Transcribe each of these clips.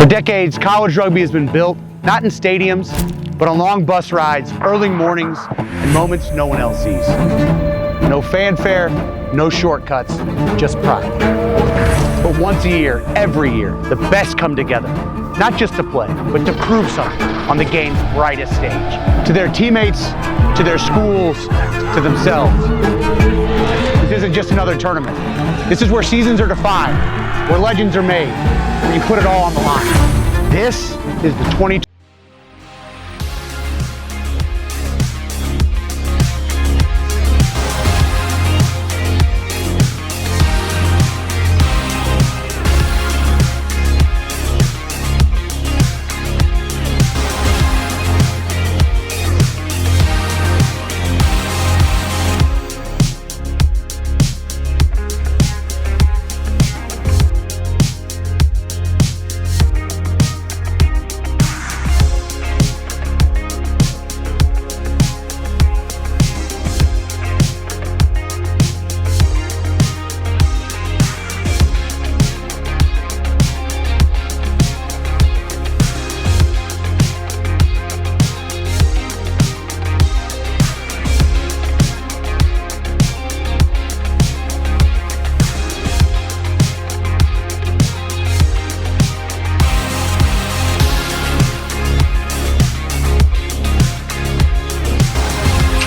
decades, college rugby has been built not in stadiums, but on long bus rides, early mornings, and moments no one else sees. No fanfare, no shortcuts, just pride. But once a year, every year, the best come together, not just to play, but to prove something on the game's brightest stage. To their teammates, to their schools, to themselves. This isn't just another tournament. This is where seasons are defined, where legends are made, where you put it all on the line. This is the 2020.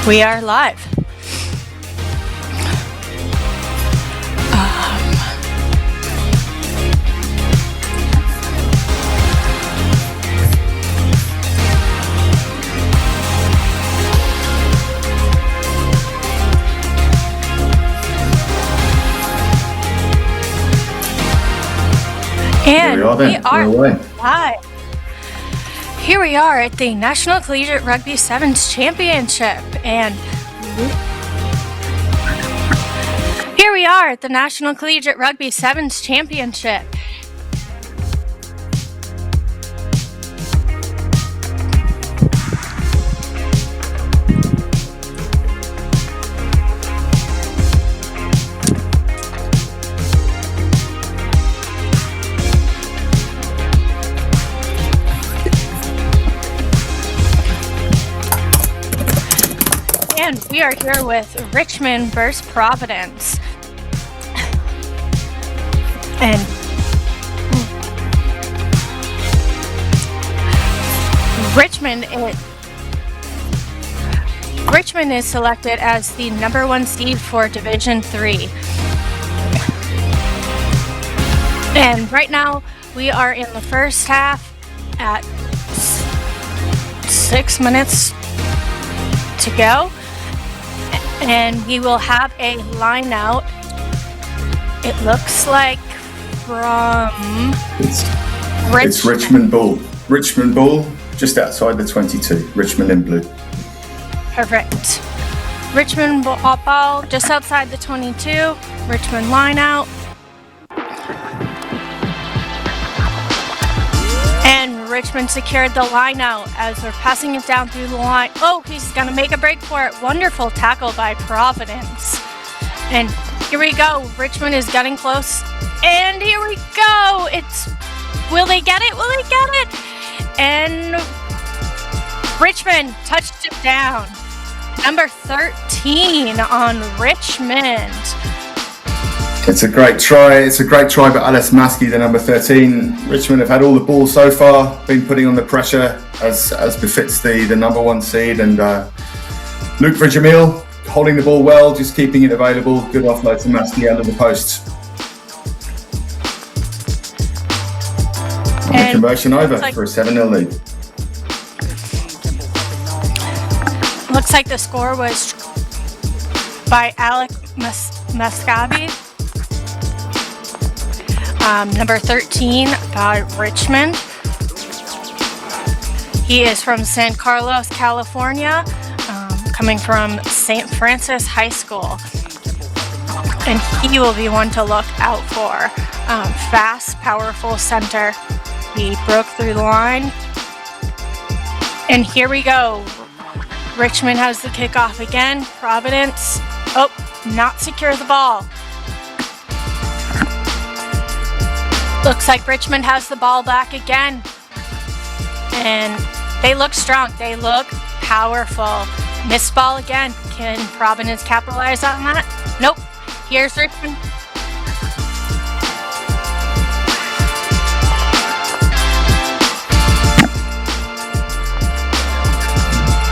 We are live. And we are live. Here we are at the National Collegiate Rugby Sevens Championship, and here we are at the National Collegiate Rugby Sevens Championship. And we are here with Richmond versus Providence. And Richmond is selected as the number 1 seed for Division III. And right now we are in the first half at 6 minutes to go. And we will have a line out. It looks like from it's Richmond Bull. Richmond Bull, just outside the 22. Richmond in blue. Perfect. Richmond ball just outside the 22. Richmond line out. And Richmond secured the line out as they're passing it down through the line. Oh, he's going to make a break for it. Wonderful tackle by Providence. And here we go. Richmond is getting close. And here we go. Will they get it? Will they get it? And Richmond touched it down. Number 13 on Richmond. It's a great try. It's a great try by Alice Maskey, the number 13. Richmond have had all the ball so far, been putting on the pressure as befits the number 1 seed. And Luke Ridgemil holding the ball well, just keeping it available. Good offload to Maskey under the post. And the conversion over for a 7-0 lead. Looks like the score was by Alec Mascabi. Number 13 by Richmond. He is from San Carlos, California, coming from St. Francis High School. And he will be one to look out for. Fast, powerful center. He broke through the line. And here we go. Richmond has the kickoff again. Providence, not secure the ball. Looks like Richmond has the ball back again. And they look strong. They look powerful. Missed ball again. Can Providence capitalize on that? Nope. Here's Richmond.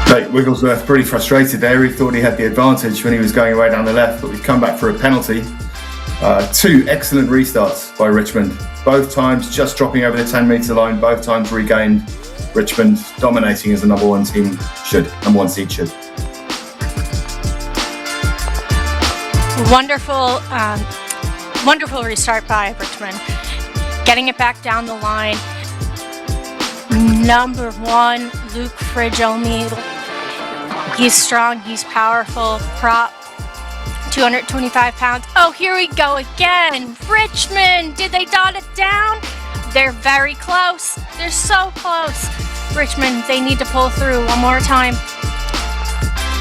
Jake Wigglesworth pretty frustrated there. He thought he had the advantage when he was going away down the left, but we've come back for a penalty. Two excellent restarts by Richmond. Both times just dropping over the 10-metre line, both times regained. Richmond dominating as the number one seed should. Wonderful, wonderful restart by Richmond. Getting it back down the line. Number one, Luke Frigomi. He's strong, he's powerful. Prop, 225 pounds. Oh, here we go again. Richmond, did they dot it down? They're very close. They're so close. Richmond, they need to pull through one more time.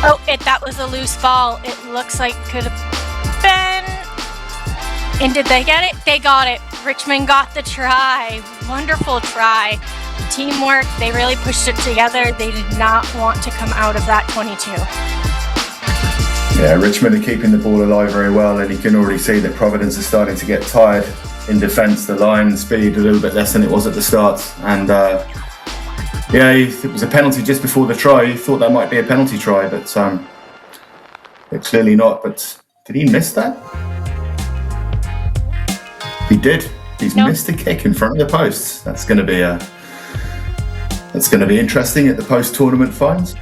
Oh, that was a loose ball. It looks like could have been. And did they get it? They got it. Richmond got the try. Wonderful try. Teamwork. They really pushed it together. They did not want to come out of that 22. Yeah, Richmond are keeping the ball alive very well, and you can already see that Providence is starting to get tired in defence. The line speed a little bit less than it was at the start, and yeah, it was a penalty just before the try. You thought that might be a penalty try, but it's clearly not. But did he miss that? He did. He's missed a kick in front of the posts. That's going to be interesting at the post-tournament finals.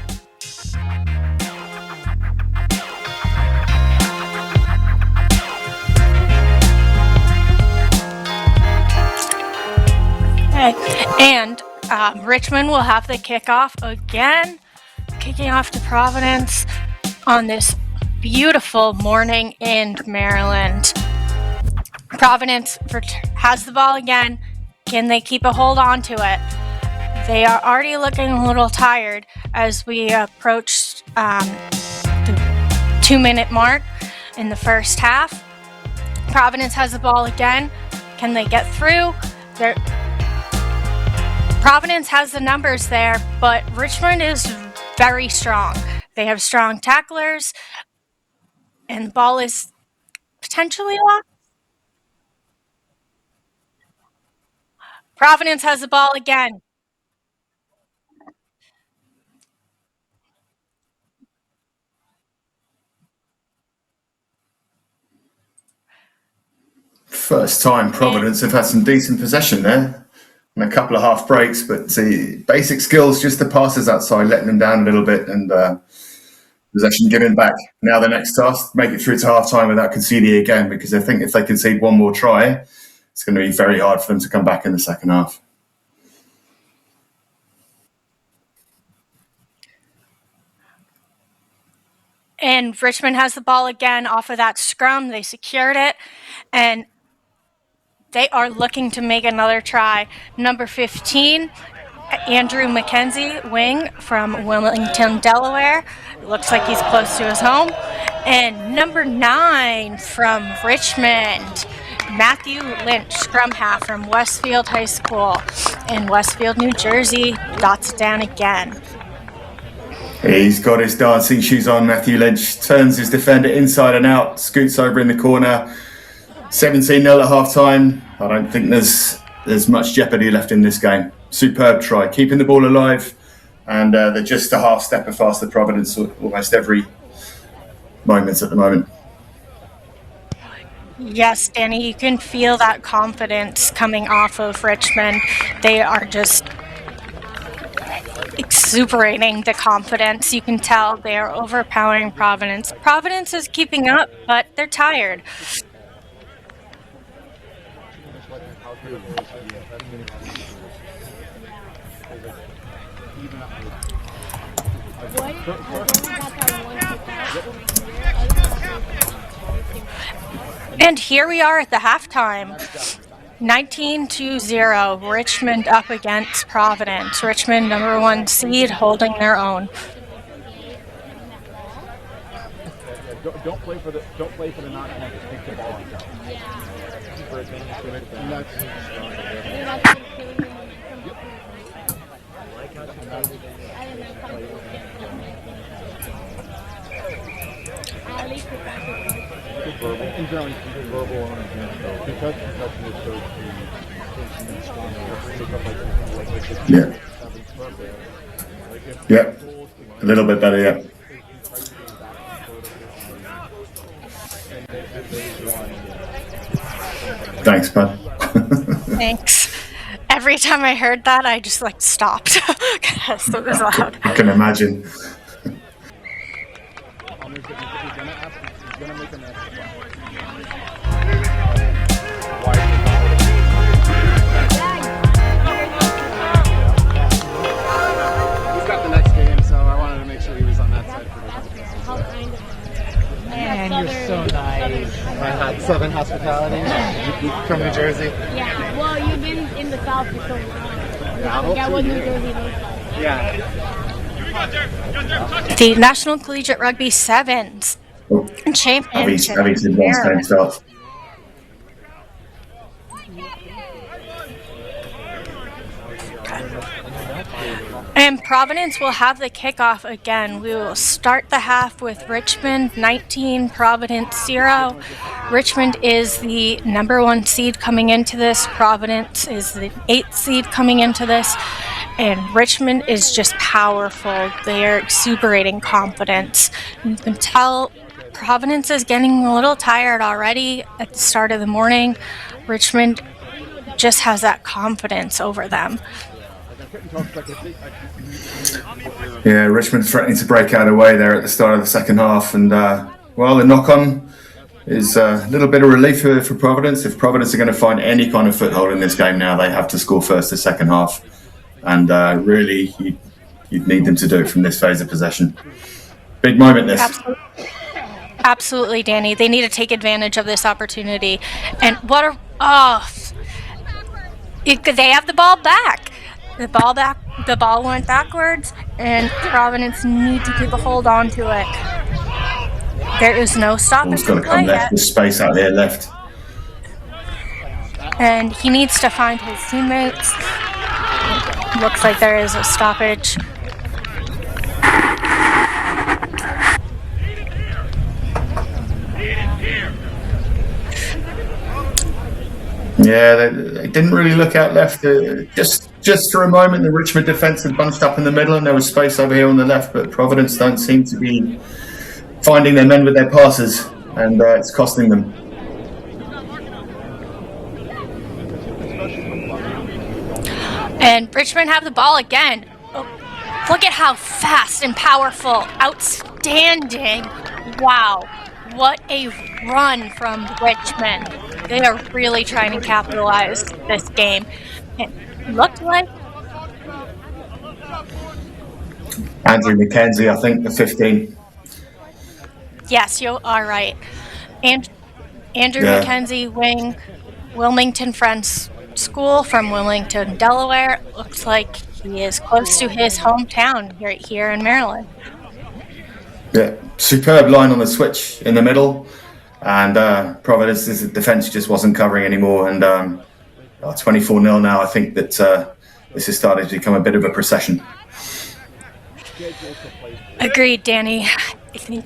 And Richmond will have the kickoff again, kicking off to Providence on this beautiful morning in Maryland. Providence has the ball again. Can they keep a hold on to it? They are already looking a little tired as we approach the 2-minute mark in the first half. Providence has the ball again. Can they get through? Providence has the numbers there, but Richmond is very strong. They have strong tacklers, and the ball is potentially lost. Providence has the ball again. First time Providence have had some decent possession there and a couple of half breaks, but the basic skills, just the passes outside, letting them down a little bit, and possession given back. Now the next task, make it through to half time without conceding again, because I think if they concede one more try, it's going to be very hard for them to come back in the second half. And Richmond has the ball again off of that scrum. They secured it, and they are looking to make another try. Number 15, Andrew McKenzie, wing from Wilmington, Delaware. Looks like he's close to his home. And number 9 from Richmond, Matthew Lynch, scrum half from Westfield High School in Westfield, New Jersey. Dots it down again. He's got his dancing shoes on. Matthew Lynch turns his defender inside and out, scoots over in the corner. 17-0 at half-time. I don't think there's much jeopardy left in this game. Superb try, keeping the ball alive, and they're just a half step faster Providence almost every moment at the moment. Yes, Danny, you can feel that confidence coming off of Richmond. They are just exuberating the confidence. You can tell they are overpowering Providence. Providence is keeping up, but they're tired. And here we are at the halftime. 19-0, Richmond up against Providence. Richmond, number 1 seed, holding their own. Don't play for the not to have to take the ball. For advantage, and that's good verbal. And generally, good verbal on because concussion is so yeah, a little bit better, yeah. Thanks, bud. Thanks. Every time I heard that, I just like stopped because it was loud. I can imagine. He's got the next game, so I wanted to make sure he was on that side for the Man, you're so nice. Southern hospitality from New Jersey. Yeah, well, you've been in the South for so long. Yeah, Forget what New Jersey looks like. Yeah. The National Collegiate Rugby Sevens championship. Have he one time starts? And Providence will have the kickoff again. We will start the half with Richmond 19, Providence 0. Richmond is the number 1 seed coming into this. Providence is the 8th seed coming into this. And Richmond is just powerful. They are exuberating confidence. You can tell Providence is getting a little tired already at the start of the morning. Richmond just has that confidence over them. Yeah, Richmond threatening to break out away there at the start of the second half, and well, the knock-on is a little bit of relief for Providence. If Providence are going to find any kind of foothold in this game now, they have to score first the second half, and really, you'd need them to do it from this phase of possession. Big moment, this. Absolutely, Danny. They need to take advantage of this opportunity. And they have the ball back. The ball went backwards, and Providence need to keep a hold on to it. There is no stoppage. Ball's got to come left. There's space out there left. And he needs to find his teammates. Looks like there is a stoppage. Yeah, they didn't really look out left. Just for a moment, the Richmond defence had bunched up in the middle, and there was space over here on the left. But Providence don't seem to be finding their men with their passes, and it's costing them. And Richmond have the ball again. Oh, look at how fast and powerful. Outstanding. Wow. What a run from Richmond. They are really trying to capitalize this game. It looked like Andrew McKenzie, I think, the 15. Yes, you are right. And Andrew McKenzie, wing, Wilmington Friends School from Wilmington, Delaware. Looks like he is close to his hometown right here in Maryland. Yeah, superb line on the switch in the middle, and Providence's defence just wasn't covering anymore. And 24-0 now. I think that this is starting to become a bit of a procession. Agreed, Danny. I think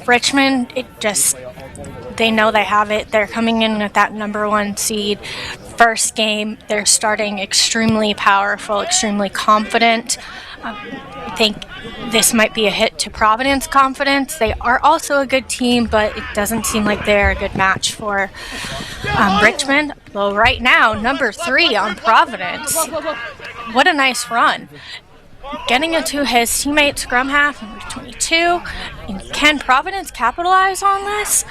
Richmond, they know they have it. They're coming in with that number 1 seed. First game, they're starting extremely powerful, extremely confident. I think this might be a hit to Providence confidence. They are also a good team, but it doesn't seem like they're a good match for Richmond. Well, right now, number 3 on Providence. What a nice run. Getting it to his teammate, scrum half, number 22. And can Providence capitalize on this?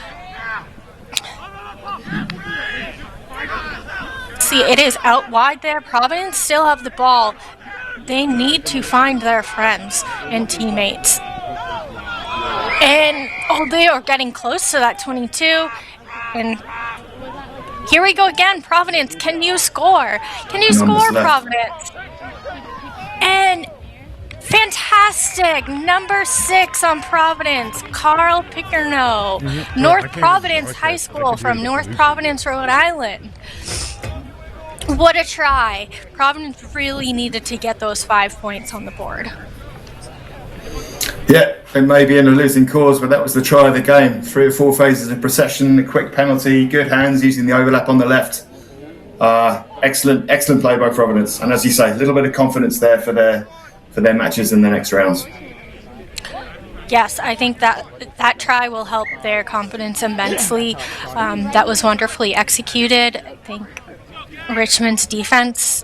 See, it is out wide there. Providence still have the ball. They need to find their friends and teammates. And, they are getting close to that 22. And here we go again. Providence, can you score? Can you score, Providence? And Fantastic! Number 6 on Providence, Carl Pickerno, North Providence High School from North Providence, Rhode Island. What a try! Providence really needed to get those 5 points on the board. Yeah, it may be in a losing cause, but that was the try of the game. 3 or 4 phases of procession, a quick penalty, good hands using the overlap on the left. Excellent play by Providence. And as you say, a little bit of confidence there for their matches in the next rounds. Yes, I think that try will help their confidence immensely. That was wonderfully executed. I think Richmond's defense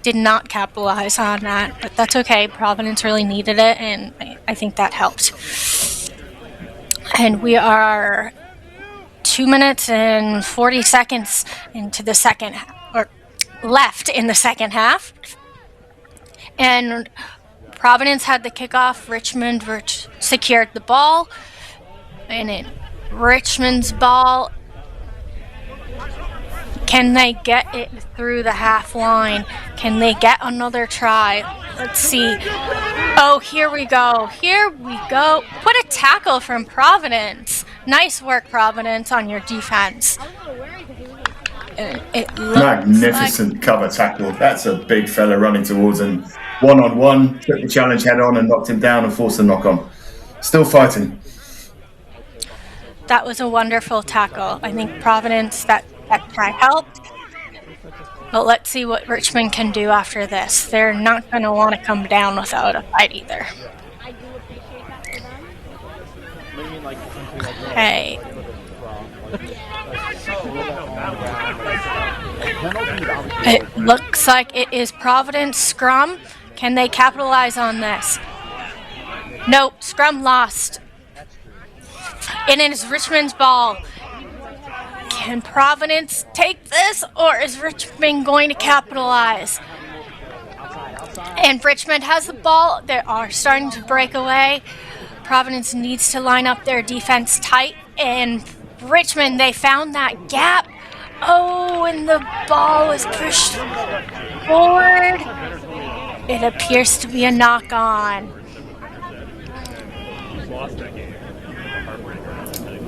did not capitalize on that, but that's okay. Providence really needed it, and I think that helped. And we are 2 minutes and 40 seconds into the second, or left in the second half. And Providence had the kickoff. Richmond secured the ball, and Richmond's ball. Can they get it through the half line? Can they get another try? Let's see. Oh, here we go. Here we go. What a tackle from Providence. Nice work, Providence, on your defense. It Magnificent cover tackle. That's a big fella running towards him. One-on-one, took the challenge head on and knocked him down and forced a knock on. Still fighting. That was a wonderful tackle. I think Providence, that try helped. But let's see what Richmond can do after this. They're not going to want to come down without a fight either. Okay. It looks like it is Providence scrum. Can they capitalize on this? Nope, scrum lost. And it is Richmond's ball. Can Providence take this, or is Richmond going to capitalize? And Richmond has the ball. They are starting to break away. Providence needs to line up their defense tight. And Richmond, they found that gap. Oh, and the ball was pushed forward. It appears to be a knock-on.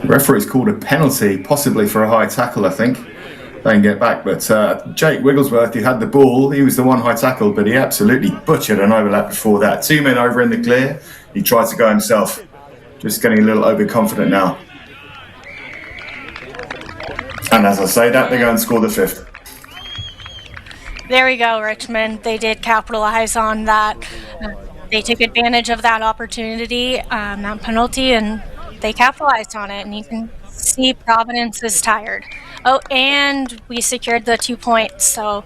The referee's called a penalty, possibly for a high tackle, I think. They can get back, but Jake Wigglesworth, who had the ball, he was the one high tackle, but he absolutely butchered an overlap before that. 2 men over in the clear. He tried to go himself. Just getting a little overconfident now. And as I say that, they go and score the 5th. There we go, Richmond. They did capitalize on that. They took advantage of that opportunity, that penalty, and they capitalized on it. And you can see Providence is tired. Oh, and we secured the 2 points. So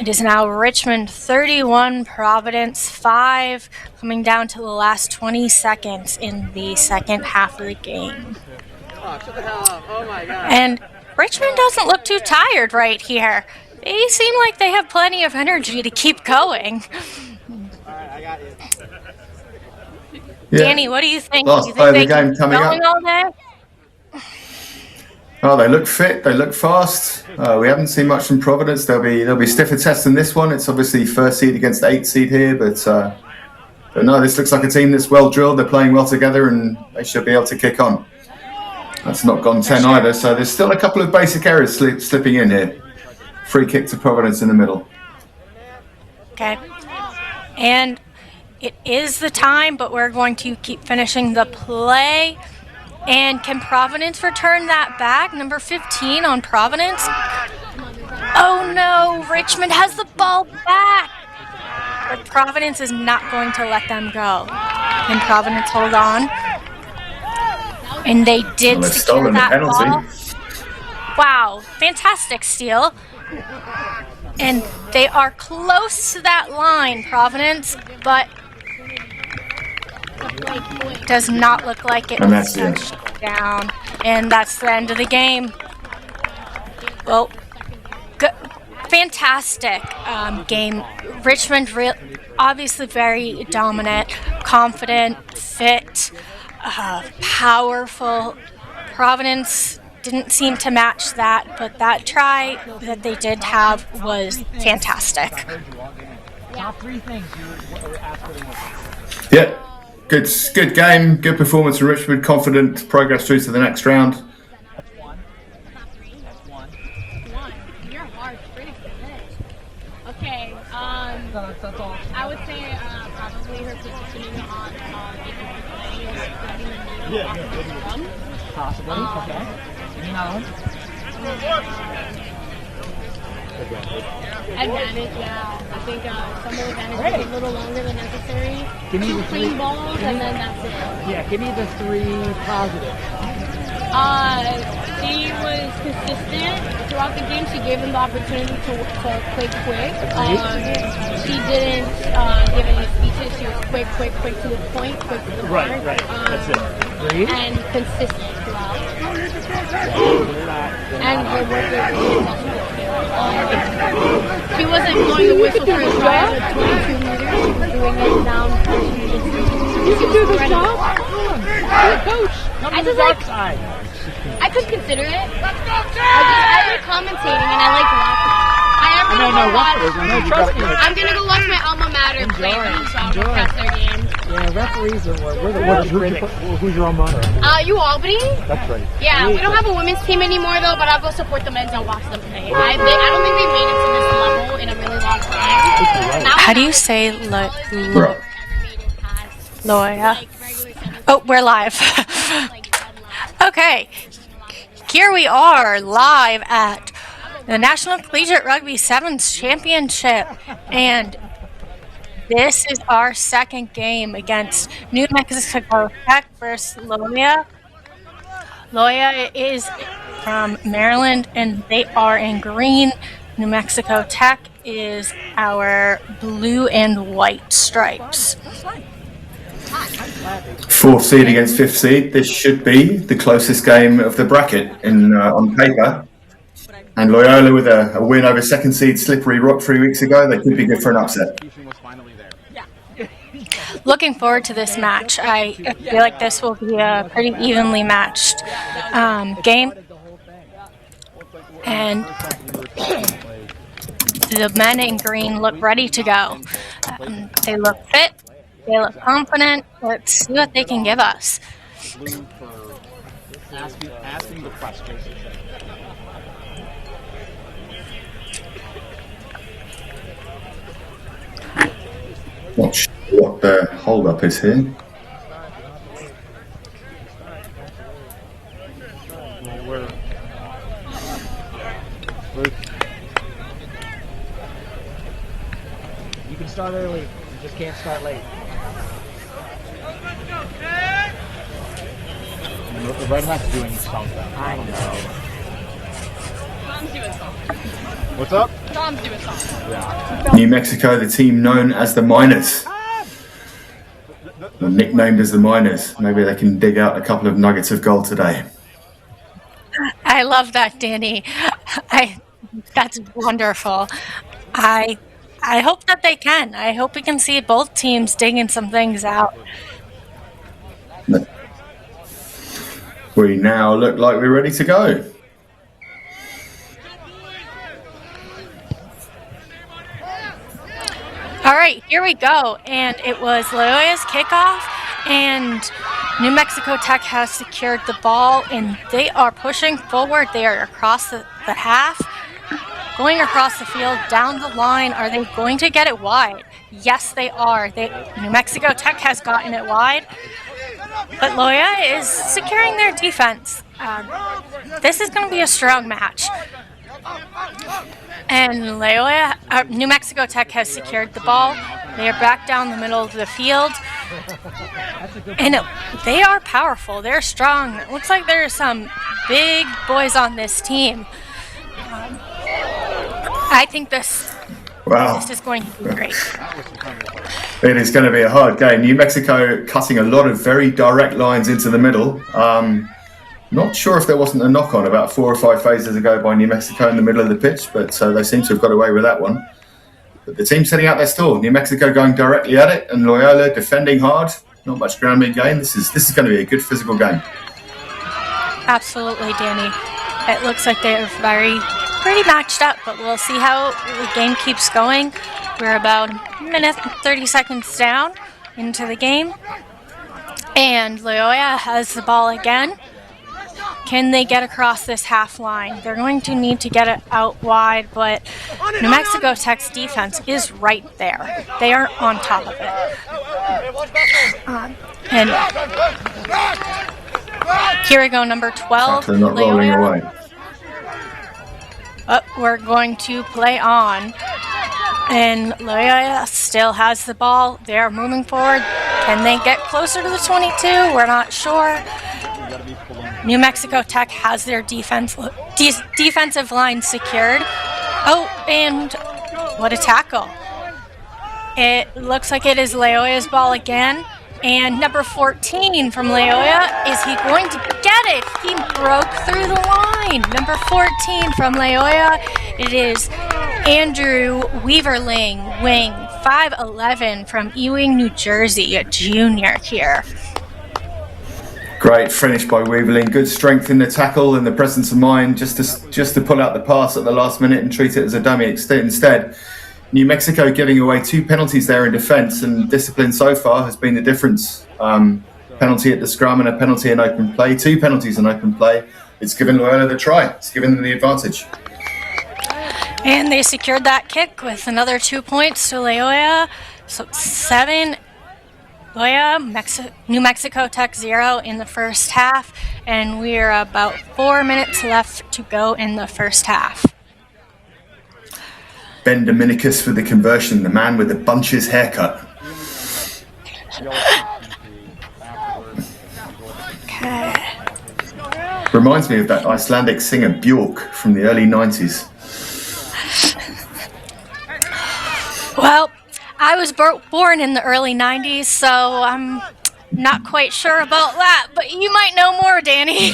it is now Richmond 31, Providence 5, coming down to the last 20 seconds in the second half of the game. Oh my God. And Richmond doesn't look too tired right here. They seem like they have plenty of energy to keep going. I got you. Yeah. Danny, what do you think? Last Do you play of think the they game keep coming going up. all day? Oh, they look fit. They look fast. We haven't seen much from Providence. There'll be stiffer tests than this one. It's obviously first seed against 8th seed here, but no, this looks like a team that's well drilled. They're playing well together, and they should be able to kick on. That's not gone 10 either, so there's still a couple of basic errors slipping in here. Free kick to Providence in the middle. Okay. And it is the time, but we're going to keep finishing the play. And can Providence return that back? Number 15 on Providence. Oh no, Richmond has the ball back. But Providence is not going to let them go. Can Providence hold on? And they did Well, they've secure stolen the that penalty. ball. Wow, fantastic steal. And they are close to that line, Providence, but does not look like it And was that's the end. touched down. And that's the end of the game. Well, fantastic game. Richmond obviously very dominant, confident, fit, powerful. Providence didn't seem to match that, but that try that they did have was fantastic. Top 3 things you would ask for the Yeah, good game, good performance from Richmond. Confident progress through to the next round. That's one. That's one. You're hard critic for this. Okay, That's all. I would say probably her positioning on Possibly. Okay. No. advantage, yeah. I think some of the advantage is a little longer than necessary. Give me Two the clean three. balls and then that's it. Yeah, give me the 3 positives. She was consistent throughout the game. She gave him the opportunity to play quick. She didn't give any speeches. She was quick to the point, quick to the mark. Right. That's it. Three. And consistent throughout. And her work she wasn't blowing the whistle for a drive at 22 meters. She was doing it down. You can do the job. You're a coach. Come to the dark side. I could consider it. I like commentating and I like watching. I am gonna go watch. Trust me. I'm gonna go watch my alma mater play them, so I'll broadcast their games. Yeah, referees are we're the worst critics. Who's your alma mater? You Albany? That's right. Yeah, we don't have a women's team anymore though, but I'll go support the men's and watch them play. I don't think they've made it to this level in a really long time. How do you say Loya? Oh, we're live. Okay, here we are live at the National Collegiate Rugby Sevens Championship, and this is our second game against New Mexico Tech versus Loyola. Loyola is from Maryland, and they are in green. New Mexico Tech is our blue and white stripes. Fourth seed against fifth seed. This should be the closest game of the bracket on paper. And Loyola with a win over second seed Slippery Rock 3 weeks ago. They could be good for an upset. Looking forward to this match. I feel like this will be a pretty evenly matched game. And the men in green look ready to go. They look fit. They look confident. Let's see what they can give us. Asking the questions. Not sure what the hold up is here. You can start early. You just can't start late. The Red Hawks doing something. I know. Tom's doing something. What's up? Tom's doing something. Yeah. New Mexico, the team known as the Miners. Or nicknamed as the Miners. Maybe they can dig out a couple of nuggets of gold today. I love that, Danny. That's wonderful. I hope that they can. I hope we can see both teams digging some things out. We now look like we're ready to go. All right, here we go. And it was Loyola's kickoff, and New Mexico Tech has secured the ball, and they are pushing forward. They are across the half, going across the field, down the line. Are they going to get it wide? Yes, they are. New Mexico Tech has gotten it wide, but Loyola is securing their defense. This is going to be a strong match. And New Mexico Tech has secured the ball. They are back down the middle of the field. And they are powerful. They're strong. It looks like there are some big boys on this team. I think this is going to be great. It is going to be a hard game. New Mexico cutting a lot of very direct lines into the middle. Not sure if there wasn't a knock-on about 4 or 5 phases ago by New Mexico in the middle of the pitch, but they seem to have got away with that one. But the team setting out their stall. New Mexico going directly at it, and Loyola defending hard. Not much ground being gained. This is going to be a good physical game. Absolutely, Danny. It looks like they're pretty matched up, but we'll see how the game keeps going. We're about a minute and 30 seconds down. into the game. And Loyola has the ball again. Can they get across this half line? They're going to need to get it out wide, but New Mexico Tech's defense is right there. They are on top of it. And here we go, number 12. They're not rolling away. We're going to play on. And Loyola still has the ball. They're moving forward. Can they get closer to the 22? We're not sure. New Mexico Tech has their defensive line secured. Oh, and what a tackle. It looks like it is Loyola's ball again. And number 14 from Loyola, is he going to get it? He broke through the line. Number 14 from Loyola, it is Andrew Weaverling, wing, 5'11", from Ewing, New Jersey, a junior here. Great finish by Weaverling. Good strength in the tackle and the presence of mind just to pull out the pass at the last minute and treat it as a dummy instead. New Mexico giving away 2 penalties there in defence, and discipline so far has been the difference. Penalty at the scrum and a penalty in open play. 2 penalties in open play. It's given Loyola the try. It's given them the advantage. And they secured that kick with another 2 points to Loyola. So 7, Loyola, New Mexico Tech 0 in the first half. And we're about 4 minutes left to go in the first half. Ben Dominicus for the conversion, the man with the bunches haircut. Okay. Reminds me of that Icelandic singer Björk from the early 90s. Well, I was born in the early 90s, so I'm not quite sure about that, but you might know more, Danny.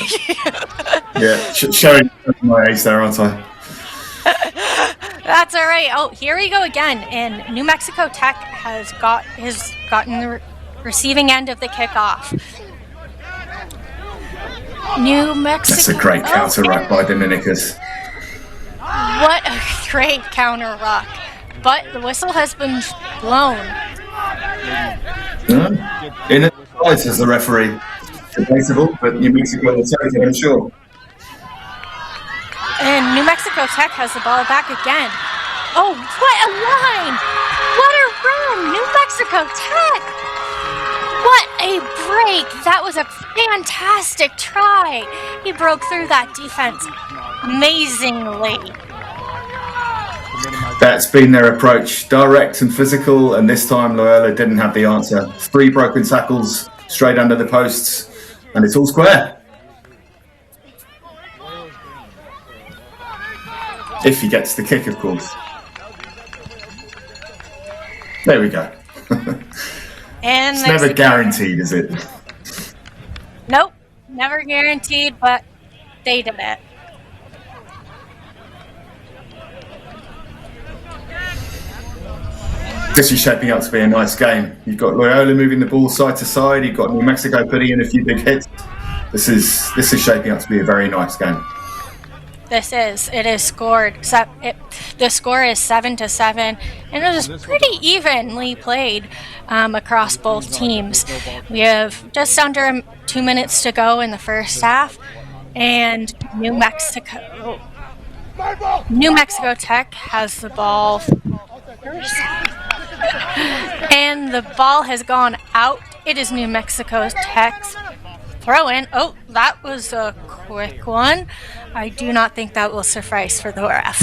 Yeah, showing my age there, aren't I? That's all right. Oh, here we go again. And New Mexico Tech has gotten the receiving end of the kickoff. New Mexico. That's a great counter ruck by Dominicus. What a great counter ruck. But the whistle has been blown. In it, says the referee. Debatable, but New Mexico will take it, I'm sure. And New Mexico Tech has the ball back again. Oh, what a line! What a run! New Mexico Tech! What a break! That was a fantastic try. He broke through that defense amazingly. That's been their approach, direct and physical, and this time Loyola didn't have the answer. 3 broken tackles straight under the posts, and it's all square. If he gets the kick, of course. There we go. And it's never guaranteed, is it? Nope, never guaranteed, but they did it. This is shaping up to be a nice game. You've got Loyola moving the ball side to side. You've got New Mexico putting in a few big hits. This is shaping up to be a very nice game. It is scored. The score is 7-7, and it is pretty evenly played across both teams. We have just under 2 minutes to go in the first half, and New Mexico Tech has the ball first, and the ball has gone out. It is New Mexico Tech's throw in. Oh, that was a quick one. I do not think that will suffice for the ref.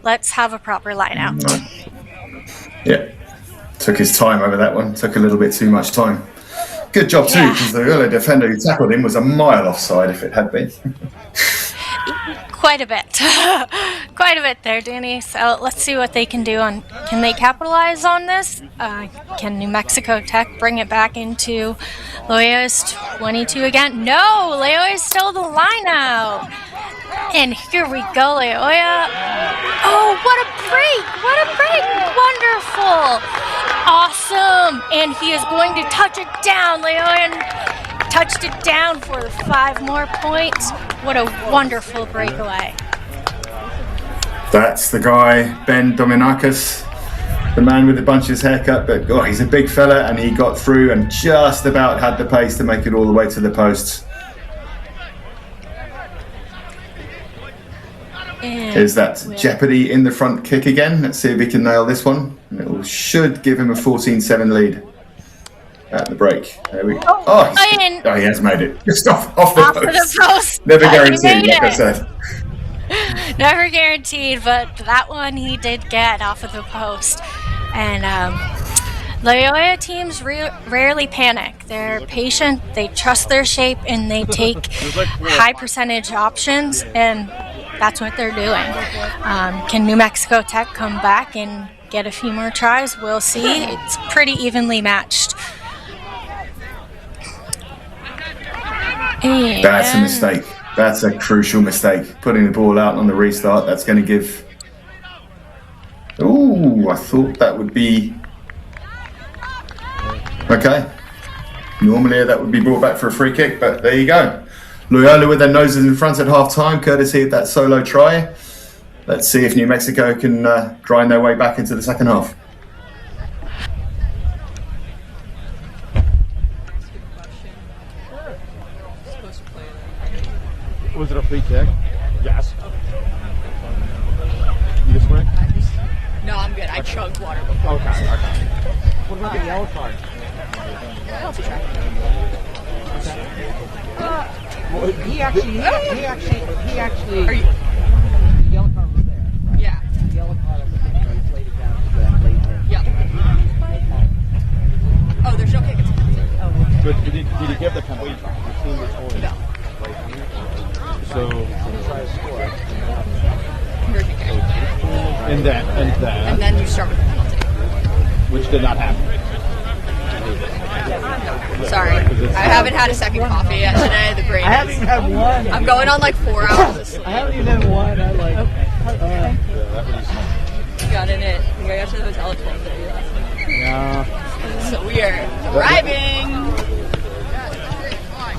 Let's have a proper line out. Yeah, took his time over that one. Took a little bit too much time. Good job too, because the early defender who tackled him was a mile offside if it had been. Quite a bit. Quite a bit there, Danny. So let's see what they can do. Can they capitalize on this? Can New Mexico Tech bring it back into Loyola's 22 again? No! Loyola is still the line out. And here we go, Loyola. Oh, what a break! What a break! Wonderful! Awesome! And he is going to touch it down. Loyola touched it down for 5 more points. What a wonderful breakaway. That's the guy, Ben Dominicus. the man with the bunches haircut, but he's a big fella, and he got through and just about had the pace to make it all the way to the post. Is that Jeopardy in the front kick again? Let's see if he can nail this one. It should give him a 14-7 lead at the break. There we go. Oh, he has made it. Just off the post. Never guaranteed, like I said. Never guaranteed, but that one he did get off of the post. And Loyola teams rarely panic. They're patient, they trust their shape, and they take high percentage options, and that's what they're doing. Can New Mexico Tech come back and get a few more tries? We'll see. It's pretty evenly matched. And that's a mistake. That's a crucial mistake. Putting the ball out on the restart, that's going to give... Ooh, I thought that would be... Okay. Normally that would be brought back for a free kick, but there you go. Loyola with their noses in front at half-time, courtesy of that solo try. Let's see if New Mexico can grind their way back into the second half. Was it a free kick? Yes. You just went? No, I'm good. I chugged water before. Okay. What about the yellow card? Penalty track. Well, he actually. Are you? The yellow card was there. Right? Yeah. The yellow card was there. He played it down to that late hit. Yep. Oh, there's no kick. It's a penalty. But did he give the penalty? No. So Try to score. Conversion kick. and then you start with the penalty. which did not happen. Sorry, I haven't had a second coffee yet today. The brain. I haven't even had one. I'm going on like 4 hours of sleep. I haven't even had one. I like. We got in it. We got to the hotel at 12:30 last night. Yeah. So we are arriving.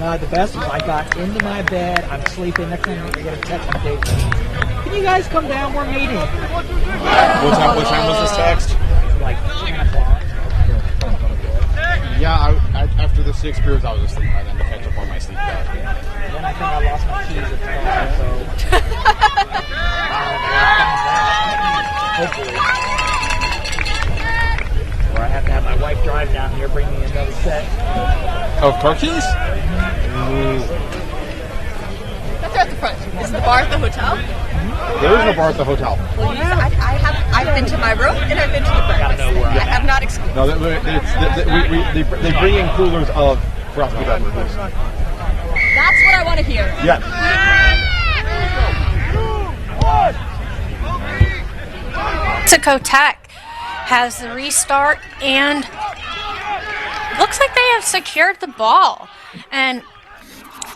No, the best was I got into my bed. I'm sleeping. Next thing I get a text from Dave. Can you guys come down? We're meeting. What time was this text? Like 10 o'clock. Yeah, after the 6 beers, I was asleep by then to catch up on my sleep. Then I think I lost my keys at the car, hopefully. Or I have to have my wife drive down here, bring me another set. Of car keys? That's at the front. Is the bar at the hotel? There is no bar at the hotel. Well, I've been to my room and I've been to the breakfast. I have not excluded. No, they bring in coolers of frosty beverages. That's what I want to hear. Yes. Mexico Tech has the restart, and looks like they have secured the ball. And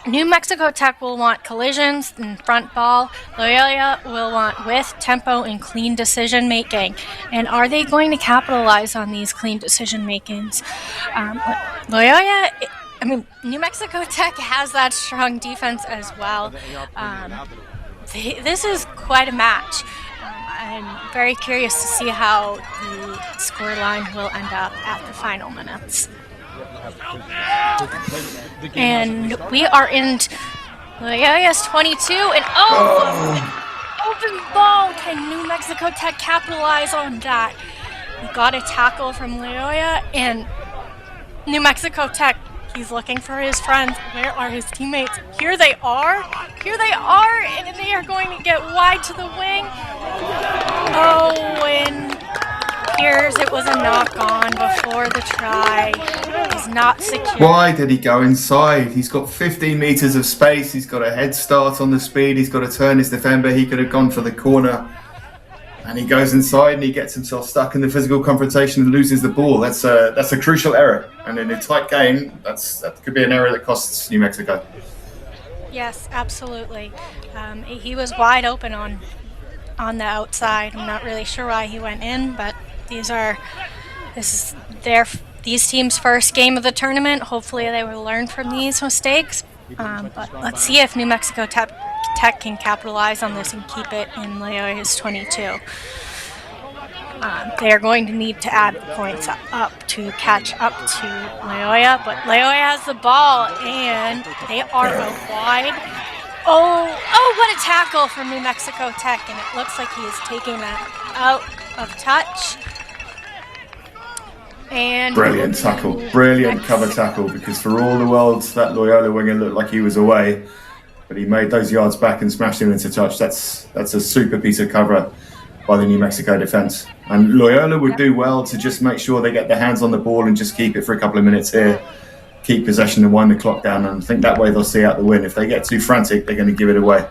New Mexico Tech will want collisions and front ball. Loyola will want width, tempo, and clean decision making. And are they going to capitalize on these clean decision makings? Loyola, New Mexico Tech has that strong defense as well. This is quite a match. I'm very curious to see how the scoreline will end up at the final minutes. And we are in Loyola's 22, and open ball. Can New Mexico Tech capitalize on that? We got a tackle from Loyola, and New Mexico Tech, he's looking for his friends. Where are his teammates? Here they are, and they are going to get wide to the wing. Oh, and it was a knock-on before the try. He's not secure. Why did he go inside? He's got 15 meters of space. He's got a head start on the speed. He's got to turn his defender. He could have gone for the corner. And he goes inside and he gets himself stuck in the physical confrontation and loses the ball. That's a crucial error. And in a tight game, that could be an error that costs New Mexico. Yes, absolutely. He was wide open on the outside. I'm not really sure why he went in, but this is these teams' first game of the tournament. Hopefully they will learn from these mistakes. But let's see if New Mexico Tech can capitalize on this and keep it in Loyola's 22. They are going to need to add points up to catch up to Loyola, but Loyola has the ball, and they are out wide. Oh, what a tackle from New Mexico Tech, and it looks like he is taking that out of touch. And brilliant tackle, brilliant cover tackle, because for all the world that Loyola winger looked like he was away, but he made those yards back and smashed him into touch. That's a super piece of cover by the New Mexico defense. And Loyola would do well to just make sure they get their hands on the ball and just keep it for a couple of minutes here, keep possession and wind the clock down, and I think that way they'll see out the win. If they get too frantic, they're going to give it away.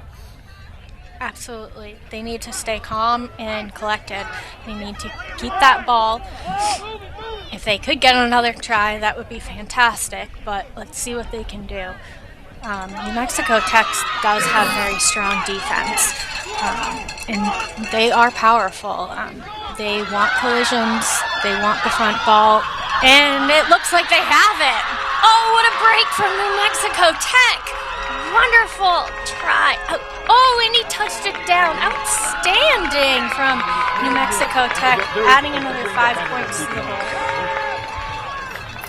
Absolutely. They need to stay calm and collected. They need to keep that ball. If they could get another try, that would be fantastic, but let's see what they can do. New Mexico Tech does have very strong defense, and they are powerful. They want collisions, they want the front ball, and it looks like they have it. Oh, what a break from New Mexico Tech! Wonderful try. Oh, and he touched it down. Outstanding from New Mexico Tech, adding another 5 points to the ball.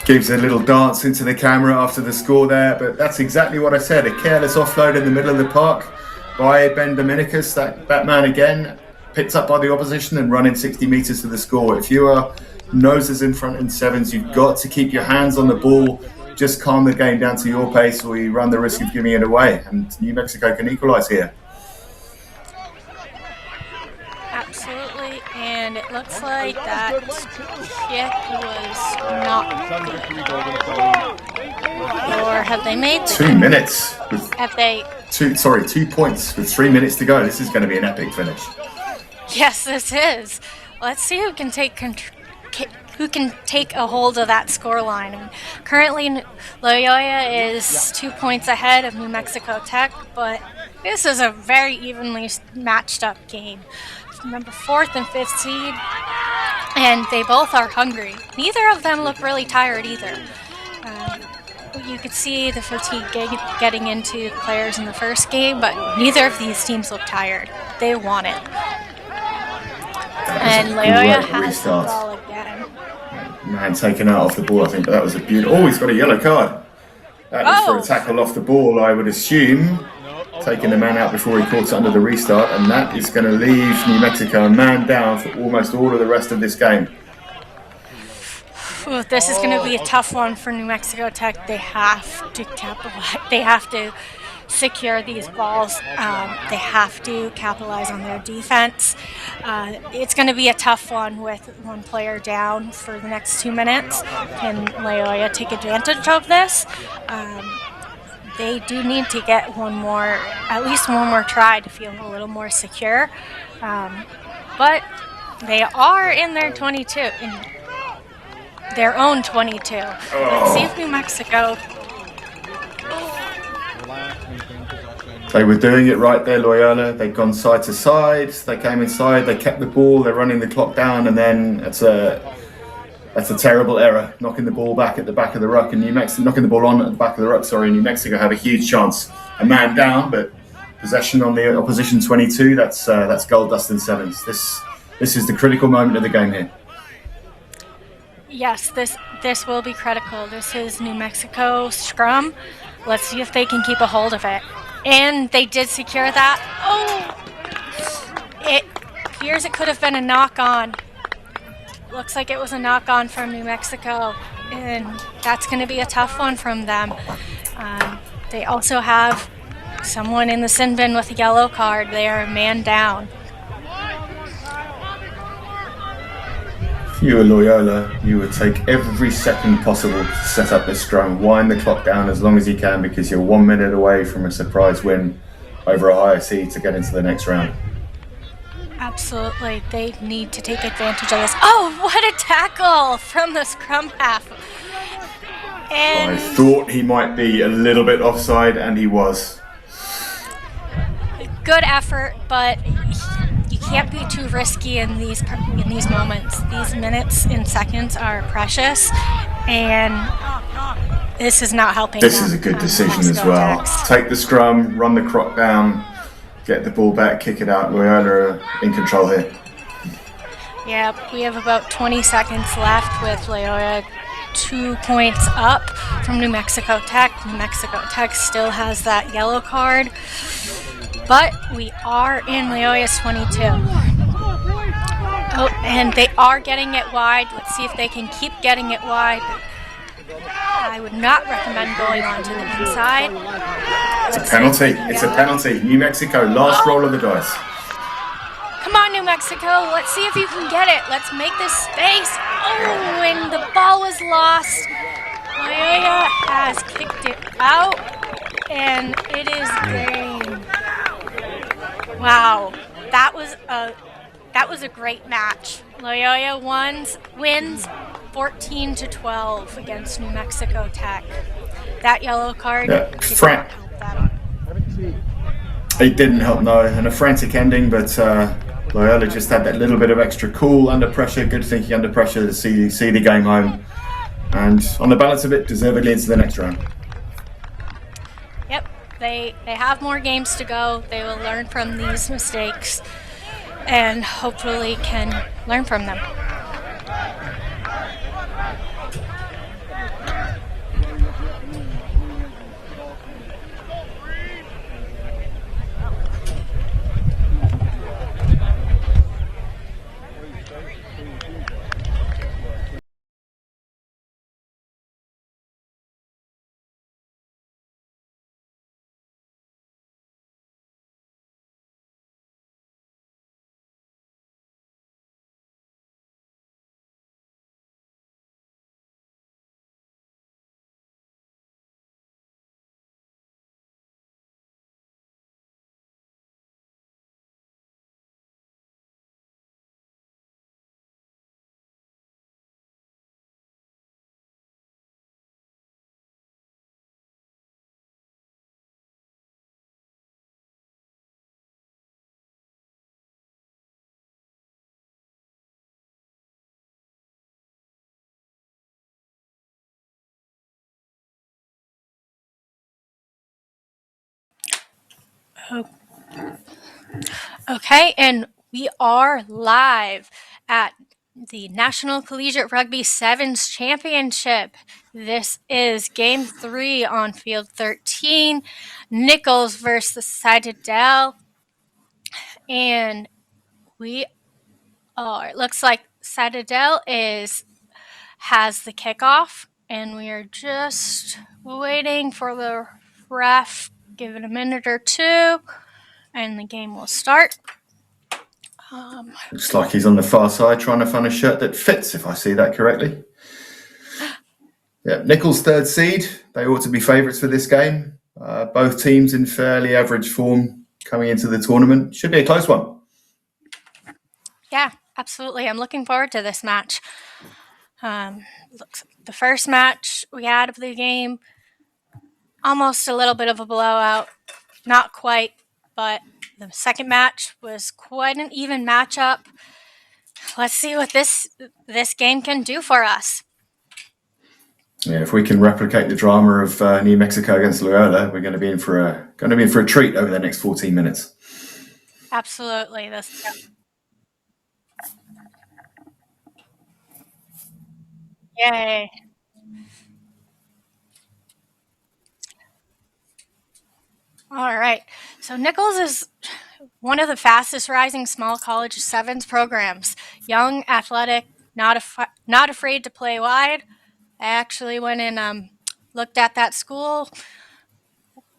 Gives a little dance into the camera after the score there, but that's exactly what I said. A careless offload in the middle of the park by Ben Dominicus. That man again, picked up by the opposition and running 60 metres to the score. If you are noses in front in sevens, you've got to keep your hands on the ball. Just calm the game down to your pace, or you run the risk of giving it away. And New Mexico can equalise here. Absolutely, and it looks like that kick was not good. Or have they made the 2 minutes. Have they? 2 points with 3 minutes to go. This is going to be an epic finish. Yes, this is. Let's see who can take a hold of that scoreline. I mean, currently, Loyola is 2 points ahead of New Mexico Tech, but this is a very evenly matched up game. Number 4th and 5th seed, and they both are hungry. Neither of them look really tired either. You could see the fatigue getting into the players in the first game, but neither of these teams look tired. They want it. And Loyola has the ball again. Man taken out off the ball, I think, but that was a beautiful... Oh, he's got a yellow card. That was for a tackle off the ball, I would assume. Taking the man out before he caught it under the restart, and that is going to leave New Mexico a man down for almost all of the rest of this game. Ooh, this is going to be a tough one for New Mexico Tech. They have to capitalize. They have to secure these balls. They have to capitalize on their defense. It's going to be a tough one with one player down for the next 2 minutes. Can Loyola take advantage of this? They do need to get at least one more try to feel a little more secure. But they are in their 22, in their own 22. Let's see if New Mexico... They were doing it right there, Loyola. They'd gone side to side. They came inside. They kept the ball. They're running the clock down, and then that's a terrible error, knocking the ball back at the back of the ruck, and knocking the ball on at the back of the ruck. Sorry, New Mexico had a huge chance. A man down, but possession on the opposition 22. That's gold dust in sevens. This is the critical moment of the game here. Yes, this will be critical. This is New Mexico scrum. Let's see if they can keep a hold of it. And they did secure that. Oh! It appears it could have been a knock-on. Looks like it was a knock-on from New Mexico, and that's going to be a tough one from them. They also have someone in the sin bin with a yellow card. They are a man down. If you were Loyola, you would take every second possible to set up this scrum, wind the clock down as long as you can, because you're 1 minute away from a surprise win over a higher seed to get into the next round. Absolutely. They need to take advantage of this. Oh, what a tackle from the scrum half. And I thought he might be a little bit offside, and he was. Good effort, but you can't be too risky in these moments. These minutes and seconds are precious, and this is not helping. This is a good decision as well. Take the scrum, run the clock down, get the ball back, kick it out. Loyola are in control here. Yep, we have about 20 seconds left with Loyola 2 points up from New Mexico Tech. New Mexico Tech still has that yellow card, but we are in Loyola's 22. Oh, and they are getting it wide. Let's see if they can keep getting it wide. I would not recommend going onto the inside. It's a penalty. It's a penalty. New Mexico, last roll of the dice. Come on, New Mexico. Let's see if you can get it. Let's make this space. Oh, and the ball was lost. Loyola has kicked it out, and it is game. Wow, that was a great match. Loyola wins 14-12 against New Mexico Tech. That yellow card did not help that. It didn't help, no, and a frantic ending, but Loyola just had that little bit of extra cool under pressure, good thinking under pressure to see the game home, and on the balance of it, deservedly into the next round. Yep, they have more games to go. They will learn from these mistakes and hopefully can learn from them. Okay, and we are live at the National Collegiate Rugby Sevens Championship. This is Game 3 on Field 13, Nichols versus Citadel. And it looks like Citadel has the kickoff, and we are just waiting for the ref. Give it a minute or two, and the game will start. Looks like he's on the far side trying to find a shirt that fits, if I see that correctly. Yeah, Nichols third seed. They ought to be favourites for this game. Both teams in fairly average form coming into the tournament. Should be a close one. Yeah, absolutely. I'm looking forward to this match. Looks the first match we had of the game, almost a little bit of a blowout. Not quite, but the second match was quite an even matchup. Let's see what this game can do for us. Yeah, if we can replicate the drama of New Mexico against Loyola, we're going to be in for a treat over the next 14 minutes. Absolutely. Yay. All right. So Nichols is one of the fastest rising small college sevens programs. Young, athletic, not afraid to play wide. I actually went and looked at that school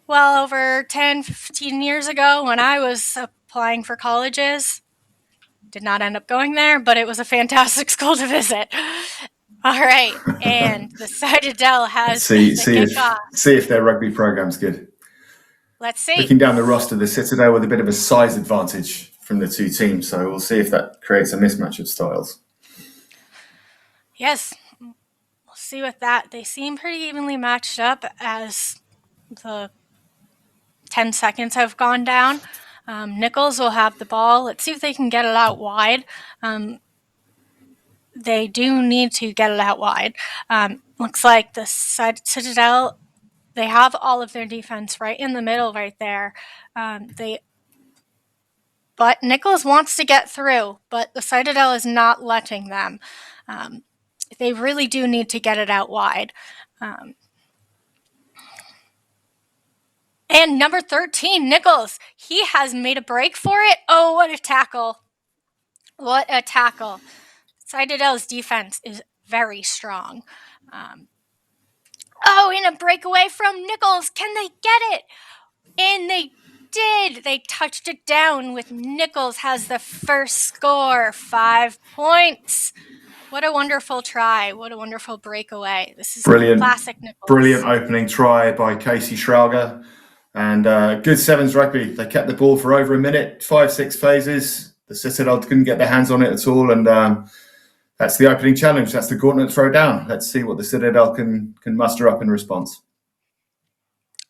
well over 10, 15 years ago when I was applying for colleges. Did not end up going there, but it was a fantastic school to visit. All right, and the Citadel has the kickoff. See if their rugby program's good. Let's see. Looking down the roster, the Citadel with a bit of a size advantage from the two teams, so we'll see if that creates a mismatch of styles. Yes, we'll see with that. They seem pretty evenly matched up as the 10 seconds have gone down. Nichols will have the ball. Let's see if they can get it out wide. They do need to get it out wide. Looks like the Citadel, they have all of their defense right in the middle right there. They But Nichols wants to get through, but the Citadel is not letting them. They really do need to get it out wide. And number 13, Nichols, he has made a break for it. Oh, what a tackle. What a tackle. Citadel's defense is very strong. Oh, and a breakaway from Nichols. Can they get it? And they did. They touched it down with Nichols has the first score, 5 points. What a wonderful try. What a wonderful breakaway. This is classic Nichols. Brilliant opening try by Casey Schrauger. And good sevens rugby. They kept the ball for over a minute, 5-6 phases. The Citadel couldn't get their hands on it at all. And that's the opening challenge. That's the gauntlet throw down. Let's see what the Citadel can muster up in response.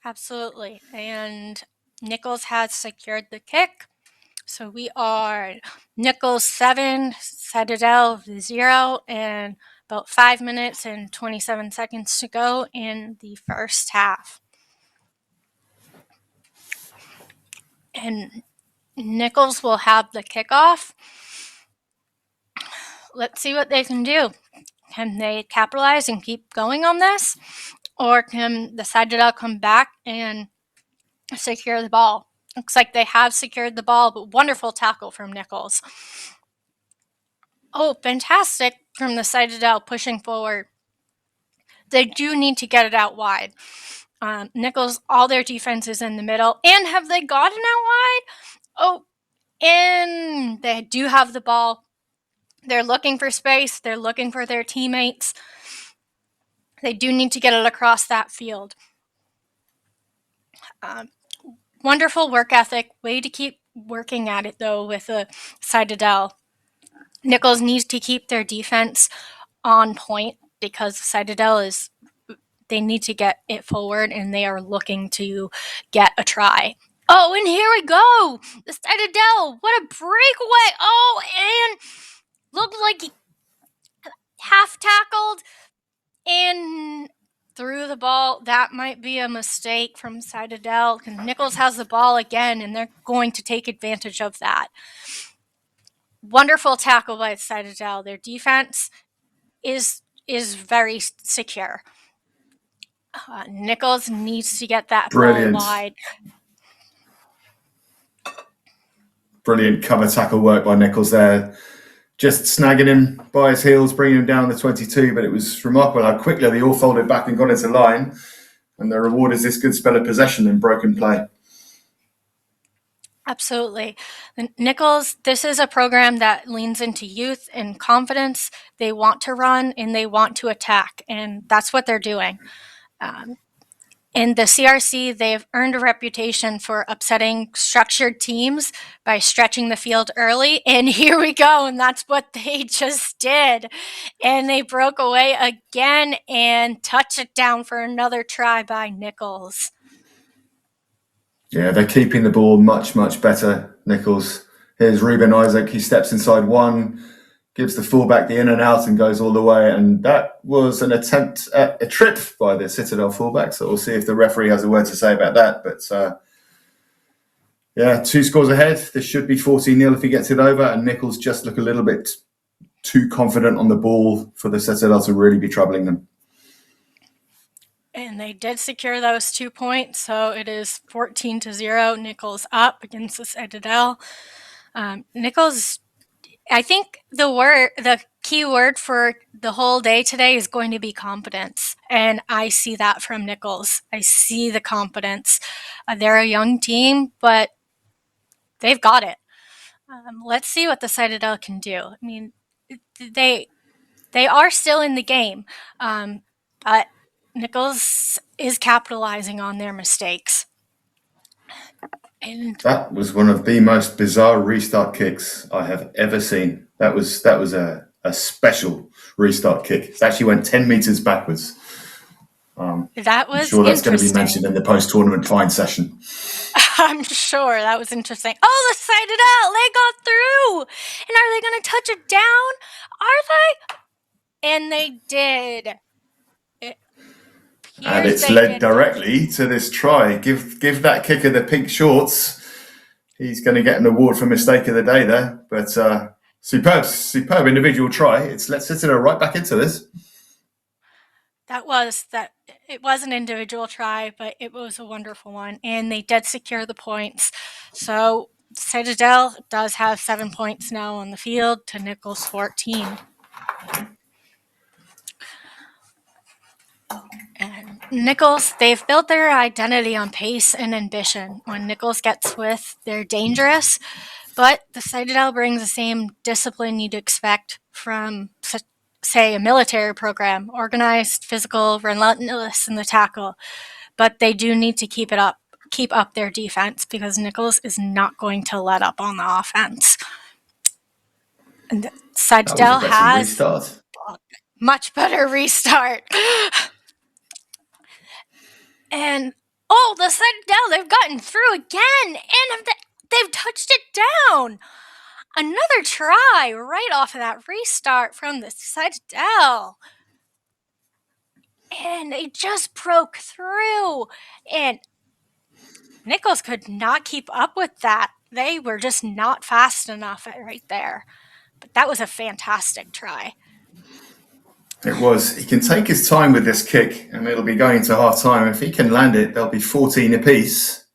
Absolutely. And Nichols has secured the kick. So we are Nichols 7, Citadel 0, and about 5 minutes and 27 seconds to go in the first half. And Nichols will have the kickoff. Let's see what they can do. Can they capitalize and keep going on this? Or can the Citadel come back and secure the ball? Looks like they have secured the ball, but wonderful tackle from Nichols. Oh, fantastic from the Citadel pushing forward. They do need to get it out wide. Nichols, all their defense is in the middle. And have they gotten out wide? Oh, and they do have the ball. They're looking for space. They're looking for their teammates. They do need to get it across that field. Wonderful work ethic. Way to keep working at it, though, with the Citadel. Nichols needs to keep their defense on point because Citadel they need to get it forward, and they are looking to get a try. Oh, and here we go! The Citadel! What a breakaway! Oh, and looked like he half tackled and threw the ball. That might be a mistake from Citadel. Nichols has the ball again, and they're going to take advantage of that. Wonderful tackle by Citadel. Their defense is very secure. Nichols needs to get that ball wide. Brilliant cover tackle work by Nichols there. Just snagging him by his heels, bringing him down the 22. But it was remarkable how quickly they all folded back and got into line. And the reward is this good spell of possession and broken play. Absolutely. Nichols, this is a program that leans into youth and confidence. They want to run and they want to attack. And that's what they're doing. In the CRC, they've earned a reputation for upsetting structured teams by stretching the field early. And here we go. And that's what they just did. And they broke away again and touched it down for another try by Nichols. Yeah, they're keeping the ball much, much better, Nichols. Here's Ruben Isaac. He steps inside one, gives the fullback the in and out and goes all the way. And that was an attempt at a trip by the Citadel fullback. So we'll see if the referee has a word to say about that. But yeah, 2 scores ahead. This should be 14-0 if he gets it over. And Nichols just look a little bit too confident on the ball for the Citadel to really be troubling them. And they did secure those 2 points. So it is 14-0. Nichols up against the Citadel. Nichols, I think the key word for the whole day today is going to be confidence. And I see that from Nichols. I see the confidence. They're a young team, but they've got it. Let's see what the Citadel can do. I mean, they are still in the game, but Nichols is capitalizing on their mistakes. And that was one of the most bizarre restart kicks I have ever seen. That was a special restart kick. It actually went 10 meters backwards. That was I'm sure that's going to be interesting. mentioned in the post-tournament fine session. I'm sure that was interesting. Oh, the Citadel, they got through. And are they going to touch it down? Are they? And they did. And it's led directly to this try. Give that kicker the pink shorts. he's going to get an award for mistake of the day there. But superb individual try. Let's Citadel right back into this. It was an individual try, but it was a wonderful one, and they did secure the points. So Citadel does have 7 points now on the field to Nichols 14. And Nichols, they've built their identity on pace and ambition. When Nichols gets with, they're dangerous, but the Citadel brings the same discipline you'd expect from, say, a military program, organized, physical, relentless in the tackle. But they do need to keep up their defense, because Nichols is not going to let up on the offense. And Citadel has a much better restart. And the Citadel, they've gotten through again, and they've touched it down. Another try right off of that restart from the Citadel. And they just broke through. And Nichols could not keep up with that. They were just not fast enough right there. But that was a fantastic try. It was. He can take his time with this kick, and it'll be going into half time. If he can land it, there'll be 14 apiece.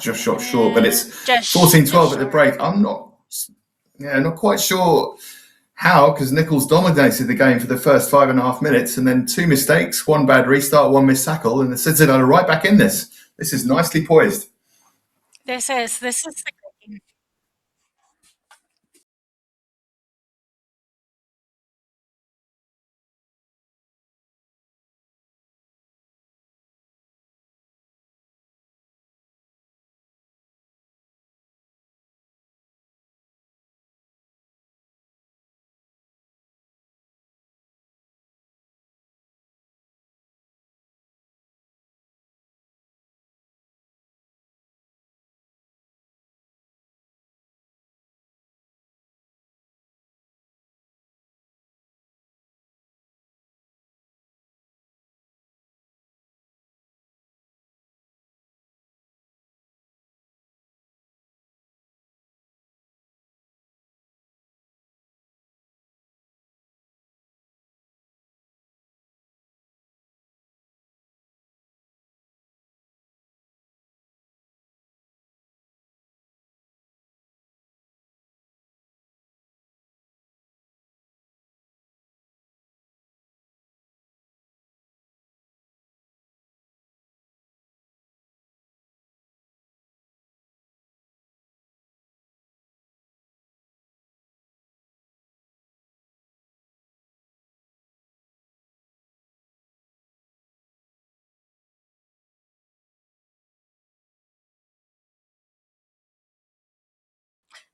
Just shot short, but it's 14-12 at the break. I'm not quite sure how, because Nichols dominated the game for the first 5.5 minutes, and then 2 mistakes, 1 bad restart, 1 missed tackle, and the Citadel are right back in this. This is nicely poised. This is the game.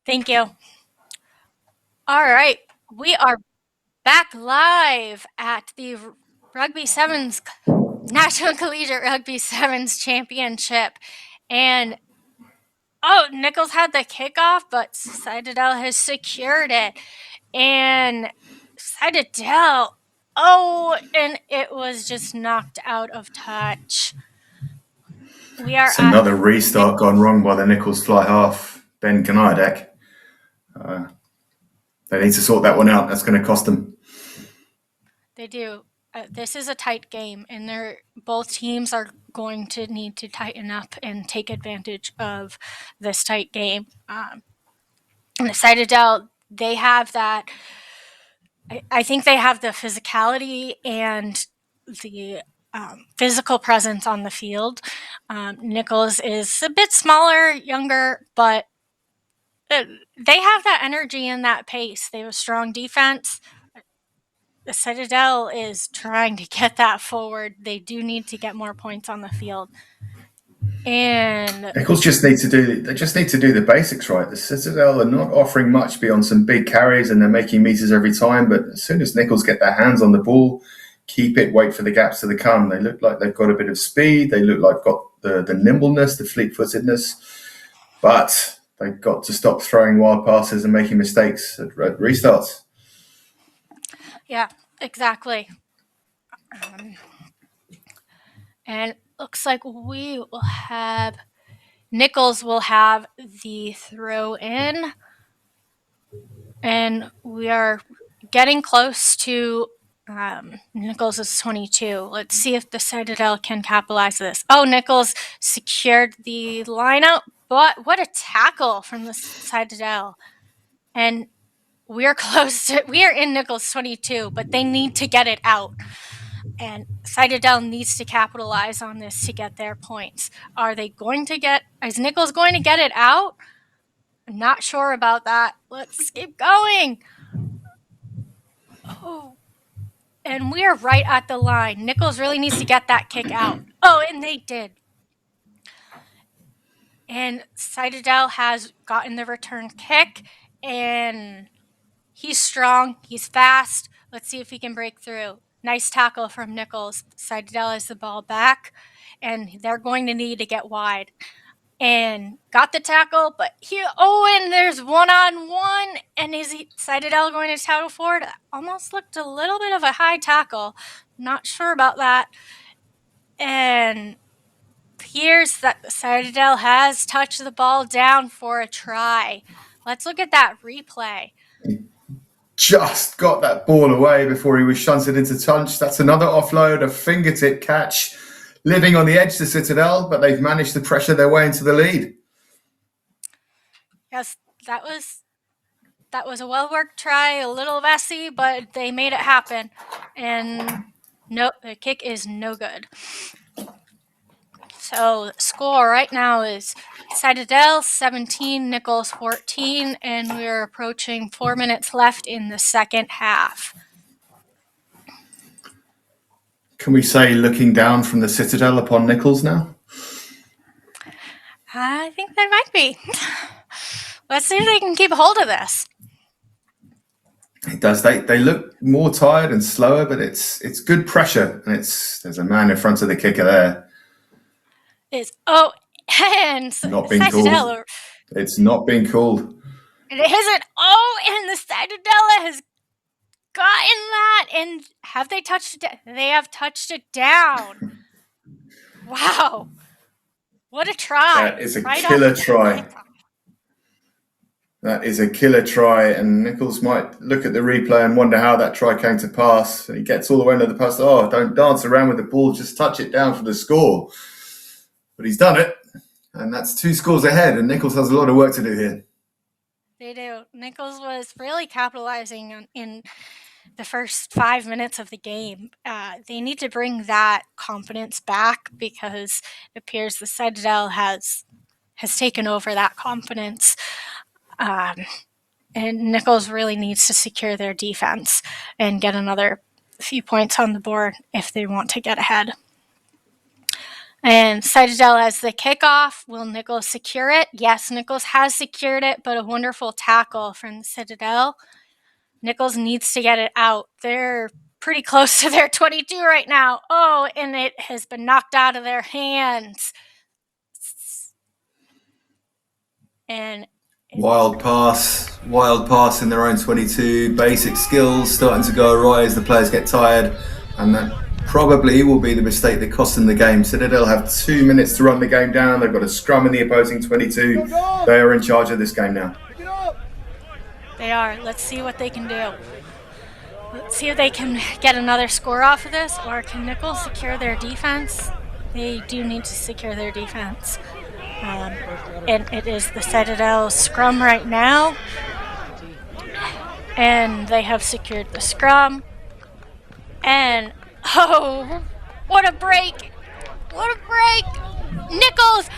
Thank you. All right, we are back live at the Rugby Sevens National Collegiate Rugby Sevens Championship, and Nichols had the kickoff, but Citadel has secured it, and Citadel, and it was just knocked out of touch. It's another restart gone wrong by the Nichols fly half, Ben Kanadek. They need to sort that one out. That's going to cost them. They do. This is a tight game, and both teams are going to need to tighten up and take advantage of this tight game. And the Citadel, they have that. I think they have the physicality and the physical presence on the field. Nichols is a bit smaller, younger, but they have that energy and that pace. They have a strong defense. The Citadel is trying to get that forward. They do need to get more points on the field. And Nichols just need to do the basics right. The Citadel are not offering much beyond some big carries, and they're making meters every time. But as soon as Nichols get their hands on the ball, keep it, wait for the gaps to come. They look like they've got a bit of speed. They look like got the nimbleness, the fleet-footedness. But they've got to stop throwing wild passes and making mistakes at restarts. Yeah, exactly. And looks like we will have Nichols will have the throw in. And we are getting close to Nichols' 22. Let's see if the Citadel can capitalize this. Oh, Nichols secured the lineout, but what a tackle from the Citadel. And we're close to, we are in Nichols' 22, but they need to get it out. And Citadel needs to capitalize on this to get their points. Is Nichols going to get it out? I'm not sure about that. Let's keep going. Oh, and we are right at the line. Nichols really needs to get that kick out. Oh, and they did. And Citadel has gotten the return kick, and he's strong. He's fast. Let's see if he can break through. Nice tackle from Nichols. Citadel has the ball back, and they're going to need to get wide. And got the tackle, but and there's one-on-one, and is Citadel going to tackle forward? Almost looked a little bit of a high tackle. Not sure about that. And appears that Citadel has touched the ball down for a try. Let's look at that replay. Just got that ball away before he was shunted into touch. That's another offload, a fingertip catch. Living on the edge, the Citadel, but they've managed to pressure their way into the lead. Yes, that was a well-worked try, a little messy, but they made it happen. And no, the kick is no good. So the score right now is Citadel 17, Nichols 14, and we're approaching 4 minutes left in the second half. Can we say looking down from the Citadel upon Nichols now? I think there might be. Let's see if they can keep a hold of this. It does. They look more tired and slower, but it's good pressure, and there's a man in front of the kicker there. And not being called. It's not being called. It isn't. Oh, and the Citadel has gotten that, and have they touched it? They have touched it down. Wow. What a try. That is a killer try. That is a killer try, and Nichols might look at the replay and wonder how that try came to pass. He gets all the way into the pass. Oh, don't dance around with the ball, just touch it down for the score. But he's done it, and that's 2 scores ahead, and Nichols has a lot of work to do here. They do. Nichols was really capitalizing in the first 5 minutes of the game. They need to bring that confidence back because it appears the Citadel has taken over that confidence. And Nichols really needs to secure their defense and get another few points on the board if they want to get ahead. And Citadel has the kickoff. Will Nichols secure it? Yes, Nichols has secured it, but a wonderful tackle from the Citadel. Nichols needs to get it out. They're pretty close to their 22 right now. Oh, and it has been knocked out of their hands. And wild pass in their own 22. Basic skills starting to go awry as the players get tired, and that probably will be the mistake that cost them the game. Citadel have 2 minutes to run the game down. They've got a scrum in the opposing 22. They are in charge of this game now. They are. Let's see what they can do. Let's see if they can get another score off of this, or can Nichols secure their defense? They do need to secure their defense. And it is the Citadel scrum right now. And they have secured the scrum. And, oh, what a break. What a break. Nichols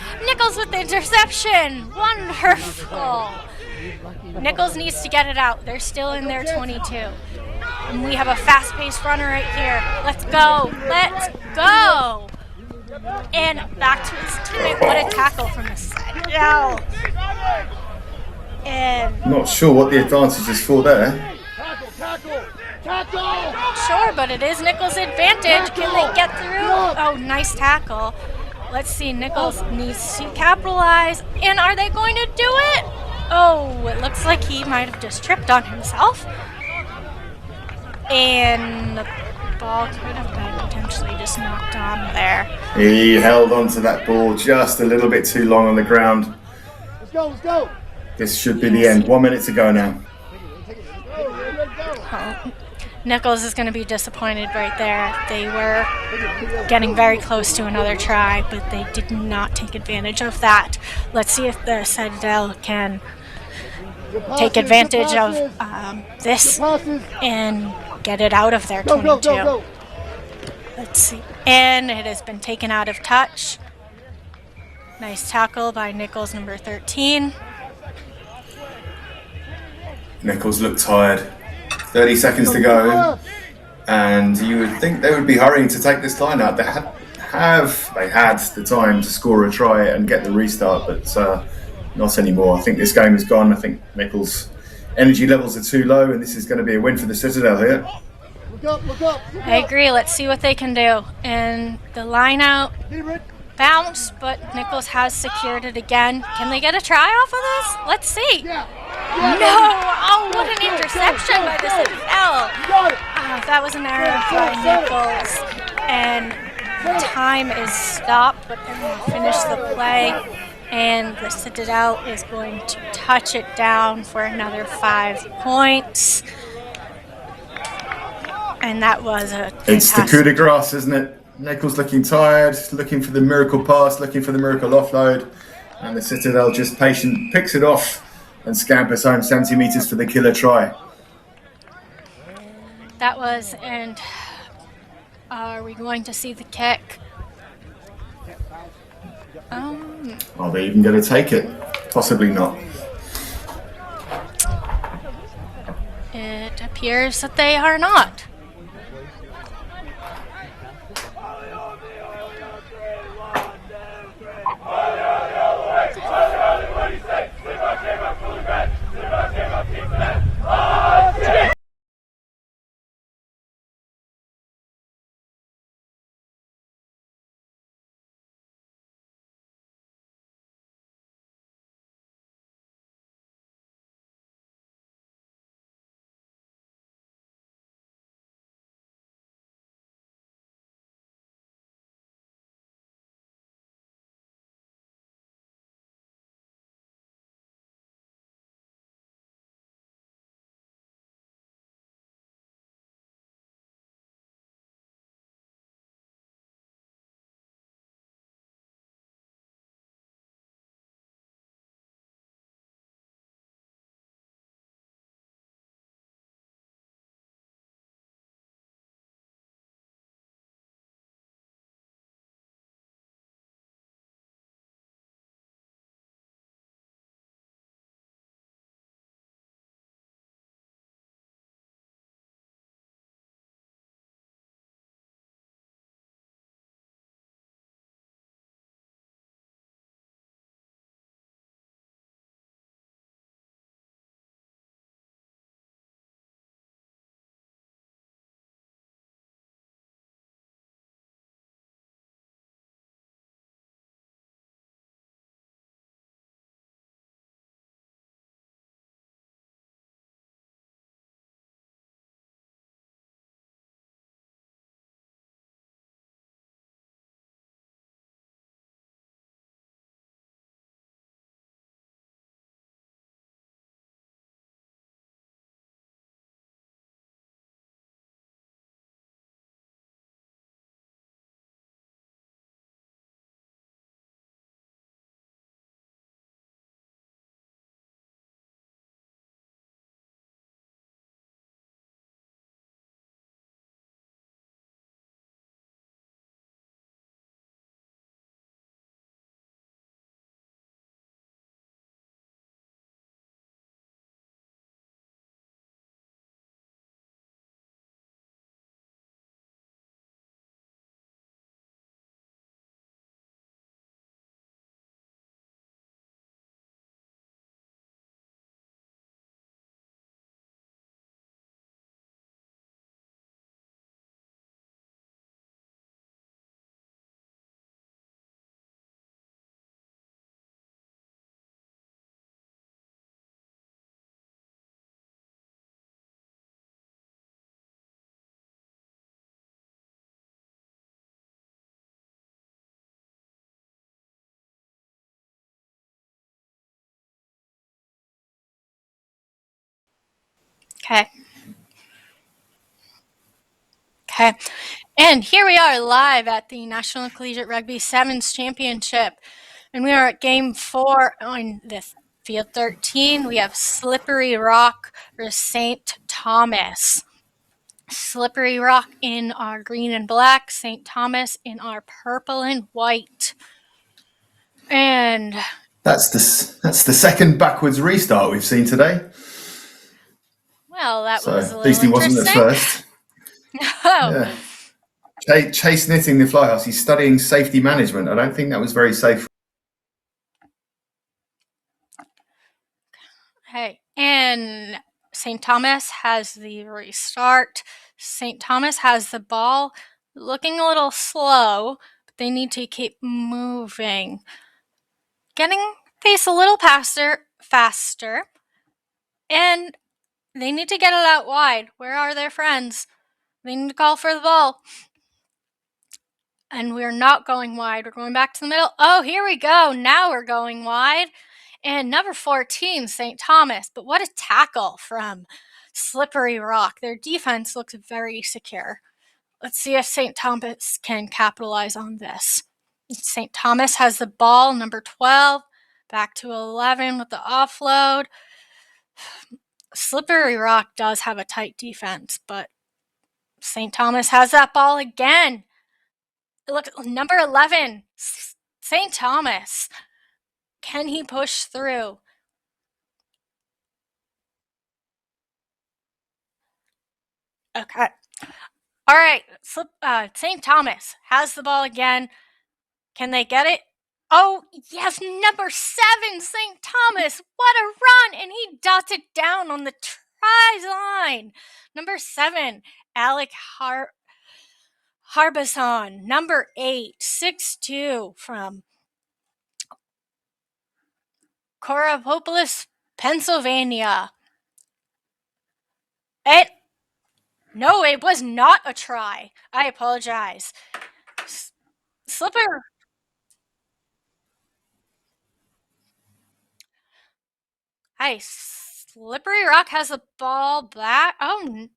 with the interception. Wonderful. Nichols needs to get it out. They're still in their 22. And we have a fast-paced runner right here. Let's go. Let's go. And back to his teammate. What a tackle from the Citadel. And not sure what the advantage is for there. Sure, but it is Nichols' advantage. Can they get through? Oh, nice tackle. Let's see. Nichols needs to capitalize. And are they going to do it? Oh, it looks like he might have just tripped on himself. And the ball could have been potentially just knocked on there. He held onto that ball just a little bit too long on the ground. Let's go, let's go. This should be the end. 1 minute to go now. Oh, Nichols is going to be disappointed right there. They were getting very close to another try, but they did not take advantage of that. Let's see if the Citadel can take advantage of this and get it out of their 22. Let's see. And it has been taken out of touch. Nice tackle by Nichols, number 13. Nichols looked tired. 30 seconds to go. And you would think they would be hurrying to take this line out. They had the time to score a try and get the restart, but not anymore. I think this game is gone. I think Nichols' energy levels are too low, and this is going to be a win for the Citadel here. Look up. I agree. Let's see what they can do. And the line out bounced, but Nichols has secured it again. Can they get a try off of this? Let's see. No! Oh, what an interception by the Citadel. That was an error by Nichols. And time is stopped, but they're going to finish the play. And the Citadel is going to touch it down for another 5 points. And that was a It's the coup de grace, isn't it? Nichols looking tired, looking for the miracle pass, looking for the miracle offload. And the Citadel just patient picks it off and scampers home 70 metres for the killer try. That was, and are we going to see the kick? Are they even going to take it? Possibly not. It appears that they are not. Okay. Okay. And here we are live at the National Collegiate Rugby Sevens Championship. And we are at game 4 on this field 13. We have Slippery Rock versus St. Thomas. Slippery Rock in our green and black, St. Thomas in our purple and white. And That's the second backwards restart we've seen today. well, that So was a at least he little wasn't at interesting. first. Oh, Yeah. Chase knitting the fly house. He's studying safety management. I don't think that was very safe. hey. And St. Thomas has the restart. St. Thomas has the ball, looking a little slow, but they need to keep moving. Getting pace a little faster, and they need to get it out wide. Where are their friends? They need to call for the ball. And we're not going wide. We're going back to the middle. Oh, here we go. Now we're going wide. And number 14, St. Thomas. But what a tackle from Slippery Rock. Their defense looks very secure. Let's see if St. Thomas can capitalize on this. St. Thomas has the ball, number 12. Back to 11 with the offload. Slippery Rock does have a tight defense, but St. Thomas has that ball again. Look, number 11, St. Thomas. Can he push through? Okay. All right. St. Thomas has the ball again. Can they get it? Oh, yes, number 7, St. Thomas. What a run. And he dots it down on the try line. Number 7, Alec Harbison. Number 8, 6'2", from Corapopolis, Pennsylvania. No, it was not a try. I apologize. Slippery Rock has the ball back. Oh,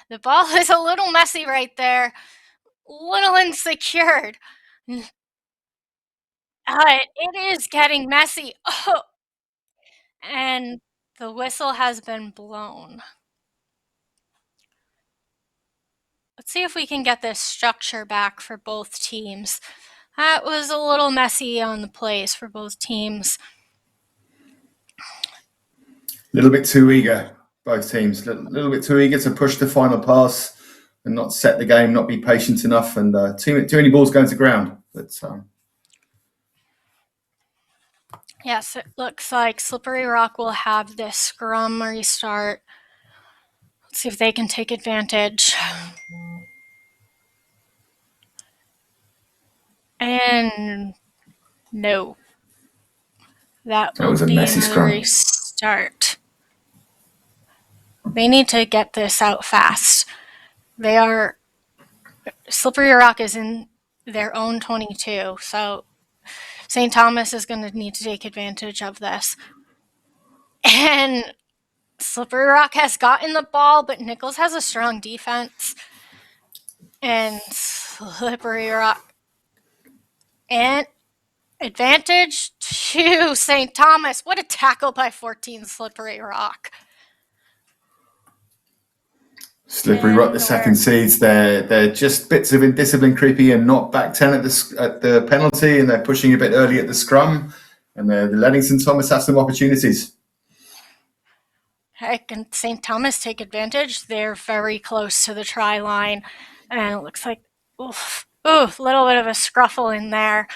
the ball is a little messy right there. Little insecured. It is getting messy. Oh, and the whistle has been blown. Let's see if we can get this structure back for both teams. That was a little messy on the plays for both teams. A little bit too eager, both teams. A little bit too eager to push the final pass and not set the game, not be patient enough, and too many balls going to ground. But yes, it looks like Slippery Rock will have this scrum restart. Let's see if they can take advantage. And no. That was a be messy another scrum. restart. They need to get this out fast. Slippery Rock is in their own 22, so St. Thomas is going to need to take advantage of this. And Slippery Rock has gotten the ball, but Nichols has a strong defense. And Slippery Rock. And advantage to St. Thomas. What a tackle by 14, Slippery Rock. Slippery Rock, the second seeds, they're just bits of indiscipline creepy and not back 10 at the penalty, and they're pushing a bit early at the scrum, and they're letting St. Thomas have some opportunities. Heck, can St. Thomas take advantage? They're very close to the try line, and it looks like, a little bit of a scruffle in there.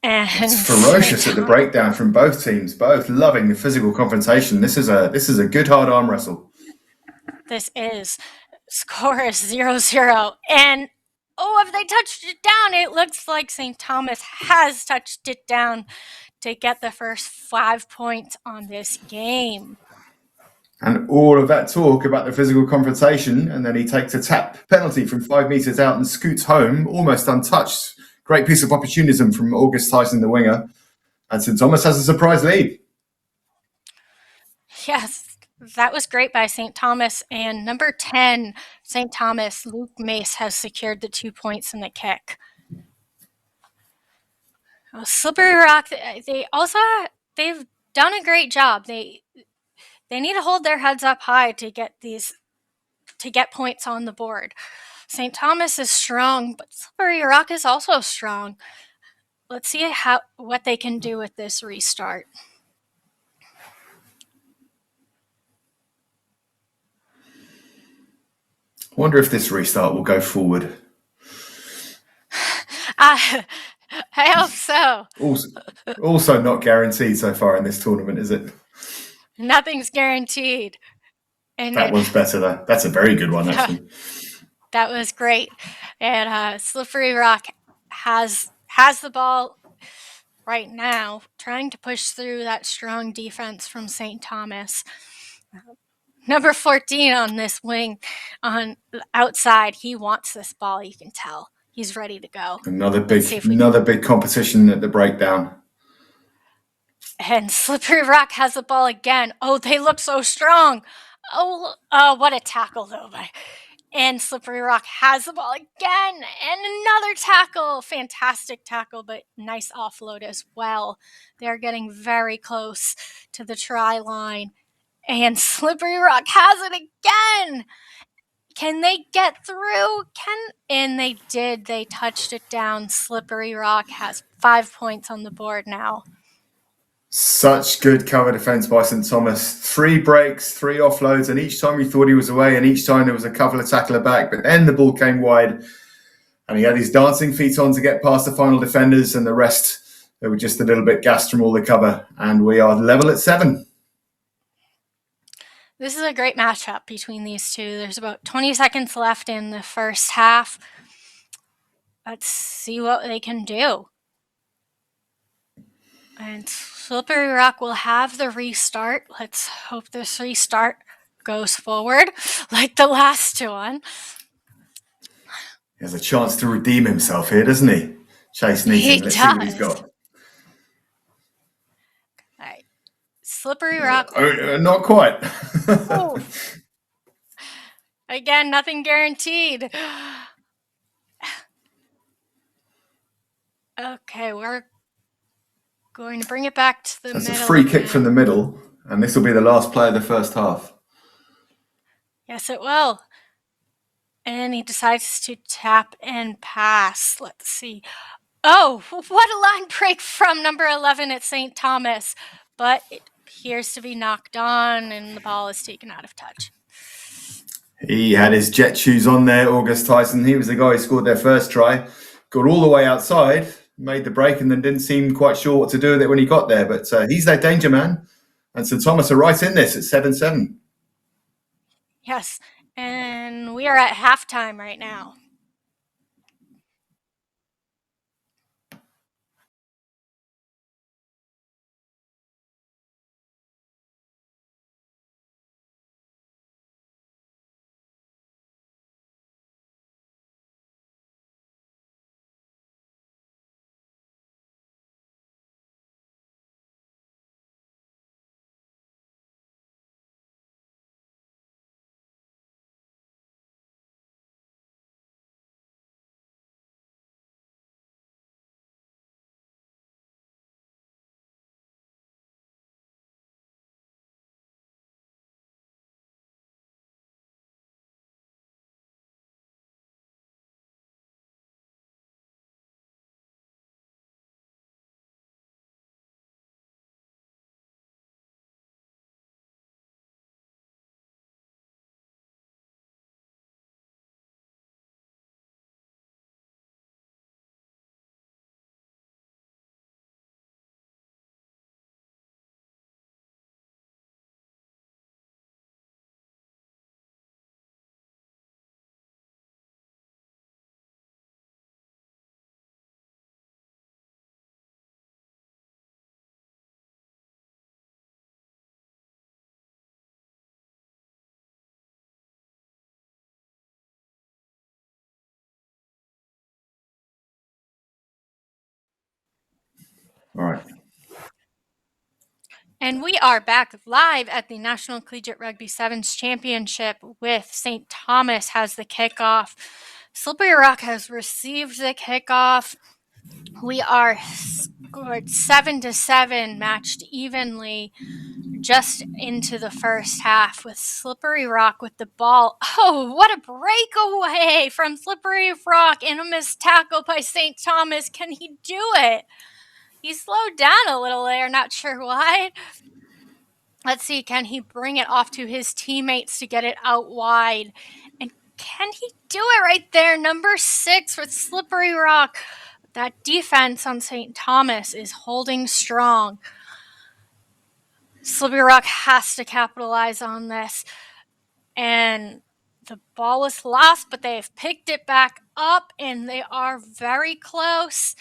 And it's ferocious at the breakdown from both teams, both loving the physical confrontation. This is a good hard arm wrestle. This is. Score is 0-0. And, have they touched it down? It looks like St. Thomas has touched it down to get the first 5 points on this game. And all of that talk about the physical confrontation, and then he takes a tap penalty from 5 meters out and scoots home, almost untouched. Great piece of opportunism from August Tyson, the winger. And St. Thomas has a surprise lead. Yes. That was great by St. Thomas. And number 10, St. Thomas, Luke Mace has secured the 2 points in the kick. Slippery Rock, they've done a great job. They need to hold their heads up high to get points on the board. St. Thomas is strong, but Slippery Rock is also strong. Let's see what they can do with this restart. I wonder if this restart will go forward. I hope so. Also not guaranteed so far in this tournament, is it? Nothing's guaranteed. And that one's better, though. That's a very good one, actually. That was great. And Slippery Rock has the ball right now, trying to push through that strong defense from St. Thomas. Number 14 on this wing, on the outside, he wants this ball, you can tell. He's ready to go. Another big competition at the breakdown. And Slippery Rock has the ball again. Oh, they look so strong. Oh, what a tackle, though. And Slippery Rock has the ball again. And another tackle. Fantastic tackle, but nice offload as well. They're getting very close to the try line. And Slippery Rock has it again. Can they get through? And they did. They touched it down. Slippery Rock has 5 points on the board now. Such good cover defense by St. Thomas. 3 breaks, 3 offloads, and each time you thought he was away, and each time there was a couple of tackler back, but then the ball came wide, and he had his dancing feet on to get past the final defenders, and the rest, they were just a little bit gassed from all the cover, and we are level at 7. This is a great matchup between these two. There's about 20 seconds left in the first half. Let's see what they can do. And Slippery Rock will have the restart. Let's hope this restart goes forward like the last one. He has a chance to redeem himself here, doesn't he? Chase Neaton. Let's see what he's got. Slippery Rock. Not quite. Oh. Again, nothing guaranteed. Okay, we're going to bring it back to the middle. That's a free kick from the middle, and this will be the last play of the first half. Yes, it will. And he decides to tap and pass. Let's see. Oh, what a line break from number 11 at St. Thomas. But it appears to be knocked on, and the ball is taken out of touch. He had his jet shoes on there, August Tyson. He was the guy who scored their first try. Got all the way outside, made the break, and then didn't seem quite sure what to do with it when he got there. But he's their danger man. And St. Thomas are right in this at 7-7. Yes, and we are at halftime right now. All right. And we are back live at the National Collegiate Rugby Sevens Championship with St. Thomas has the kickoff. Slippery Rock has received the kickoff. We are scored 7-7, matched evenly just into the first half with Slippery Rock with the ball. Oh, what a breakaway from Slippery Rock and a missed tackle by St. Thomas. Can he do it? He slowed down a little there, not sure why. Let's see, can he bring it off to his teammates to get it out wide? And can he do it right there? Number 6 with Slippery Rock. That defense on St. Thomas is holding strong. Slippery Rock has to capitalize on this. And the ball was lost, but they've picked it back up, and they are very close.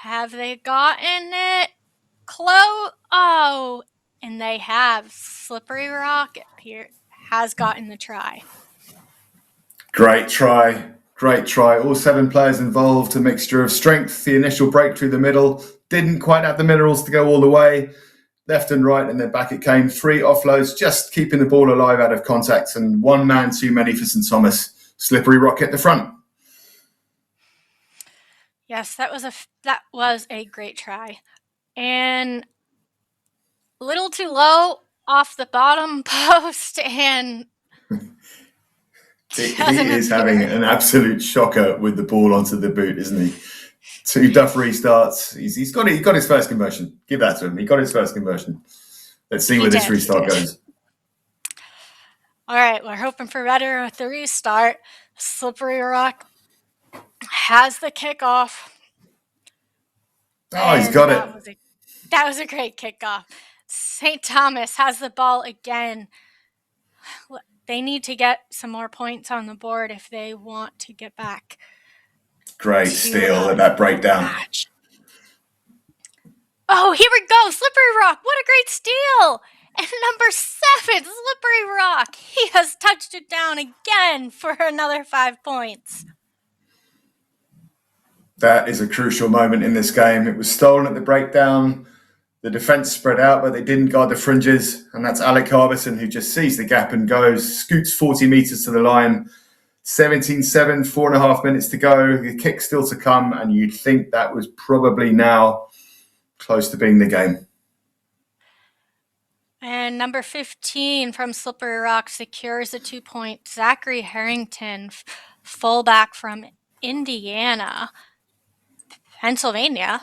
Have they gotten it? Close. Oh, and they have. Slippery Rock here has gotten the try. Great try. Great try. All 7 players involved, a mixture of strength. The initial break through the middle didn't quite have the minerals to go all the way. Left and right, and then back it came. 3 offloads, just keeping the ball alive out of contact, and 1 man too many for St. Thomas. Slippery Rock at the front. Yes, that was a great try. And a little too low off the bottom post, and He is having an absolute shocker with the ball onto the boot, isn't he? 2 duff restarts. He's got his first conversion. Give that to him. He got his first conversion. Let's see where this restart goes. All right, we're hoping for better with the restart. Slippery Rock has the kickoff. Oh, he's got it. That was a great kickoff. St. Thomas has the ball again. They need to get some more points on the board if they want to get back. Great steal at that breakdown. Match. Oh, here we go. Slippery Rock. What a great steal. And number 7, Slippery Rock. He has touched it down again for another 5 points. That is a crucial moment in this game. It was stolen at the breakdown. The defence spread out, but they didn't guard the fringes. And that's Alec Harbison, who just sees the gap and goes, scoots 40 metres to the line. 17-7, 4.5 minutes to go. The kick still to come. And you'd think that was probably now close to being the game. And number 15 from Slippery Rock secures a 2-point. Zachary Harrington, fullback from Indiana, Pennsylvania,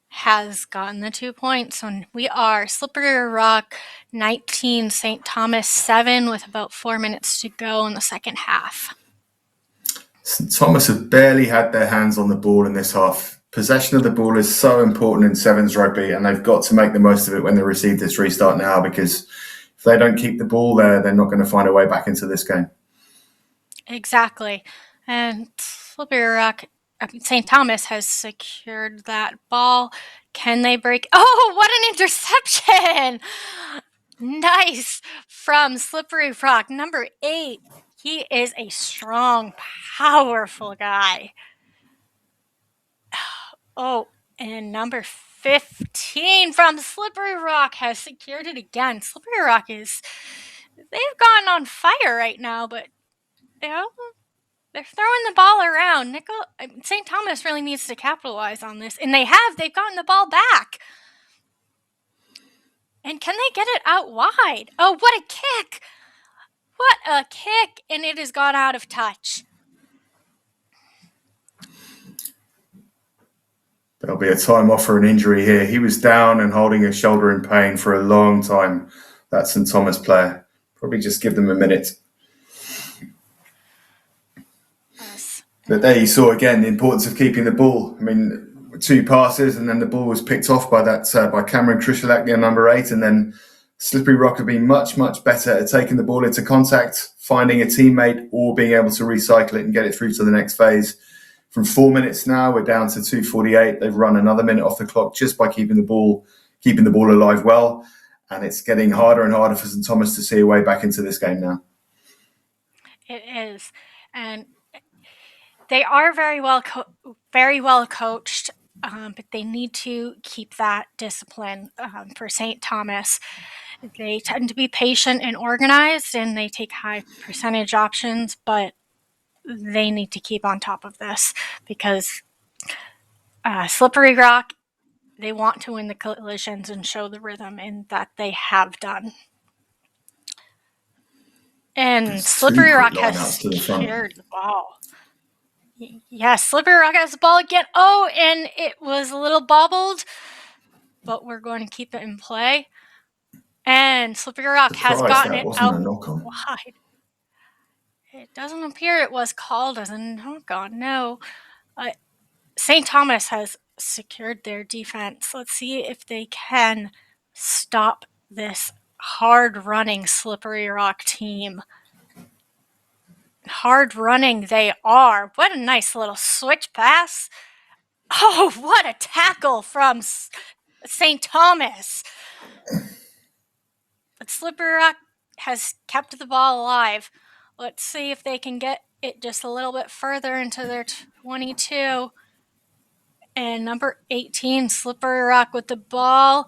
has gotten the 2 points. And we are Slippery Rock 19, St. Thomas 7 with about 4 minutes to go in the second half. St. Thomas have barely had their hands on the ball in this half. Possession of the ball is so important in sevens rugby, and they've got to make the most of it when they receive this restart now, because if they don't keep the ball there, they're not going to find a way back into this game. Exactly. And Slippery Rock, St. Thomas has secured that ball. Can they break? Oh, what an interception! Nice from Slippery Rock. Number 8. He is a strong, powerful guy. Oh, and number 15 from Slippery Rock has secured it again. Slippery Rock they've gone on fire right now, but they're throwing the ball around. St. Thomas really needs to capitalize on this, and they've gotten the ball back. And can they get it out wide? Oh, what a kick! What a kick, and it has gone out of touch. There'll be a time off for an injury here. He was down and holding his shoulder in pain for a long time. That St. Thomas player. Probably just give them a minute. Yes. But there you saw again the importance of keeping the ball. I mean, 2 passes and then the ball was picked off by Cameron Krishalak, number 8, and then Slippery Rock have been much, much better at taking the ball into contact, finding a teammate, or being able to recycle it and get it through to the next phase. From 4 minutes now, we're down to 2:48. They've run another minute off the clock just by keeping the ball alive well. And it's getting harder and harder for St. Thomas to see a way back into this game now. It is. And they are very well coached. but they need to keep that discipline for St. Thomas. They tend to be patient and organized, and they take high percentage options, but they need to keep on top of this because Slippery Rock, they want to win the collisions and show the rhythm, and that they have done. And It's Slippery two Rock quick has lineouts to the front. secured the ball. Yes, Slippery Rock has the ball again. Oh, and it was a little bobbled, but we're going to keep it in play. And Slippery Rock has Surprised gotten that it wasn't out a knock-on. wide. It doesn't appear it was called as a knock-on, no. St. Thomas has secured their defense. Let's see if they can stop this hard-running Slippery Rock team. Hard running they are. What a nice little switch pass. Oh, what a tackle from St. Thomas. But Slippery Rock has kept the ball alive. Let's see if they can get it just a little bit further into their 22. And number 18, Slippery Rock with the ball.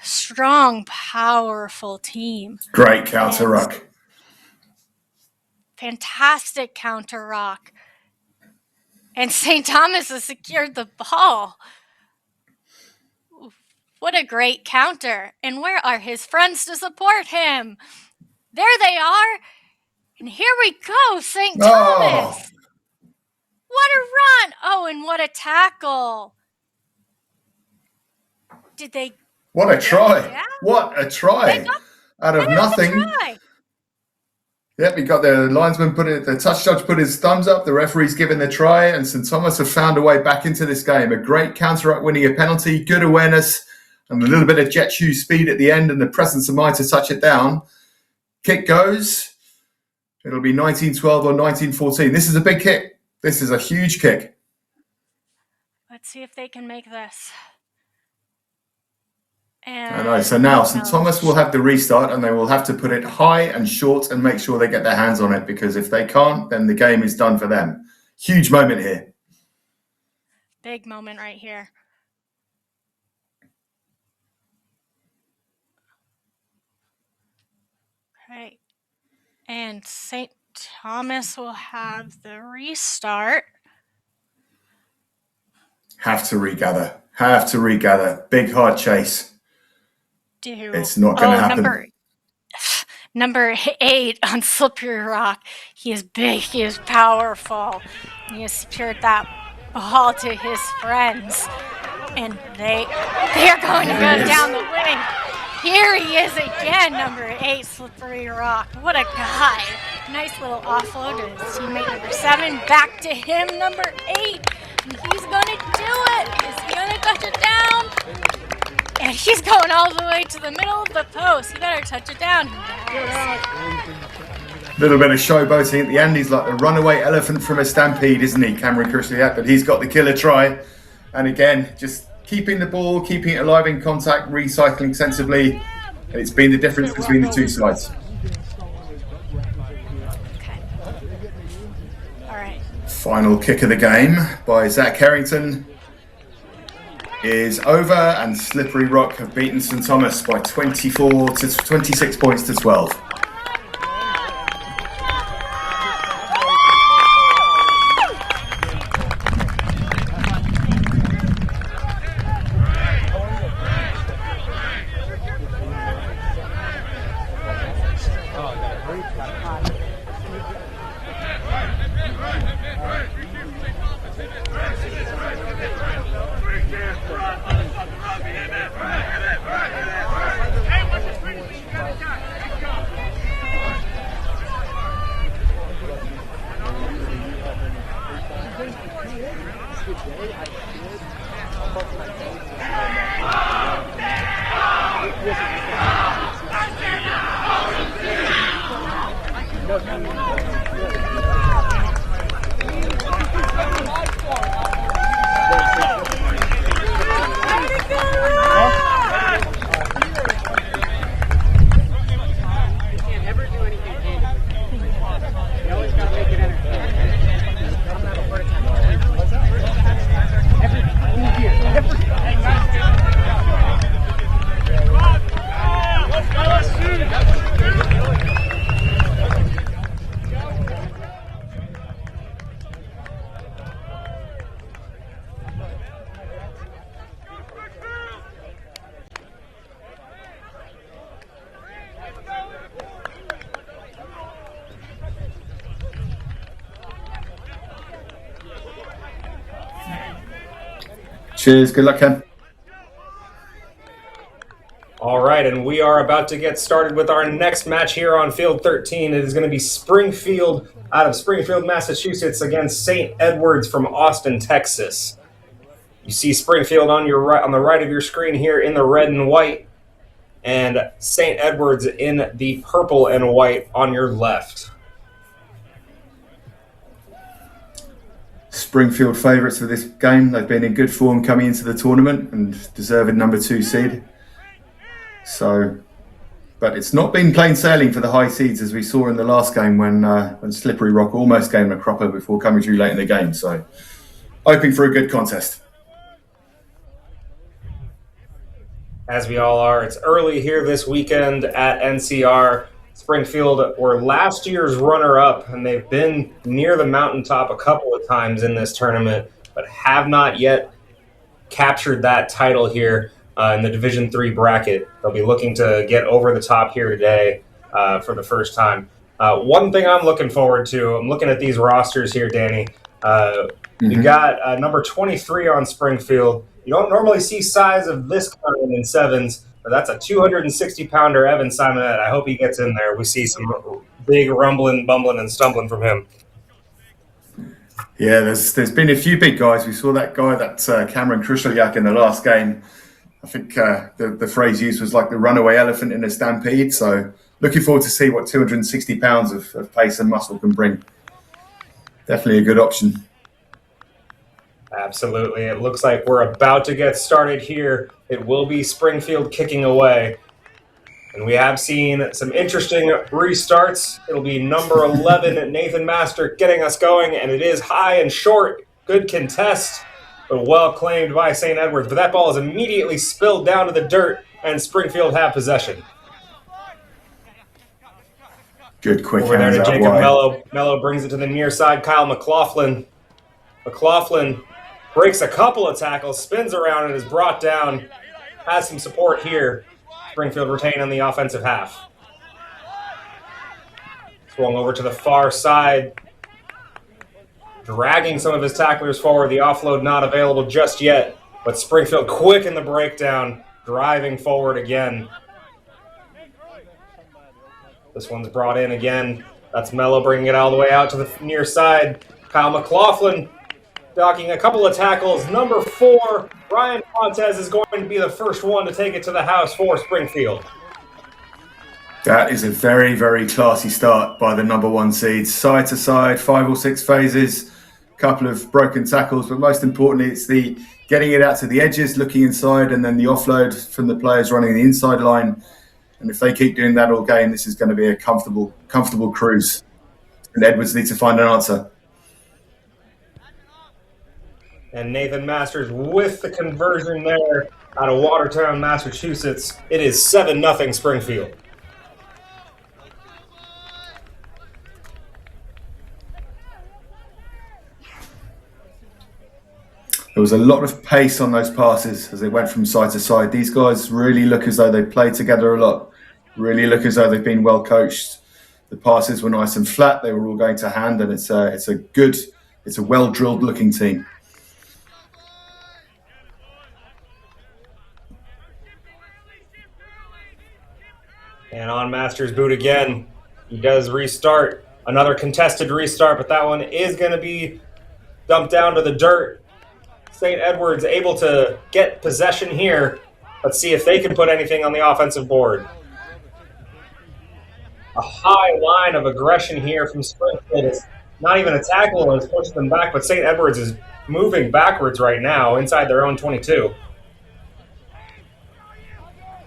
Strong, powerful team. Great counter ruck. Fantastic counter rock. And St. Thomas has secured the ball. What a great counter. And where are his friends to support him? There they are. And here we go, St. Thomas. What a run. Oh, and what a tackle. Did they? What a try. Yeah. What a try. Out of nothing. Try. Yep, we got the linesman the touch judge put his thumbs up, the referee's given the try, and St. Thomas have found a way back into this game. A great counter-up winning a penalty, good awareness, and a little bit of jet shoe speed at the end and the presence of mind to touch it down. Kick goes. It'll be 19-12 or 19-14. This is a big kick. This is a huge kick. Let's see if they can make this. I know. So now St. Thomas will have the restart and they will have to put it high and short and make sure they get their hands on it, because if they can't, then the game is done for them. Huge moment here. Big moment right here. Okay. And St. Thomas will have the restart. Have to regather. Have to regather. Big hard chase. It's not going to happen. Number 8 on Slippery Rock. He is big. He is powerful. He has secured that ball to his friends. And they are going to go down the wing. Here he is again, number 8, Slippery Rock. What a guy. Nice little offload to his teammate, number 7. Back to him, number 8. And he's going to do it. Is he going to touch it down? And he's going all the way to the middle of the post. He better touch it down. Little bit of showboating at the end. He's like the runaway elephant from a stampede, isn't he, Cameron Christiat? But he's got the killer try. And again, just keeping the ball, keeping it alive in contact, recycling sensibly. And it's been the difference between the two sides. Okay. All right. Final kick of the game by Zach Harrington is over, and Slippery Rock have beaten St. Thomas by 26 points to 12. Cheers. Good luck, Ken. All right, and we are about to get started with our next match here on Field 13. It is going to be Springfield out of Springfield, Massachusetts against St. Edwards from Austin, Texas. You see Springfield on your right, on the right of your screen here in the red and white, and St. Edwards in the purple and white on your left. Springfield favourites for this game. They've been in good form coming into the tournament and deserving number 2 seed. But it's not been plain sailing for the high seeds, as we saw in the last game when Slippery Rock almost gave them a cropper before coming through late in the game. So, hoping for a good contest. As we all are, it's early here this weekend at NCR. Springfield were last year's runner-up, and they've been near the mountaintop a couple of times in this tournament, but have not yet captured that title here in the Division III bracket. They'll be looking to get over the top here today for the first time. One thing I'm looking forward to, I'm looking at these rosters here, Danny. You got number 23 on Springfield. You don't normally see size of this kind in sevens, but that's a 260-pounder Evan Simonet. I hope he gets in there. We see some big rumbling, bumbling, and stumbling from him. Yeah, there's been a few big guys. We saw that guy, that Cameron Krushelyak in the last game. I think the phrase used was like the runaway elephant in a stampede. So looking forward to see what 260 pounds of pace and muscle can bring. Definitely a good option. Absolutely. It looks like we're about to get started here. It will be Springfield kicking away. And we have seen some interesting restarts. It'll be number 11, Nathan Master, getting us going. And it is high and short. Good contest, but well claimed by St. Edwards. But that ball is immediately spilled down to the dirt, and Springfield have possession. Good quick over there hands to out Jacob wide. Mello. Mello brings it to the near side. Kyle McLaughlin. McLaughlin breaks a couple of tackles, spins around, and is brought down. Has some support here. Springfield retained on the offensive half. Swung over to the far side, dragging some of his tacklers forward. The offload not available just yet, but Springfield quick in the breakdown, driving forward again. This one's brought in again. That's Mello bringing it all the way out to the near side. Kyle McLaughlin docking a couple of tackles. Number 4, Ryan Fontes is going to be the first one to take it to the house for Springfield. That is a very, very classy start by the number 1 seeds. Side to side, 5 or 6 phases, couple of broken tackles, but most importantly, it's the getting it out to the edges, looking inside, and then the offload from the players running the inside line. And if they keep doing that all game, this is going to be a comfortable cruise. And Edwards needs to find an answer. And Nathan Masters with the conversion there out of Watertown, Massachusetts. It is 7-0 Springfield. There was a lot of pace on those passes as they went from side to side. These guys really look as though they played together a lot, really look as though they've been well coached. The passes were nice and flat. They were all going to hand, and it's a well-drilled looking team. And on Masters' boot again, he does restart. Another contested restart, but that one is going to be dumped down to the dirt. St. Edwards able to get possession here. Let's see if they can put anything on the offensive board. A high line of aggression here from Springfield. It's not even a tackle has pushed them back, but St. Edwards is moving backwards right now inside their own 22.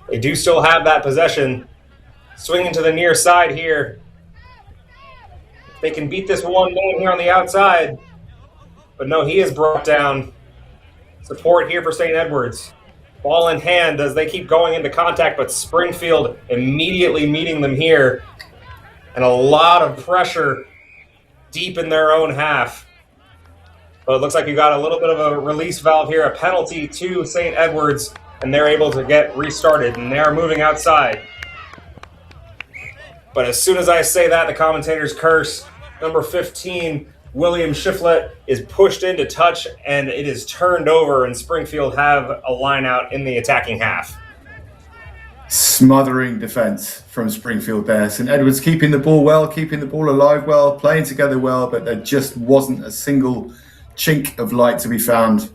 They do still have that possession. Swinging to the near side here. They can beat this one man here on the outside. But no, he is brought down. Support here for St. Edwards. Ball in hand as they keep going into contact, but Springfield immediately meeting them here. And a lot of pressure deep in their own half. But it looks like you got a little bit of a release valve here, a penalty to St. Edwards, and they're able to get restarted, and they are moving outside. But as soon as I say that, the commentators curse. Number 15, William Shiflett is pushed into touch, and it is turned over, and Springfield have a line out in the attacking half. Smothering defence from Springfield there. St Edwards keeping the ball well, keeping the ball alive well, playing together well, but there just wasn't a single chink of light to be found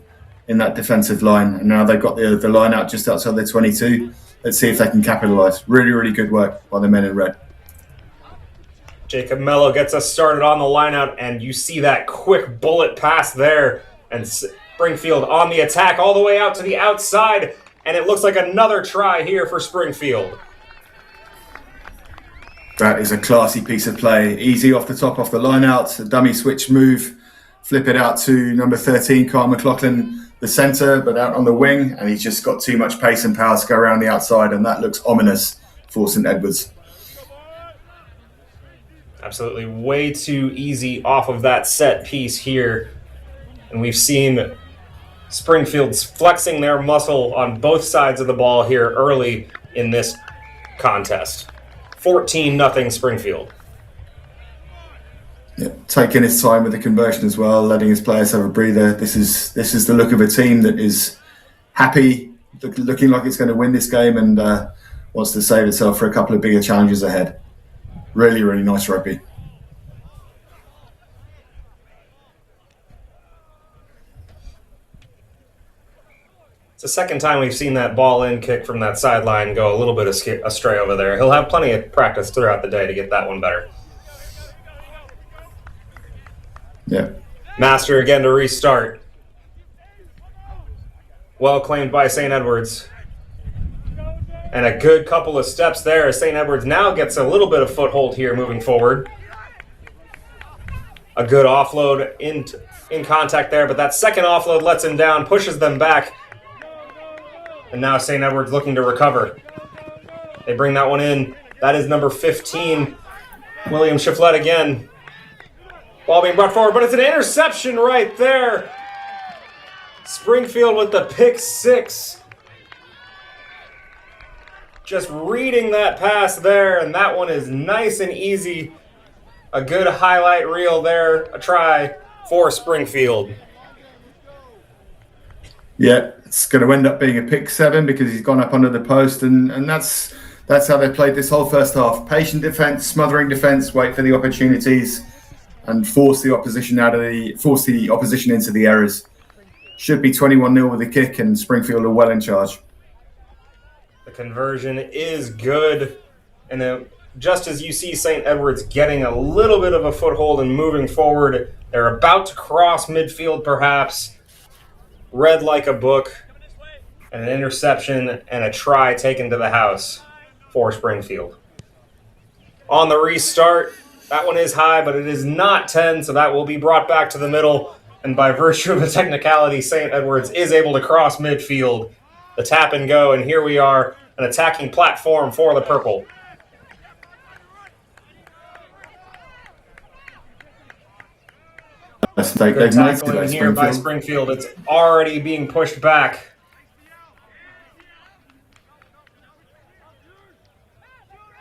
in that defensive line. And now they've got the line out just outside their 22. Let's see if they can capitalise. Really, really good work by the men in red. Jacob Mello gets us started on the lineout, and you see that quick bullet pass there, and Springfield on the attack all the way out to the outside, and it looks like another try here for Springfield. That is a classy piece of play. Easy off the top, off the lineout, a dummy switch move, flip it out to number 13, Carl McLaughlin, the centre, but out on the wing, and he's just got too much pace and power to go around the outside, and that looks ominous for St Edwards. Absolutely way too easy off of that set piece here. And we've seen Springfield's flexing their muscle on both sides of the ball here early in this contest. 14-0 Springfield. Yeah, taking his time with the conversion as well, letting his players have a breather. This is the look of a team that is happy, looking like it's going to win this game, and wants to save itself for a couple of bigger challenges ahead. Really, really nice rugby. It's the second time we've seen that ball in kick from that sideline go a little bit astray over there. He'll have plenty of practice throughout the day to get that one better. Yeah. Master again to restart. Well claimed by St. Edwards. And a good couple of steps there as St. Edwards now gets a little bit of foothold here moving forward. A good offload in contact there, but that second offload lets him down, pushes them back. And now St. Edwards looking to recover. They bring that one in. That is number 15, William Shiflett again. Ball being brought forward, but it's an interception right there. Springfield with the pick six. Just reading that pass there, and that one is nice and easy. A good highlight reel there, a try for Springfield. Yeah, it's going to end up being a pick 7 because he's gone up under the post, and that's how they played this whole first half. Patient defence, smothering defence, wait for the opportunities, and force the opposition into the errors. Should be 21-0 with the kick, and Springfield are well in charge. The conversion is good, and just as you see St. Edwards getting a little bit of a foothold and moving forward, they're about to cross midfield perhaps. Read like a book, and an interception and a try taken to the house for Springfield. On the restart, that one is high, but it is not 10, so that will be brought back to the middle, and by virtue of a technicality, St. Edwards is able to cross midfield. The tap and go, and here we are, an attacking platform for the purple. Good tackling here by Springfield. It's already being pushed back.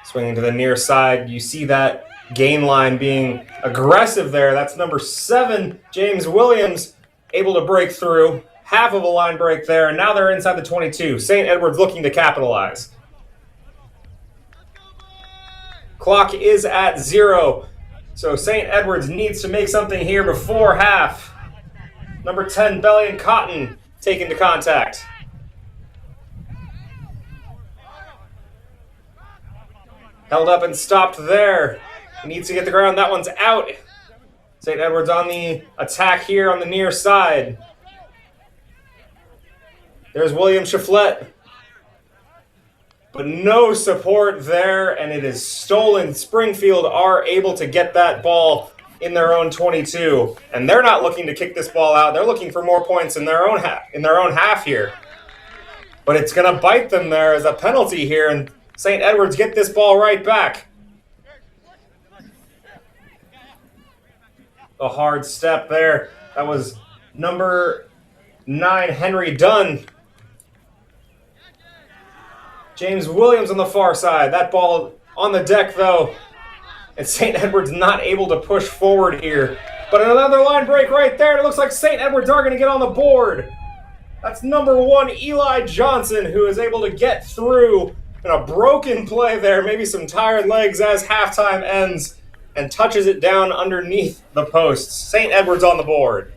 Swinging to the near side. You see that gain line being aggressive there. That's number 7, James Williams, able to break through. Half of a line break there, and now they're inside the 22. St. Edwards looking to capitalize. Clock is at 0. So St. Edwards needs to make something here before half. Number 10, Bellion Cotton, taken to contact. Held up and stopped there. He needs to get the ground. That one's out. St. Edwards on the attack here on the near side. There's William Shiflett. But no support there, and it is stolen. Springfield are able to get that ball in their own 22, and they're not looking to kick this ball out. They're looking for more points in their own half here. But it's going to bite them there as a penalty here, and St. Edwards get this ball right back. A hard step there. That was number 9, Henry Dunn. James Williams on the far side. That ball on the deck, though. And St. Edwards not able to push forward here. But another line break right there. It looks like St. Edwards are going to get on the board. That's number 1, Eli Johnson, who is able to get through in a broken play there. Maybe some tired legs as halftime ends and touches it down underneath the posts. St. Edwards on the board.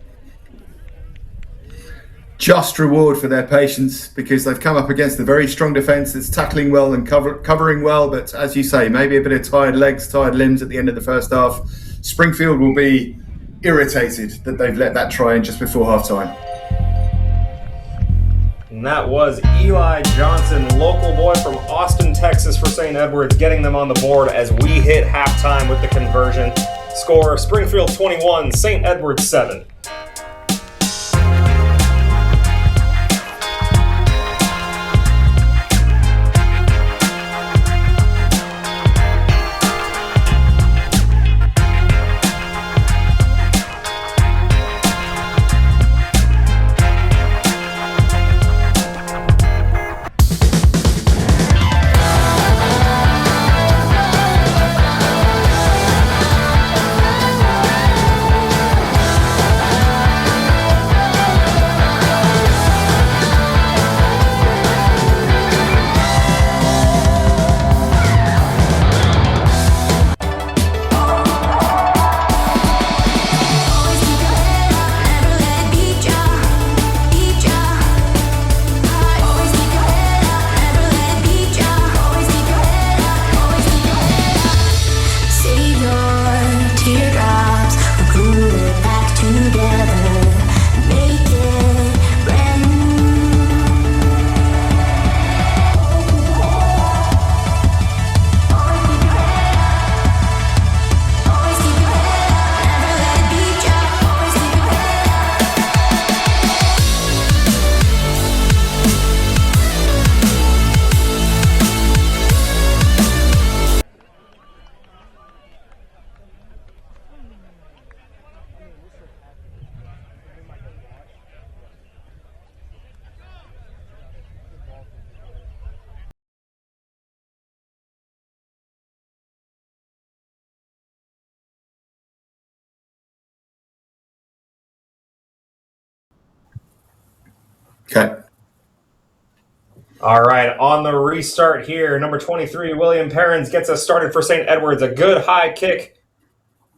Just reward for their patience, because they've come up against a very strong defence that's tackling well and covering well. But as you say, maybe a bit of tired legs, tired limbs at the end of the first half. Springfield will be irritated that they've let that try in just before half-time. And that was Eli Johnson, local boy from Austin, Texas for St. Edwards, getting them on the board as we hit halftime with the conversion. Score, Springfield 21, St. Edwards 7. Okay. All right, on the restart here, number 23, William Perrins gets us started for St. Edwards. A good high kick,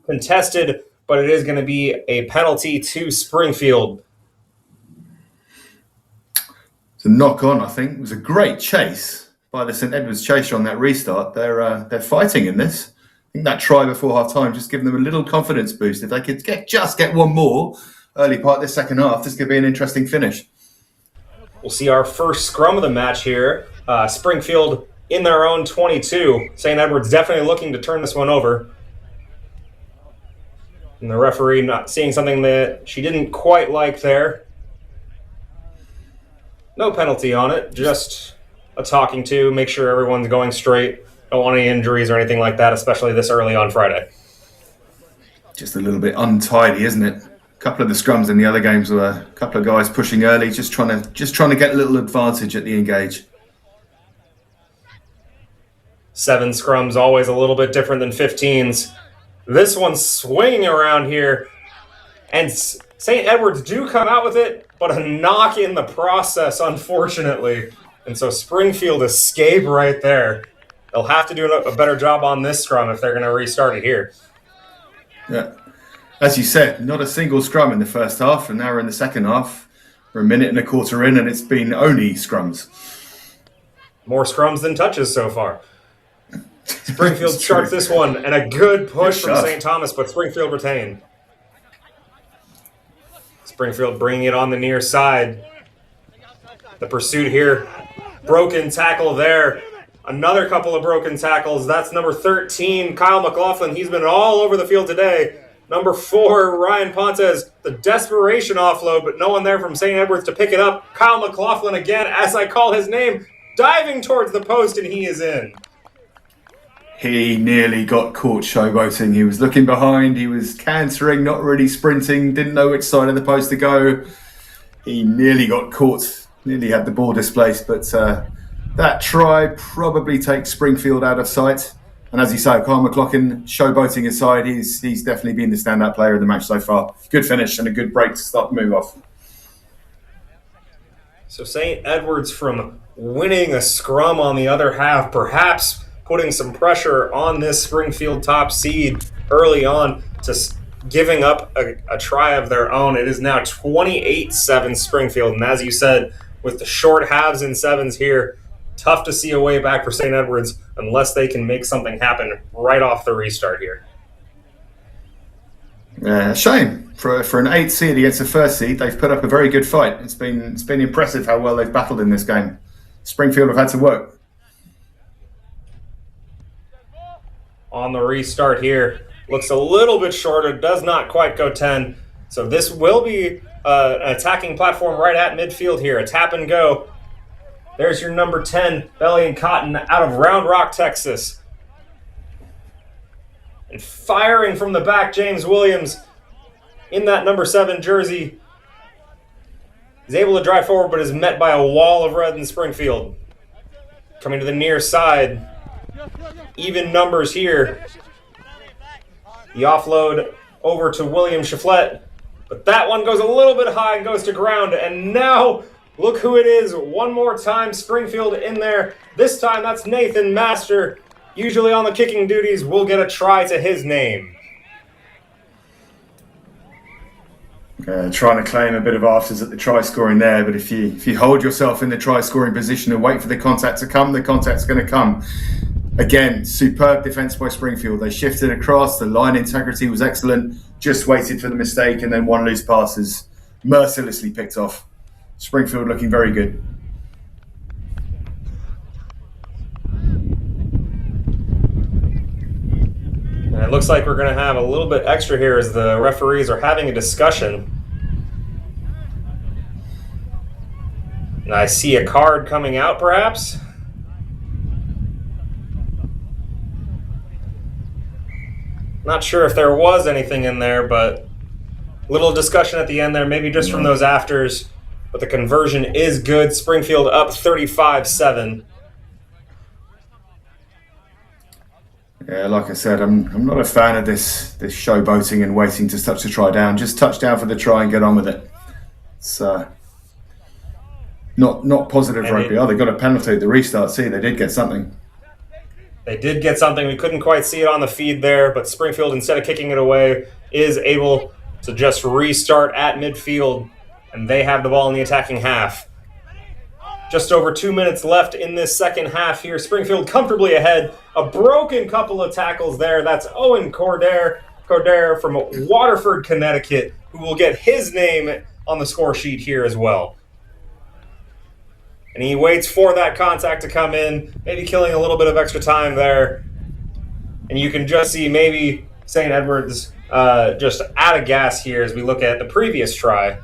contested, but it is going to be a penalty to Springfield. It's a knock-on, I think. It was a great chase by the St. Edwards chaser on that restart. They're fighting in this. I think that try before half-time just giving them a little confidence boost. If they could get one more early part of this second half, this could be an interesting finish. We'll see our first scrum of the match here. Springfield in their own 22. St. Edwards definitely looking to turn this one over. And the referee not seeing something that she didn't quite like there. No penalty on it, just a talking to, make sure everyone's going straight. Don't want any injuries or anything like that, especially this early on Friday. Just a little bit untidy, isn't it? A couple of the scrums in the other games were a couple of guys pushing early, just trying to get a little advantage at the engage. 7 scrums, always a little bit different than 15s. This one's swinging around here, and St. Edwards do come out with it, but a knock in the process, unfortunately. And so Springfield escape right there. They'll have to do a better job on this scrum if they're going to restart it here. Yeah. As you said, not a single scrum in the first half, and now we're in the second half. We're a minute and a quarter in, and it's been only scrums. More scrums than touches so far. Springfield starts this one, and a good push from St. Thomas, but Springfield retained. Springfield bringing it on the near side. The pursuit here. Broken tackle there. Another couple of broken tackles. That's number 13, Kyle McLaughlin. He's been all over the field today. Number 4, Ryan Pontes, the desperation offload, but no one there from St. Edwards to pick it up. Kyle McLaughlin again, as I call his name, diving towards the post, and he is in. He nearly got caught showboating. He was looking behind, he was cantering, not really sprinting, didn't know which side of the post to go. He nearly got caught, nearly had the ball displaced, but that try probably takes Springfield out of sight. And as you say, Kyle McLaughlin, showboating aside, he's definitely been the standout player of the match so far. Good finish and a good break to start the move off. So St. Edwards from winning a scrum on the other half, perhaps putting some pressure on this Springfield top seed early on to giving up a try of their own. It is now 28-7 Springfield. And as you said, with the short halves and sevens here, tough to see a way back for St. Edwards unless they can make something happen right off the restart here. Shame. For an 8th seed against a 1st seed, they've put up a very good fight. It's been impressive how well they've battled in this game. Springfield have had to work. On the restart here, looks a little bit shorter, does not quite go 10. So this will be an attacking platform right at midfield here. A tap and go. There's your number 10, Belly and Cotton, out of Round Rock, Texas. And firing from the back, James Williams in that number 7 jersey. He's able to drive forward, but is met by a wall of red in Springfield. Coming to the near side. Even numbers here. The offload over to William Shiflett. But that one goes a little bit high and goes to ground. And now, look who it is. One more time, Springfield in there. This time, that's Nathan Master. Usually on the kicking duties, we'll get a try to his name. Trying to claim a bit of afters at the try scoring there, but if you hold yourself in the try scoring position and wait for the contact to come, the contact's going to come. Again, superb defence by Springfield. They shifted across, the line integrity was excellent, just waited for the mistake, and then one loose pass is mercilessly picked off. Springfield looking very good. And it looks like we're going to have a little bit extra here as the referees are having a discussion. And I see a card coming out, perhaps. Not sure if there was anything in there, but little discussion at the end there, maybe just from those afters. But the conversion is good. Springfield up 35-7. Yeah, like I said, I'm not a fan of this showboating and waiting to touch the try down. Just touch down for the try and get on with it. It's not positive rugby. They got a penalty at the restart. See, they did get something. They did get something. We couldn't quite see it on the feed there, but Springfield, instead of kicking it away, is able to just restart at midfield, and they have the ball in the attacking half. Just over 2 minutes left in this second half here. Springfield comfortably ahead. A broken couple of tackles there. That's Owen Cordair from Waterford, Connecticut, who will get his name on the score sheet here as well. And he waits for that contact to come in, maybe killing a little bit of extra time there. And you can just see maybe St. Edwards just out of gas here as we look at the previous try.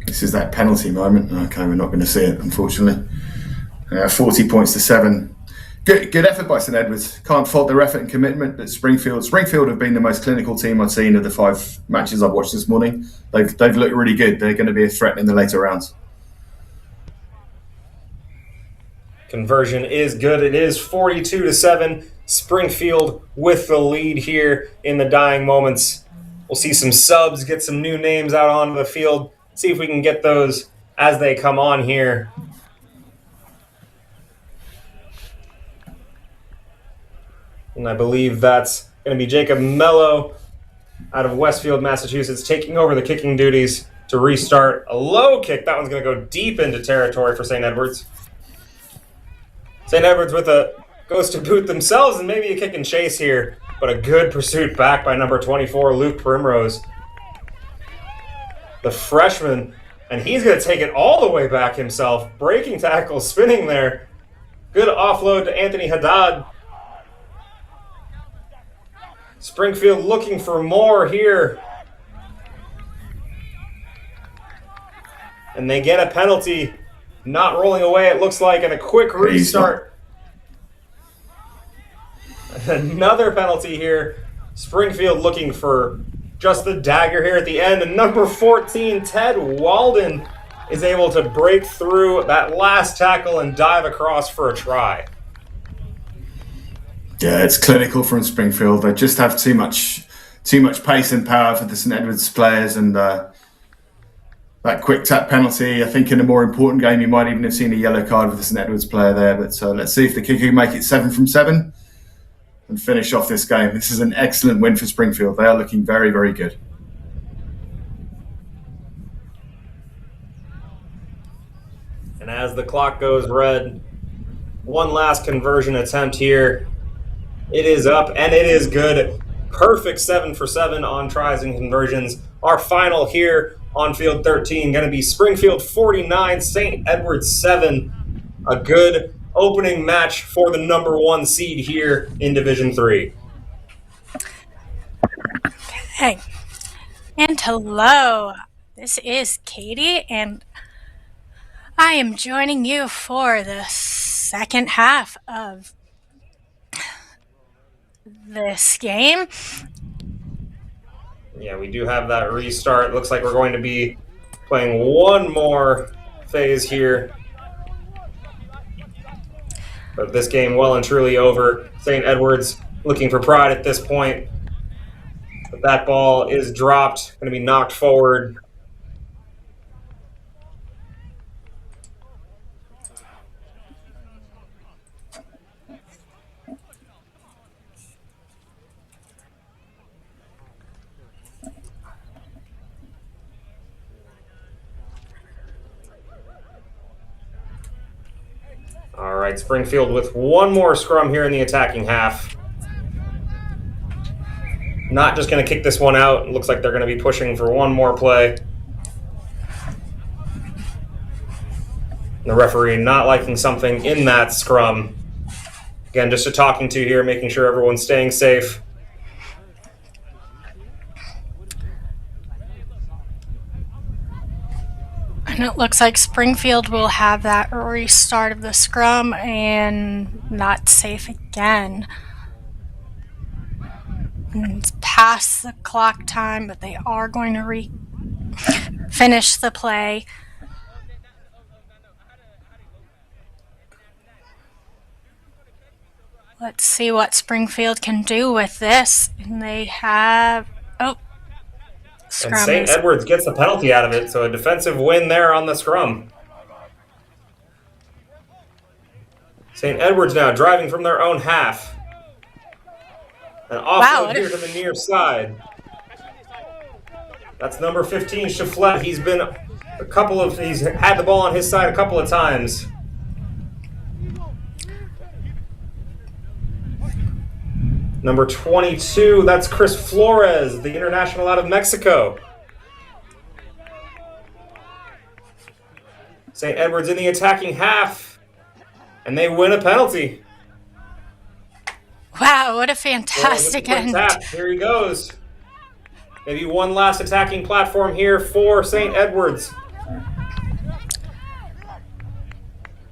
This is that penalty moment. Okay, we're not going to see it, unfortunately. 40 points to 7. Good effort by St. Edwards. Can't fault their effort and commitment, but Springfield have been the most clinical team I've seen of the 5 matches I've watched this morning. They've looked really good. They're going to be a threat in the later rounds. Conversion is good. It is 42-7. Springfield with the lead here in the dying moments. We'll see some subs, get some new names out onto the field. See if we can get those as they come on here. And I believe that's going to be Jacob Mello out of Westfield, Massachusetts, taking over the kicking duties to restart. A low kick. That one's going to go deep into territory for St. Edwards. St. Edwards with a goes to boot themselves and maybe a kick and chase here, but a good pursuit back by number 24, Luke Primrose. The freshman, and he's going to take it all the way back himself. Breaking tackle, spinning there. Good offload to Anthony Haddad. Springfield looking for more here. And they get a penalty. Not rolling away, it looks like, and a quick restart. Another penalty here. Springfield looking for just the dagger here at the end. And number 14, Ted Walden, is able to break through that last tackle and dive across for a try. Yeah, it's clinical from Springfield. They just have too much pace and power for the St Edwards players, and that quick tap penalty. I think in a more important game, you might even have seen a yellow card with the St Edwards player there. But let's see if the kicker can make it 7 from 7 and finish off this game. This is an excellent win for Springfield. They are looking very, very good. And as the clock goes red, one last conversion attempt here. It is up, and it is good. Perfect 7 for 7 on tries and conversions. Our final here on field 13 going to be Springfield 49, St. Edwards 7. A good opening match for the number 1 seed here in Division 3. Okay. And hello, this is Katie, and I am joining you for the second half of this game. Yeah, we do have that restart. Looks like we're going to be playing one more phase here. But this game well and truly over. St. Edwards looking for pride at this point. But that ball is dropped, going to be knocked forward. All right, Springfield with one more scrum here in the attacking half. Not just going to kick this one out. It looks like they're going to be pushing for one more play. The referee not liking something in that scrum. Again, just a talking to here, making sure everyone's staying safe. And it looks like Springfield will have that restart of the scrum and not safe again. And it's past the clock time, but they are going to finish the play. Let's see what Springfield can do with this. And they have... Oh. And St. Edwards gets the penalty out of it, so a defensive win there on the scrum. St. Edwards now driving from their own half. An offload here to the near side. That's number 15, Shaflet. He's had the ball on his side a couple of times. Number 22, that's Chris Flores, the international out of Mexico. St. Edwards in the attacking half, and they win a penalty. Wow, what a fantastic end. Here he goes. Maybe one last attacking platform here for St. Edwards.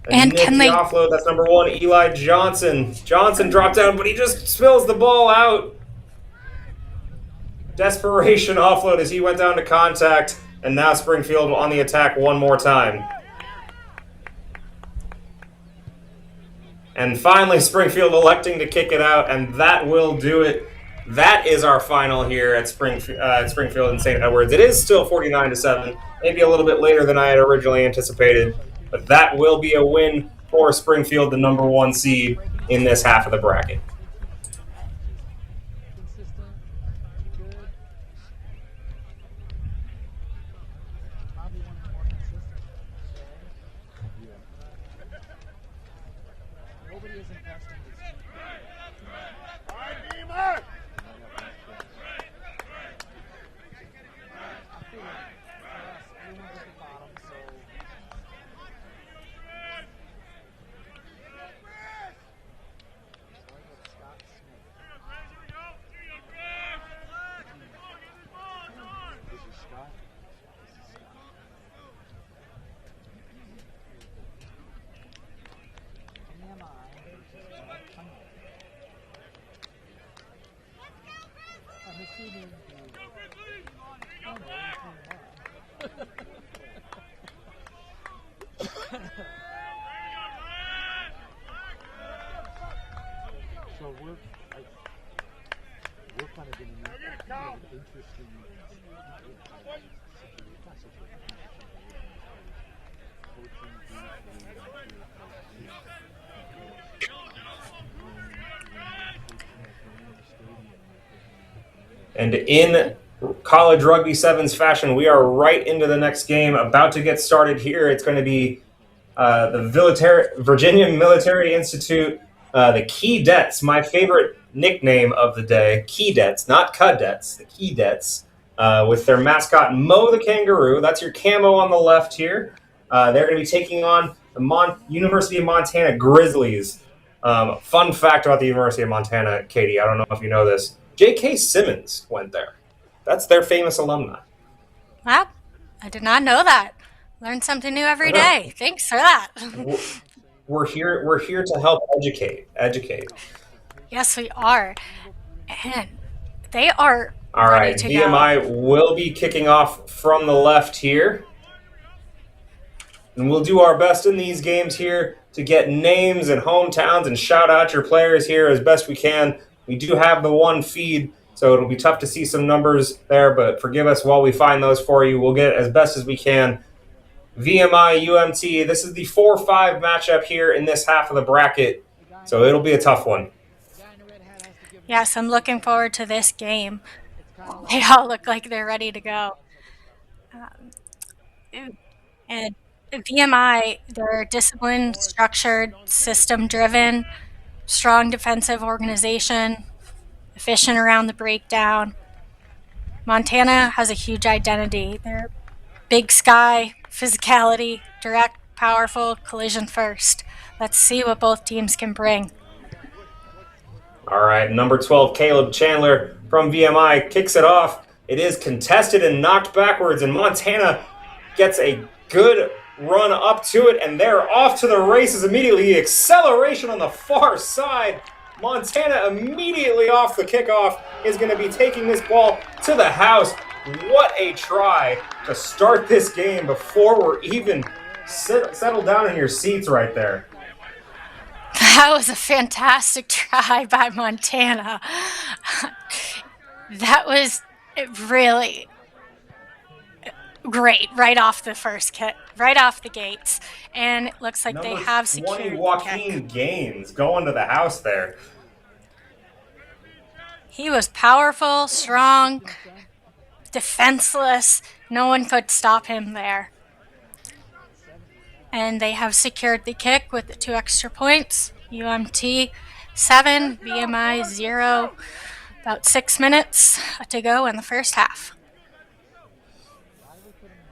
And can they offload? That's number 1, Eli Johnson. Johnson dropped down, but he just spills the ball out. Desperation offload as he went down to contact, and now Springfield on the attack one more time. And finally, Springfield electing to kick it out, and that will do it. That is our final here at Springfield and St. Edwards. It is still 49-7, maybe a little bit later than I had originally anticipated. But that will be a win for Springfield, the number 1 seed in this half of the bracket. And in college rugby sevens fashion, we are right into the next game, about to get started here. It's going to be the Virginia Military Institute, the Keydets, my favorite nickname of the day, Keydets, not Cadets, the Keydets, with their mascot Mo the Kangaroo. That's your camo on the left here. They're going to be taking on the University of Montana Grizzlies. Fun fact about the University of Montana, Katie, I don't know if you know this. J.K. Simmons went there. That's their famous alumni. Wow, I did not know that. Learn something new every day. Thanks for that. We're here to help educate. Yes, we are. And they are all ready right, to VMI go. will be kicking off from the left here. And we'll do our best in these games here to get names and hometowns and shout out your players here as best we can. We do have the one feed, so it'll be tough to see some numbers there, but forgive us while we find those for you. We'll get it as best as we can. VMI, UMT, this is the 4-5 matchup here in this half of the bracket, so it'll be a tough one. Yes, I'm looking forward to this game. They all look like they're ready to go. And VMI, they're disciplined, structured, system-driven, strong defensive organization, efficient around the breakdown. Montana has a huge identity. They're big sky, physicality, direct, powerful, collision first. Let's see what both teams can bring. All right, number 12, Caleb Chandler from VMI kicks it off. It is contested and knocked backwards, and Montana gets a good run up to it, and they're off to the races immediately. Acceleration on the far side. Montana immediately off the kickoff is going to be taking this ball to the house. What a try to start this game before we're even settled down in your seats right there. That was a fantastic try by Montana. That was really great right off the first kick, right off the gates. And it looks like they have secured Joaquin Gaines going to the house there. He was powerful, strong, defenseless. No one could stop him there. And they have secured the kick with the 2 extra points. UMT 7, VMI 0. About 6 minutes to go in the first half.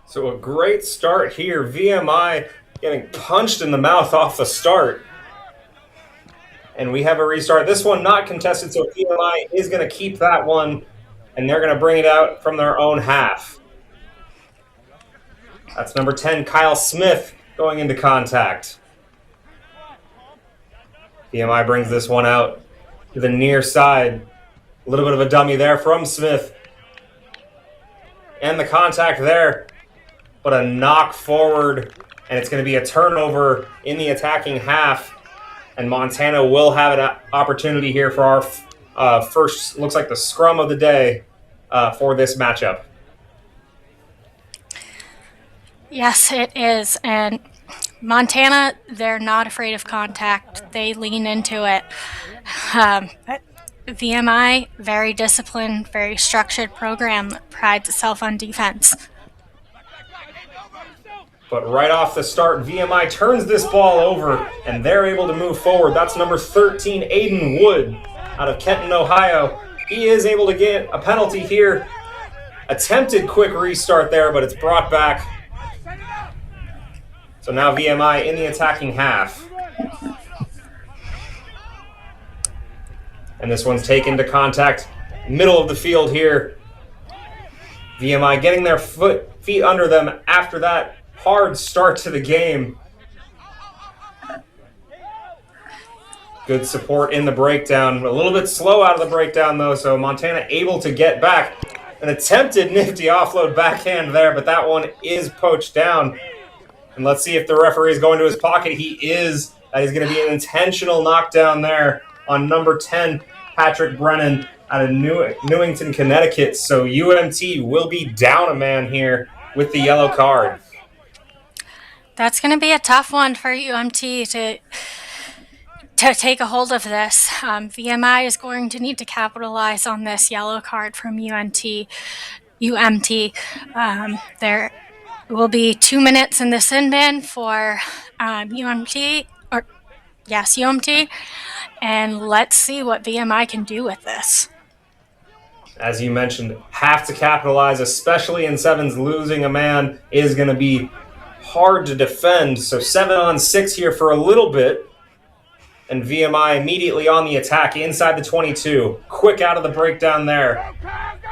So a great start here. VMI getting punched in the mouth off the start. And we have a restart. This one not contested, so VMI is going to keep that one, and they're going to bring it out from their own half. That's number 10, Kyle Smith, going into contact. VMI brings this one out to the near side. A little bit of a dummy there from Smith. And the contact there, but a knock forward, and it's going to be a turnover in the attacking half. And Montana will have an opportunity here for our first, looks like the scrum of the day for this matchup. Yes, it is. And Montana, they're not afraid of contact. They lean into it. But VMI, very disciplined, very structured program that prides itself on defense. But right off the start, VMI turns this ball over, and they're able to move forward. That's number 13, Aiden Wood, out of Kenton, Ohio. He is able to get a penalty here. Attempted quick restart there, but it's brought back. So now VMI in the attacking half. And this one's taken to contact, middle of the field here. VMI getting their feet under them after that hard start to the game. Good support in the breakdown. A little bit slow out of the breakdown, though, so Montana able to get back. An attempted nifty offload backhand there, but that one is poached down. And let's see if the referee is going to his pocket. He is. That is going to be an intentional knockdown there on number 10, Patrick Brennan out of Newington, Connecticut. So UMT will be down a man here with the yellow card. That's going to be a tough one for UMT to take a hold of this. VMI is going to need to capitalize on this yellow card from UMT. There will be 2 minutes in the sin bin for UMT, and let's see what VMI can do with this. As you mentioned, have to capitalize, especially in sevens. Losing a man is going to be hard to defend. So 7-on-6 here for a little bit. And VMI immediately on the attack inside the 22. Quick out of the breakdown there.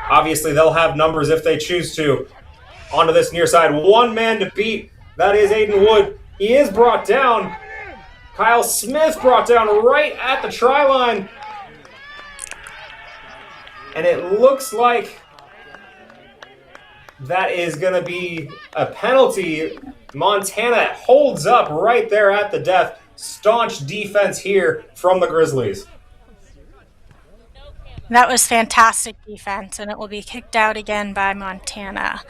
Obviously, they'll have numbers if they choose to. Onto this near side. One man to beat. That is Aiden Wood. He is brought down. Kyle Smith brought down right at the try line. And it looks like that is going to be a penalty. Montana holds up right there at the death. Staunch defense here from the Grizzlies. That was fantastic defense, and it will be kicked out again by Montana.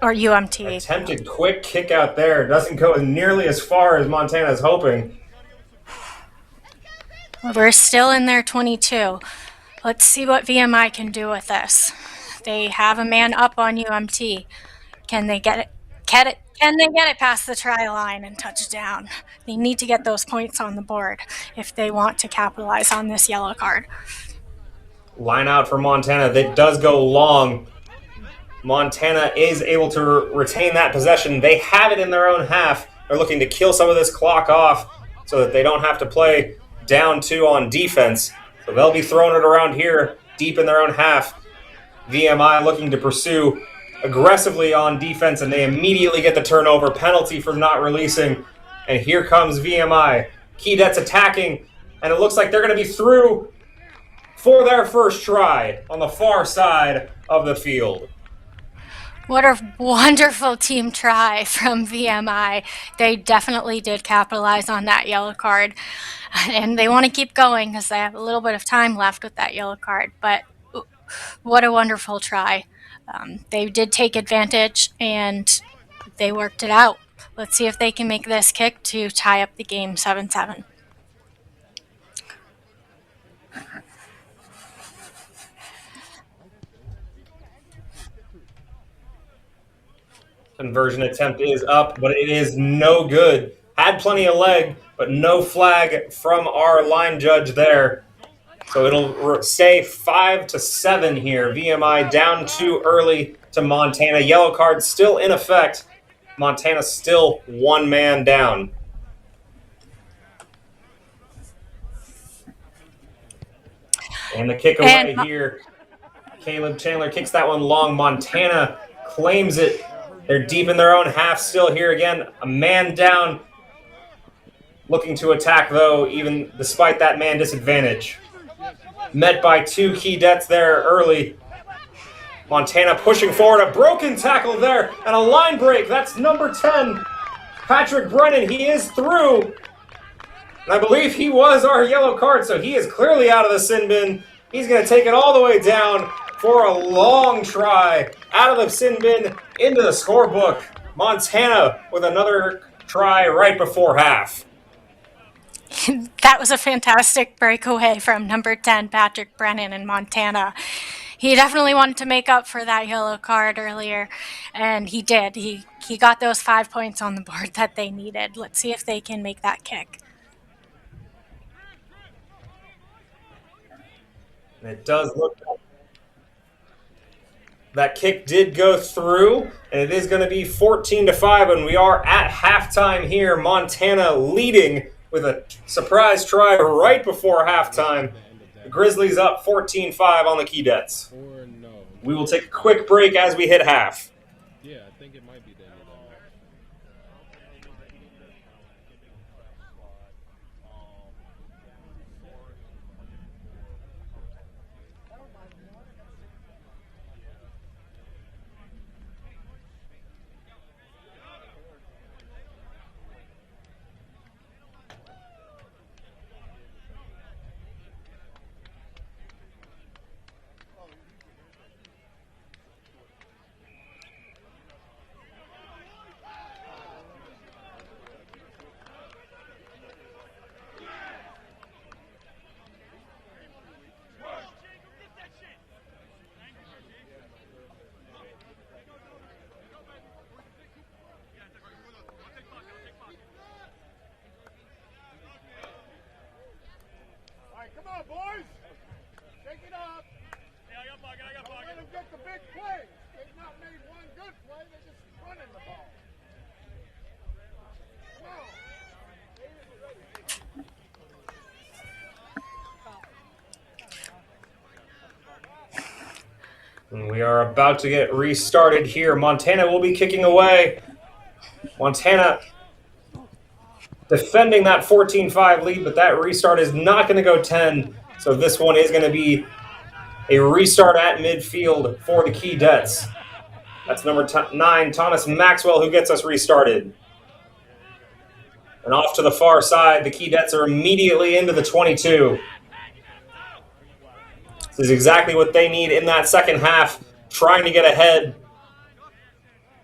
Or UMT. Attempted quick kick out there. Doesn't go nearly as far as Montana's hoping. We're still in their 22. Let's see what VMI can do with this. They have a man up on UMT. Can they get it? Can they get it past the try line and touch down? They need to get those points on the board if they want to capitalize on this yellow card. Line out for Montana. That does go long. Montana is able to retain that possession. They have it in their own half. They're looking to kill some of this clock off so that they don't have to play down 2 on defense. So they'll be throwing it around here deep in their own half. VMI looking to pursue aggressively on defense, and they immediately get the turnover. Penalty for not releasing. And here comes VMI. Keydet's attacking, and it looks like they're going to be through for their first try on the far side of the field. What a wonderful team try from VMI. They definitely did capitalize on that yellow card. And they want to keep going because they have a little bit of time left with that yellow card. But what a wonderful try. They did take advantage, and they worked it out. Let's see if they can make this kick to tie up the game 7-7. Conversion attempt is up, but it is no good. Had plenty of leg, but no flag from our line judge there. So it'll stay 5-7 here. VMI down 2 early to Montana. Yellow card still in effect. Montana still 1 man down. And the kick away here. Caleb Chandler kicks that one long. Montana claims it. They're deep in their own half still here again. A man down. Looking to attack, though, even despite that man disadvantage. Met by 2 Keydets there early. Montana pushing forward. A broken tackle there and a line break. That's number 10. Patrick Brennan, he is through. And I believe he was our yellow card, so he is clearly out of the sin bin. He's going to take it all the way down for a long try. Out of the sin bin into the scorebook. Montana with another try right before half. That was a fantastic breakaway from number 10, Patrick Brennan in Montana. He definitely wanted to make up for that yellow card earlier, and he did. He got those 5 points on the board that they needed. Let's see if they can make that kick. And it does look like that kick did go through, and it is going to be 14-5, and we are at halftime here. Montana leading with a surprise try right before halftime. The Grizzlies up 14-5 on the Keydets. We will take a quick break as we hit half. Yeah, I think it might be the end of that. And we are about to get restarted here. Montana will be kicking away. Montana defending that 14-5 lead, but that restart is not going to go 10. So this one is going to be a restart at midfield for the Keydets. That's number 9, Thomas Maxwell, who gets us restarted. And off to the far side, the Keydets are immediately into the 22. This is exactly what they need in that second half, trying to get ahead.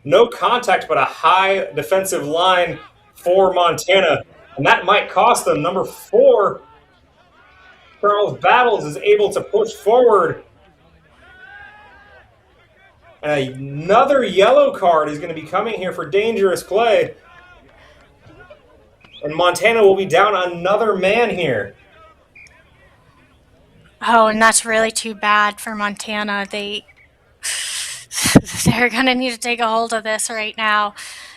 No contact, but a high defensive line for Montana, and that might cost them. Number 4, Charles Battles, is able to push forward. And another yellow card is going to be coming here for dangerous play. And Montana will be down another man here. Oh, and that's really too bad for Montana. They're going to need to take a hold of this right now.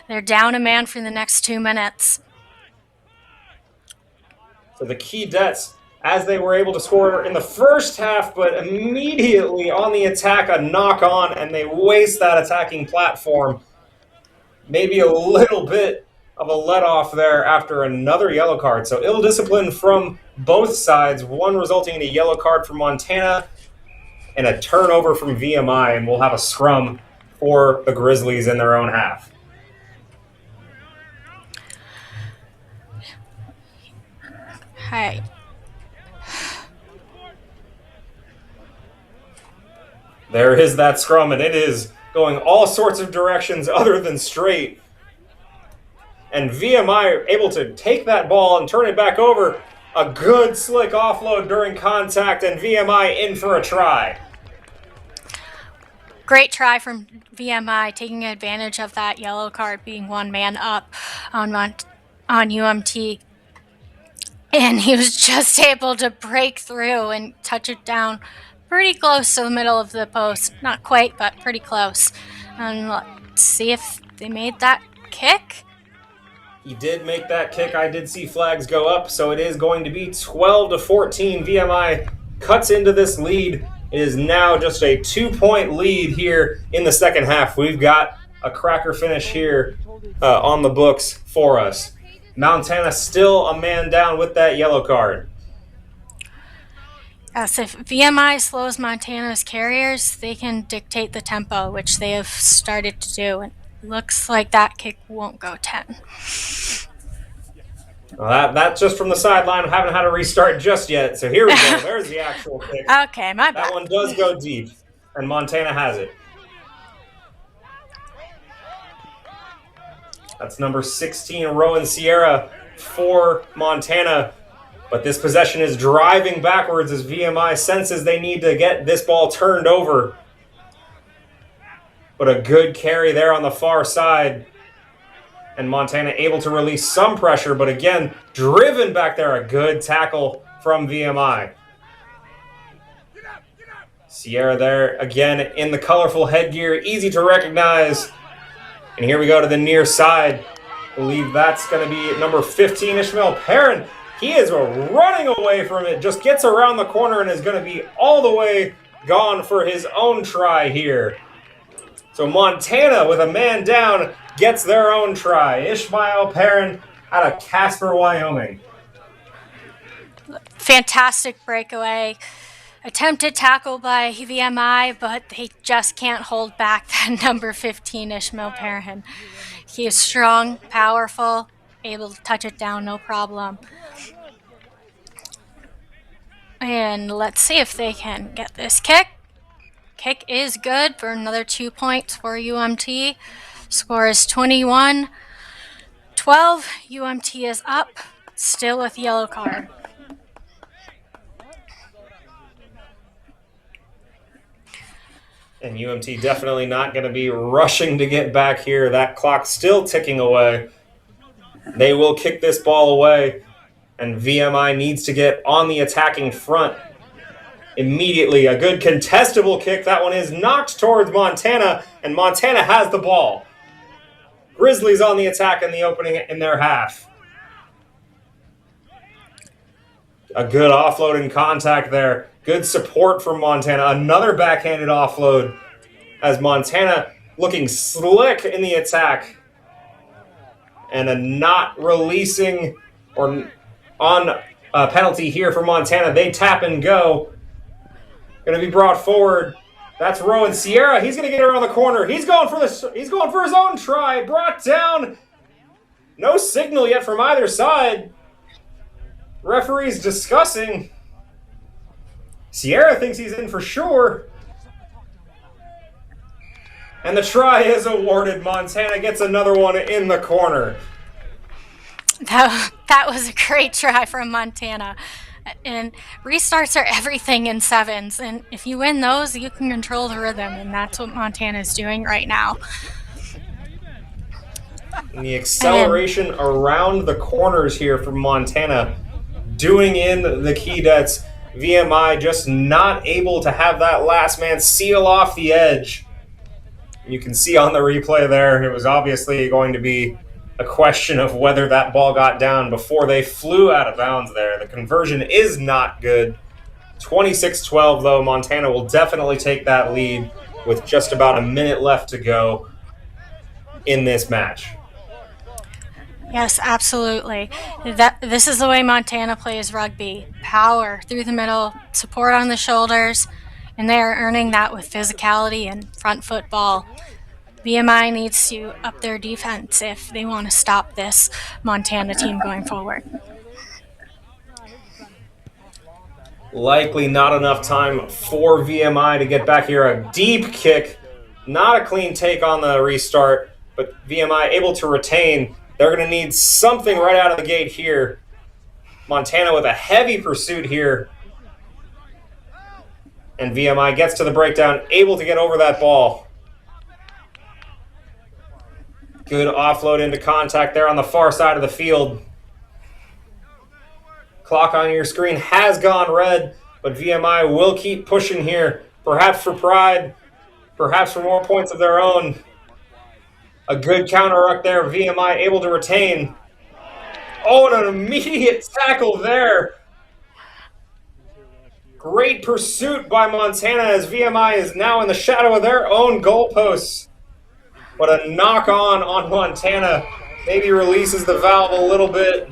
They're down a man for the next 2 minutes. So the Keydets, as they were able to score in the first half, but immediately on the attack, a knock on, and they waste that attacking platform. Maybe a little bit of a let-off there after another yellow card. So ill discipline from both sides, one resulting in a yellow card for Montana and a turnover from VMI, and we'll have a scrum for the Grizzlies in their own half. Hey. There is that scrum, and it is going all sorts of directions other than straight. And VMI are able to take that ball and turn it back over. A good slick offload during contact, and VMI in for a try. Great try from VMI, taking advantage of that yellow card being one man up on UMT. And he was just able to break through and touch it down pretty close to the middle of the post. Not quite, but pretty close. And let's see if they made that kick. He did make that kick. I did see flags go up, so it is going to be 12-14. VMI cuts into this lead. It is now just a 2-point lead here in the second half. We've got a cracker finish here on the books for us. Montana still a man down with that yellow card. Yes, if VMI slows Montana's carriers, they can dictate the tempo, which they have started to do. And looks like that kick won't go 10. Well, that's just from the sideline. I haven't had a restart just yet. So here we go. There's the actual kick. Okay, my bad. That one does go deep, and Montana has it. That's number 16, Rowan Sierra for Montana. But this possession is driving backwards as VMI senses they need to get this ball turned over. But a good carry there on the far side. And Montana able to release some pressure, but again, driven back there. A good tackle from VMI. Sierra there, again, in the colorful headgear, easy to recognize. And here we go to the near side. I believe that's going to be number 15, Ishmael Perrin. He is running away from it, just gets around the corner and is going to be all the way gone for his own try here. So Montana, with a man down, gets their own try. Ishmael Perrin out of Casper, Wyoming. Fantastic breakaway. Attempted tackle by VMI, but they just can't hold back that number 15, Ishmael Perrin. He is strong, powerful, able to touch it down, no problem. And let's see if they can get this kick. Kick is good for another 2 points for UMT. Score is 21-12. UMT is up, still with yellow card. And UMT definitely not going to be rushing to get back here. That clock still ticking away. They will kick this ball away. and VMI needs to get on the attacking front immediately. A good contestable kick. That one is knocked towards Montana, and Montana has the ball. Grizzlies on the attack in the opening in their half. A good offload in contact there. Good support from Montana. Another backhanded offload as Montana looking slick in the attack. And a not releasing or on a penalty here for Montana. They tap and go. Going to be brought forward. That's Rowan Sierra. He's going to get around the corner. He's going for his own try. Brought down. No signal yet from either side. Referee's discussing. Sierra thinks he's in for sure. And the try is awarded. Montana gets another one in the corner. That was a great try from Montana. And restarts are everything in sevens. And if you win those, you can control the rhythm. And that's what Montana is doing right now. And the acceleration around the corners here from Montana, doing in the key debts. VMI just not able to have that last man seal off the edge. You can see on the replay there, it was obviously going to be a question of whether that ball got down before they flew out of bounds there. The conversion is not good. 26-12, though. Montana will definitely take that lead with just about a minute left to go in this match. Yes, absolutely. This is the way Montana plays rugby. Power through the middle, support on the shoulders, and they are earning that with physicality and front foot ball. VMI needs to up their defense if they want to stop this Montana team going forward. Likely not enough time for VMI to get back here. A deep kick, not a clean take on the restart, but VMI able to retain. They're going to need something right out of the gate here. Montana with a heavy pursuit here. And VMI gets to the breakdown, able to get over that ball. Good offload into contact there on the far side of the field. Clock on your screen has gone red, but VMI will keep pushing here. Perhaps for pride, perhaps for more points of their own. A good counter ruck there. VMI able to retain. Oh, and an immediate tackle there. Great pursuit by Montana as VMI is now in the shadow of their own goalposts. But a knock on Montana. Maybe releases the valve a little bit.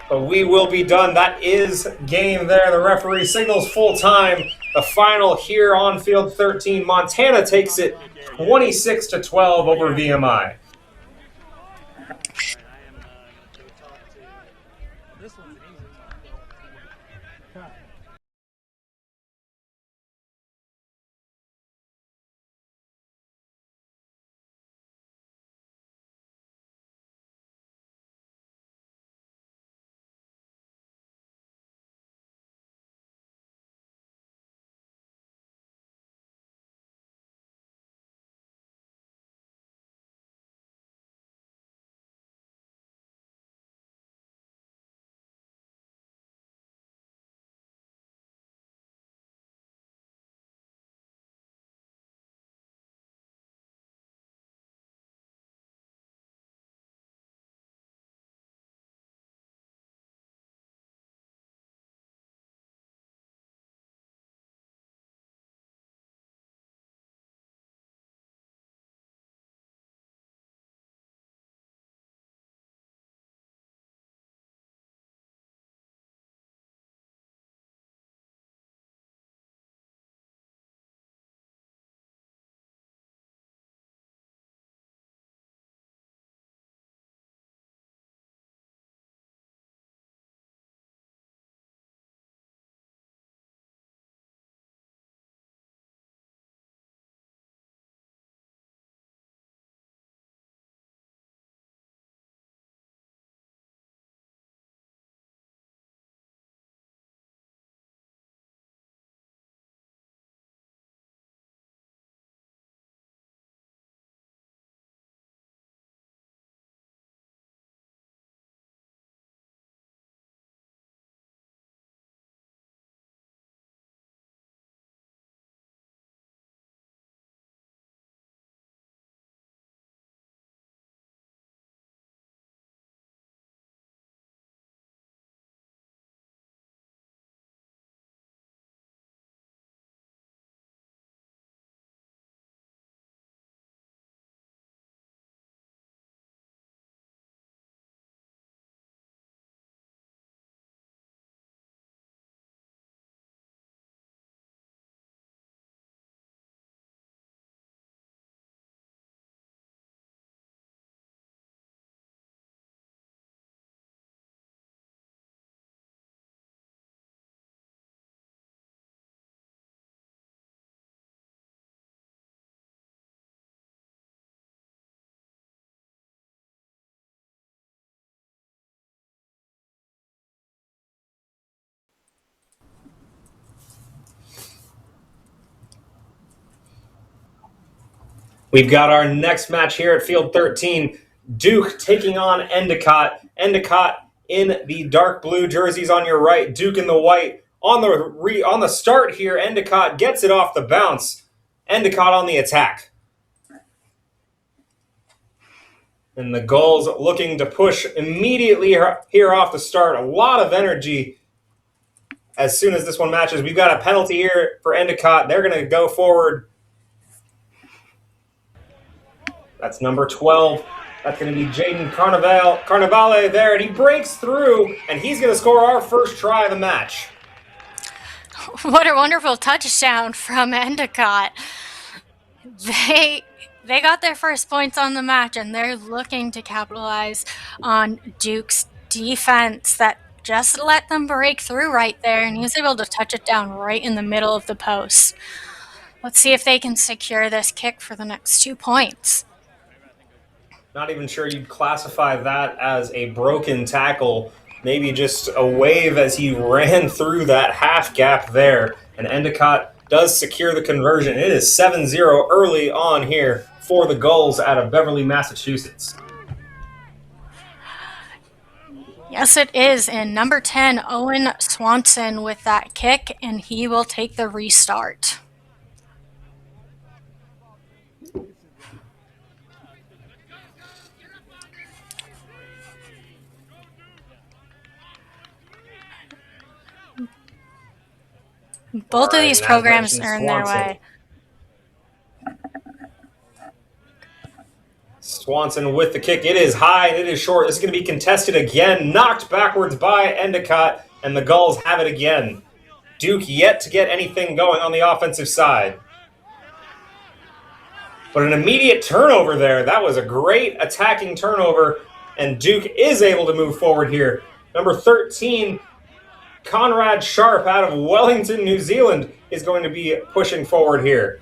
But we will be done. That is game there. The referee signals full time. The final here on field 13. Montana takes it 26-12 over VMI. We've got our next match here at Field 13. Duke taking on Endicott. Endicott in the dark blue jerseys on your right. Duke in the white. On the start here, Endicott gets it off the bounce. Endicott on the attack. And the Gulls looking to push immediately here off the start. A lot of energy as soon as this one matches. We've got a penalty here for Endicott. They're going to go forward. That's number 12. That's going to be Jaden Carnevale there, and he breaks through, and he's going to score our first try of the match. What a wonderful touchdown from Endicott. They got their first points on the match, and they're looking to capitalize on Duke's defense that just let them break through right there, and he was able to touch it down right in the middle of the post. Let's see if they can secure this kick for the next 2 points. Not even sure you'd classify that as a broken tackle. Maybe just a wave as he ran through that half gap there. And Endicott does secure the conversion. It is 7-0 early on here for the Gulls out of Beverly, Massachusetts. Yes, it is. And number 10, Owen Swanson with that kick, and he will take the restart. Both of these programs are in their way. Swanson with the kick. It is high and it is short. This is going to be contested again. Knocked backwards by Endicott, and the Gulls have it again. Duke yet to get anything going on the offensive side. But an immediate turnover there. That was a great attacking turnover, and Duke is able to move forward here. Number 13, Conrad Sharp out of Wellington, New Zealand, is going to be pushing forward here.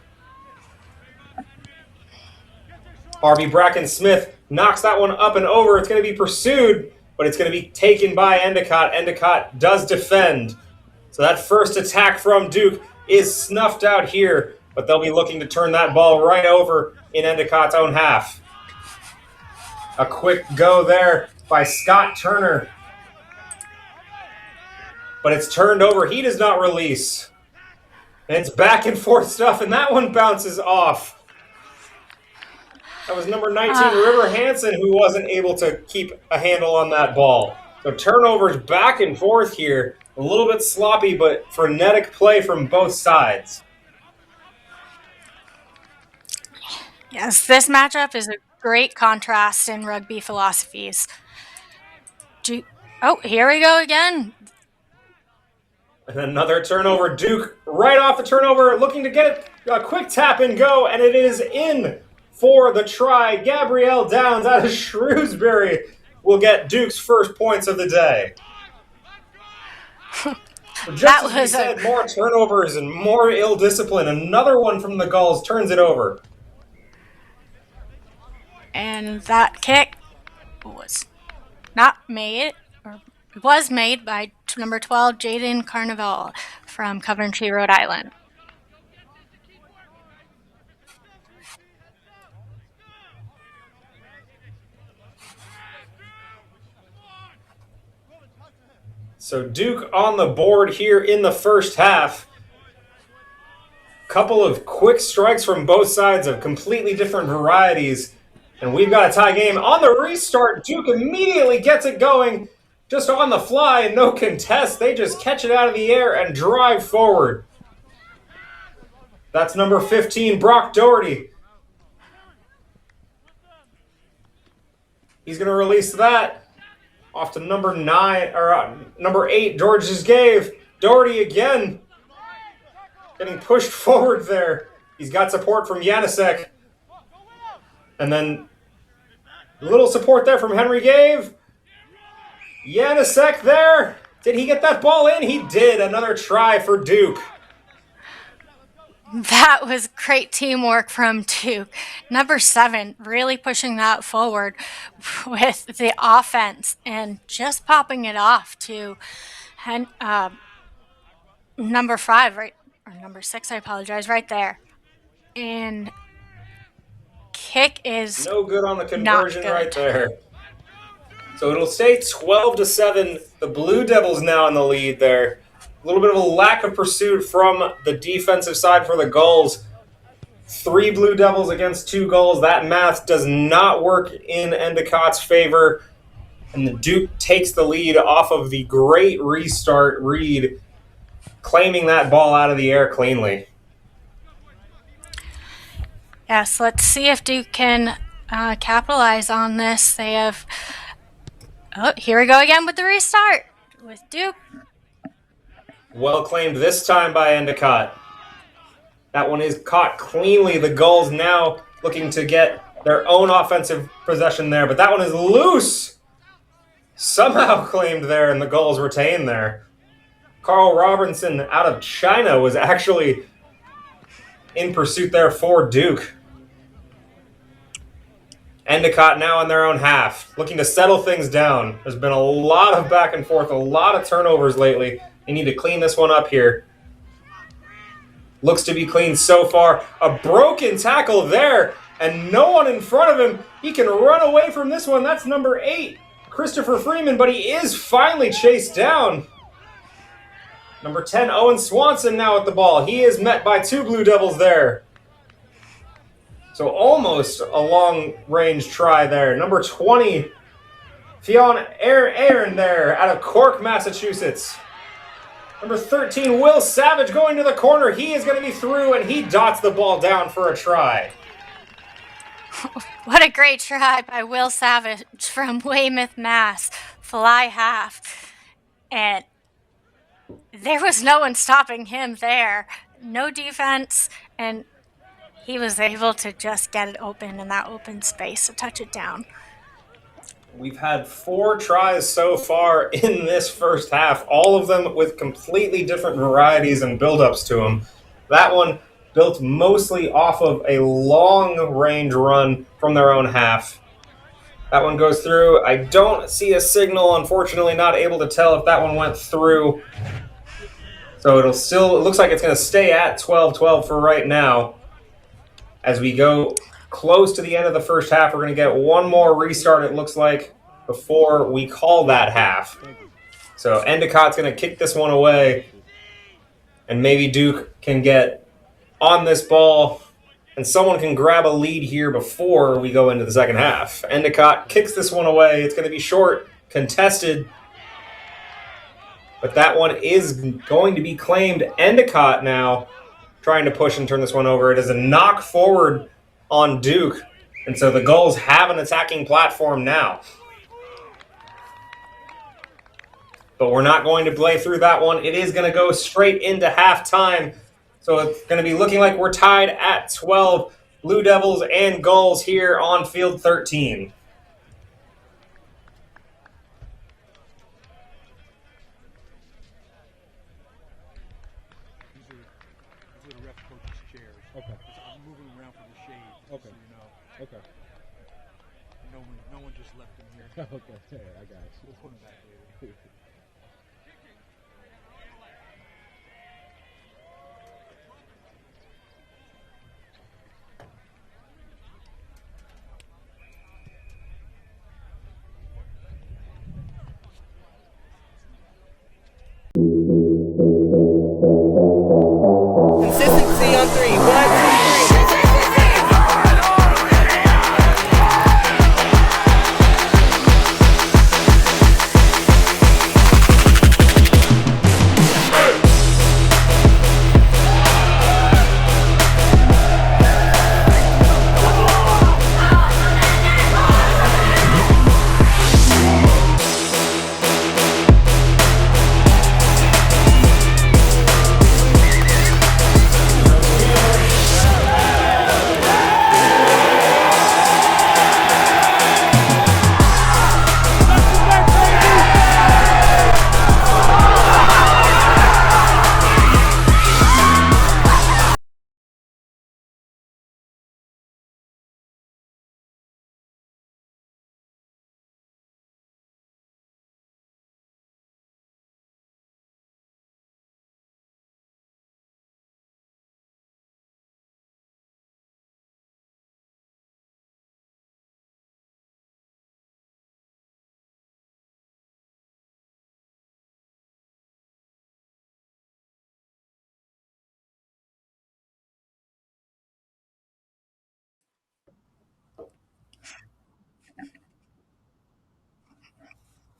Harvey Bracken-Smith knocks that one up and over. It's going to be pursued, but it's going to be taken by Endicott. Endicott does defend. So that first attack from Duke is snuffed out here, but they'll be looking to turn that ball right over in Endicott's own half. A quick go there by Scott Turner. But it's turned over. He does not release. And it's back and forth stuff, and that one bounces off. That was number 19, River Hansen, who wasn't able to keep a handle on that ball. So turnovers back and forth here. A little bit sloppy, but frenetic play from both sides. Yes, this matchup is a great contrast in rugby philosophies. Oh, here we go again. And another turnover. Duke right off the turnover, looking to get it. A quick tap and go, and it is in for the try. Gabrielle Downs out of Shrewsbury will get Duke's first points of the day. Just as we said, more turnovers and more ill discipline. Another one from the Gulls turns it over. And that kick was not made, or was made by number 12, Jaden Carnival from Coventry, Rhode Island. So Duke on the board here in the first half. Couple of quick strikes from both sides of completely different varieties. And we've got a tie game. On the restart, Duke immediately gets it going. Just on the fly, no contest. They just catch it out of the air and drive forward. That's number 15, Brock Doherty. He's going to release that. Off to number 8, Georges Gave. Doherty again. Getting pushed forward there. He's got support from Janisek. And then a little support there from Henry Gave. Janisek there. Did he get that ball in? He did. Another try for Duke. That was great teamwork from Duke. Number 7 really pushing that forward with the offense and just popping it off to number 5, right? Or number 6, I apologize, right there. And kick is No good on the not conversion good. right there. So it'll stay 12-7. The Blue Devils now in the lead there. A little bit of a lack of pursuit from the defensive side for the Gulls. 3 Blue Devils against 2 Gulls. That math does not work in Endicott's favor. And the Duke takes the lead off of the great restart. Reed claiming that ball out of the air cleanly. Yes, let's see if Duke can capitalize on this. They have... Oh, here we go again with the restart with Duke. Well claimed this time by Endicott. That one is caught cleanly. The Gulls now looking to get their own offensive possession there, but that one is loose. Somehow claimed there, and the Gulls retain there. Carl Robinson out of China was actually in pursuit there for Duke. Endicott now in their own half, looking to settle things down. There's been a lot of back and forth, a lot of turnovers lately. They need to clean this one up here. Looks to be clean so far. A broken tackle there, and no one in front of him. He can run away from this one. That's number 8, Christopher Freeman, but he is finally chased down. Number 10, Owen Swanson now with the ball. He is met by 2 Blue Devils there. So almost a long-range try there. Number 20, Fionn Aaron there out of Cork, Massachusetts. Number 13, Will Savage going to the corner. He is going to be through, and he dots the ball down for a try. What a great try by Will Savage from Weymouth, Mass. Fly half. And there was no one stopping him there. No defense, and he was able to just get it open in that open space to touch it down. We've had 4 tries so far in this first half, all of them with completely different varieties and build-ups to them. That one built mostly off of a long-range run from their own half. That one goes through. I don't see a signal, unfortunately, not able to tell if that one went through. So it looks like it's going to stay at 12-12 for right now. As we go close to the end of the first half, we're going to get one more restart, it looks like, before we call that half. So Endicott's going to kick this one away, and maybe Duke can get on this ball, and someone can grab a lead here before we go into the second half. Endicott kicks this one away. It's going to be short, contested, but that one is going to be claimed. Endicott now trying to push and turn this one over. It is a knock forward on Duke, and so the Gulls have an attacking platform now. But we're not going to play through that one. It is going to go straight into halftime, so it's going to be looking like we're tied at 12. Blue Devils and Gulls here on field 13. Okay. No one just left him here. Okay, hey, I got you. We'll put him back later. Consistency on 3. 1, 2, 3.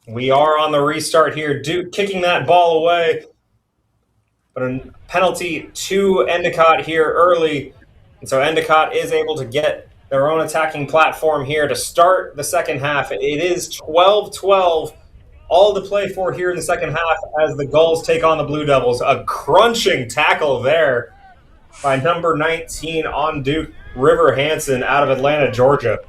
We are on the restart here. Duke kicking that ball away. But a penalty to Endicott here early. And so Endicott is able to get their own attacking platform here to start the second half. It is 12-12. All to play for here in the second half as the Gulls take on the Blue Devils. A crunching tackle there by number 19 on Duke, River Hansen out of Atlanta, Georgia.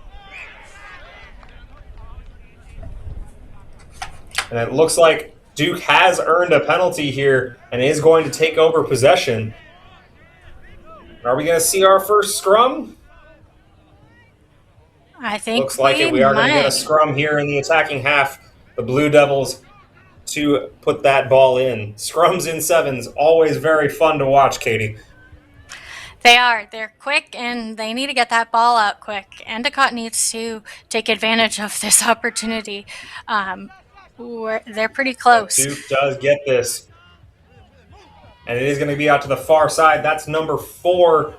And it looks like Duke has earned a penalty here and is going to take over possession. Are we going to see our first scrum? I think looks like it. We are going to get a scrum here in the attacking half. The Blue Devils to put that ball in. Scrums in sevens, always very fun to watch, Katie. They are. They're quick, and they need to get that ball out quick. Endicott needs to take advantage of this opportunity. They're pretty close. Duke does get this. And it is going to be out to the far side. That's number 4,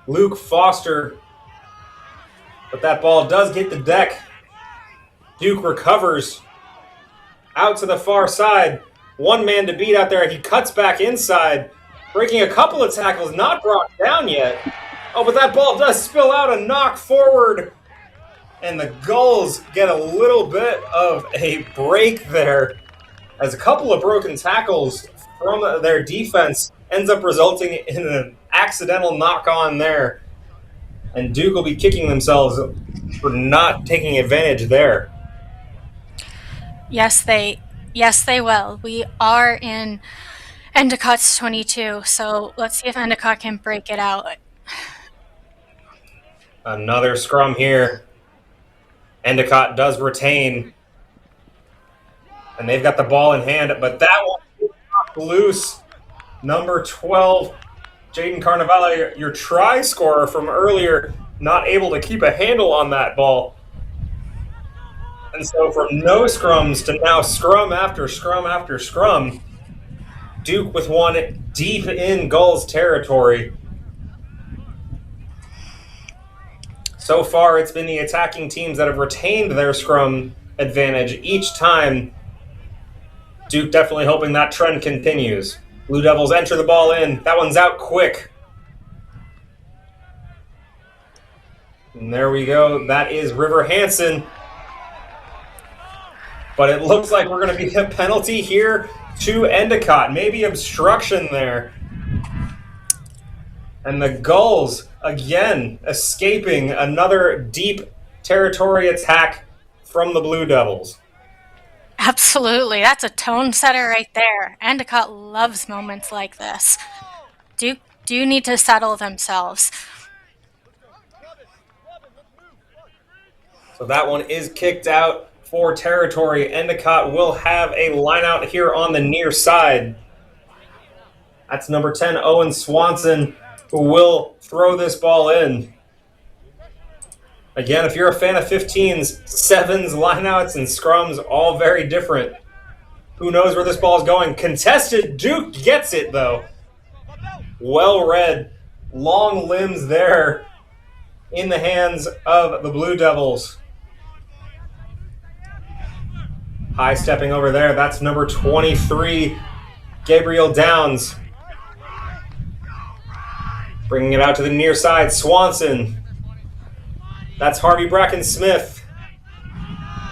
Luke Foster. But that ball does get the deck. Duke recovers out to the far side. One man to beat out there. He cuts back inside, breaking a couple of tackles, not brought down yet. Oh, but that ball does spill out, a knock forward. And the Gulls get a little bit of a break there as a couple of broken tackles from their defense ends up resulting in an accidental knock-on there. And Duke will be kicking themselves for not taking advantage there. Yes, they will. We are in Endicott's 22, so let's see if Endicott can break it out. Another scrum here. Endicott does retain. And they've got the ball in hand, but that one is knocked loose. Number 12, Jaden Carnevale, your try scorer from earlier, not able to keep a handle on that ball. And so from no scrums to now scrum after scrum after scrum, Duke with one deep in Gulls territory. So far, it's been the attacking teams that have retained their scrum advantage each time. Duke definitely hoping that trend continues. Blue Devils enter the ball in. That one's out quick. And there we go. That is River Hansen. But it looks like we're going to be a penalty here to Endicott. Maybe obstruction there. And the Gulls, again, escaping another deep territory attack from the Blue Devils. Absolutely. That's a tone setter right there. Endicott loves moments like this. Duke do need to settle themselves. So that one is kicked out for territory. Endicott will have a line out here on the near side. That's number 10, Owen Swanson, who will throw this ball in. Again, if you're a fan of 15s, 7s, lineouts, and scrums, all very different. Who knows where this ball is going? Contested. Duke gets it, though. Well read. Long limbs there in the hands of the Blue Devils. High stepping over there. That's number 23, Gabriel Downs. Bringing it out to the near side, Swanson. That's Harvey Bracken-Smith.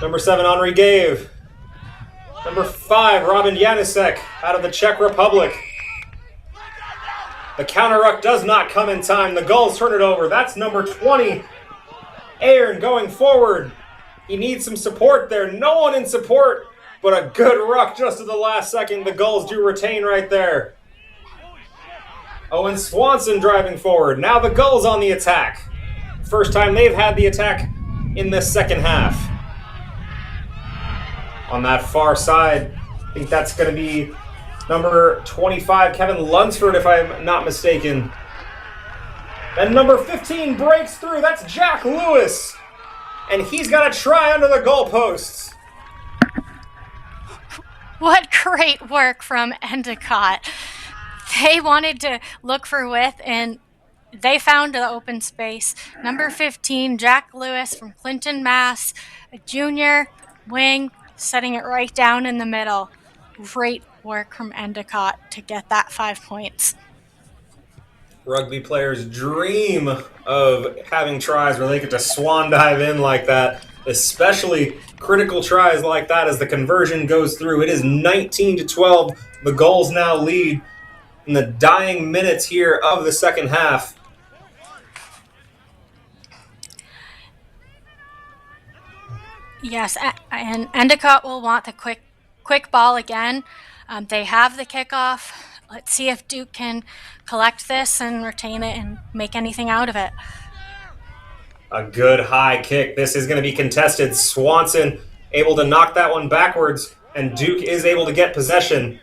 Number 7, Henri Gave. Number 5, Robin Janisek out of the Czech Republic. The counter ruck does not come in time. The Gulls turn it over. That's number 20, Aaron going forward. He needs some support there. No one in support, but a good ruck just at the last second. The Gulls do retain right there. Owen Swanson driving forward. Now the Gulls on the attack. First time they've had the attack in the second half. On that far side, I think that's going to be number 25, Kevin Lunsford, if I'm not mistaken. And number 15 breaks through. That's Jack Lewis. And he's got a try under the goalposts. What great work from Endicott. They wanted to look for width, and they found the open space. Number 15, Jack Lewis from Clinton, Mass., a junior wing, setting it right down in the middle. Great work from Endicott to get that 5 points. Rugby players dream of having tries where they get to swan dive in like that, especially critical tries like that as the conversion goes through. It is 19-12. The Gulls now lead in the dying minutes here of the second half. Yes, and Endicott will want the quick ball again. They have the kickoff. Let's see if Duke can collect this and retain it and make anything out of it. A good high kick. This is going to be contested. Swanson able to knock that one backwards, and Duke is able to get possession.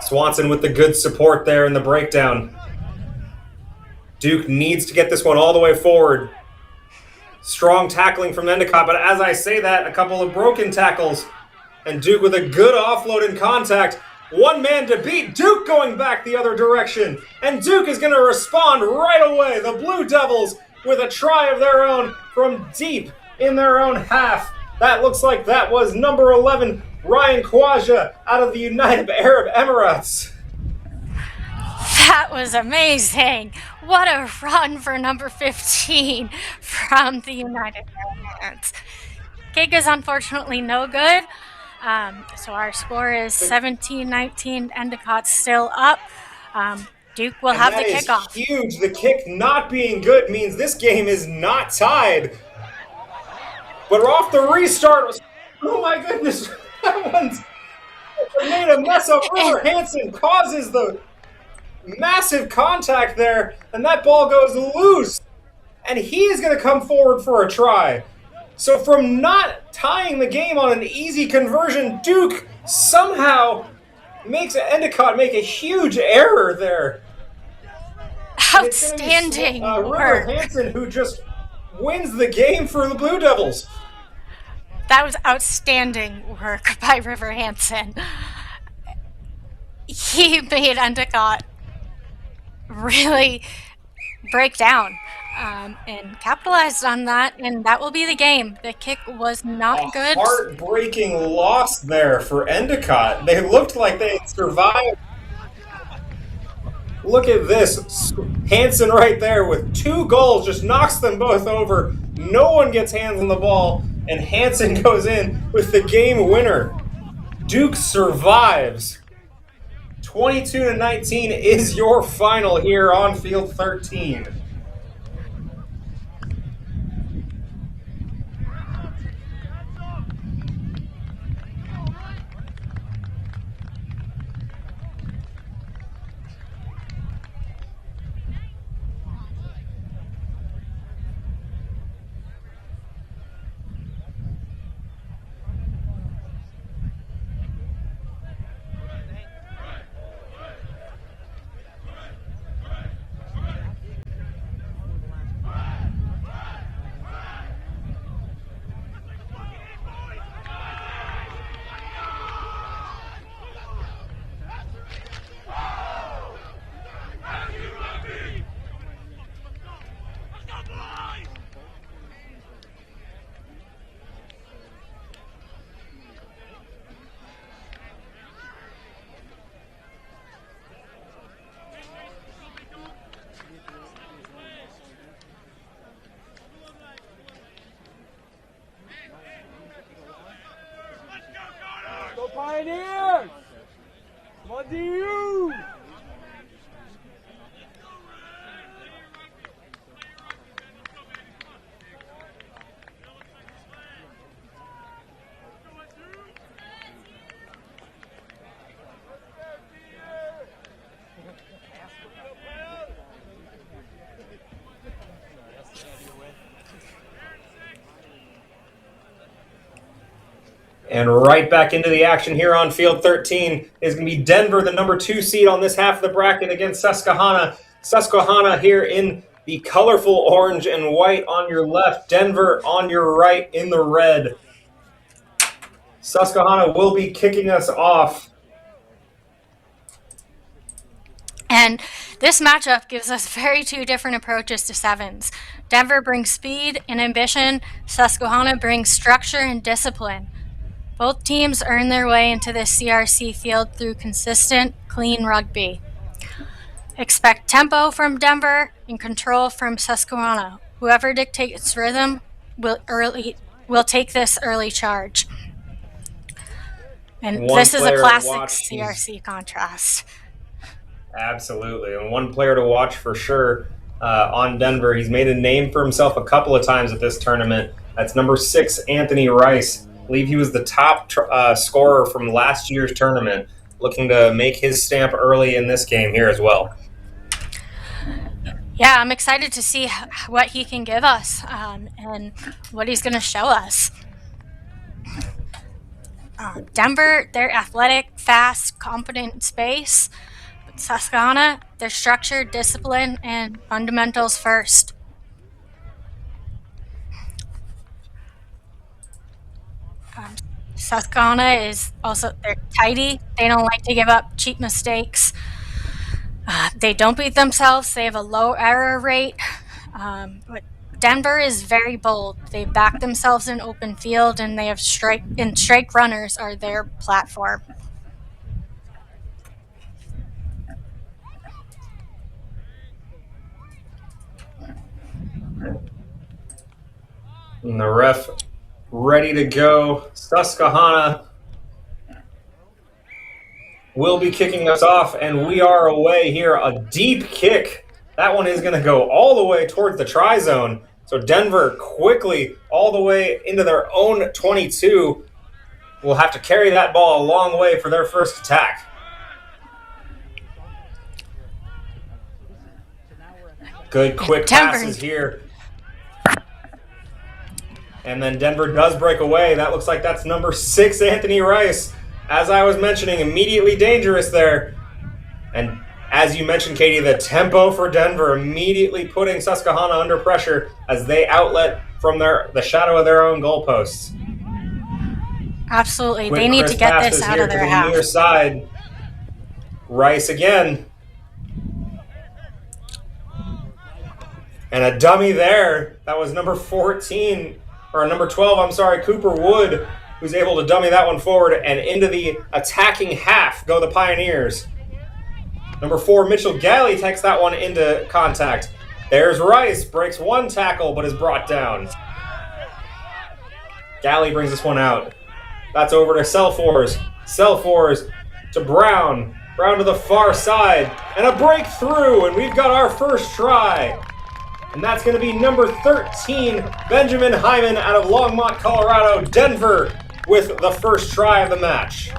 Swanson with the good support there in the breakdown. Duke needs to get this one all the way forward. Strong tackling from Endicott, but as I say that, a couple of broken tackles. And Duke with a good offload in contact. One man to beat. Duke going back the other direction. And Duke is going to respond right away. The Blue Devils with a try of their own from deep in their own half. That looks like that was number 11, Ryan Khwaja out of the United Arab Emirates. That was amazing. What a run for number 15 from the United Arab Emirates. Kick is unfortunately no good. So our score is 17-19. Endicott's still up. Duke will have the kickoff. That is huge. The kick not being good means this game is not tied. But off the restart, oh my goodness, that one's made a mess of. River Hansen causes the massive contact there, and that ball goes loose. And he is going to come forward for a try. So from not tying the game on an easy conversion, Duke somehow makes Endicott make a huge error there. Outstanding River Hansen, who just wins the game for the Blue Devils. That was outstanding work by River Hansen. He made Endicott really break down. And capitalized on that, and that will be the game. The kick was not good. Heartbreaking loss there for Endicott. They looked like they had survived. Look at this. Hansen right there with 2 goals just knocks them both over. No one gets hands on the ball, and Hansen goes in with the game winner. Duke survives. 22-19 is your final here on field 13. Pioneers! Come on, DU! And right back into the action here on field 13 is going to be Denver, the number 2 seed on this half of the bracket against Susquehanna. Susquehanna here in the colorful orange and white on your left. Denver on your right in the red. Susquehanna will be kicking us off. And this matchup gives us very 2 different approaches to sevens. Denver brings speed and ambition. Susquehanna brings structure and discipline. Both teams earn their way into the CRC field through consistent, clean rugby. Expect tempo from Denver and control from Susquehanna. Whoever dictates rhythm will take this early charge. And this is a classic CRC contrast. Absolutely. And one player to watch for sure on Denver. He's made a name for himself a couple of times at this tournament. That's number 6, Anthony Rice. I believe he was the top scorer from last year's tournament, looking to make his stamp early in this game here as well. Yeah, I'm excited to see what he can give us and what he's going to show us. Denver, they're athletic, fast, confident in space. But Susquehanna, they're structured, discipline, and fundamentals first. Susquehanna is also, they're tidy. They don't like to give up cheap mistakes. They don't beat themselves. They have a low error rate. But Denver is very bold. They back themselves in open field, and they have strike runners are their platform. And the ref ready to go. Susquehanna will be kicking us off, and we are away here. A deep kick. That one is going to go all the way towards the try zone. So Denver quickly all the way into their own 22 will have to carry that ball a long way for their first attack. Good quick passes here. And then Denver does break away. That looks like that's number 6, Anthony Rice. As I was mentioning, immediately dangerous there. And as you mentioned, Katie, the tempo for Denver immediately putting Susquehanna under pressure as they outlet from the shadow of their own goalposts. Absolutely. They need to get this out of their half. Near side. Rice again. And a dummy there. That was number 14, or number 12, I'm sorry, Cooper Wood, who's able to dummy that one forward, and into the attacking half go the Pioneers. Number 4, Mitchell Galley takes that one into contact. There's Rice, breaks one tackle, but is brought down. Galley brings this one out. That's over to Selfors. Selfors to Brown. Brown to the far side. And a breakthrough, and we've got our first try. And that's going to be number 13, Benjamin Hyman out of Longmont, Colorado. Denver with the first try of the match.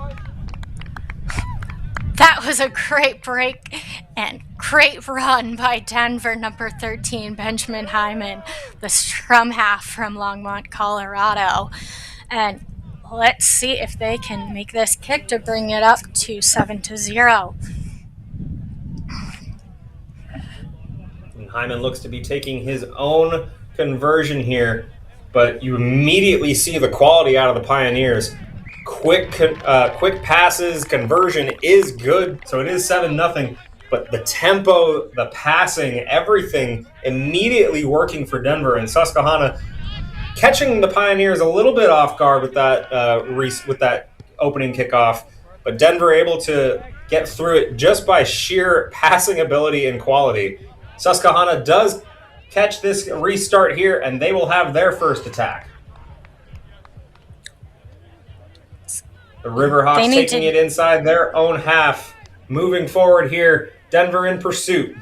That was a great break and great run by Denver, number 13, Benjamin Hyman, the scrum half from Longmont, Colorado. And let's see if they can make this kick to bring it up to 7-0. And Hyman looks to be taking his own conversion here, but you immediately see the quality out of the Pioneers. Quick passes, conversion is good, so it is 7-0. But the tempo, the passing, everything immediately working for Denver, and Susquehanna catching the Pioneers a little bit off guard with that opening kickoff. But Denver able to get through it just by sheer passing ability and quality. Susquehanna does catch this restart here, and they will have their first attack. The Riverhawks taking it inside their own half. Moving forward here, Denver in pursuit.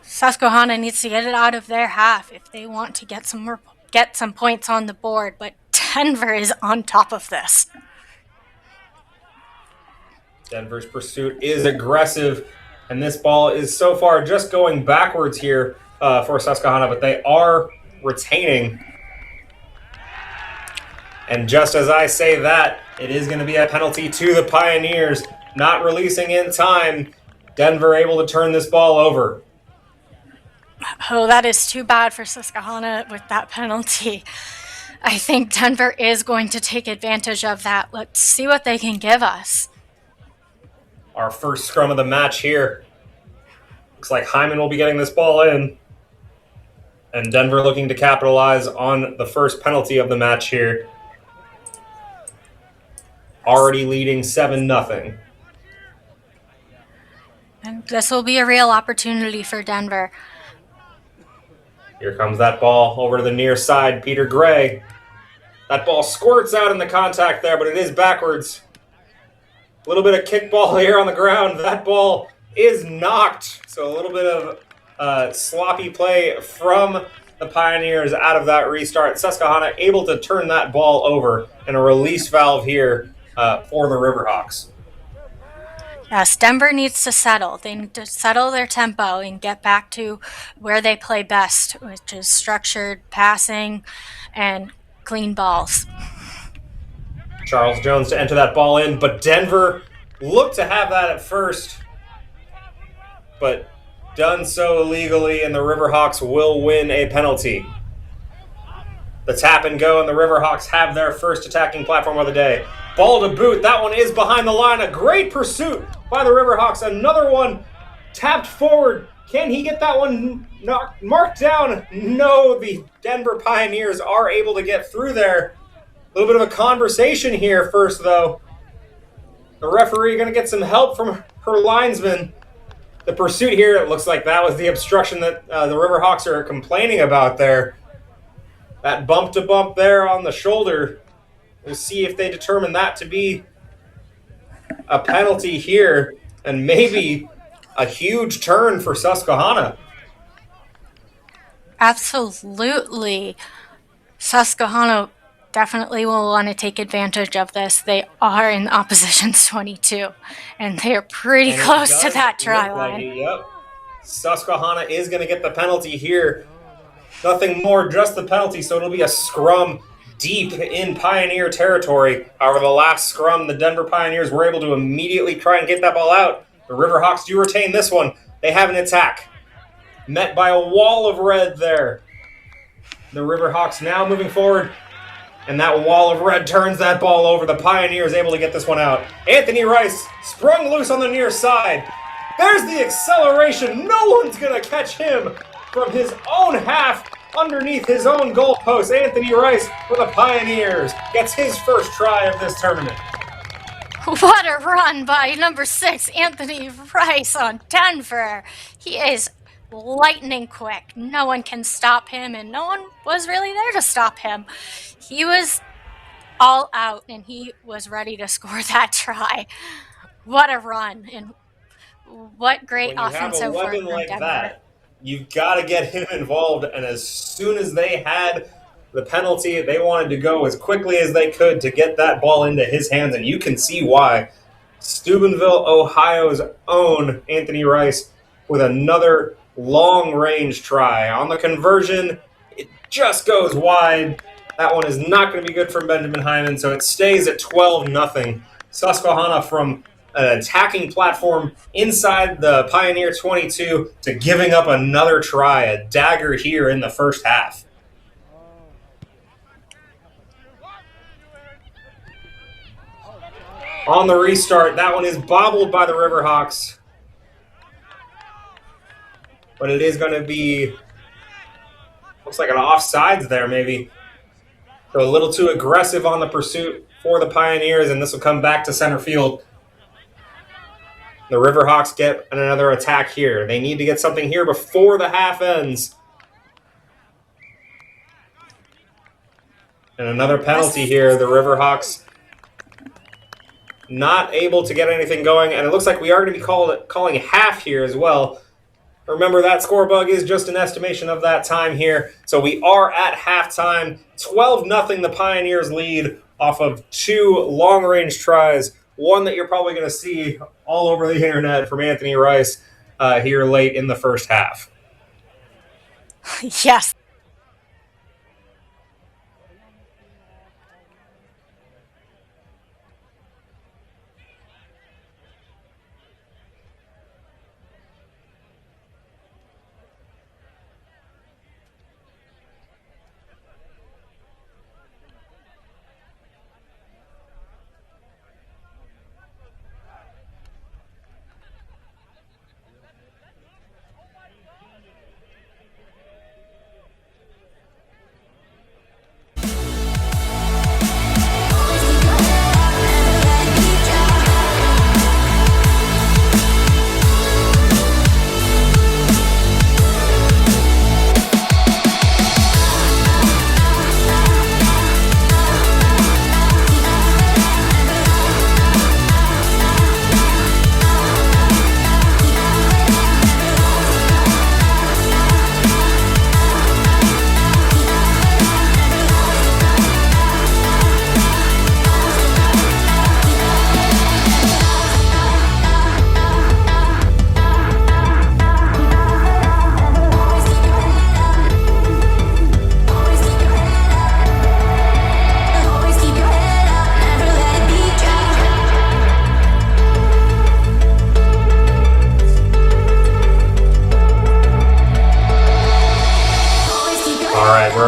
Susquehanna needs to get it out of their half if they want to get some points on the board, but Denver is on top of this. Denver's pursuit is aggressive, and this ball is so far just going backwards here for Susquehanna, but they are retaining. And just as I say that, it is going to be a penalty to the Pioneers. Not releasing in time. Denver able to turn this ball over. Oh, that is too bad for Susquehanna with that penalty. I think Denver is going to take advantage of that. Let's see what they can give us. Our first scrum of the match here. Looks like Hyman will be getting this ball in. And Denver looking to capitalize on the first penalty of the match here. Already leading 7-0. And this will be a real opportunity for Denver. Here comes that ball over to the near side, Peter Gray. That ball squirts out in the contact there, but it is backwards. A little bit of kickball here on the ground. That ball is knocked. So a little bit of sloppy play from the Pioneers out of that restart. Susquehanna able to turn that ball over, and a release valve here for the Riverhawks. Yes, Denver needs to settle. They need to settle their tempo and get back to where they play best, which is structured passing and clean balls. Charles Jones to enter that ball in, but Denver looked to have that at first, but done so illegally, and the Riverhawks will win a penalty. The tap and go, and the Riverhawks have their first attacking platform of the day. Ball to boot. That one is behind the line. A great pursuit by the Riverhawks. Another one tapped forward. Can he get that one marked down? No, the Denver Pioneers are able to get through there. A little bit of a conversation here first, though. The referee going to get some help from her linesman. The pursuit here, it looks like that was the obstruction that the Riverhawks are complaining about there. That bump to bump there on the shoulder. We'll see if they determine that to be a penalty here, and maybe a huge turn for Susquehanna. Absolutely. Susquehanna definitely will want to take advantage of this. They are in opposition's 22, and they are pretty close to that try line. Yep. Susquehanna is going to get the penalty here. Nothing more, just the penalty, so it'll be a scrum deep in Pioneer territory. However, the last scrum, the Denver Pioneers were able to immediately try and get that ball out. The Riverhawks do retain this one. They have an attack. Met by a wall of red there. The Riverhawks now moving forward, and that wall of red turns that ball over. The Pioneers able to get this one out. Anthony Rice sprung loose on the near side. There's the acceleration. No one's going to catch him from his own half underneath his own goalpost. Anthony Rice for the Pioneers gets his first try of this tournament. What a run by number 6, Anthony Rice on Denver. He is lightning quick. No one can stop him, and no one was really there to stop him. He was all out, and he was ready to score that try. What a run, and what great offensive work from like Denver. That, you've got to get him involved, and as soon as they had the penalty, they wanted to go as quickly as they could to get that ball into his hands, and you can see why. Steubenville, Ohio's own Anthony Rice with another long-range try. On the conversion, it just goes wide. That one is not going to be good for Benjamin Hyman, so it stays at 12-0. Susquehanna from an attacking platform inside the Pioneer 22 to giving up another try, a dagger here in the first half. On the restart, that one is bobbled by the Riverhawks. But it is going to be, looks like an offsides there maybe. So a little too aggressive on the pursuit for the Pioneers, and this will come back to center field. The Riverhawks get another attack here. They need to get something here before the half ends. And another penalty here. The Riverhawks not able to get anything going, and it looks like we are going to be calling half here as well. Remember, that score bug is just an estimation of that time here. So we are at halftime. 12-0 the Pioneers lead off of 2 long-range tries. One that you're probably going to see all over the internet from Anthony Rice here late in the first half. Yes.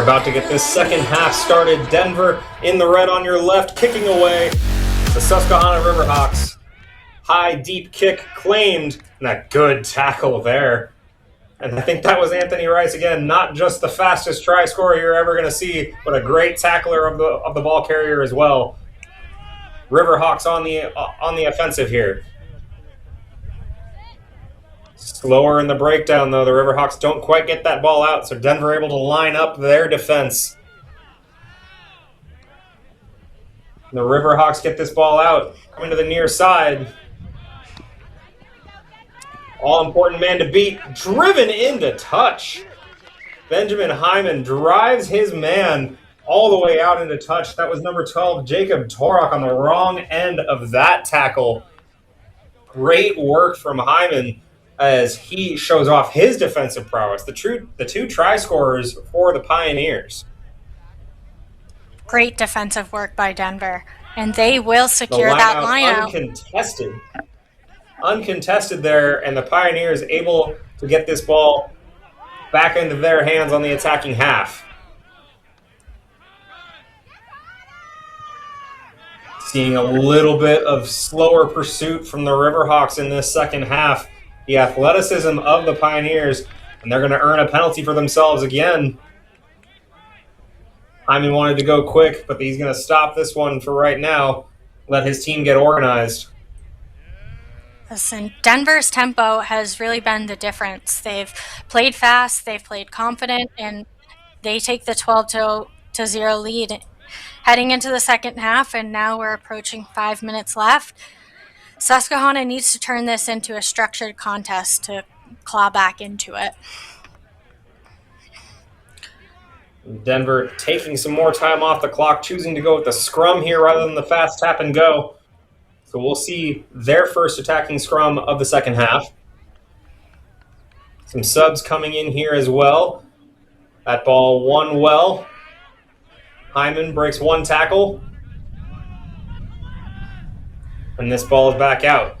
We're about to get this second half started. Denver in the red on your left, kicking away. The Susquehanna Riverhawks. High, deep kick claimed, and that good tackle there. And I think that was Anthony Rice again, not just the fastest try scorer you're ever going to see, but a great tackler of the ball carrier as well. Riverhawks on the offensive here. Slower in the breakdown, though. The Riverhawks don't quite get that ball out, so Denver able to line up their defense. The Riverhawks get this ball out, coming to the near side. All-important man to beat, driven into touch. Benjamin Hyman drives his man all the way out into touch. That was number 12, Jacob Torok, on the wrong end of that tackle. Great work from Hyman as he shows off his defensive prowess. The two try scorers for the Pioneers. Great defensive work by Denver, and they will secure that line out. Uncontested there, and the Pioneers able to get this ball back into their hands on the attacking half. Seeing a little bit of slower pursuit from the Riverhawks in this second half. The athleticism of the Pioneers, and they're going to earn a penalty for themselves again. Hyman wanted to go quick, but he's going to stop this one for right now. Let his team get organized. Listen, Denver's tempo has really been the difference. They've played fast, they've played confident, and they take the 12-0 lead heading into the second half, and now we're approaching 5 minutes left. Susquehanna needs to turn this into a structured contest to claw back into it. Denver taking some more time off the clock, choosing to go with the scrum here rather than the fast tap and go. So we'll see their first attacking scrum of the second half. Some subs coming in here as well. That ball won well. Hyman breaks one tackle. And this ball is back out.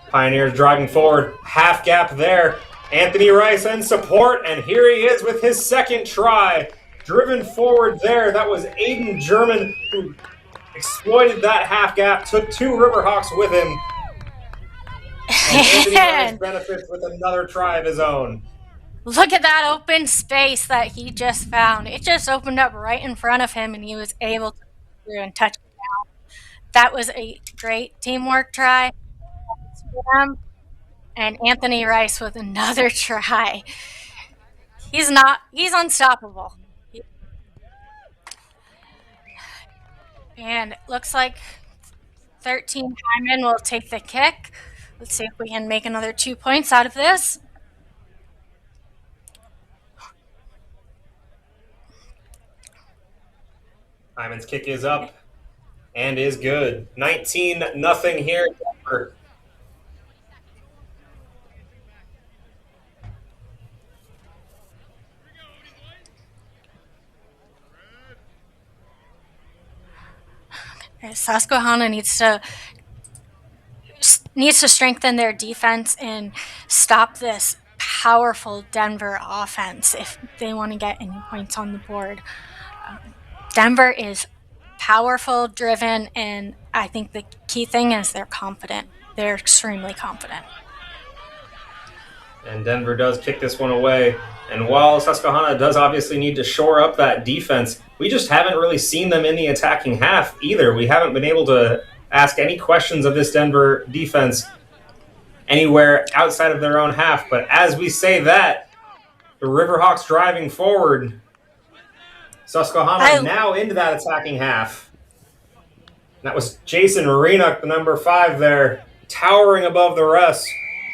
Pioneers driving forward. Half gap there. Anthony Rice in support, and here he is with his second try. Driven forward there. That was Aiden German who exploited that half gap, took two Riverhawks with him. And Anthony Rice benefits with another try of his own. Look at that open space that he just found. It just opened up right in front of him, and he was able to go through and touch it down. That was a great teamwork try for them. And Anthony Rice with another try. He's unstoppable. And it looks like 13 Hyman will take the kick. Let's see if we can make another 2 points out of this. Hyman's kick is up and is good. 19-0 here. Susquehanna needs to strengthen their defense and stop this powerful Denver offense if they want to get any points on the board. Denver is powerful, driven, and I think the key thing is they're confident. They're extremely confident. And Denver does kick this one away. And while Susquehanna does obviously need to shore up that defense, we just haven't really seen them in the attacking half either. We haven't been able to ask any questions of this Denver defense anywhere outside of their own half. But as we say that, the Riverhawks driving forward, Susquehanna now into that attacking half. That was Jason Renock, the number 5 there, towering above the rest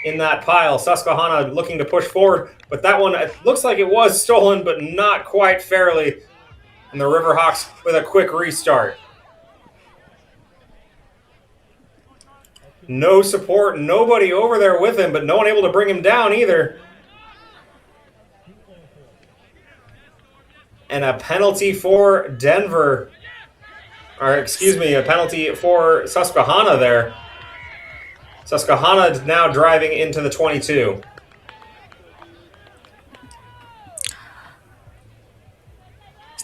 in that pile. Susquehanna looking to push forward, but that one, it looks like it was stolen, but not quite fairly. And the Riverhawks with a quick restart. No support, nobody over there with him, but no one able to bring him down either. And a penalty for Denver. Or, excuse me, a penalty for Susquehanna there. Susquehanna now driving into the 22.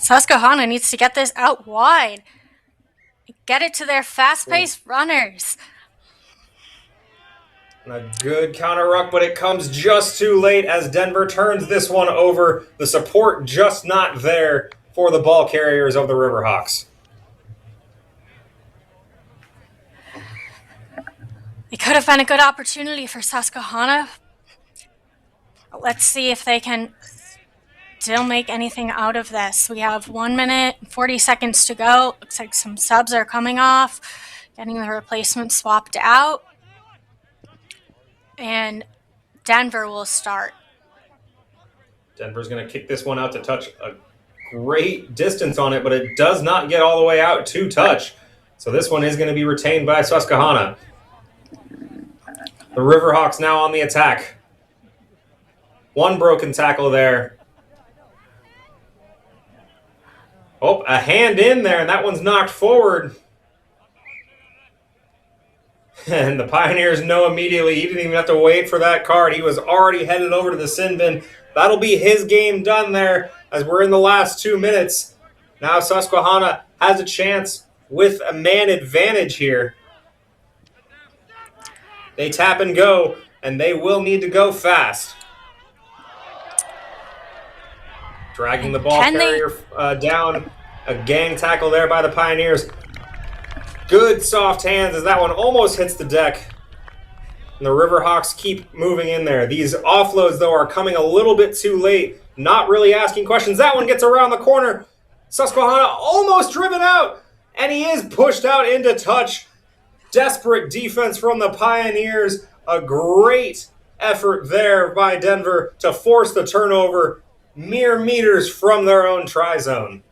Susquehanna needs to get this out wide. Get it to their fast-paced runners. A good counter ruck, but it comes just too late as Denver turns this one over. The support just not there for the ball carriers of the Riverhawks. It could have been a good opportunity for Susquehanna. Let's see if they can still make anything out of this. We have 1 minute, 40 seconds to go. Looks like some subs are coming off, getting the replacement swapped out. And Denver will start. Denver's going to kick this one out to touch. A great distance on it, but it does not get all the way out to touch. So this one is going to be retained by Susquehanna. The Riverhawks now on the attack. One broken tackle there. Oh, a hand in there, and that one's knocked forward. And the Pioneers know immediately. He didn't even have to wait for that card. He was already headed over to the sin bin. That'll be his game done there as we're in the last 2 minutes. Now Susquehanna has a chance with a man advantage here. They tap and go, and they will need to go fast. Dragging the ball carrier down. A gang tackle there by the Pioneers. Good soft hands as that one almost hits the deck. And the Riverhawks keep moving in there. These offloads, though, are coming a little bit too late. Not really asking questions. That one gets around the corner. Susquehanna almost driven out. And he is pushed out into touch. Desperate defense from the Pioneers. A great effort there by Denver to force the turnover mere meters from their own try zone.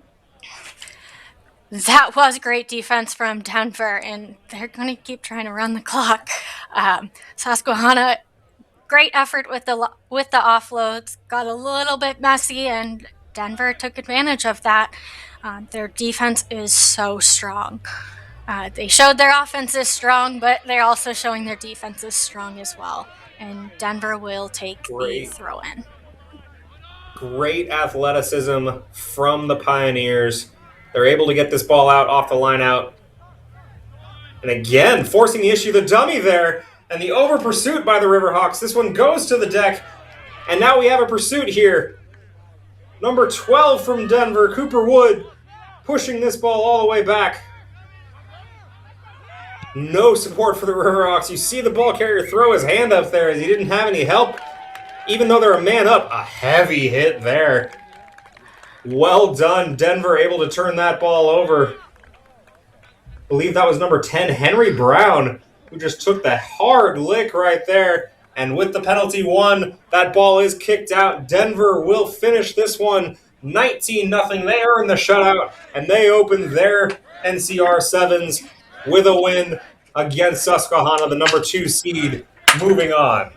That was great defense from Denver, and they're going to keep trying to run the clock. Susquehanna, great effort with the offloads. Got a little bit messy, and Denver took advantage of that. Their defense is so strong. They showed their offense is strong, but they're also showing their defense is strong as well. And Denver will take the throw-in. Great athleticism from the Pioneers. They're able to get this ball out off the line out. And again, forcing the issue, the dummy there, and the over pursuit by the Riverhawks. This one goes to the deck, and now we have a pursuit here. Number 12 from Denver, Cooper Wood, pushing this ball all the way back. No support for the Riverhawks. You see the ball carrier throw his hand up there as he didn't have any help. Even though they're a man up, a heavy hit there. Well done, Denver, able to turn that ball over. I believe that was number 10, Henry Brown, who just took the hard lick right there. And with the penalty one, that ball is kicked out. Denver will finish this one 19-0. They earn the shutout, and they open their NCR Sevens with a win against Susquehanna, the number 2 seed, moving on.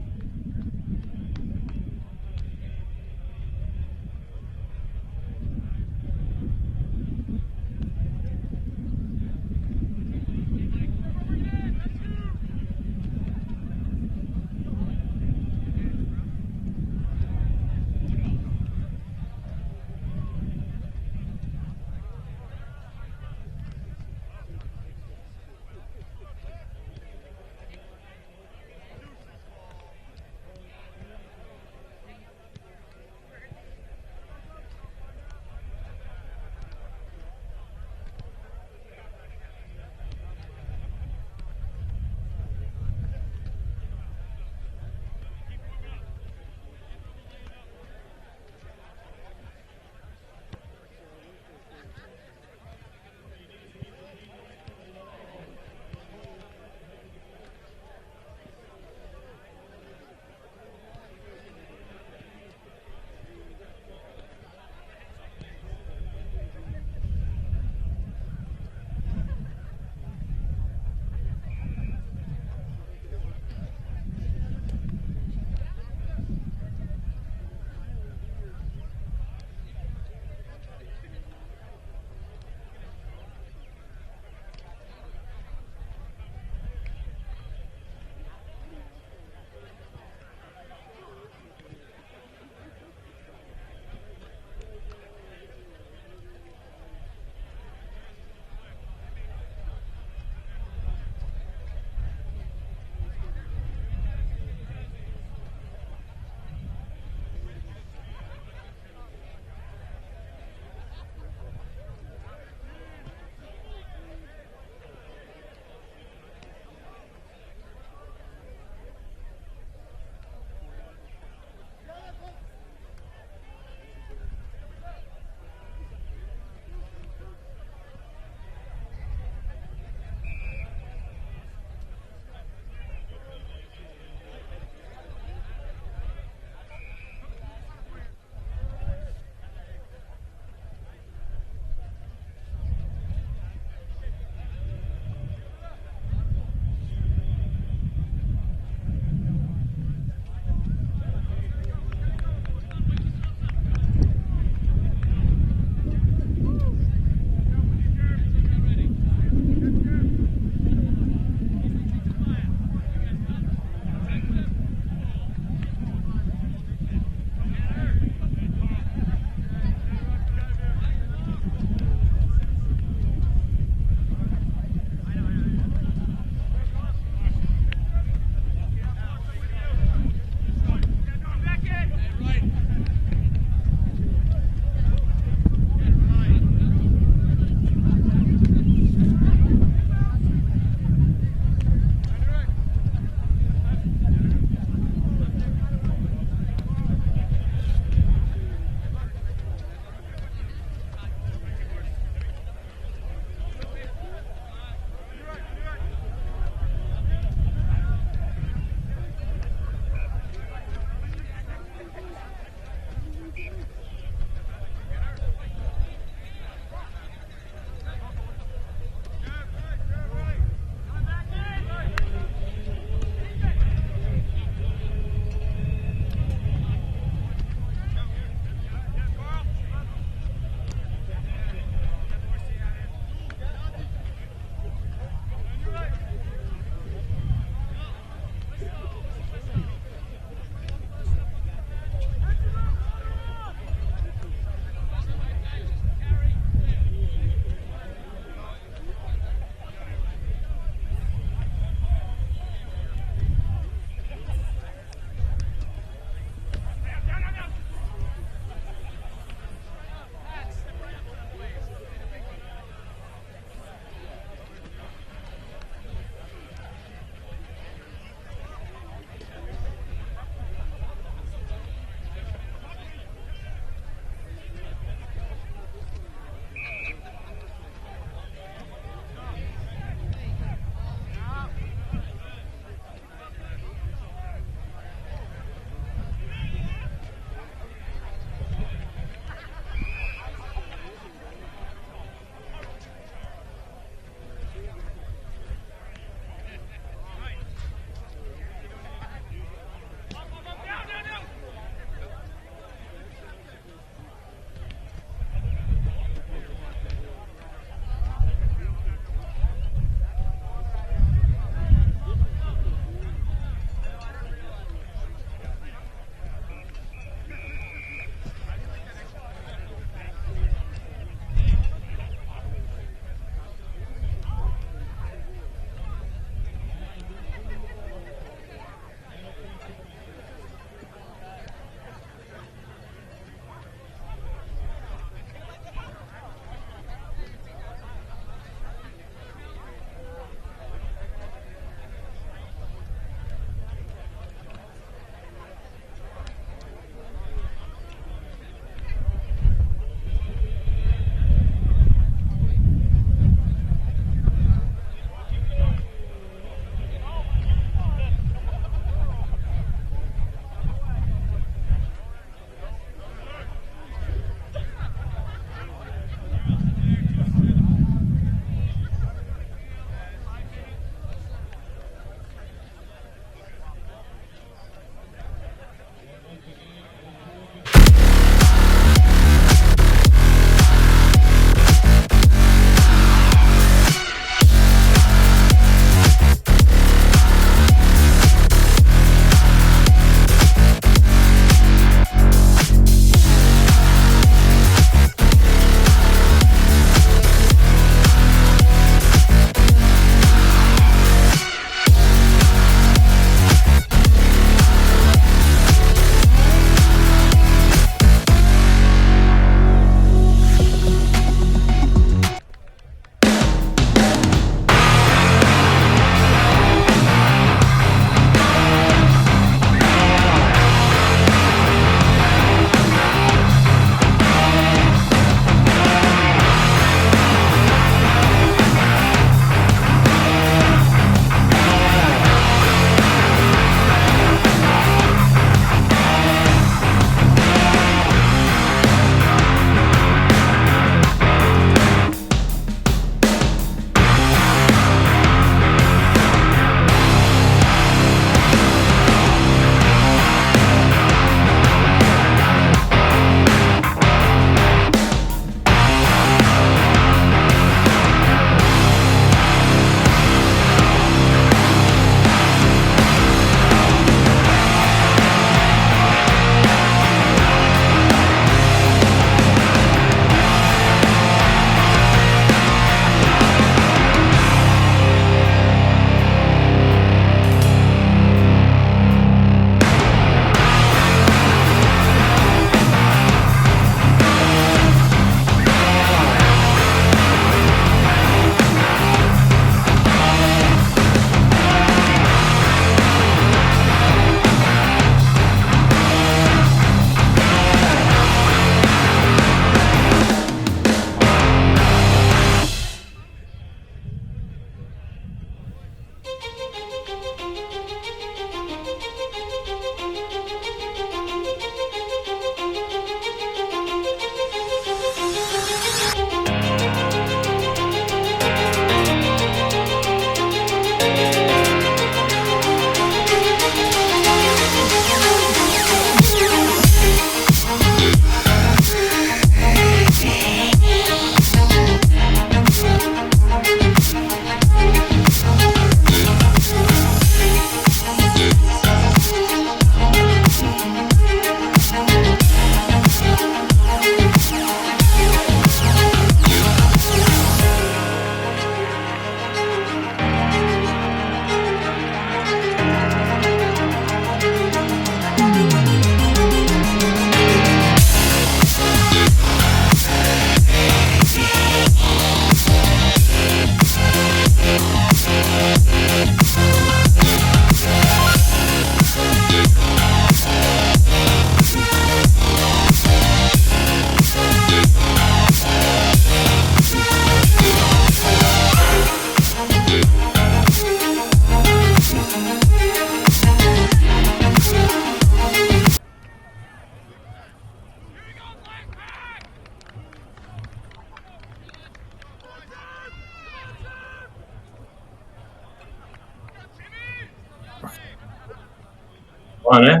Fine, eh?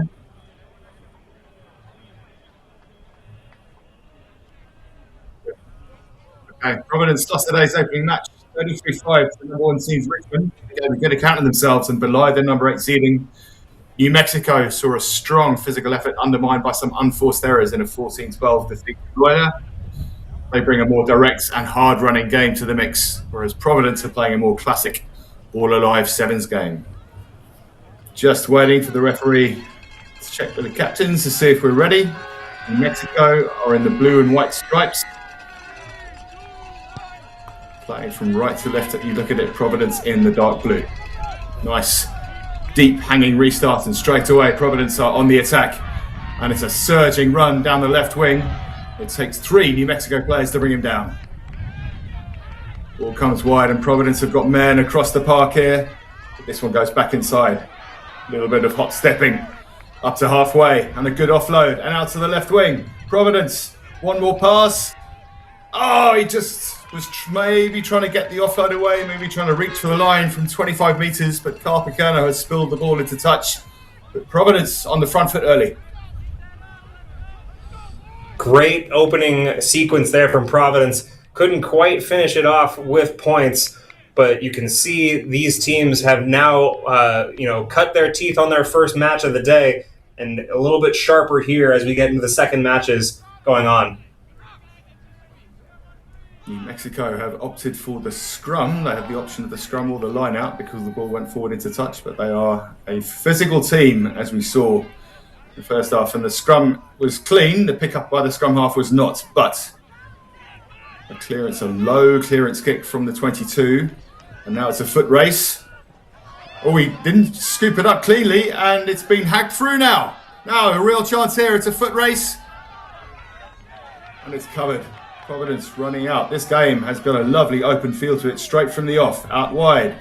Okay, Providence lost today's opening match, 33-5 to the number 1 seed Richmond. They gave a good account of themselves and belied their number 8 seeding. New Mexico saw a strong physical effort undermined by some unforced errors in a 14-12 defeat to Loyola. They bring a more direct and hard-running game to the mix, whereas Providence are playing a more classic all-alive sevens game. Just waiting for the referee to check with the captains to see if we're ready. New Mexico are in the blue and white stripes. Playing from right to left, you look at it, Providence in the dark blue. Nice, deep hanging restart, and straight away Providence are on the attack. And it's a surging run down the left wing. It takes 3 New Mexico players to bring him down. Ball comes wide and Providence have got men across the park here. But this one goes back inside. A little bit of hot stepping up to halfway and a good offload and out to the left wing. Providence, one more pass. Oh, he just was maybe trying to get the offload away, maybe trying to reach for the line from 25 metres, but Carpicano has spilled the ball into touch. But Providence on the front foot early. Great opening sequence there from Providence. Couldn't quite finish it off with points, but you can see these teams have now, cut their teeth on their first match of the day, and a little bit sharper here as we get into the second matches going on. New Mexico have opted for the scrum. They have the option of the scrum or the line out because the ball went forward into touch, but they are a physical team, as we saw the first half, and the scrum was clean. The pick up by the scrum half was not, but a low clearance kick from the 22, and now it's a foot race. Oh, he didn't scoop it up cleanly, and it's been hacked through now. Now a real chance here. It's a foot race, and it's covered. Providence running out. This game has got a lovely open feel to it, straight from the off, out wide,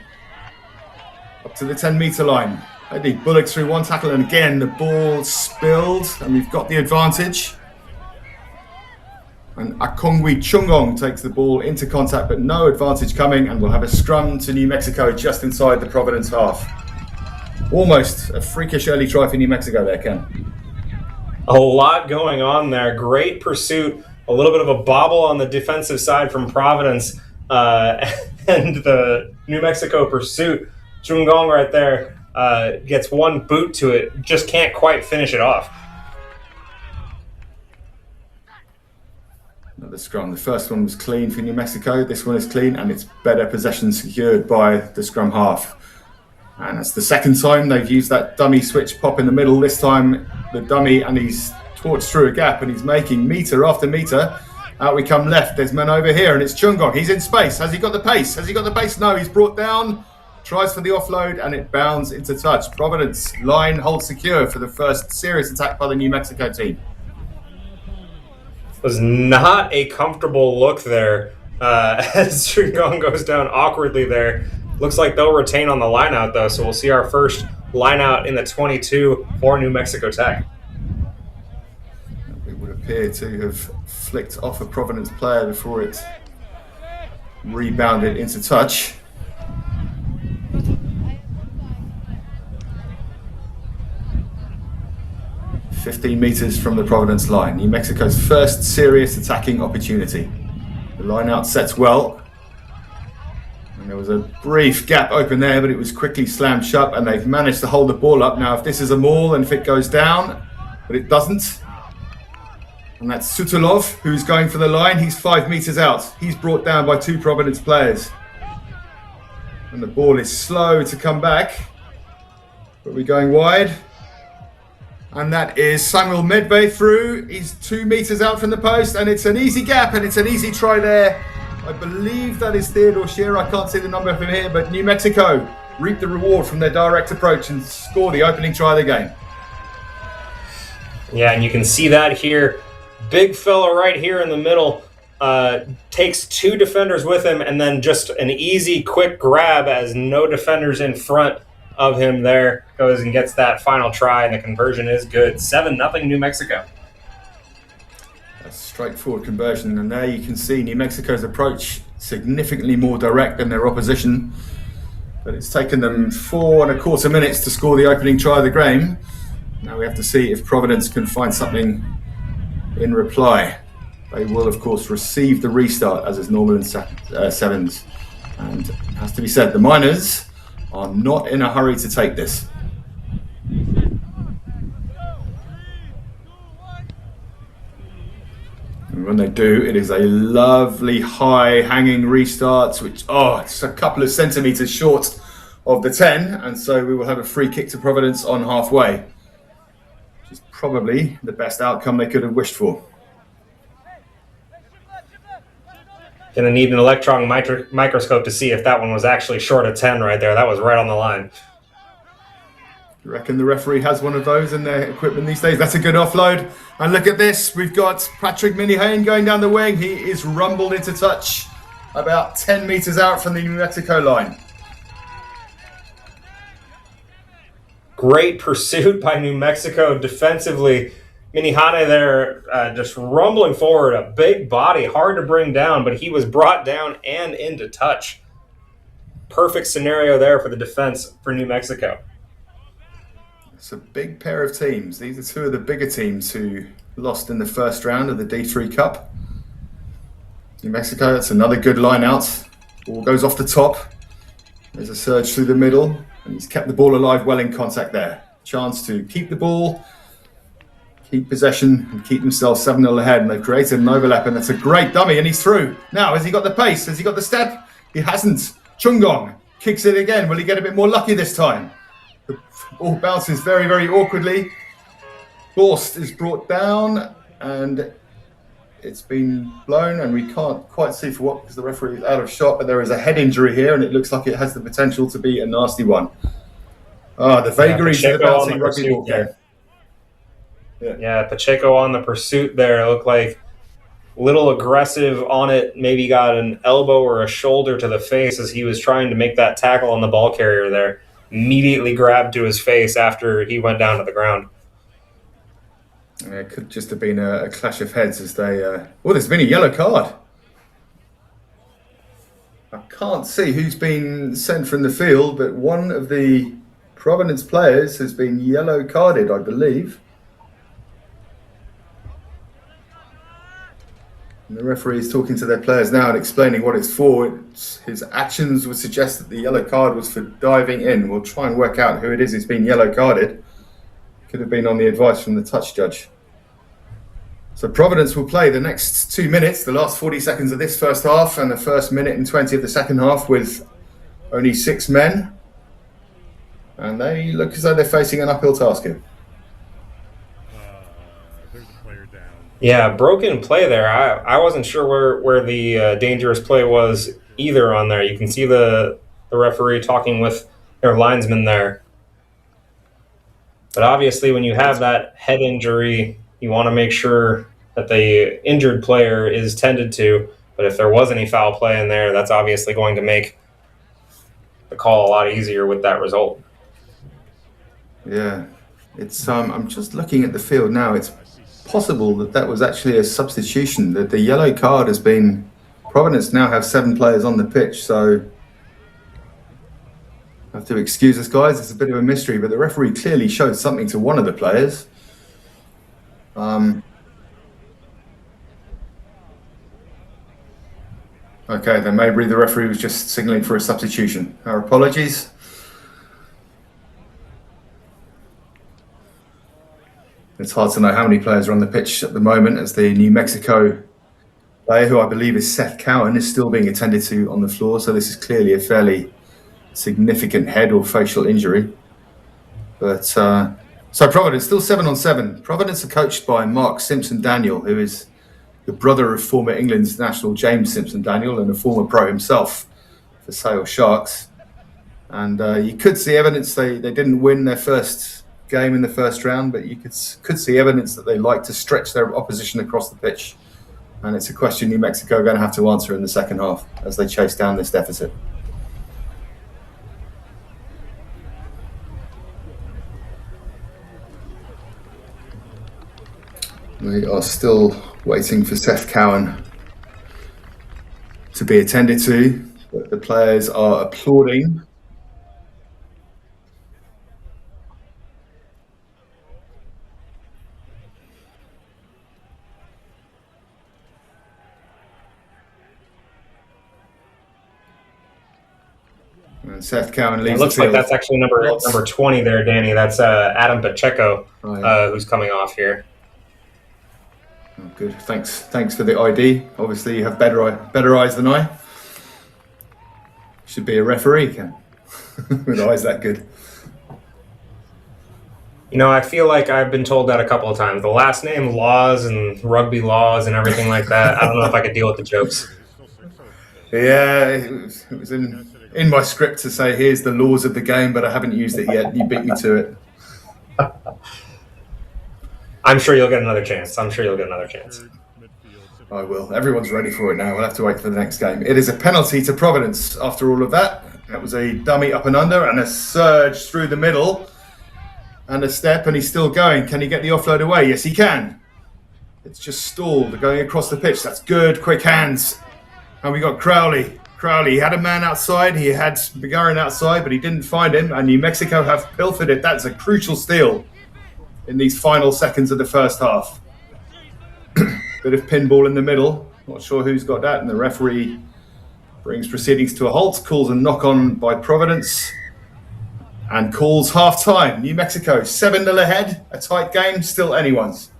up to the 10-metre line. They bullocks through one tackle, and again the ball spilled, and we've got the advantage. And Akongwi Chungong takes the ball into contact, but no advantage coming, and we'll have a scrum to New Mexico just inside the Providence half. Almost a freakish early try for New Mexico there, Ken. A lot going on there. Great pursuit. A little bit of a bobble on the defensive side from Providence, and the New Mexico pursuit. Chungong right there. Gets one boot to it, just can't quite finish it off. Another scrum. The first one was clean for New Mexico. This one is clean, and it's better possession secured by the scrum half. And that's the second time they've used that dummy switch pop in the middle. This time the dummy, and he's torched through a gap, and he's making metre after metre. Out we come left. There's men over here, and it's Chungong. He's in space. Has he got the pace? Has he got the pace? No, he's brought down. Tries for the offload, and it bounds into touch. Providence line holds secure for the first serious attack by the New Mexico team. Was not a comfortable look there as Chungong goes down awkwardly there. Looks like they'll retain on the line out though, so we'll see our first line out in the 22 for New Mexico Tech. It would appear to have flicked off a Providence player before it rebounded into touch. "15 metres from the Providence line. New Mexico's first serious attacking opportunity. The line out sets well. And there was a brief gap open there, but it was quickly slammed shut, and they've managed to hold the ball up. Now, if this is a maul and if it goes down, but it doesn't. And that's Sutulov, who's going for the line. He's 5 metres out. He's brought down by 2 Providence players. And the ball is slow to come back. But we're going wide. And that is Samuel Medvay through. He's 2 metres out from the post, and it's an easy gap, and it's an easy try there. I believe that is Theodore Shearer. I can't see the number from here, but New Mexico reap the reward from their direct approach and score the opening try of the game. Yeah, and you can see that here. Big fella right here in the middle takes 2 defenders with him, and then just an easy, quick grab as no defenders in front of him there, goes and gets that final try, and the conversion is good. 7-0 New Mexico. A straightforward conversion, and there you can see New Mexico's approach significantly more direct than their opposition, but it's taken them 4 1/4 minutes to score the opening try of the game. Now we have to see if Providence can find something in reply. They will, of course, receive the restart as is normal in sevens. And it has to be said, the Miners are not in a hurry to take this. And when they do, it is a lovely high hanging restart, which, it's a couple of centimetres short of the 10. And so we will have a free kick to Providence on halfway, which is probably the best outcome they could have wished for. Gonna need an electron microscope to see if that one was actually short of 10 right there. That was right on the line. You reckon the referee has one of those in their equipment these days? That's a good offload. And look at this. We've got Patrick Minihane going down the wing. He is rumbled into touch about 10 metres out from the New Mexico line. Great pursuit by New Mexico defensively. Minihane there just rumbling forward, a big body, hard to bring down, but he was brought down and into touch. Perfect scenario there for the defense for New Mexico. It's a big pair of teams. These are two of the bigger teams who lost in the first round of the DIII Cup. New Mexico, that's another good line out. Ball goes off the top. There's a surge through the middle, and he's kept the ball alive well in contact there. Chance to keep the ball, keep possession, and keep themselves 7-0 ahead. And they've created an overlap, and that's a great dummy, and he's through. Now, has he got the pace? Has he got the step? He hasn't. Chungong kicks it again. Will he get a bit more lucky this time? The ball bounces very, very awkwardly. Borst is brought down, and it's been blown, and we can't quite see for what because the referee is out of shot, but there is a head injury here, and it looks like it has the potential to be a nasty one. The vagaries of the bouncing rugby ball game. Yeah, Pacheco on the pursuit there. It looked like a little aggressive on it. Maybe got an elbow or a shoulder to the face as he was trying to make that tackle on the ball carrier there. Immediately grabbed to his face after he went down to the ground. It could just have been a clash of heads as they... there's been a yellow card. I can't see who's been sent from the field, but one of the Providence players has been yellow carded, I believe. And the referee is talking to their players now and explaining what it's for. His actions would suggest that the yellow card was for diving in. We'll try and work out who it is who's been yellow carded. Could have been on the advice from the touch judge. So Providence will play the next 2 minutes, the last 40 seconds of this first half and the first minute and 20 of the second half with only 6 men. And they look as though they're facing an uphill task here. Yeah, broken play there. I wasn't sure where the dangerous play was either on there. You can see the referee talking with their linesman there. But obviously when you have that head injury, you want to make sure that the injured player is tended to. But if there was any foul play in there, that's obviously going to make the call a lot easier with that result. Yeah, it's I'm just looking at the field now. It's possible that was actually a substitution. That the yellow card has been... Providence now have 7 players on the pitch, so I have to excuse us, guys. It's a bit of a mystery, but the referee clearly showed something to one of the players. Okay, then maybe the referee was just signalling for a substitution. Our apologies. It's hard to know how many players are on the pitch at the moment as the New Mexico player, who I believe is Seth Cowan, is still being attended to on the floor. So this is clearly a fairly significant head or facial injury. But so Providence still 7-on-7. Providence are coached by Mark Simpson-Daniel, who is the brother of former England's national James Simpson-Daniel and a former pro himself for Sale Sharks. And you could see evidence they didn't win their first game in the first round, but you could see evidence that they like to stretch their opposition across the pitch. And it's a question New Mexico are going to have to answer in the second half as they chase down this deficit. We are still waiting for Seth Cowan to be attended to, but the players are applauding. And Seth Cowan It leaves looks the like field. that's actually number 20 there, Danny. That's Adam Pacheco, who's coming off here. Oh, good. Thanks for the ID. Obviously, you have better eyes than I. Should be a referee, Ken, with eyes that good. You know, I feel like I've been told that a couple of times. The last name laws and rugby laws and everything like that. I don't know if I could deal with the jokes. Yeah, it was in my script to say, here's the laws of the game, but I haven't used it yet. You beat me to it. I'm sure you'll get another chance. I will. Everyone's ready for it now. We'll have to wait for the next game. It is a penalty to Providence after all of that. That was a dummy up and under and a surge through the middle and a step, and he's still going. Can he get the offload away? Yes, he can. It's just stalled, going across the pitch. That's good. Quick hands. And we got Crowley. He had a man outside. He had Begarin outside, but he didn't find him. And New Mexico have pilfered it. That's a crucial steal in these final seconds of the first half. Bit of pinball in the middle. Not sure who's got that. And the referee brings proceedings to a halt, calls a knock-on by Providence, and calls half-time. New Mexico 7-0 ahead. A tight game, still anyone's.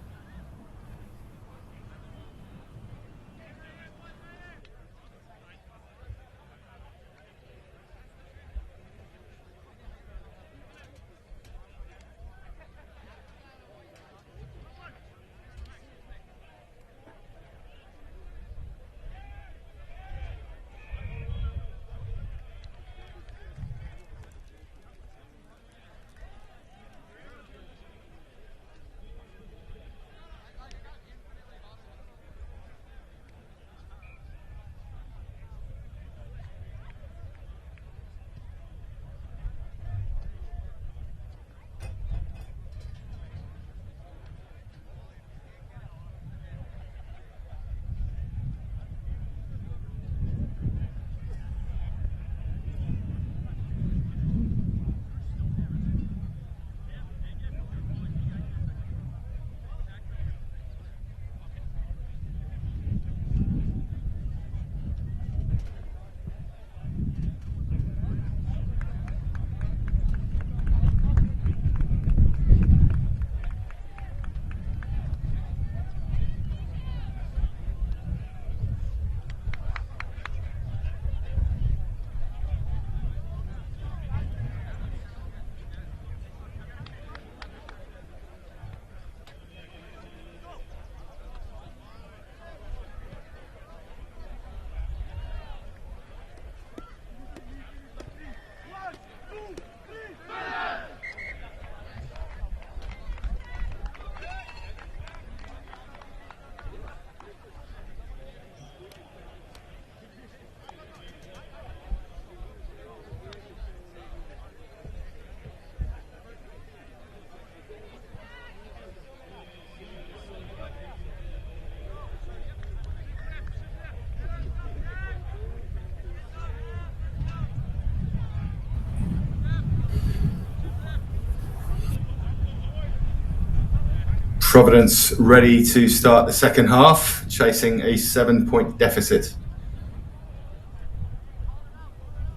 Providence ready to start the second half, chasing a 7-point deficit.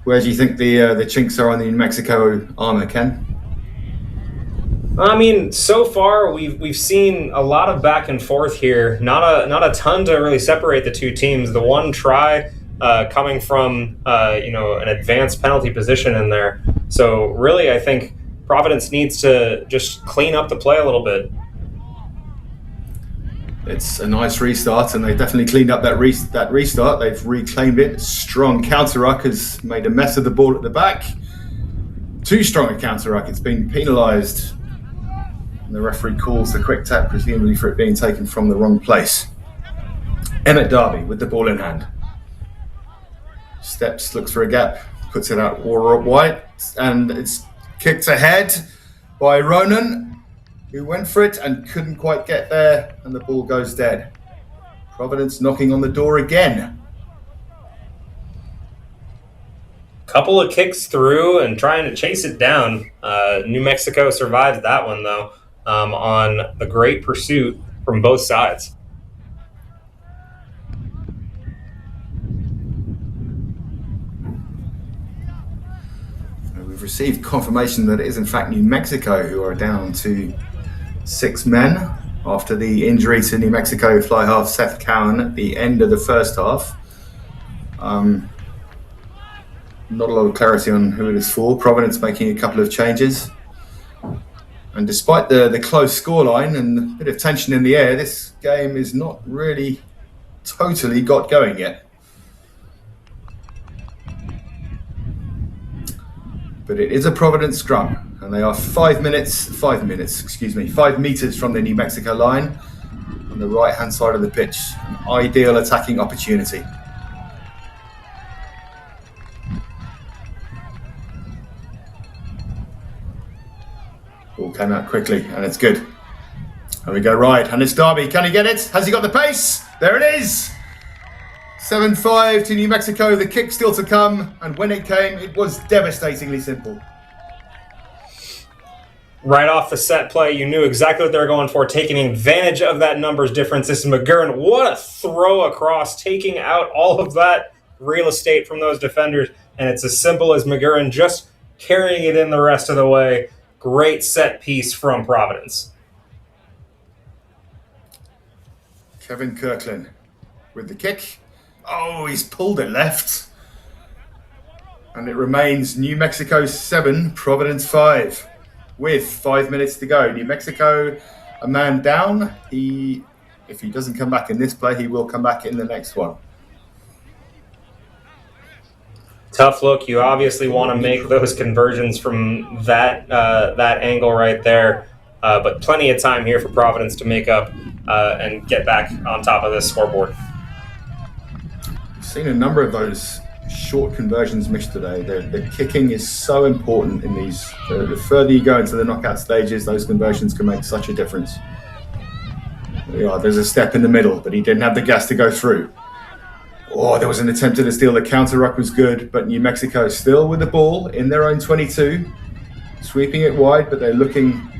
Where do you think the chinks are on the New Mexico armor, Ken? I mean, so far we've seen a lot of back and forth here. Not a ton to really separate the two teams. The one try coming from an advanced penalty position in there. So really, I think Providence needs to just clean up the play a little bit. It's a nice restart, and they definitely cleaned up that restart. They've reclaimed it. Strong counter-ruck has made a mess of the ball at the back. Too strong a counter-ruck. It's been penalised. And the referee calls the quick tap, presumably for it being taken from the wrong place. Emmett Darby with the ball in hand. Steps, looks for a gap, puts it out wide, and it's kicked ahead by Ronan, who went for it and couldn't quite get there, and the ball goes dead. Providence knocking on the door again. Couple of kicks through and trying to chase it down. New Mexico survives that one, though, on the great pursuit from both sides. we've received confirmation that it is in fact New Mexico who are down to 6 men after the injury to New Mexico fly half Seth Cowan at the end of the first half. Not a lot of clarity on who it is for. Providence making a couple of changes. And despite the close scoreline and a bit of tension in the air, this game is not really totally got going yet. But it is a Providence scrum, and they are 5 meters from the New Mexico line on the right-hand side of the pitch. An ideal attacking opportunity. Ball came out quickly, and it's good. And we go right, and it's Darby. Can he get it? Has he got the pace? There it is! 7-5 to New Mexico. The kick still to come, and when it came, it was devastatingly simple. Right off the set play, you knew exactly what they were going for, taking advantage of that numbers difference. This is McGurran. What a throw across, taking out all of that real estate from those defenders, and it's as simple as McGurran just carrying it in the rest of the way. Great set piece from Providence. Kevin Kirkland with the kick. Oh, he's pulled it left. And it remains New Mexico 7, Providence 5, with 5 minutes to go. New Mexico, a man down. If he doesn't come back in this play, he will come back in the next one. Tough look. You obviously want to make those conversions from that angle right there. But plenty of time here for Providence to make up and get back on top of this scoreboard. I've seen a number of those short conversions missed today. The kicking is so important in these. The further you go into the knockout stages, those conversions can make such a difference. There's a step in the middle, but he didn't have the gas to go through. Oh, there was an attempt to steal. The counter ruck was good, but New Mexico still with the ball in their own 22, sweeping it wide, but they're looking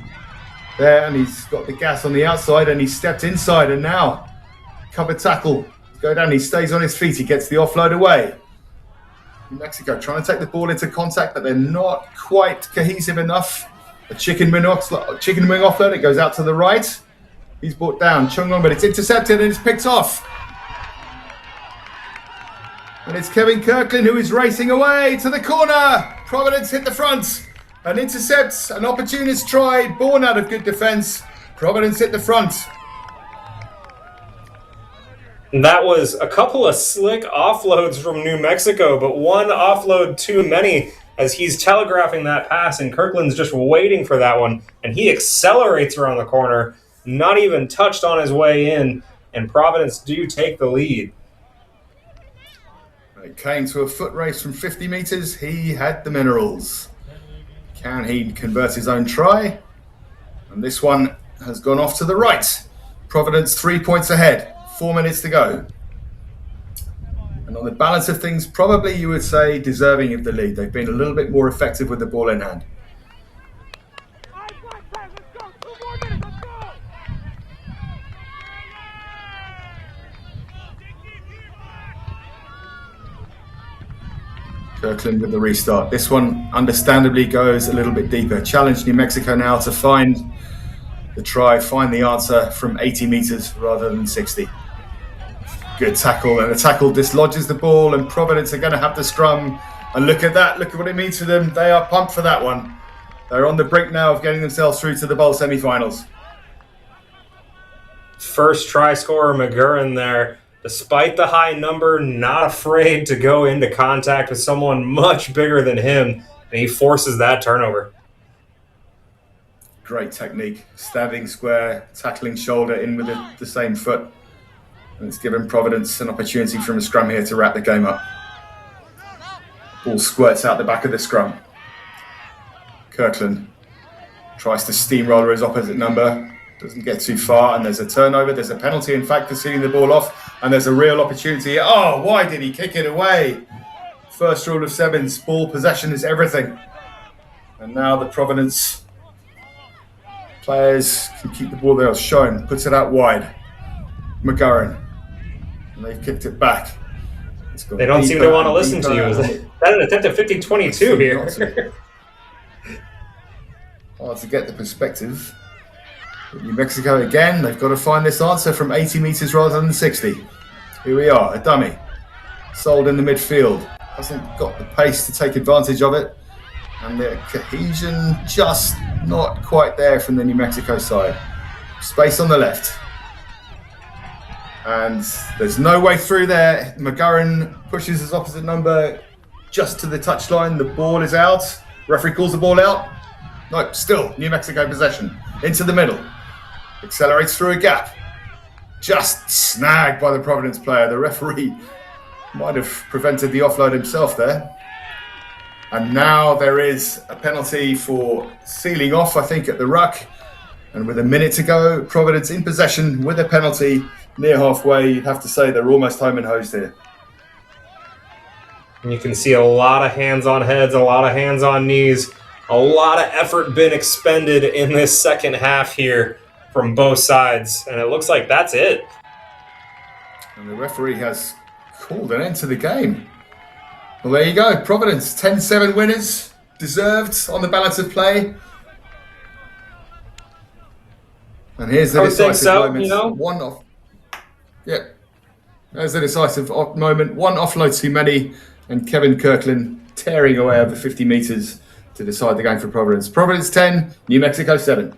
there, and he's got the gas on the outside, and he stepped inside, and now cover tackle. Go down, he stays on his feet, he gets the offload away. New Mexico trying to take the ball into contact, but they're not quite cohesive enough. A chicken wing offload, it goes out to the right. He's brought down, Chung on, but it's intercepted and it's picked off. And it's Kevin Kirkland who is racing away to the corner. Providence hit the front. An intercept, an opportunist try, born out of good defence. Providence hit the front. And that was a couple of slick offloads from New Mexico, but one offload too many as he's telegraphing that pass, and Kirkland's just waiting for that one, and he accelerates around the corner, not even touched on his way in, and Providence do take the lead. It came to a foot race from 50 metres. He had the minerals. Can he convert his own try? And this one has gone off to the right. Providence 3 points ahead. 4 minutes to go. And on the balance of things, probably you would say deserving of the lead. They've been a little bit more effective with the ball in hand. Kirkland with the restart. This one understandably goes a little bit deeper. Challenge New Mexico now to find the try, find the answer from 80 metres rather than 60. Good tackle, and the tackle dislodges the ball, and Providence are going to have the scrum. And look at that, look at what it means to them. They are pumped for that one. They're on the brink now of getting themselves through to the bowl semi-finals. First try scorer McGurran there. Despite the high number, not afraid to go into contact with someone much bigger than him, and he forces that turnover. Great technique. Standing square, tackling shoulder in with the same foot. And it's given Providence an opportunity from a scrum here to wrap the game up. Ball squirts out the back of the scrum. Kirkland tries to steamroller his opposite number. Doesn't get too far, and there's a turnover. There's a penalty, in fact, for sealing the ball off, and there's a real opportunity. Oh, why did he kick it away? First rule of sevens, ball possession is everything. And now the Providence players can keep the ball there. Schoen puts it out wide. McGurran, and they've kicked it back. They don't seem to want to listen to you. Is that an attempt at 50-22 here? Hard to get the perspective. But New Mexico again, they've got to find this answer from 80 metres rather than 60. Here we are, a dummy. Sold in the midfield. Hasn't got the pace to take advantage of it. And the cohesion just not quite there from the New Mexico side. Space on the left. And there's no way through there. McGurran pushes his opposite number just to the touchline. The ball is out. Referee calls the ball out. No, still New Mexico possession. Into the middle. Accelerates through a gap. Just snagged by the Providence player. The referee might have prevented the offload himself there. And now there is a penalty for sealing off, I think, at the ruck. And with a minute to go, Providence in possession with a penalty near halfway. You'd have to say they're almost home and hosed here. And you can see a lot of hands on heads, a lot of hands on knees, a lot of effort been expended in this second half here from both sides. And it looks like that's it. And the referee has called an end to the game. Well, there you go. Providence, 10-7 winners. Deserved on the balance of play. And here's the decisive moment. You know? One off. Yeah. There's the decisive moment. One offload too many. And Kevin Kirkland tearing away over 50 metres to decide the game for Providence. Providence 10, New Mexico 7.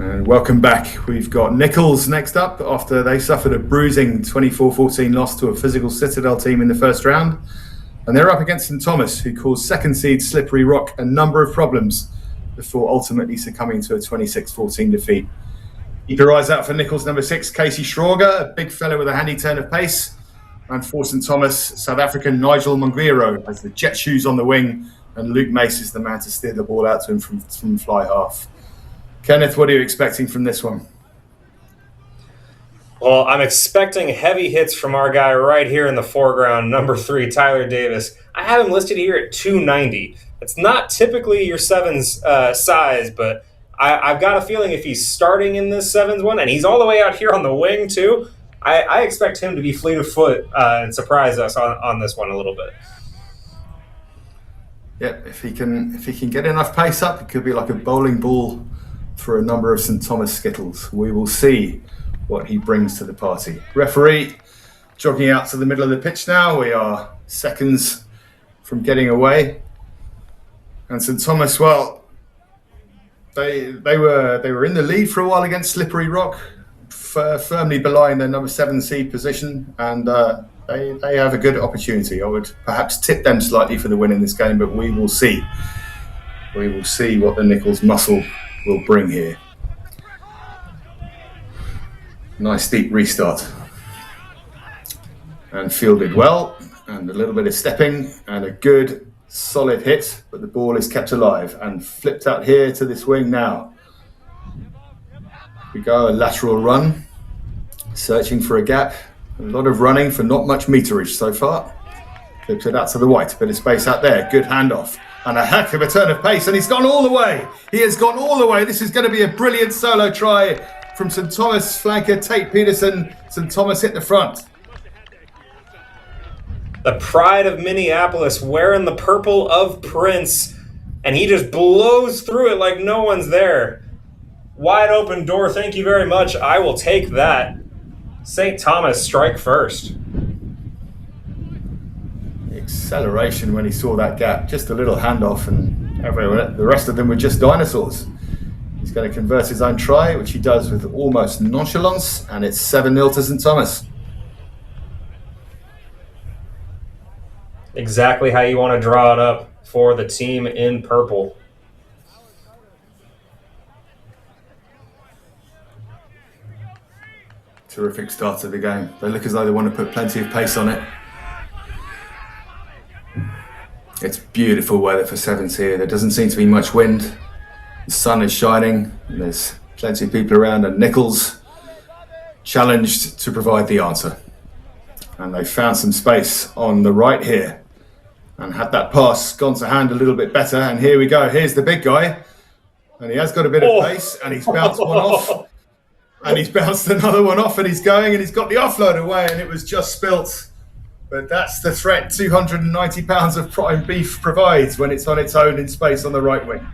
And welcome back. We've got Nichols next up after they suffered a bruising 24-14 loss to a physical Citadel team in the first round. And they're up against St Thomas, who caused second seed Slippery Rock a number of problems before ultimately succumbing to a 26-14 defeat. Keep your eyes out for Nichols number 6, Casey Schroger, a big fellow with a handy turn of pace. And for St Thomas, South African Nigel Monguiro has the jet shoes on the wing, and Luke Mace is the man to steer the ball out to him from fly half. Kenneth, what are you expecting from this one? Well, I'm expecting heavy hits from our guy right here in the foreground, number 3, Tyler Davis. I have him listed here at 290. It's not typically your sevens size, but I've got a feeling if he's starting in this sevens one, and he's all the way out here on the wing too, I expect him to be fleet of foot and surprise us on this one a little bit. Yeah, if he can get enough pace up, it could be like a bowling ball for a number of St Thomas Skittles. We will see what he brings to the party. Referee jogging out to the middle of the pitch now. We are seconds from getting away. And St Thomas, well, they were in the lead for a while against Slippery Rock, firmly below their number 7 seed position, and they have a good opportunity. I would perhaps tip them slightly for the win in this game, but we will see. We will see what the Nichols muscle will bring here. Nice deep restart. And fielded well, and a little bit of stepping, and a good solid hit, but the ball is kept alive and flipped out here to this wing now. We go, a lateral run, searching for a gap. A lot of running for not much meterage so far. Flips it out to the white, bit of space out there, good handoff. And a heck of a turn of pace, and he's gone all the way. He has gone all the way. This is going to be a brilliant solo try from St. Thomas flanker Tate Peterson. St. Thomas hit the front. The pride of Minneapolis wearing the purple of Prince, and he just blows through it like no one's there. Wide open door, thank you very much. I will take that. St. Thomas strike first. The acceleration when he saw that gap, just a little handoff, and everyone, the rest of them were just dinosaurs. He's going to convert his own try, which he does with almost nonchalance, and it's 7-0 to St. Thomas. Exactly how you want to draw it up for the team in purple. Terrific start to the game. They look as though they want to put plenty of pace on it. It's beautiful weather for sevens here. There doesn't seem to be much wind. The sun is shining, and there's plenty of people around, and Nichols challenged to provide the answer. And they found some space on the right here, and had that pass gone to hand a little bit better. And here we go. Here's the big guy, and he has got a bit of pace, and he's bounced one off, and he's bounced another one off, and he's going, and he's got the offload away, and it was just spilt. But that's the threat 290 pounds of prime beef provides when it's on its own in space on the right wing.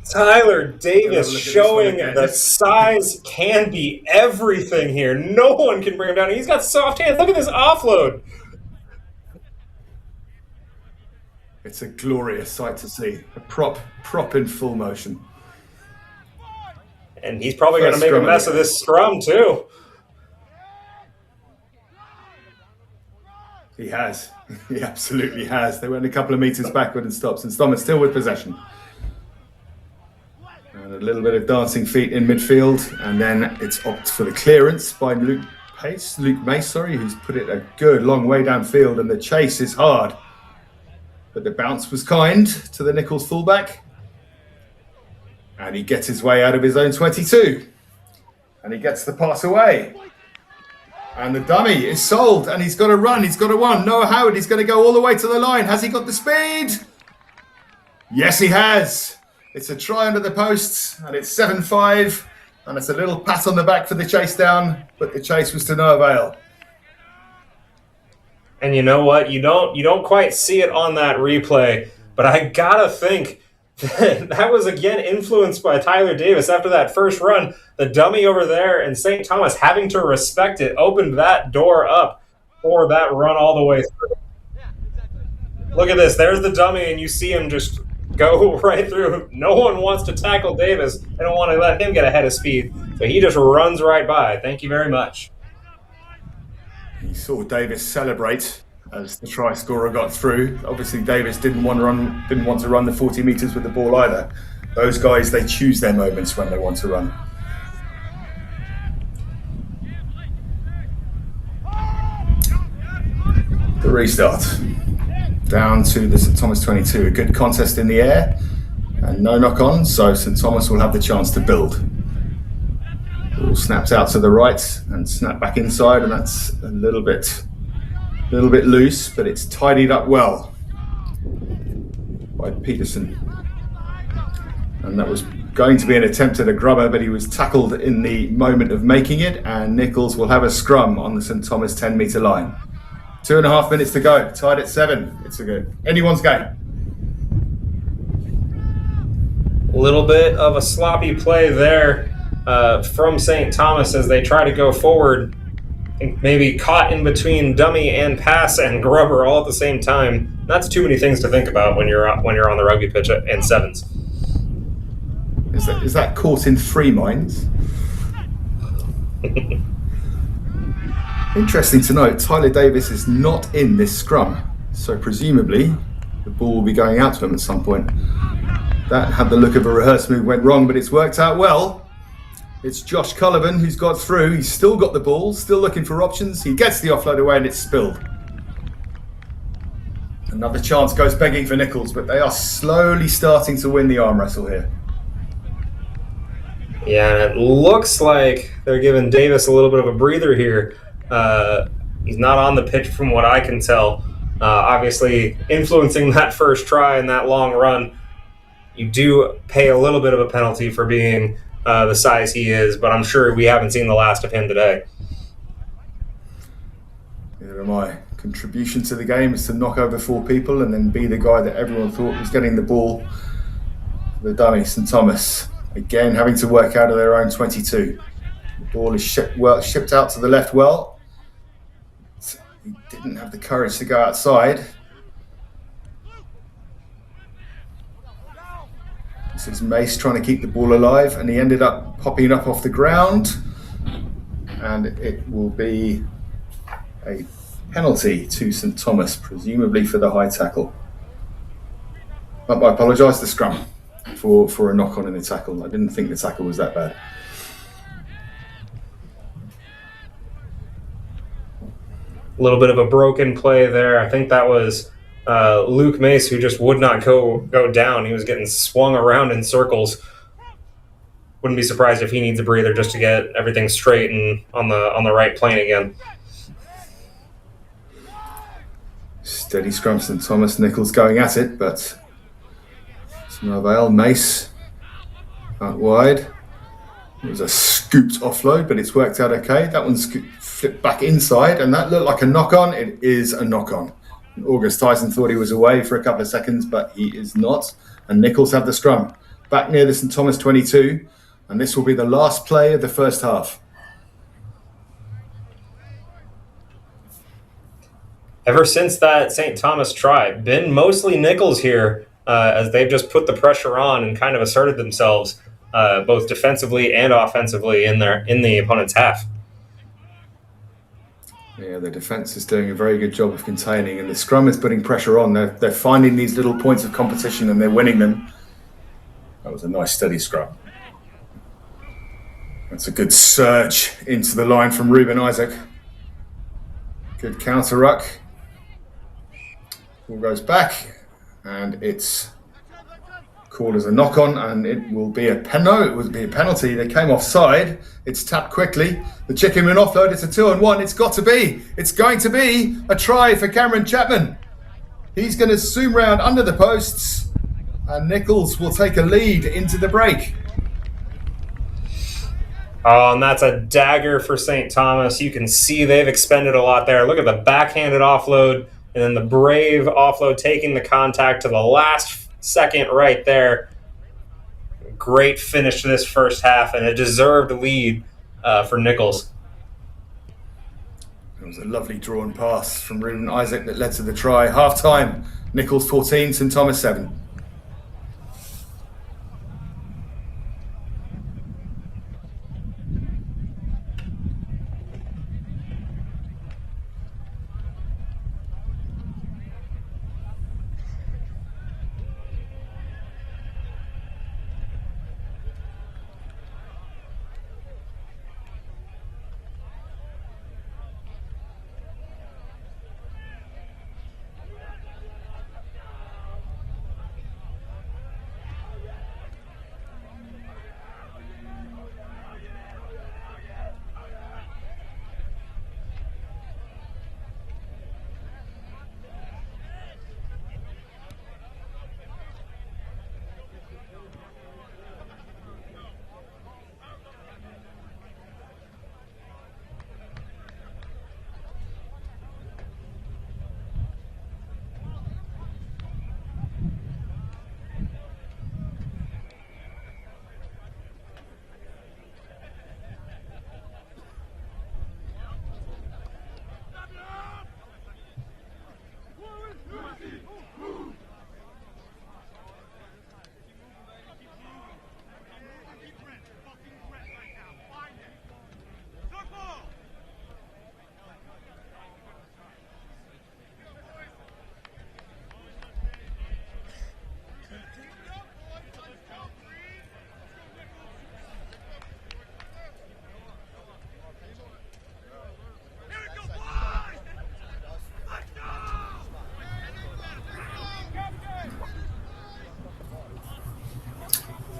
Tyler Davis showing that size can be everything here. No one can bring him down. He's got soft hands. Look at this offload. It's a glorious sight to see. A prop in full motion. And he's probably going to make a mess of this scrum, too. He has. He absolutely has. They went a couple of metres backward and stopped. And Thomas still with possession. And a little bit of dancing feet in midfield. And then it's opt for the clearance by Luke Mace, who's put it a good long way downfield. And the chase is hard. But the bounce was kind to the Nichols fullback. And he gets his way out of his own 22. And he gets the pass away. And the dummy is sold, and he's got to run. He's got to run. Noah Howard, he's going to go all the way to the line. Has he got the speed? Yes, he has. It's a try under the posts, and it's 7-5. And it's a little pat on the back for the chase down, but the chase was to no avail. And you know what? You don't quite see it on that replay, but I gotta think that was again influenced by Tyler Davis after that first run. The dummy over there and St. Thomas having to respect it opened that door up for that run all the way through. Look at this. There's the dummy, and you see him just go right through. No one wants to tackle Davis. They don't want to let him get ahead of speed. So he just runs right by. Thank you very much. You saw Davis celebrate as the try scorer got through. Obviously, Davis didn't want to run the 40 metres with the ball either. Those guys, they choose their moments when they want to run. The restart. Down to the St. Thomas 22. A good contest in the air and no knock-on, so St. Thomas will have the chance to build. Ball snaps out to the right and snap back inside, and that's a little bit loose, but it's tidied up well by Peterson. And that was going to be an attempt at a grubber, but he was tackled in the moment of making it, and Nichols will have a scrum on the St. Thomas 10-metre line. 2.5 minutes to go, tied at 7. It's anyone's game. A little bit of a sloppy play there from St. Thomas as they try to go forward. Maybe caught in between dummy and pass and grubber all at the same time. That's too many things to think about when you're on the rugby pitch in sevens. Is that caught in three minds? Interesting to note, Tyler Davis is not in this scrum, so presumably the ball will be going out to him at some point. That had the look of a rehearsed move, went wrong, but it's worked out well. It's Josh Cullivan who's got through. He's still got the ball, still looking for options. He gets the offload away and it's spilled. Another chance goes begging for Nichols, but they are slowly starting to win the arm wrestle here. Yeah, and it looks like they're giving Davis a little bit of a breather here. He's not on the pitch from what I can tell. Obviously, influencing that first try and that long run, you do pay a little bit of a penalty for being the size he is, but I'm sure we haven't seen the last of him today. Neither am I. Contribution to the game is to knock over 4 people and then be the guy that everyone thought was getting the ball. The dummy, St Thomas, again having to work out of their own 22. The ball is shipped out to the left well. He didn't have the courage to go outside. This is Mace trying to keep the ball alive, and he ended up popping up off the ground. And it will be a penalty to St Thomas, presumably for the high tackle. But I apologise to Scrum for a knock-on in the tackle. I didn't think the tackle was that bad. A little bit of a broken play there. I think that was Luke Mace, who just would not go down. He was getting swung around in circles. Wouldn't be surprised if he needs a breather just to get everything straight and on the right plane again. Steady scrum, St Thomas. Nichols going at it, but it's no avail. Mace out wide. It was a scooped offload, but it's worked out okay. That one's flipped back inside, and that looked like a knock-on. It is a knock-on. August Tyson thought he was away for a couple of seconds, but he is not. And Nichols have the scrum. Back near the St Thomas 22, and this will be the last play of the first half. Ever since that St. Thomas try, been mostly Nichols here as they've just put the pressure on and kind of asserted themselves both defensively and offensively in the opponent's half. Yeah, the defence is doing a very good job of containing, and the scrum is putting pressure on. They're finding these little points of competition and they're winning them. That was a nice steady scrum. That's a good surge into the line from Ruben Isaac. Good counter ruck. Ball goes back, and it's called as a knock-on, and it will be a penalty. They came offside. It's tapped quickly. The chicken wing offload. It's a 2-on-1. It's going to be a try for Cameron Chapman. He's going to zoom round under the posts, and Nichols will take a lead into the break. Oh, and that's a dagger for St. Thomas. You can see they've expended a lot there. Look at the backhanded offload, and then the brave offload taking the contact to the last second right there. Great finish to this first half, and a deserved lead for Nichols. It was a lovely drawn pass from Ruben Isaac that led to the try. Half time, Nichols 14, St Thomas 7.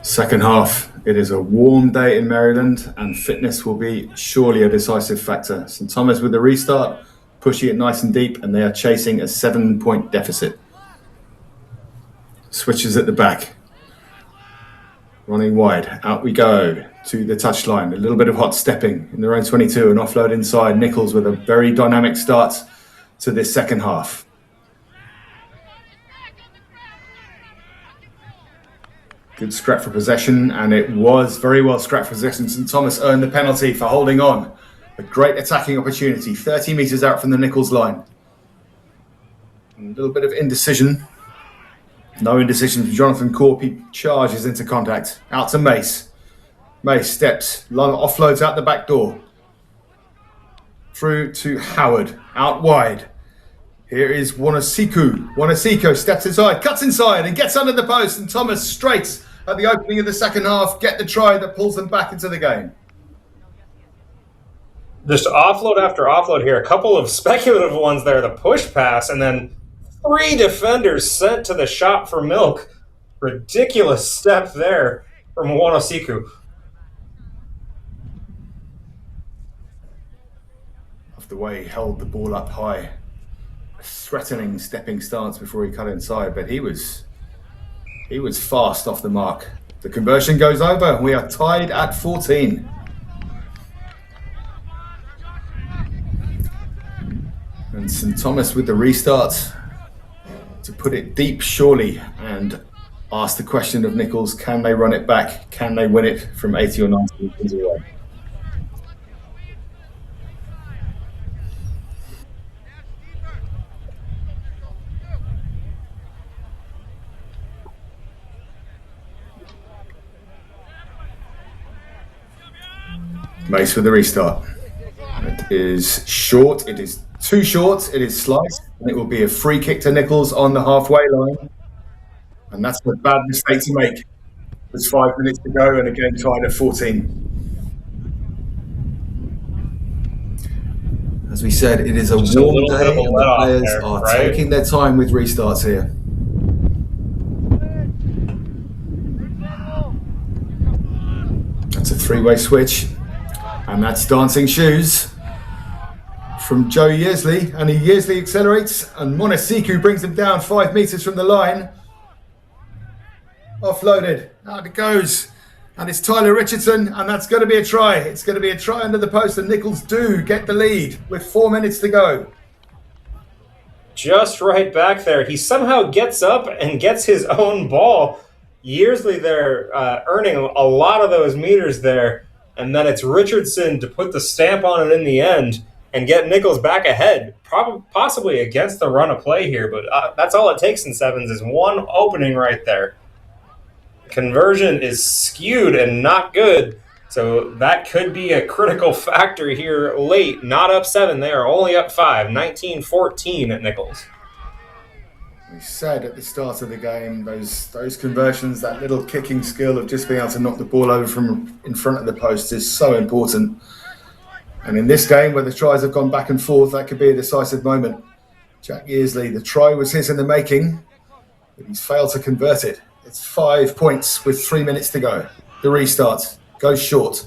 Second half, it is a warm day in Maryland, and fitness will be surely a decisive factor. St Thomas with the restart, pushing it nice and deep, and they are chasing a 7-point deficit. Switches at the back. Running wide, out we go to the touchline. A little bit of hot stepping in their own 22 and offload inside. Nichols with a very dynamic start to this second half. Good scrap for possession, and it was very well scrapped for possession. St Thomas earned the penalty for holding on. A great attacking opportunity, 30 metres out from the Nichols line. A little bit of indecision. No indecision from Jonathan Corp. He charges into contact. Out to Mace. Mace steps, offloads out the back door. Through to Howard, out wide. Here is Wanasiku. Wanasiku steps inside, cuts inside and gets under the post. And Thomas straight at the opening of the second half get the try that pulls them back into the game. Just offload after offload here. A couple of speculative ones there. The push pass and then 3 defenders sent to the shop for milk. Ridiculous step there from Wanasiku. Off the way, he held the ball up high. A threatening stepping stance before he cut inside, but he was fast off the mark. The conversion goes over. We are tied at 14. And St Thomas with the restart to put it deep, surely, and ask the question of Nichols, can they run it back? Can they win it from 80 or 90 meters away? Mace with the restart. It is short. It is too short. It is sliced. And it will be a free kick to Nichols on the halfway line. And that's a bad mistake to make. There's 5 minutes to go and again tied at 14. As we said, it is a warm day and the players are taking their time with restarts here. That's a 3-way switch. And that's Dancing Shoes from Joe Yearsley. And Yearsley accelerates and Monesiku brings him down 5 metres from the line. Offloaded. Out it goes. And it's Tyler Richardson, and that's going to be a try. It's going to be a try under the post, and Nichols do get the lead with 4 minutes to go. Just right back there. He somehow gets up and gets his own ball. Yearsley there earning a lot of those meters there. And then it's Richardson to put the stamp on it in the end and get Nichols back ahead, possibly against the run of play here. But that's all it takes in sevens is one opening right there. Conversion is skewed and not good. So that could be a critical factor here late. Not up 7. They are only up 5. 19-14 at Nichols. We said at the start of the game, those conversions, that little kicking skill of just being able to knock the ball over from in front of the post is so important. And in this game, where the tries have gone back and forth, that could be a decisive moment. Jack Yearsley, the try was his in the making, but he's failed to convert it. It's 5 points with 3 minutes to go. The restart goes short.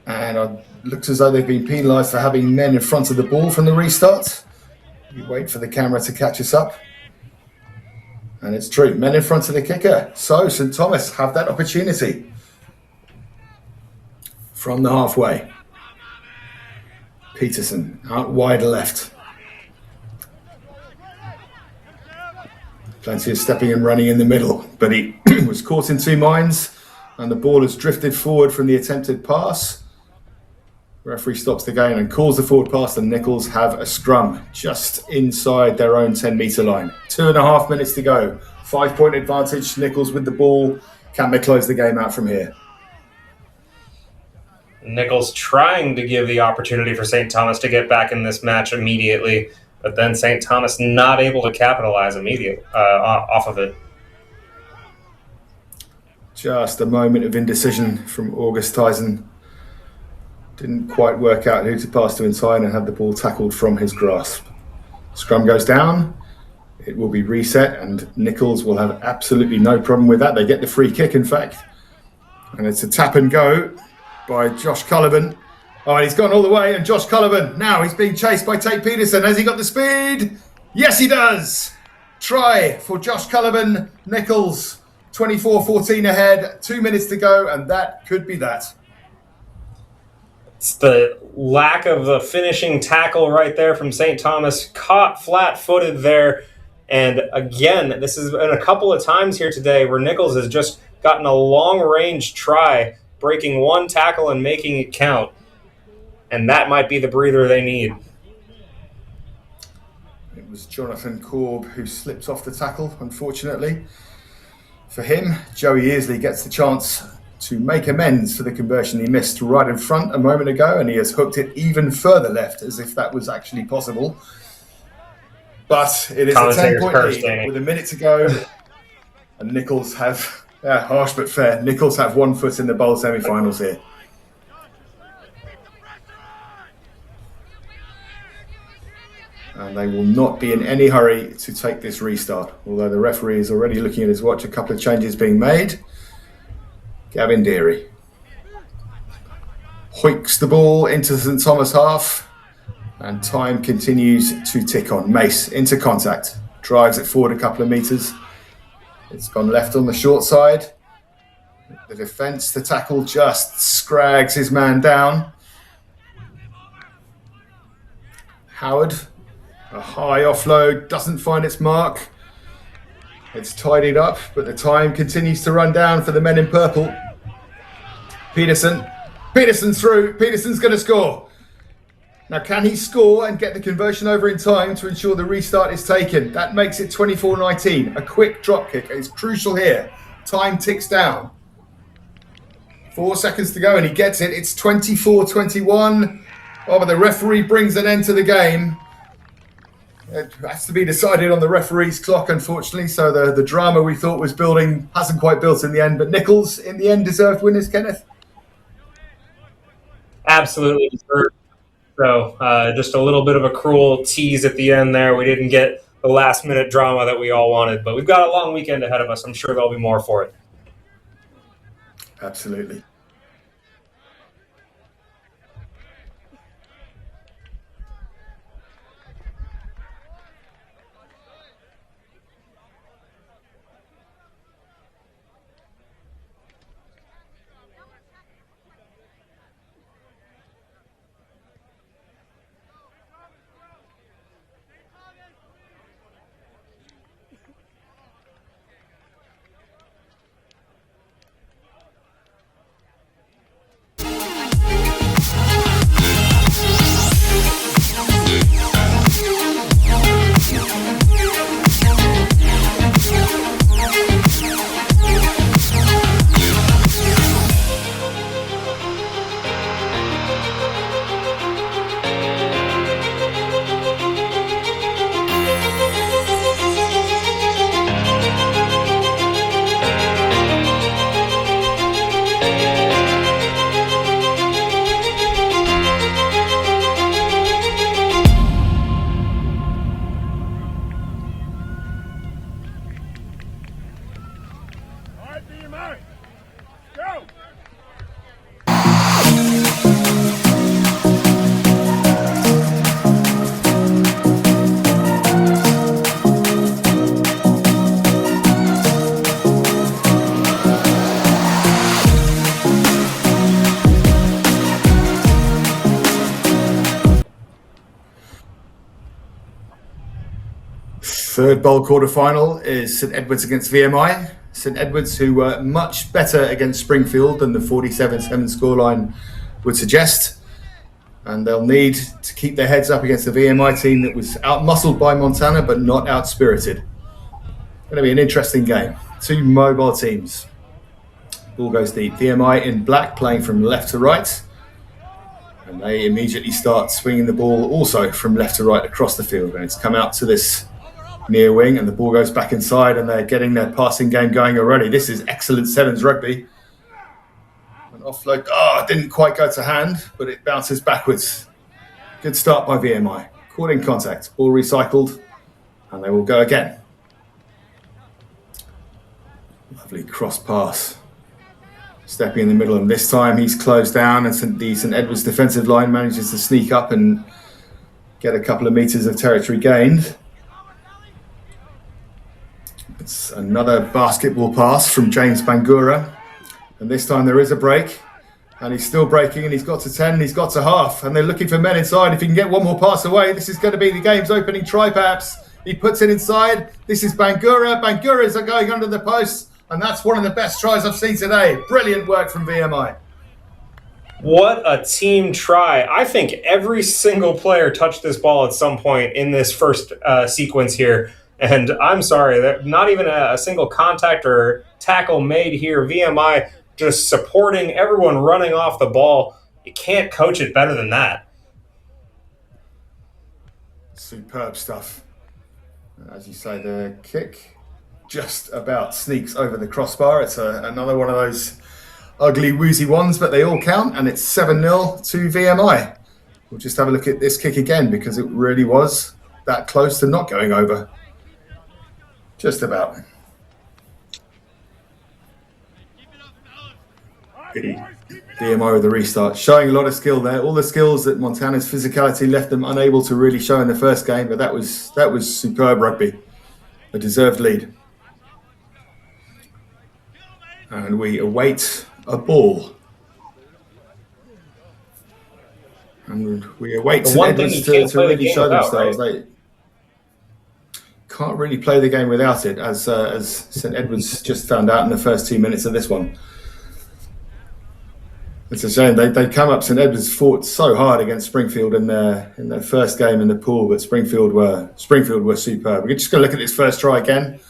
And it looks as though they've been penalised for having men in front of the ball from the restart. You wait for the camera to catch us up. And it's true, men in front of the kicker. So St Thomas have that opportunity. From the halfway. Peterson out wide left. Plenty of stepping and running in the middle, but he was caught in 2 minds and the ball has drifted forward from the attempted pass. Referee stops the game and calls the forward pass, and Nichols have a scrum just inside their own 10-metre line. 2.5 minutes to go. 5-point advantage. Nichols with the ball. Can they close the game out from here? Nichols trying to give the opportunity for St. Thomas to get back in this match immediately, but then St. Thomas not able to capitalize immediately off of it. Just a moment of indecision from August Tyson. Didn't quite work out who to pass to inside and had the ball tackled from his grasp. Scrum goes down. It will be reset and Nichols will have absolutely no problem with that. They get the free kick, in fact. And it's a tap and go by Josh Cullivan. Oh, and he's gone all the way, and Josh Cullivan, now he's being chased by Tate Peterson. Has he got the speed? Yes, he does. Try for Josh Cullivan. Nichols 24-14 ahead, 2 minutes to go, and that could be that. It's the lack of the finishing tackle right there from St. Thomas, caught flat-footed there. And again, this has been a couple of times here today where Nichols has just gotten a long-range try, breaking one tackle and making it count. And that might be the breather they need. It was Jonathan Korb who slipped off the tackle, unfortunately. For him, Joey Earsley gets the chance to make amends for the conversion he missed right in front a moment ago, and he has hooked it even further left, as if that was actually possible. But it is a 10-point lead with a minute to go, and Nichols have, harsh but fair, Nichols have 1 foot in the bowl semi-finals here. And they will not be in any hurry to take this restart, although the referee is already looking at his watch, a couple of changes being made. Gavin Deary hoiks the ball into St. Thomas half, and time continues to tick on. Mace into contact, drives it forward a couple of metres. It's gone left on the short side. The defence, the tackle just scrags his man down. Howard, a high offload, doesn't find its mark. It's tidied up, but the time continues to run down for the men in purple. Peterson's through. Peterson's going to score. Now, can he score and get the conversion over in time to ensure the restart is taken? That makes it 24-19. A quick drop kick is crucial here. Time ticks down. 4 seconds to go, and he gets it. It's 24-21. Oh, but the referee brings an end to the game. It has to be decided on the referee's clock, unfortunately, so the drama we thought was building hasn't quite built in the end. But Nichols, in the end, deserved winners, Kenneth? Absolutely deserved. So just a little bit of a cruel tease at the end there. We didn't get the last-minute drama that we all wanted, but we've got a long weekend ahead of us. I'm sure there'll be more for it. Absolutely. Third bowl quarterfinal is St Edwards against VMI. St Edwards, who were much better against Springfield than the 47-7 scoreline would suggest. And they'll need to keep their heads up against the VMI team that was out-muscled by Montana, but not out-spirited. Going to be an interesting game. Two mobile teams. Ball goes deep. VMI in black, playing from left to right. And they immediately start swinging the ball also from left to right across the field. And it's come out to this near wing, and the ball goes back inside, and they're getting their passing game going already. This is excellent sevens rugby. An offload, didn't quite go to hand, but it bounces backwards. Good start by VMI. Caught in contact, ball recycled, and they will go again. Lovely cross pass. Stepping in the middle, and this time he's closed down, and the St Edwards defensive line manages to sneak up and get a couple of metres of territory gained. It's another basketball pass from James Bangura. And this time there is a break. And he's still breaking, and he's got to 10, and he's got to half. And they're looking for men inside. If he can get one more pass away, this is going to be the game's opening try, perhaps. He puts it inside. This is Bangura. Bangura's going under the post. And that's one of the best tries I've seen today. Brilliant work from VMI. What a team try. I think every single player touched this ball at some point in this first sequence here. And I'm sorry, not even a single contact or tackle made here. VMI just supporting everyone running off the ball. You can't coach it better than that. Superb stuff. As you say, the kick just about sneaks over the crossbar. It's another one of those ugly, woozy ones, but they all count, and it's 7-0 to VMI. We'll just have a look at this kick again, because it really was that close to not going over. Just about. VMI with the restart, showing a lot of skill there. All the skills that Montana's physicality left them unable to really show in the first game, but that was superb rugby. A deserved lead. And we await a ball. And we await St Edwards to really show themselves. Right? They can't really play the game without it, as St Edwards just found out in the first 2 minutes of this one. It's a shame. They come up. St Edwards fought so hard against Springfield in their first game in the pool, but Springfield were superb. We're just going to look at this first try again.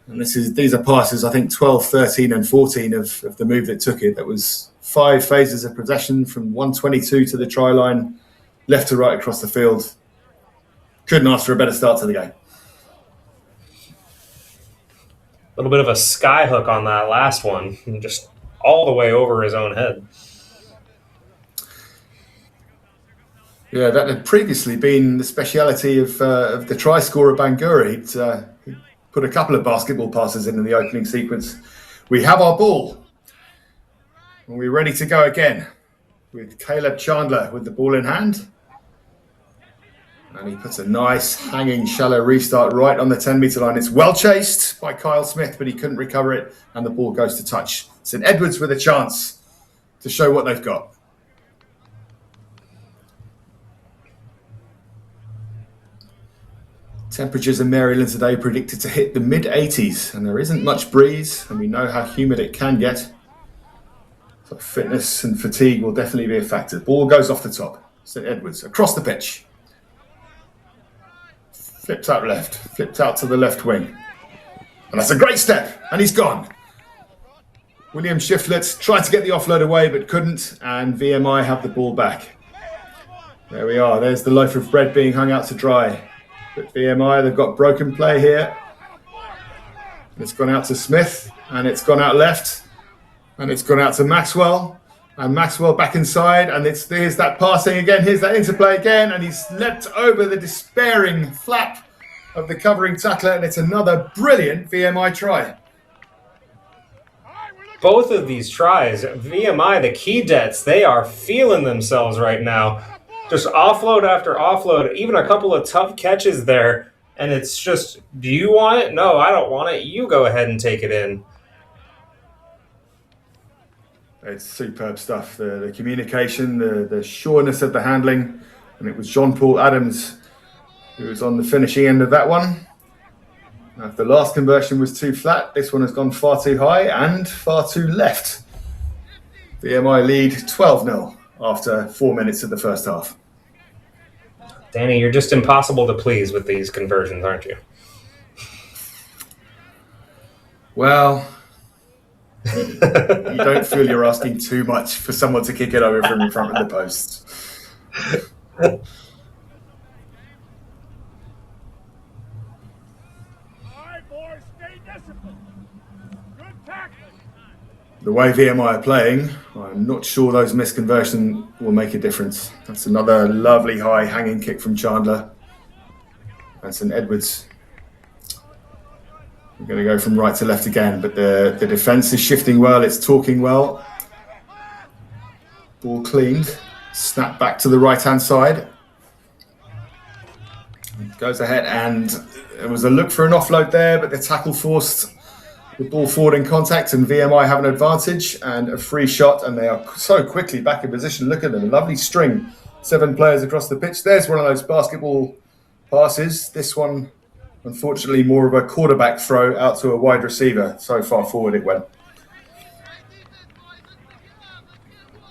And these are passes, I think, 12, 13 and 14 of the move that took it. That was 5 phases of possession from 122 to the try line, left to right across the field. Couldn't ask for a better start to the game. A little bit of a sky hook on that last one, just all the way over his own head. Yeah, that had previously been the speciality of the try scorer Bangura. He'd put a couple of basketball passes in the opening sequence. We have our ball. And we're ready to go again with Caleb Chandler with the ball in hand. And he puts a nice hanging shallow restart right on the 10-metre line. It's well chased by Kyle Smith, but he couldn't recover it, and the ball goes to touch. St Edwards with a chance to show what they've got. Temperatures in Maryland today predicted to hit the mid-80s, and there isn't much breeze, and we know how humid it can get. So fitness and fatigue will definitely be a factor. Ball goes off the top. St Edwards across the pitch. Flipped out left, flipped out to the left wing. And that's a great step, and he's gone. William Shiflett tried to get the offload away, but couldn't, and VMI have the ball back. There we are, there's the loaf of bread being hung out to dry. But VMI, they've got broken play here. It's gone out to Smith, and it's gone out left, and it's gone out to Maxwell. And Maxwell back inside, and here's that passing again, here's that interplay again, and he's leapt over the despairing flap of the covering tackler, and it's another brilliant VMI try. Both of these tries, VMI, the Keydets, they are feeling themselves right now. Just offload after offload, even a couple of tough catches there, and it's just, do you want it? No, I don't want it. You go ahead and take it in. It's superb stuff. The communication, the sureness of the handling. And it was John Paul Adams who was on the finishing end of that one. Now, if the last conversion was too flat, this one has gone far too high and far too left. VMI lead 12-0 after 4 minutes of the first half. Danny, you're just impossible to please with these conversions, aren't you? Well, you don't feel you're asking too much for someone to kick it over from in front of the posts. The way VMI are playing, I'm not sure those missed conversions will make a difference. That's another lovely high hanging kick from Chandler. And St Edwards. We're going to go from right to left again, but the defence is shifting well, it's talking well. Ball cleaned, snap back to the right-hand side. Goes ahead and There was a look for an offload there, but the tackle forced the ball forward in contact, and VMI have an advantage and a free shot, and they are so quickly back in position. Look at them, a lovely string. 7 players across the pitch. There's one of those basketball passes. This one, unfortunately, more of a quarterback throw out to a wide receiver. So far forward it went.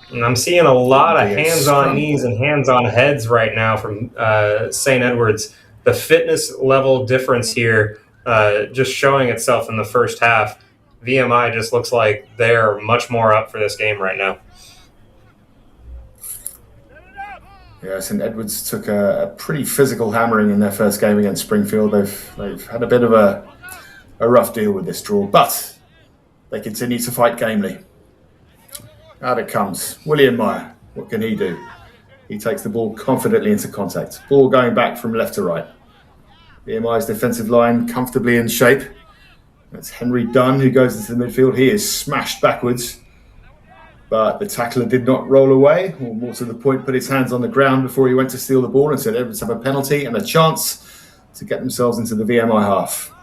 And I'm seeing a lot of hands on knees and hands on heads right now from St. Edwards. The fitness level difference here just showing itself in the first half. VMI just looks like they're much more up for this game right now. Yeah, St. Edwards took a pretty physical hammering in their first game against Springfield. They've had a bit of a rough deal with this draw, but they continue to fight gamely. Out it comes. William Meyer, what can he do? He takes the ball confidently into contact. Ball going back from left to right. VMI's defensive line comfortably in shape. That's Henry Dunn who goes into the midfield. He is smashed backwards, but the tackler did not roll away, or more to the point, put his hands on the ground before he went to steal the ball, and said Edwards have a penalty and a chance to get themselves into the VMI half.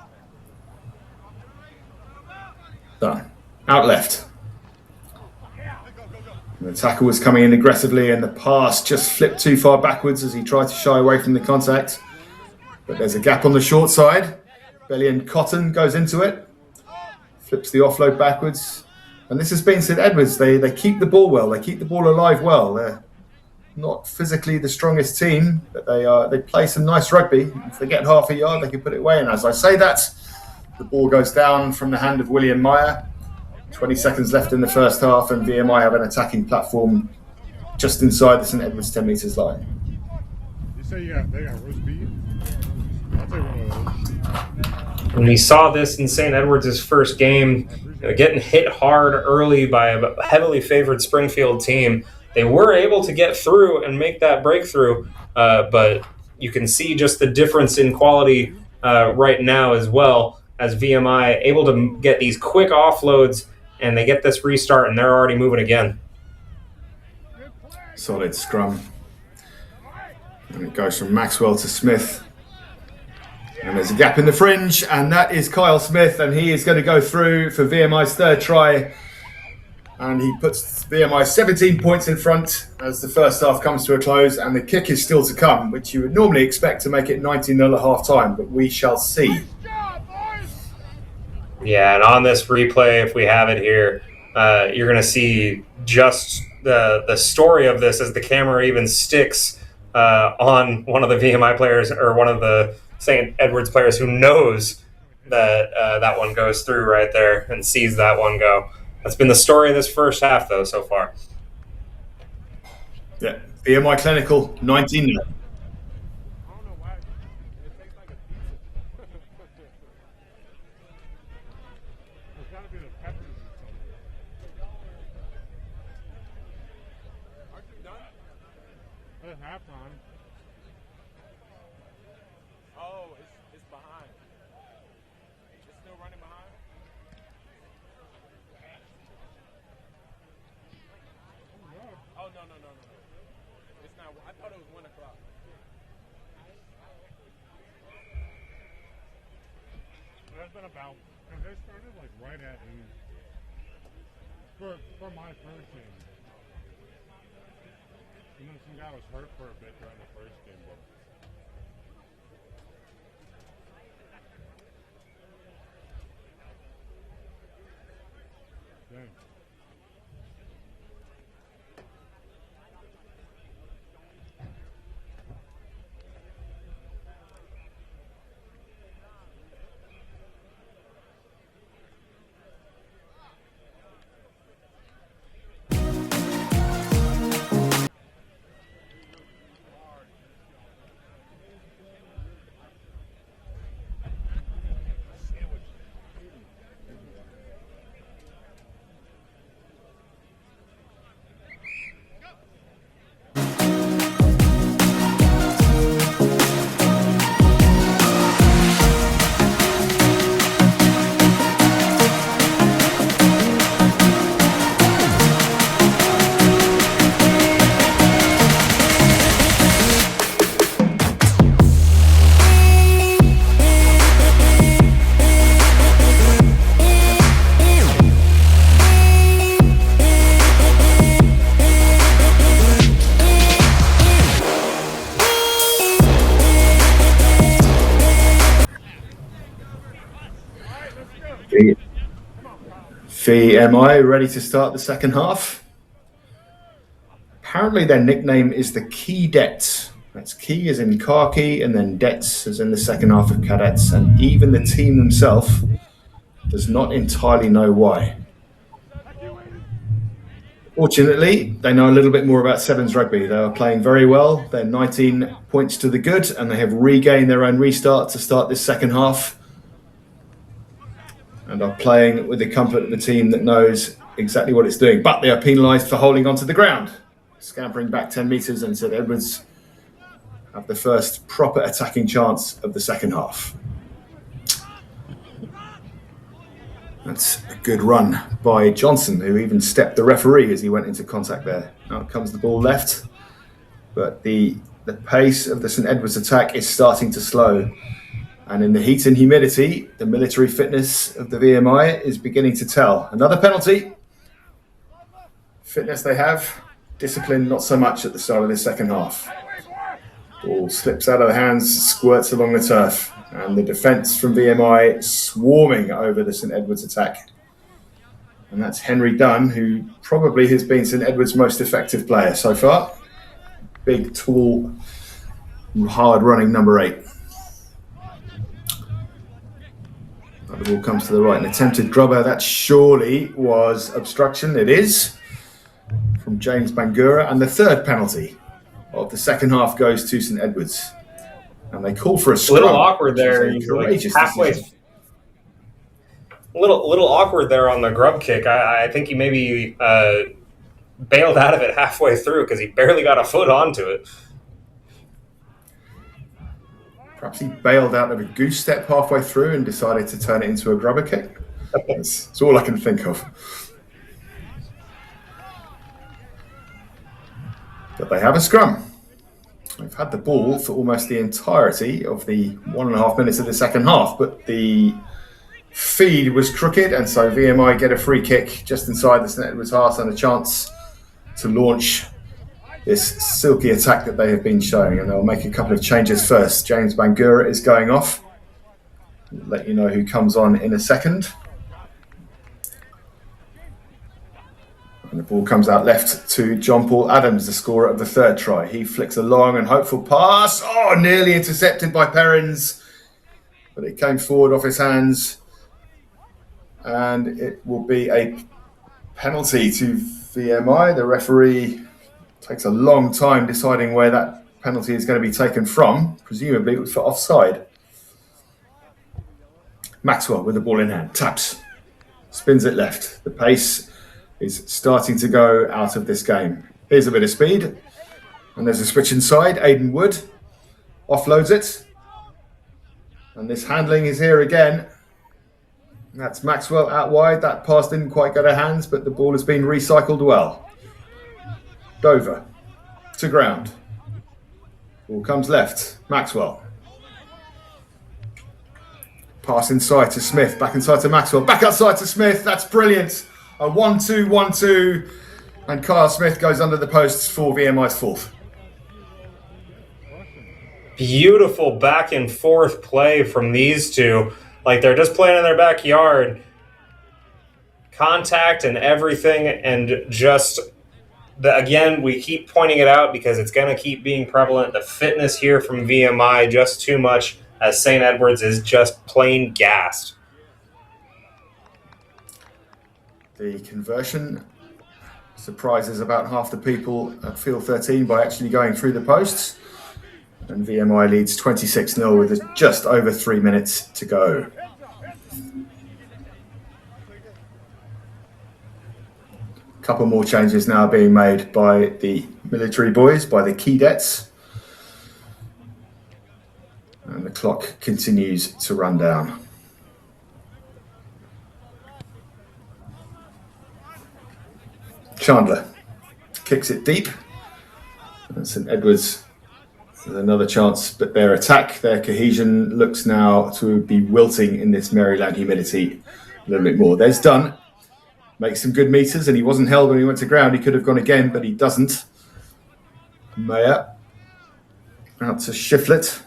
Done. Out left. And the tackle was coming in aggressively, and the pass just flipped too far backwards as he tried to shy away from the contact. But there's a gap on the short side. Belly and Cotton goes into it. Flips the offload backwards. And this has been St. Edwards. They keep the ball well. They keep the ball alive well. They're not physically the strongest team, but they play some nice rugby. If they get half a yard, they can put it away. And as I say that, the ball goes down from the hand of William Meyer. 20 seconds left in the first half, and VMI have an attacking platform just inside the St. Edwards 10 metres line. You say they got roast beef? I'll take one of those. When we saw this in St. Edwards' first game, getting hit hard early by a heavily favored Springfield team, they were able to get through and make that breakthrough, but you can see just the difference in quality right now as well, as VMI able to get these quick offloads, and they get this restart, and they're already moving again. Solid scrum. And it goes from Maxwell to Smith. And there's a gap in the fringe, and that is Kyle Smith, and he is going to go through for VMI's third try. And he puts VMI 17 points in front as the first half comes to a close, and the kick is still to come, which you would normally expect to make it 19-0 at half-time, but we shall see. Yeah, and on this replay, if we have it here, you're going to see just the story of this as the camera even sticks on one of the VMI players, or one of the St. Edwards players, who knows that that one goes through right there and sees that one go. That's been the story of this first half, though, so far. Yeah, VMI clinical, 19-0. Halftime. Oh, it's behind. It's still running behind. Oh no. It's not. I thought it was 1 o'clock. There's been about, and they started like right at noon. For my first game. And then some guy was hurt for a bit during the first game. Dang. VMI ready to start the second half. Apparently their nickname is the Cadets. That's key as in car key, and then debts as in the second half of cadets. And even the team themselves does not entirely know why. Fortunately, they know a little bit more about Sevens rugby. They are playing very well. They're 19 points to the good, and they have regained their own restart to start this second half. And are playing with the comfort of a team that knows exactly what it's doing. But they are penalised for holding onto the ground. Scampering back 10 metres, and St Edwards have the first proper attacking chance of the second half. That's a good run by Johnson, who even stepped the referee as he went into contact there. Out comes the ball left, but the pace of the St Edwards attack is starting to slow. And in the heat and humidity, the military fitness of the VMI is beginning to tell. Another penalty. Fitness they have, discipline not so much at the start of this second half. Ball slips out of the hands, squirts along the turf, and the defence from VMI swarming over the St Edwards attack. And that's Henry Dunn, who probably has been St Edwards' most effective player so far. Big, tall, hard-running number 8. The ball comes to the right, an attempted grubber. That surely was obstruction. It is. From James Bangura, and the third penalty of the second half goes to St Edwards, and they call for a scrum. A little awkward there. Like halfway. A little awkward there on the grub kick. I think he maybe bailed out of it halfway through because he barely got a foot onto it. Perhaps he bailed out of a goose step halfway through and decided to turn it into a grubber kick. That's all I can think of. But they have a scrum. They've had the ball for almost the entirety of the 1.5 minutes of the second half, but the feed was crooked, and so VMI get a free kick just inside the St Edwards half and a chance to launch this silky attack that they have been showing. And they'll make a couple of changes first. James Bangura is going off. We'll let you know who comes on in a second. And the ball comes out left to John Paul Adams, the scorer of the third try. He flicks a long and hopeful pass. Oh, nearly intercepted by Perrins. But it came forward off his hands. And it will be a penalty to VMI. The referee takes a long time deciding where that penalty is going to be taken from. Presumably it was for offside. Maxwell with the ball in hand. Taps. Spins it left. The pace is starting to go out of this game. Here's a bit of speed. And there's a switch inside. Aidan Wood offloads it. And this handling is here again. That's Maxwell out wide. That pass didn't quite go to hands, but the ball has been recycled well. Dover to ground. Ball comes left. Maxwell. Pass inside to Smith. Back inside to Maxwell. Back outside to Smith. That's brilliant. A 1-2-1-2. And Kyle Smith goes under the posts for VMI's fourth. Beautiful back and forth play from these two. Like they're just playing in their backyard. Contact and everything, and just... Again, we keep pointing it out because it's going to keep being prevalent. The fitness here from VMI just too much, as St. Edwards is just plain gassed. The conversion surprises about half the people at field 13 by actually going through the posts. And VMI leads 26-0 with just over 3 minutes to go. Couple more changes now being made by the military boys, by the cadets. And the clock continues to run down. Chandler kicks it deep. And St Edwards has another chance, but their attack, their cohesion looks now to be wilting in this Maryland humidity a little bit more. There's Dunn. Makes some good meters, and he wasn't held when he went to ground. He could have gone again, but he doesn't. Mayer out to Shiflett.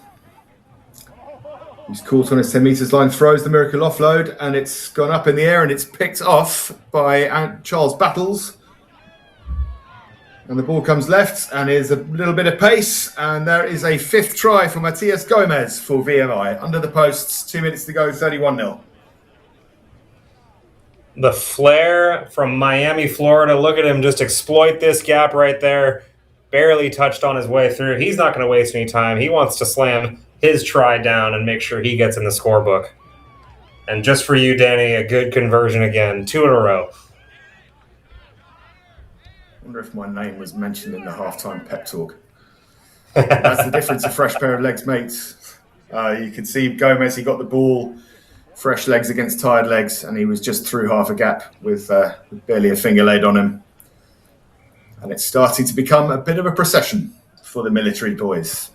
He's caught on his 10 metres line, throws the miracle offload, and it's gone up in the air and it's picked off by Charles Battles. And the ball comes left, and there's a little bit of pace, and there is a 5th try for Matias Gomez for VMI. Under the posts, 2 minutes to go, 31-0. The flare from Miami, Florida. Look at him just exploit this gap right there. Barely touched on his way through. He's not going to waste any time. He wants to slam his try down and make sure he gets in the scorebook. And just for you, Danny, a good conversion again. 2 in a row. I wonder if my name was mentioned in the halftime pep talk. That's the difference, a fresh pair of legs, mates. You could see Gomez, he got the ball, fresh legs against tired legs, and he was just through half a gap with barely a finger laid on him. And it's starting to become a bit of a procession for the military boys.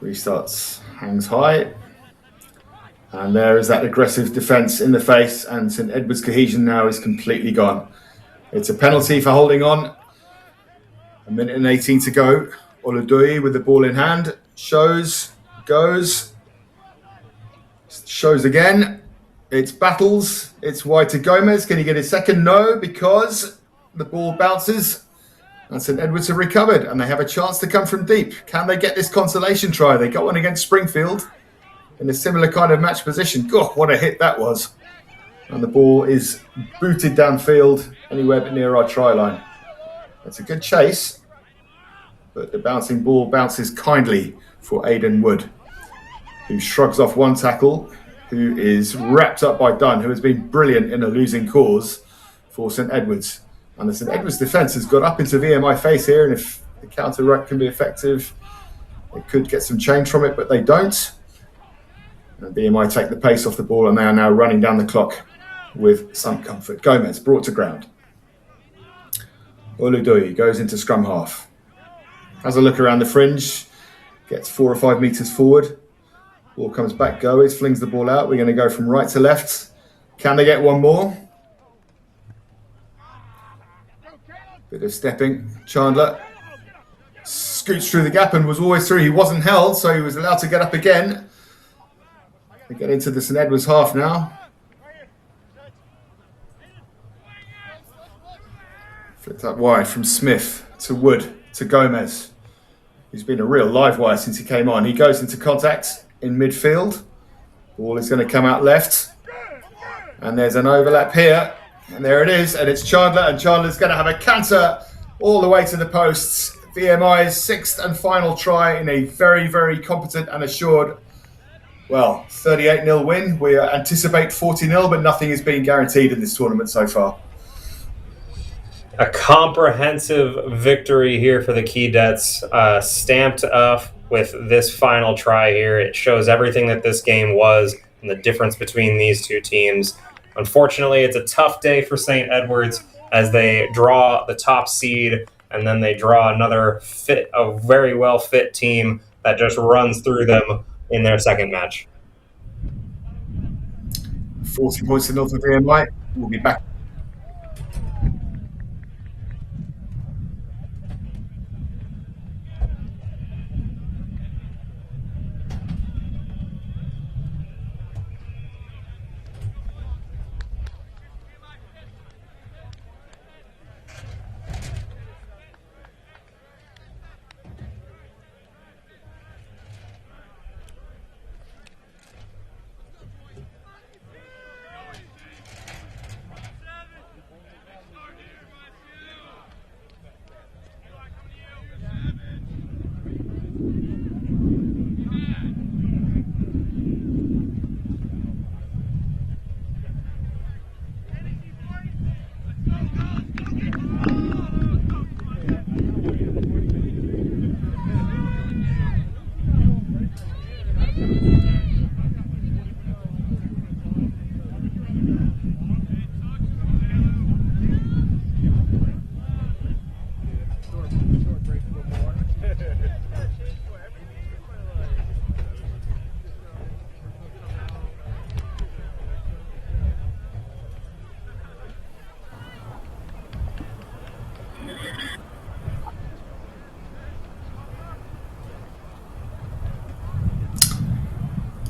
Restarts, hangs high. And there is that aggressive defence in the face, and St Edward's cohesion now is completely gone. It's a penalty for holding on. 1 minute and 18 to go. Oludui with the ball in hand. Shows, goes. Shows again. It's Battles. It's wide to Gomez. Can he get his second? No, because the ball bounces. And St Edward's have recovered, and they have a chance to come from deep. Can they get this consolation try? They got one against Springfield in a similar kind of match position. God, what a hit that was. And the ball is booted downfield anywhere but near our try line. It's a good chase, but the bouncing ball bounces kindly for Aidan Wood, who shrugs off one tackle, who is wrapped up by Dunn, who has been brilliant in a losing cause for St Edward's. And the St Edward's defence has got up into VMI face here, and if the counter-ruck can be effective, they could get some change from it, but they don't. And VMI take the pace off the ball, and they are now running down the clock with some comfort. Gomez brought to ground. Oludui goes into scrum half. Has a look around the fringe, gets 4 or 5 metres forward. Ball comes back, Gomez flings the ball out. We're going to go from right to left. Can they get one more? Bit of stepping. Chandler scoots through the gap and was always through. He wasn't held, so he was allowed to get up again. They get into the St Edward's half now. Flipped up wide from Smith to Wood to Gomez. He's been a real live wire since he came on. He goes into contact in midfield. Ball is going to come out left. And there's an overlap here. And there it is. And it's Chandler. And Chandler's going to have a canter all the way to the posts. VMI's 6th and final try in a very, very competent and assured, 38-0 win. We anticipate 40-0, but nothing is being guaranteed in this tournament so far. A comprehensive victory here for the Keydets, stamped off with this final try here. It shows everything that this game was and the difference between these two teams. Unfortunately, it's a tough day for St. Edward's as they draw the top seed, and then they draw another a very well fit team that just runs through them in their second match. 40 points to North of VMI. We'll be back.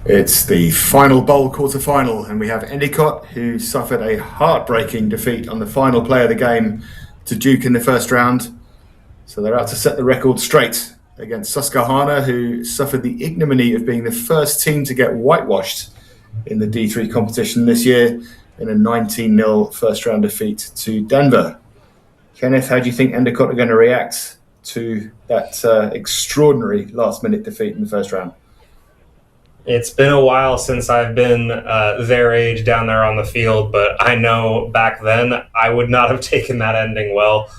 It's the final bowl quarterfinal, and we have Endicott, who suffered a heartbreaking defeat on the final play of the game to Duke in the first round. So they're out to set the record straight against Susquehanna, who suffered the ignominy of being the first team to get whitewashed in the D3 competition this year in a 19-0 first round defeat to Denver. Kenneth, how do you think Endicott are going to react to that extraordinary last-minute defeat in the first round? It's been a while since I've been their age down there on the field, but I know back then I would not have taken that ending well.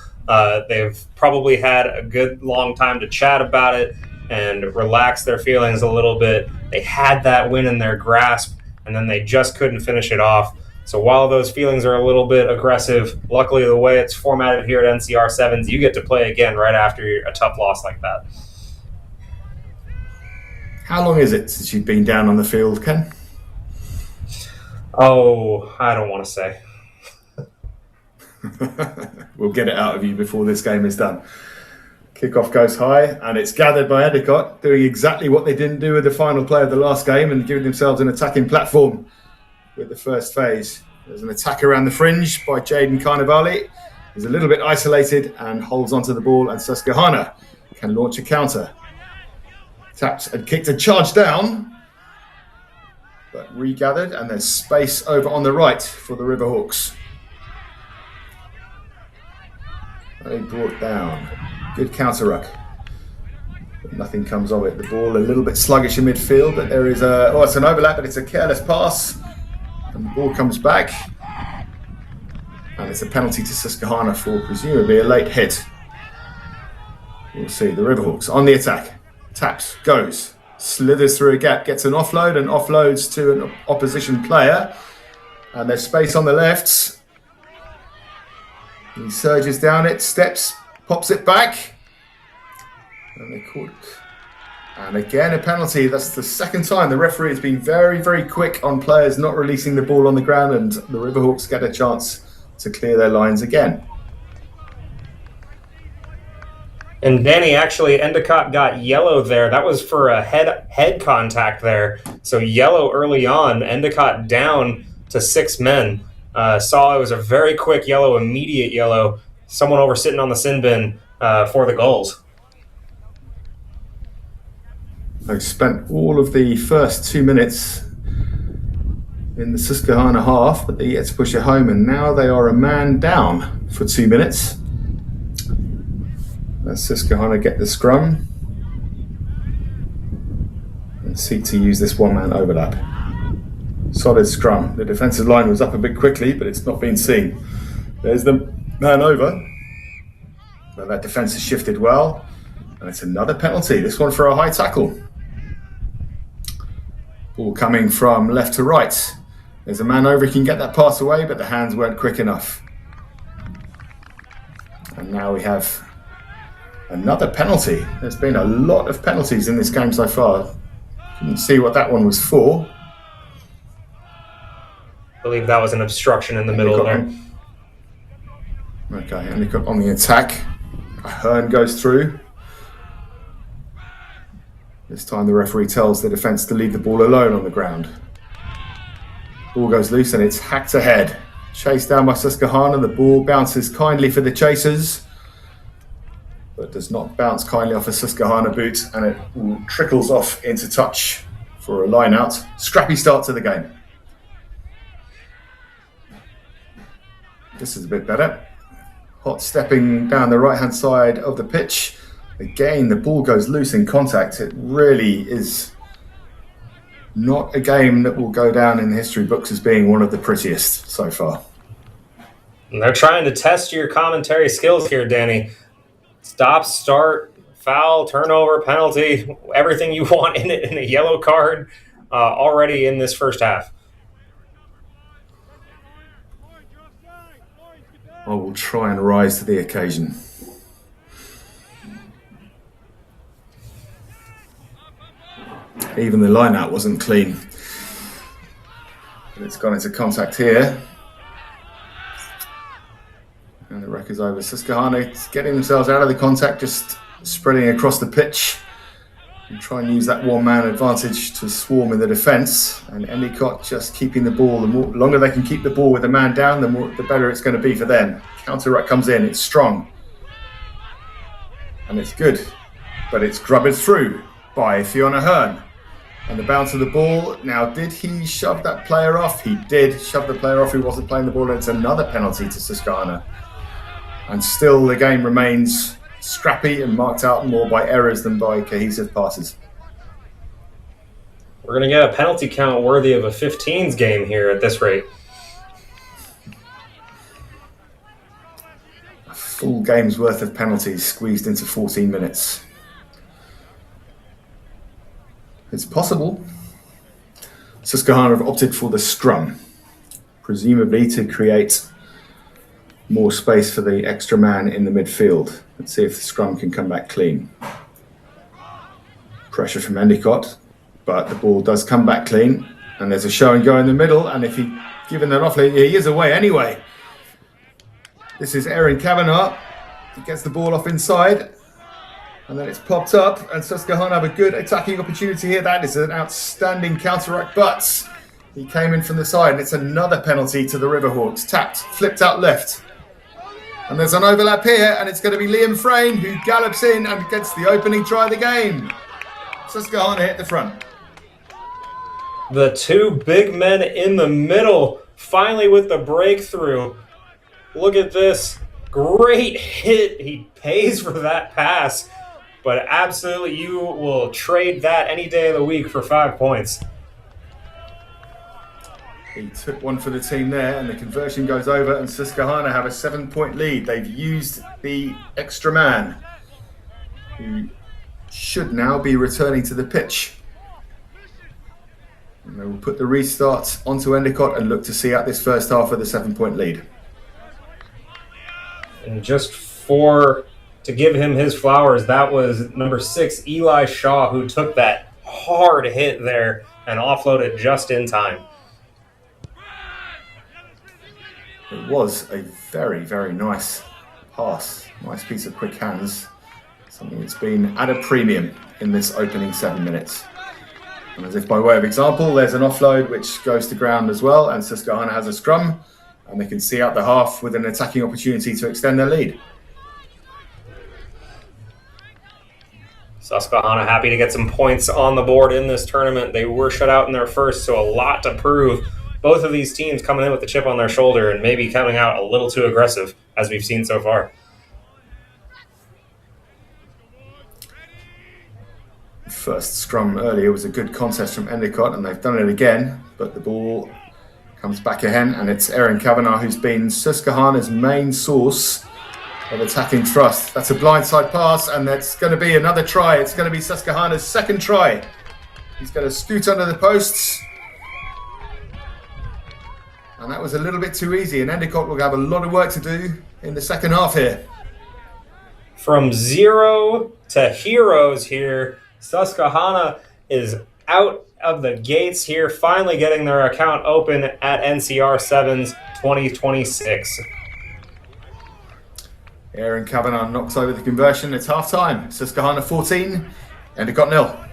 They've probably had a good long time to chat about it and relax their feelings a little bit. They had that win in their grasp, and then they just couldn't finish it off. So while those feelings are a little bit aggressive, luckily the way it's formatted here at NCR Sevens, you get to play again right after a tough loss like that. How long is it since you've been down on the field, Ken? Oh, I don't want to say. We'll get it out of you before this game is done. Kickoff goes high, and it's gathered by Endicott, doing exactly what they didn't do with the final play of the last game and giving themselves an attacking platform with the first phase. There's an attack around the fringe by Jaden Carnivale. He's a little bit isolated and holds onto the ball, and Susquehanna can launch a counter. Tapped and kicked a charge down, but regathered, and there's space over on the right for the Riverhawks. They brought down. Good counter ruck. But nothing comes of it. The ball a little bit sluggish in midfield, but there is it's an overlap, but it's a careless pass. And the ball comes back. And it's a penalty to Susquehanna for presumably a late hit. We'll see. The Riverhawks on the attack. Taps, goes, slithers through a gap, gets an offload and offloads to an opposition player. And there's space on the left. He surges down it, steps, pops it back. And they caught it. And again, a penalty. That's the second time the referee has been very, very quick on players not releasing the ball on the ground, and the Riverhawks get a chance to clear their lines again. And Danny, actually, Endicott got yellow there. That was for a head contact there. So yellow early on, Endicott down to 6 men. Saw it was a very quick yellow, immediate yellow. Someone over sitting on the sin bin for the goals. They spent all of the first 2 minutes in the Susquehanna half, but they get to push it home, and now they are a man down for 2 minutes. Let's Susquehanna get the scrum and seek to use this one-man overlap. Solid scrum. The defensive line was up a bit quickly, but it's not been seen. There's the man over. But that defense has shifted well, and it's another penalty. This one for a high tackle. Ball coming from left to right. There's a man over. He can get that pass away, but the hands weren't quick enough. And now we have another penalty. There's been a lot of penalties in this game so far. Couldn't see what that one was for. I believe that was an obstruction in the middle there. Okay, Endicott on the attack. A Hearn goes through. This time the referee tells the defence to leave the ball alone on the ground. Ball goes loose and it's hacked ahead. Chased down by Susquehanna. The ball bounces kindly for the chasers, but does not bounce kindly off a Susquehanna boot, and it trickles off into touch for a line out. Scrappy start to the game. This is a bit better. Hot stepping down the right-hand side of the pitch. Again, the ball goes loose in contact. It really is not a game that will go down in the history books as being one of the prettiest so far. And they're trying to test your commentary skills here, Danny. Stop, start, foul, turnover, penalty, everything you want in it in a yellow card already in this first half. I will try and rise to the occasion. Even the line-out wasn't clean. But it's gone into contact here. And the wreck is over. Susquehanna getting themselves out of the contact, just spreading across the pitch. and try and use that one-man advantage to swarm in the defence. And Endicott just keeping the ball. The longer they can keep the ball with the man down, the better it's going to be for them. Counter-ruck comes in. It's strong. And it's good. But it's grubbed through by Fiona Hearn. And the bounce of the ball. Now, did he shove that player off? He did shove the player off who wasn't playing the ball. And it's another penalty to Susquehanna. And still the game remains scrappy and marked out more by errors than by cohesive passes. We're going to get a penalty count worthy of a 15s game here at this rate. A full game's worth of penalties squeezed into 14 minutes. It's possible. Susquehanna have opted for the scrum, presumably to create more space for the extra man in the midfield. Let's see if the scrum can come back clean. Pressure from Endicott, but the ball does come back clean. And there's a show and go in the middle. And if he'd given that off, he is away anyway. This is Erin Kavanagh. He gets the ball off inside. And then it's popped up. And Susquehanna have a good attacking opportunity here. That is an outstanding counter-ruck. But he came in from the side. And it's another penalty to the Riverhawks. Tapped, flipped out left. And there's an overlap here, and it's going to be Liam Frayne who gallops in and gets the opening try of the game. Susquehanna hit the front. The two big men in the middle, finally with the breakthrough. Look at this. Great hit. He pays for that pass, but absolutely you will trade that any day of the week for 5 points. He took one for the team there, and the conversion goes over, and Susquehanna have a 7-point lead. They've used the extra man, who should now be returning to the pitch. And they will put the restart onto Endicott and look to see out this first half with a 7-point lead. And just to give him his flowers, that was number 6, Eli Shaw, who took that hard hit there and offloaded just in time. It was a very, very nice pass. Nice piece of quick hands. Something that's been at a premium in this opening 7 minutes. And as if by way of example, there's an offload which goes to ground as well, and Susquehanna has a scrum, and they can see out the half with an attacking opportunity to extend their lead. Susquehanna happy to get some points on the board in this tournament. They were shut out in their first, so a lot to prove. Both of these teams coming in with the chip on their shoulder and maybe coming out a little too aggressive, as we've seen so far. First scrum earlier was a good contest from Endicott, and they've done it again, but the ball comes back again, and it's Erin Kavanagh who's been Susquehanna's main source of attacking thrust. That's a blindside pass, and that's going to be another try. It's going to be Susquehanna's second try. He's going to scoot under the posts. And that was a little bit too easy, and Endicott will have a lot of work to do in the second half here. From 0 to heroes here, Susquehanna is out of the gates here, finally getting their account open at NCR 7's 2026. Erin Kavanagh knocks over the conversion. It's half time. Susquehanna 14, Endicott 0.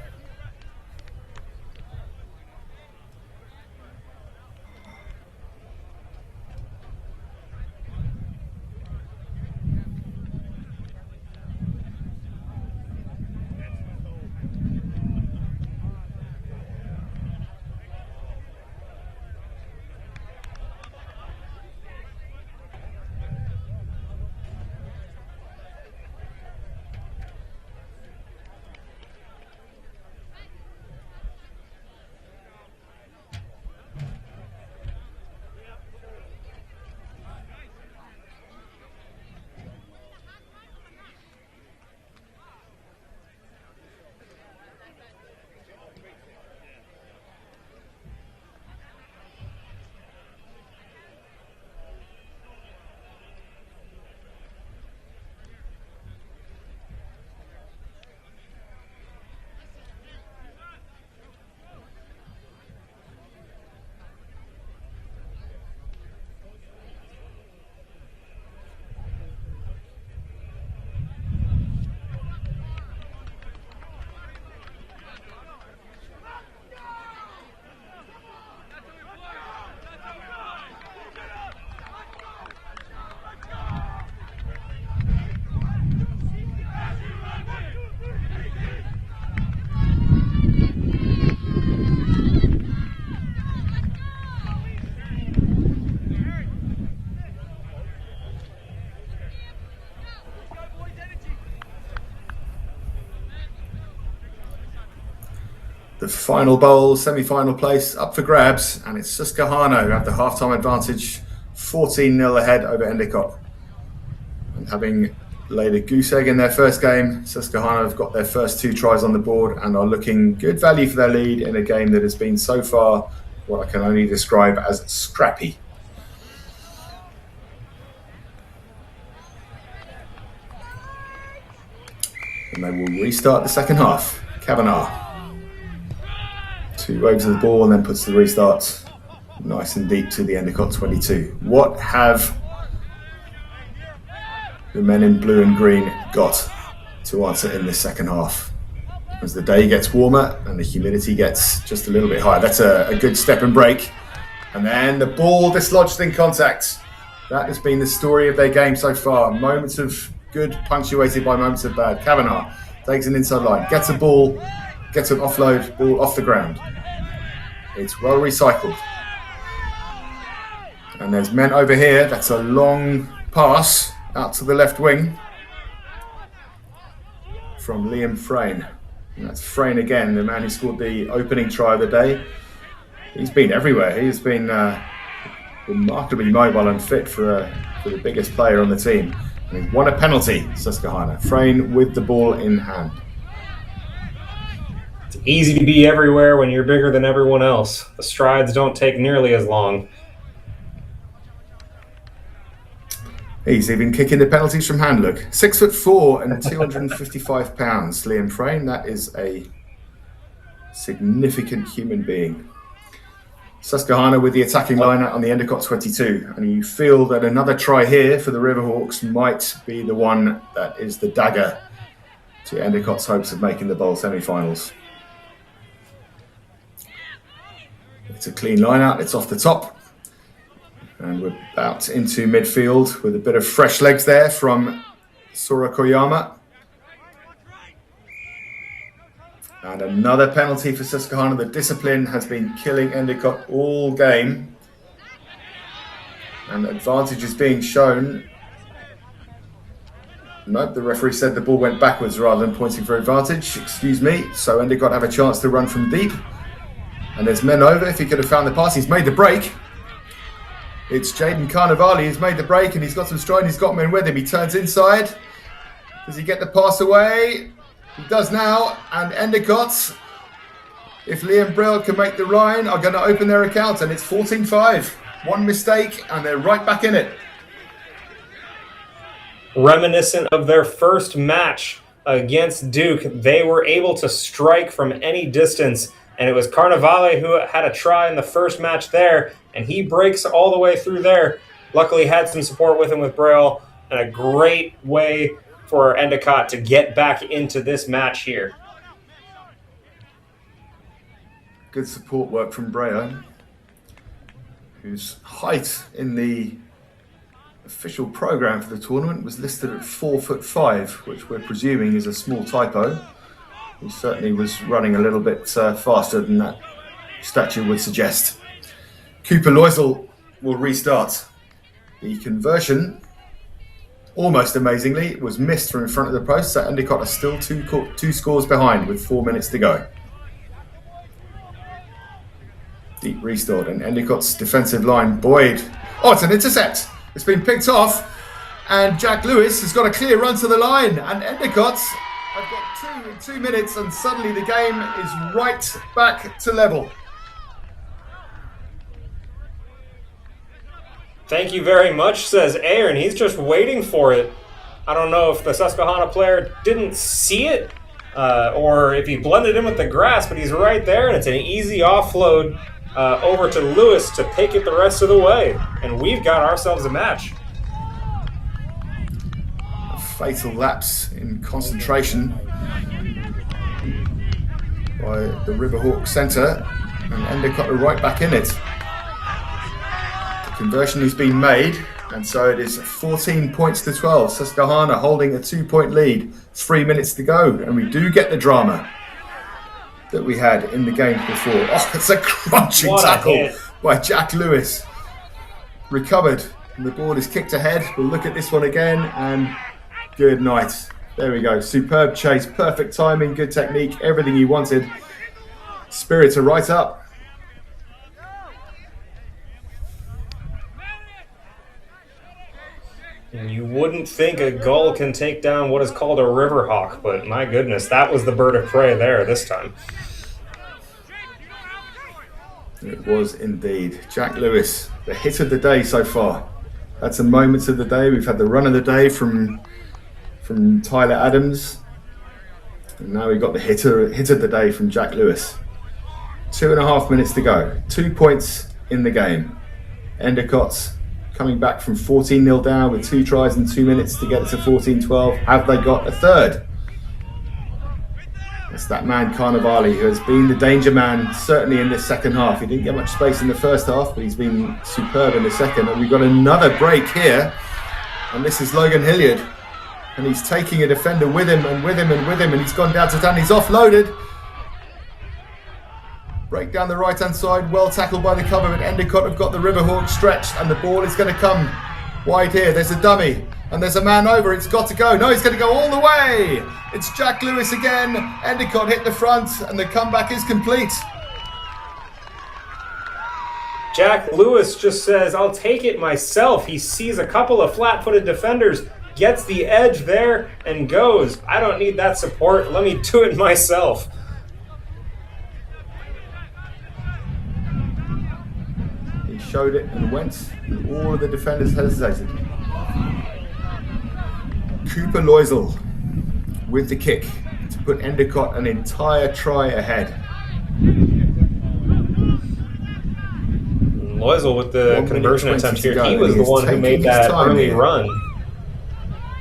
The final bowl, semi-final place up for grabs, and it's Susquehanna who have the half-time advantage, 14-0 ahead over Endicott. And having laid a goose egg in their first game, Susquehanna have got their first 2 tries on the board and are looking good value for their lead in a game that has been so far what I can only describe as scrappy. And they will restart the second half. Kavanagh. 2 waves of the ball and then puts the restart nice and deep to the Endicott 22. What have the men in blue and green got to answer in this second half? As the day gets warmer and the humidity gets just a little bit higher. That's a good step and break. And then the ball dislodged in contact. That has been the story of their game so far. Moments of good punctuated by moments of bad. Kavanagh takes an inside line, gets a ball, gets an offload, ball off the ground. It's well recycled. And there's men over here. That's a long pass out to the left wing from Liam Frayne. And that's Frayne again, the man who scored the opening try of the day. He's been everywhere. He's been remarkably mobile and fit for the biggest player on the team. And he's won a penalty, Susquehanna. Frayne with the ball in hand. It's easy to be everywhere when you're bigger than everyone else. The strides don't take nearly as long. He's even kicking the penalties from hand, look. 6'4" and 255 pounds, Liam Frayne. That is a significant human being. Susquehanna with the attacking line out on the Endicott 22. And you feel that another try here for the Riverhawks might be the one that is the dagger to Endicott's hopes of making the bowl semi-finals. It's a clean line out, it's off the top. And we're out into midfield with a bit of fresh legs there from Sora Koyama. And another penalty for Susquehanna. The discipline has been killing Endicott all game. And advantage is being shown. Nope, the referee said the ball went backwards rather than pointing for advantage. Excuse me. So Endicott have a chance to run from deep. And there's men over. If he could have found the pass, he's made the break. It's Jaden Carnivale who's made the break and he's got some stride and he's got men with him. He turns inside. Does he get the pass away? He does now. And Endicott, if Liam Brill can make the line, are going to open their account. And it's 14-5. One mistake and they're right back in it. Reminiscent of their first match against Duke, they were able to strike from any distance. And it was Carnivale who had a try in the first match there, and he breaks all the way through there. Luckily had some support with him with Braille, and a great way for Endicott to get back into this match here. Good support work from Braille, whose height in the official program for the tournament was listed at 4'5", which we're presuming is a small typo. He certainly was running a little bit faster than that statue would suggest. Cooper Loisel will restart. The conversion, almost amazingly, was missed from in front of the post, so Endicott are still two scores behind with 4 minutes to go. Deep restored, and Endicott's defensive line, Boyd. Oh, it's an intercept. It's been picked off, and Jack Lewis has got a clear run to the line, and Endicott have got 2 in 2 minutes, and suddenly the game is right back to level. Thank you very much, says Aaron. He's just waiting for it. I don't know if the Susquehanna player didn't see it or if he blended in with the grass, but he's right there, and it's an easy offload over to Lewis to take it the rest of the way. And we've got ourselves a match. A fatal lapse in concentration by the Riverhawk centre, and Endicott are right back in it. The conversion has been made, and so it is 14 points to 12. Susquehanna holding a 2-point lead, 3 minutes to go, and we do get the drama that we had in the game before. Oh, it's a crunching tackle by Jack Lewis. Recovered, and the ball is kicked ahead. We'll look at this one again, and good night. There we go. Superb chase, perfect timing, good technique, everything he wanted. Spirits are right up. And you wouldn't think a gull can take down what is called a river hawk, but my goodness, that was the bird of prey there this time. It was indeed. Jack Lewis, the hit of the day so far. That's the moments of the day. We've had the run of the day from Tyler Adams. And now we've got the hit of the day from Jack Lewis. 2.5 minutes to go. 2 points in the game. Endicott coming back from 14-0 down with 2 tries in 2 minutes to get it to 14-12. Have they got a third? It's that man Carnevale who has been the danger man certainly in this second half. He didn't get much space in the first half, but he's been superb in the second. And we've got another break here. And this is Logan Hilliard. And he's taking a defender with him and with him and with him. And he's gone down to Dan. He's offloaded. Break down the right-hand side, well tackled by the cover, but Endicott have got the Riverhawk stretched, and the ball is going to come wide here. There's a dummy, and there's a man over. It's got to go. No, he's going to go all the way. It's Jack Lewis again. Endicott hit the front, and the comeback is complete. Jack Lewis just says, I'll take it myself. He sees a couple of flat-footed defenders, gets the edge there, and goes, I don't need that support. Let me do it myself. Showed it and went, and all of the defenders hesitated. Cooper Loisel with the kick to put Endicott an entire try ahead. Loisel with the conversion attempt here. He was the one who made that early run.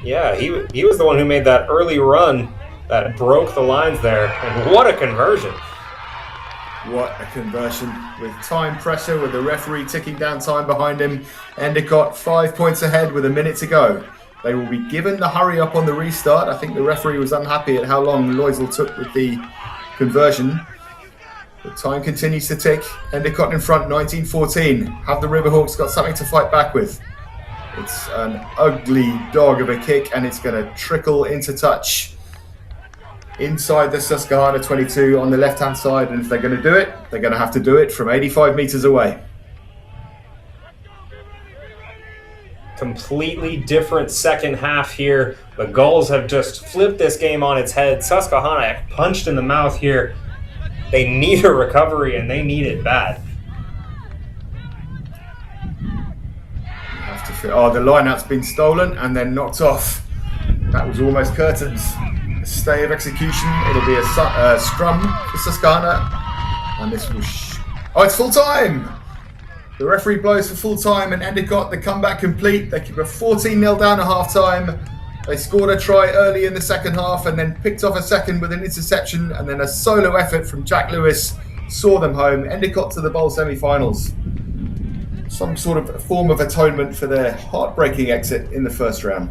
Yeah, he was the one who made that early run that broke the lines there. And what a conversion. What a conversion. With time pressure, with the referee ticking down time behind him. Endicott 5 points ahead with a minute to go. They will be given the hurry up on the restart. I think the referee was unhappy at how long Loisel took with the conversion. But time continues to tick. Endicott in front, 19-14. Have the Riverhawks got something to fight back with? It's an ugly dog of a kick, and it's going to trickle into touch inside the Susquehanna 22 on the left-hand side. And if they're going to do it, they're going to have to do it from 85 meters away. Completely different second half here. The Gulls have just flipped this game on its head. Susquehanna punched in the mouth here. They need a recovery, and they need it bad. Oh, the line-out's been stolen and then knocked off. That was almost curtains. A stay of execution. It'll be a scrum for Susquehanna. And this will... Oh, it's full time! The referee blows for full time, and Endicott, the comeback complete. They keep a 14-0 down at half time. They scored a try early in the second half and then picked off a second with an interception, and then a solo effort from Jack Lewis saw them home. Endicott to the bowl semi-finals. Some sort of form of atonement for their heartbreaking exit in the first round.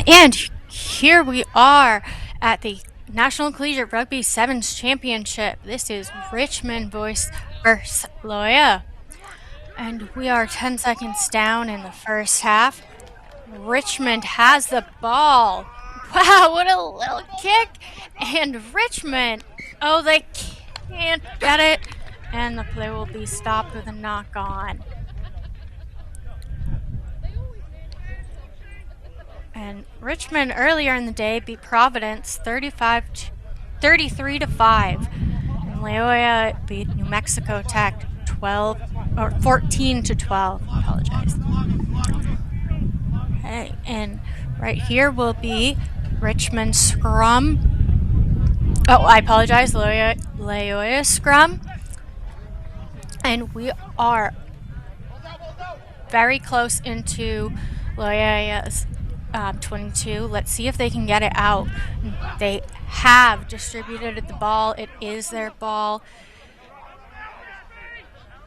And here we are at the National Collegiate Rugby Sevens Championship. This is Richmond boys versus Loyola. And we are 10 seconds down in the first half. Richmond has the ball. Wow, what a little kick. And Richmond, oh, they can't get it. And the play will be stopped with a knock on. And Richmond earlier in the day beat Providence 33 to 5. And Loyola beat New Mexico Tech 14 to 12. I apologize. Okay, and right here will be Richmond scrum. Oh, I apologize, Loyola scrum. And we are very close into Loyola's 22. Let's see if they can get it out. They have distributed the ball. It is their ball.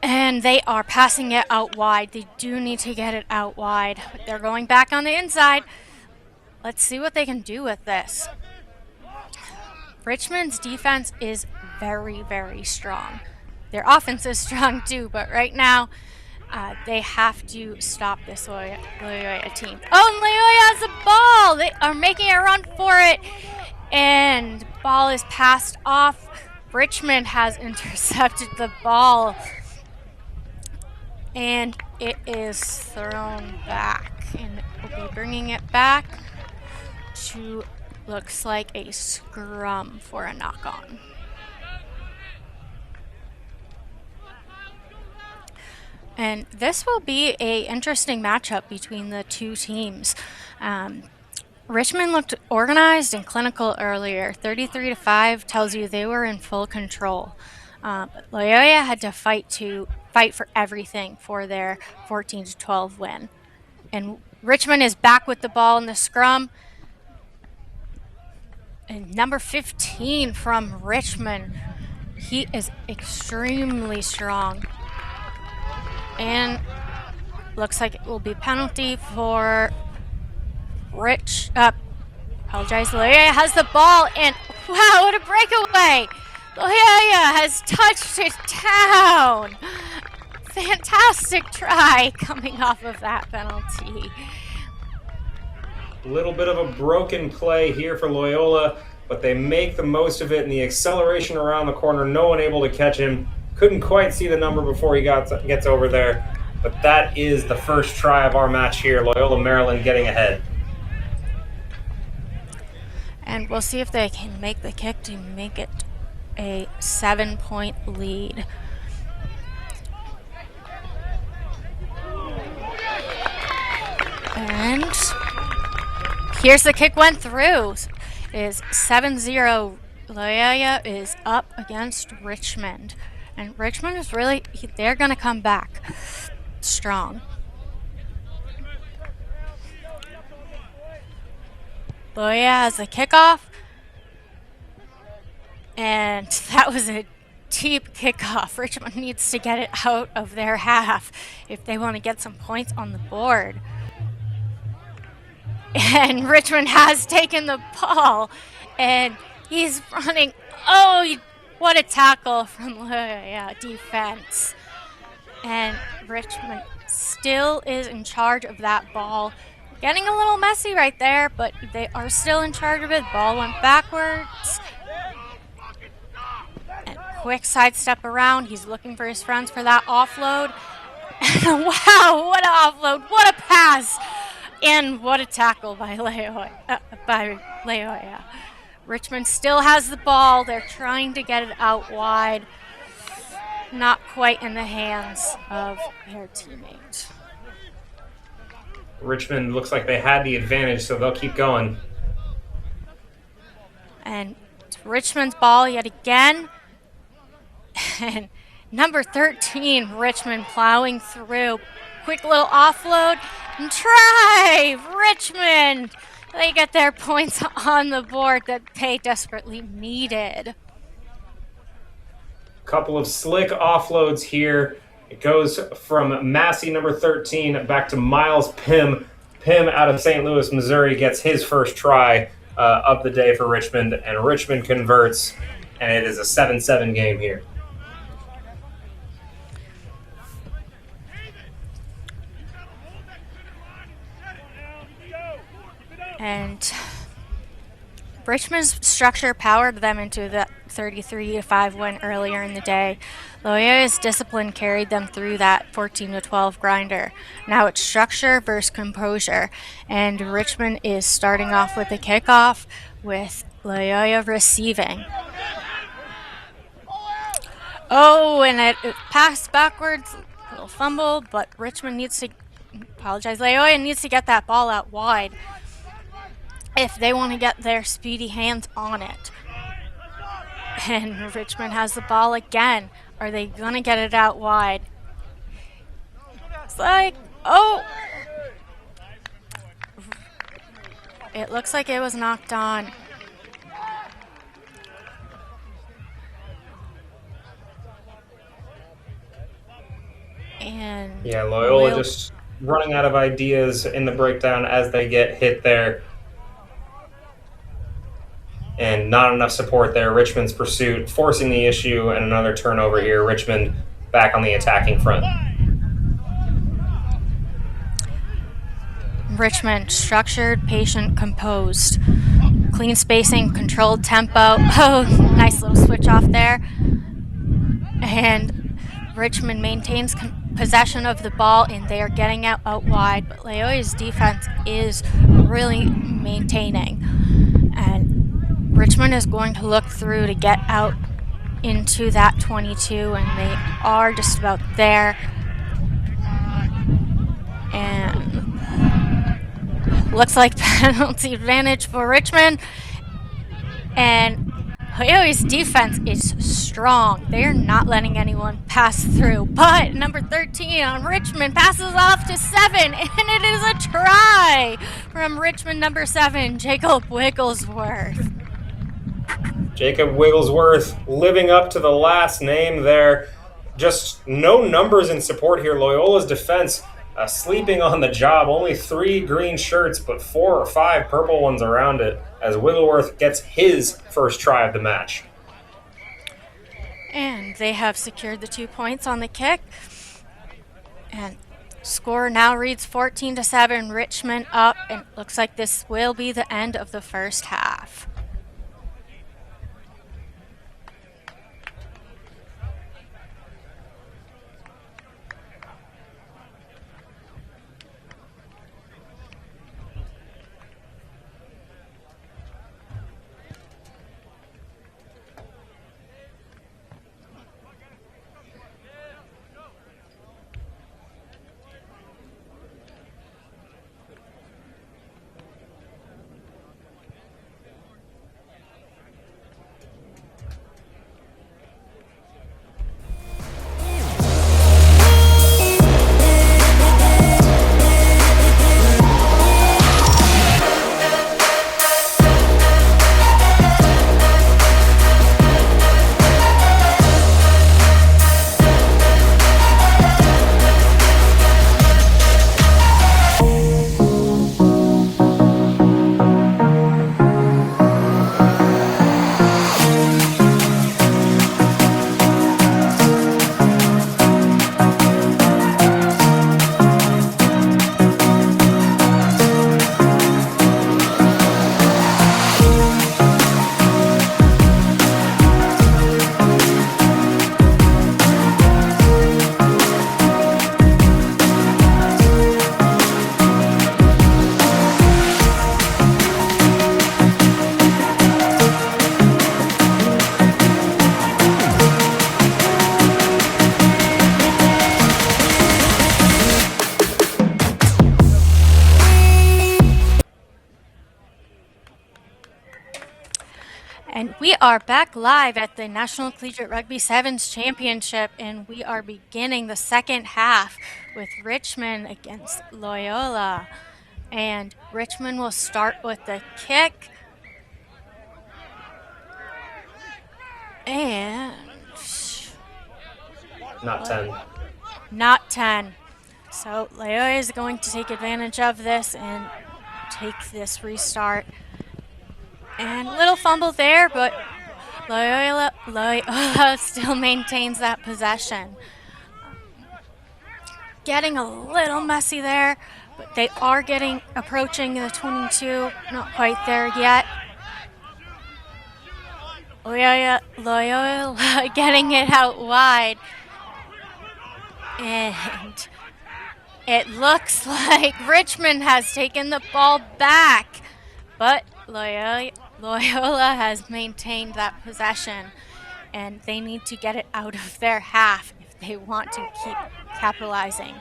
And they are passing it out wide. They do need to get it out wide. They're going back on the inside. Let's see what they can do with this. Richmond's defense is very, very strong. Their offense is strong too, but right now they have to stop this Loyola team. Oh, and Loyola has the ball! They are making a run for it. And the ball is passed off. Richmond has intercepted the ball. And it is thrown back. And we'll be bringing it back to, looks like a scrum for a knock-on. And this will be an interesting matchup between the two teams. Richmond looked organized and clinical earlier. 33 to 5 tells you they were in full control. Loyola had to fight for everything for their 14 to 12 win. And Richmond is back with the ball in the scrum. And number 15 from Richmond, he is extremely strong. And looks like it will be penalty for apologize, Loyola has the ball, and wow, what a breakaway! Loyola has touched it down! Fantastic try coming off of that penalty. A little bit of a broken play here for Loyola, but they make the most of it, and the acceleration around the corner, no one able to catch him. Couldn't quite see the number before he gets over there, but that is the first try of our match here. Loyola Maryland getting ahead. And we'll see if they can make the kick to make it a 7-point lead. And here's the kick went through. It is 7-0. Loyola is up against Richmond. And Richmond is really, they're going to come back strong. Loyola has the kickoff. And that was a deep kickoff. Richmond needs to get it out of their half if they want to get some points on the board. And Richmond has taken the ball. And he's running. Oh, what a tackle from Loyola defense. And Richmond still is in charge of that ball. Getting a little messy right there, but they are still in charge of it. Ball went backwards. And quick sidestep around. He's looking for his friends for that offload. Wow, what an offload. What a pass. And what a tackle by Loyola. Richmond still has the ball. They're trying to get it out wide. Not quite in the hands of their teammate. Richmond looks like they had the advantage, so they'll keep going. And it's Richmond's ball yet again. And number 13, Richmond plowing through. Quick little offload. And try! Richmond! They get their points on the board that they desperately needed. Couple of slick offloads here. It goes from Massey, number 13, back to Miles Pym. Pim out of St. Louis, Missouri, gets his first try of the day for Richmond, and Richmond converts, and it is a 7-7 game here. And Richmond's structure powered them into the 33-5 win earlier in the day. Loyola's discipline carried them through that 14-12 grinder. Now it's structure versus composure, and Richmond is starting off with the kickoff with Loyola receiving. Oh, and it passed backwards, a little fumble, but Richmond needs to, Loyola needs to get that ball out wide if they want to get their speedy hands on it. And Richmond has the ball again. Are they going to get it out wide? It's like, oh! It looks like it was knocked on. And yeah, Loyola just running out of ideas in the breakdown as they get hit there. And not enough support there. Richmond's pursuit forcing the issue, and another turnover here. Richmond back on the attacking front. Richmond, structured, patient, composed. Clean spacing, controlled tempo. Oh, nice little switch off there. And Richmond maintains possession of the ball, and they are getting out wide. But Loyola's defense is really maintaining. And Richmond is going to look through to get out into that 22, and they are just about there. And looks like penalty advantage for Richmond. And Loyola's defense is strong. They're not letting anyone pass through. But number 13 on Richmond passes off to 7, and it is a try from Richmond number 7, Jacob Wigglesworth. Jacob Wigglesworth living up to the last name there. Just no numbers in support here. Loyola's defense sleeping on the job. Only 3 green shirts, but 4 or 5 purple ones around it as Wigglesworth gets his first try of the match. And they have secured the 2 points on the kick. And score now reads 14-7, Richmond up, and it looks like this will be the end of the first half. And we are back live at the National Collegiate Rugby Sevens Championship, and we are beginning the second half with Richmond against Loyola. And Richmond will start with the kick. And not 10. Not 10. So Loyola is going to take advantage of this and take this restart. And little fumble there, but Loyola still maintains that possession. Getting a little messy there, but they are approaching the 22. Not quite there yet. Loyola getting it out wide. And it looks like Richmond has taken the ball back, but Loyola has maintained that possession, and they need to get it out of their half if they want to keep capitalizing.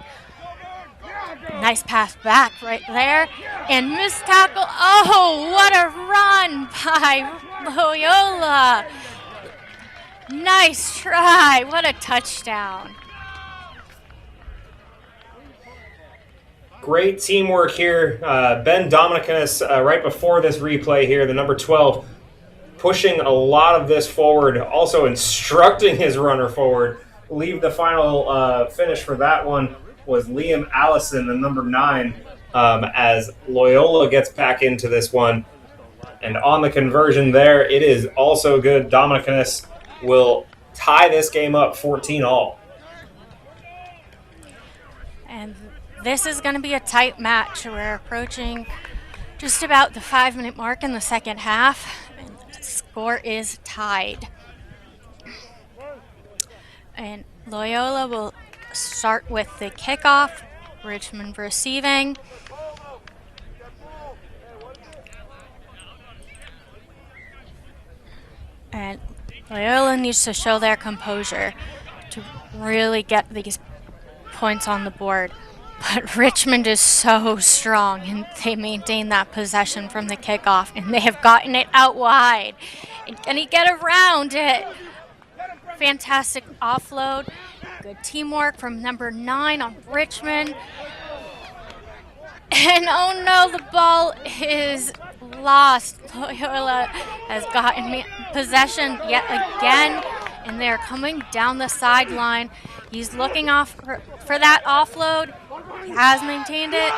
Nice pass back right there, and missed tackle. Oh, what a run by Loyola. Nice try, what a touchdown. Great teamwork here. Ben Dominicanis, right before this replay here, the number 12, pushing a lot of this forward, also instructing his runner forward. I believe the final finish for that one was Liam Allison, the number 9, as Loyola gets back into this one. And on the conversion there, it is also good. Dominicanis will tie this game up 14-all. And this is going to be a tight match. We're approaching just about the 5-minute mark in the second half, and the score is tied. And Loyola will start with the kickoff, Richmond receiving. And Loyola needs to show their composure to really get these points on the board. But Richmond is so strong, and they maintain that possession from the kickoff, and they have gotten it out wide. And can he get around it? Fantastic offload. Good teamwork from number 9 on Richmond. And oh no, the ball is lost. Loyola has gotten possession yet again, and they're coming down the sideline. He's looking off for that offload. He has maintained it.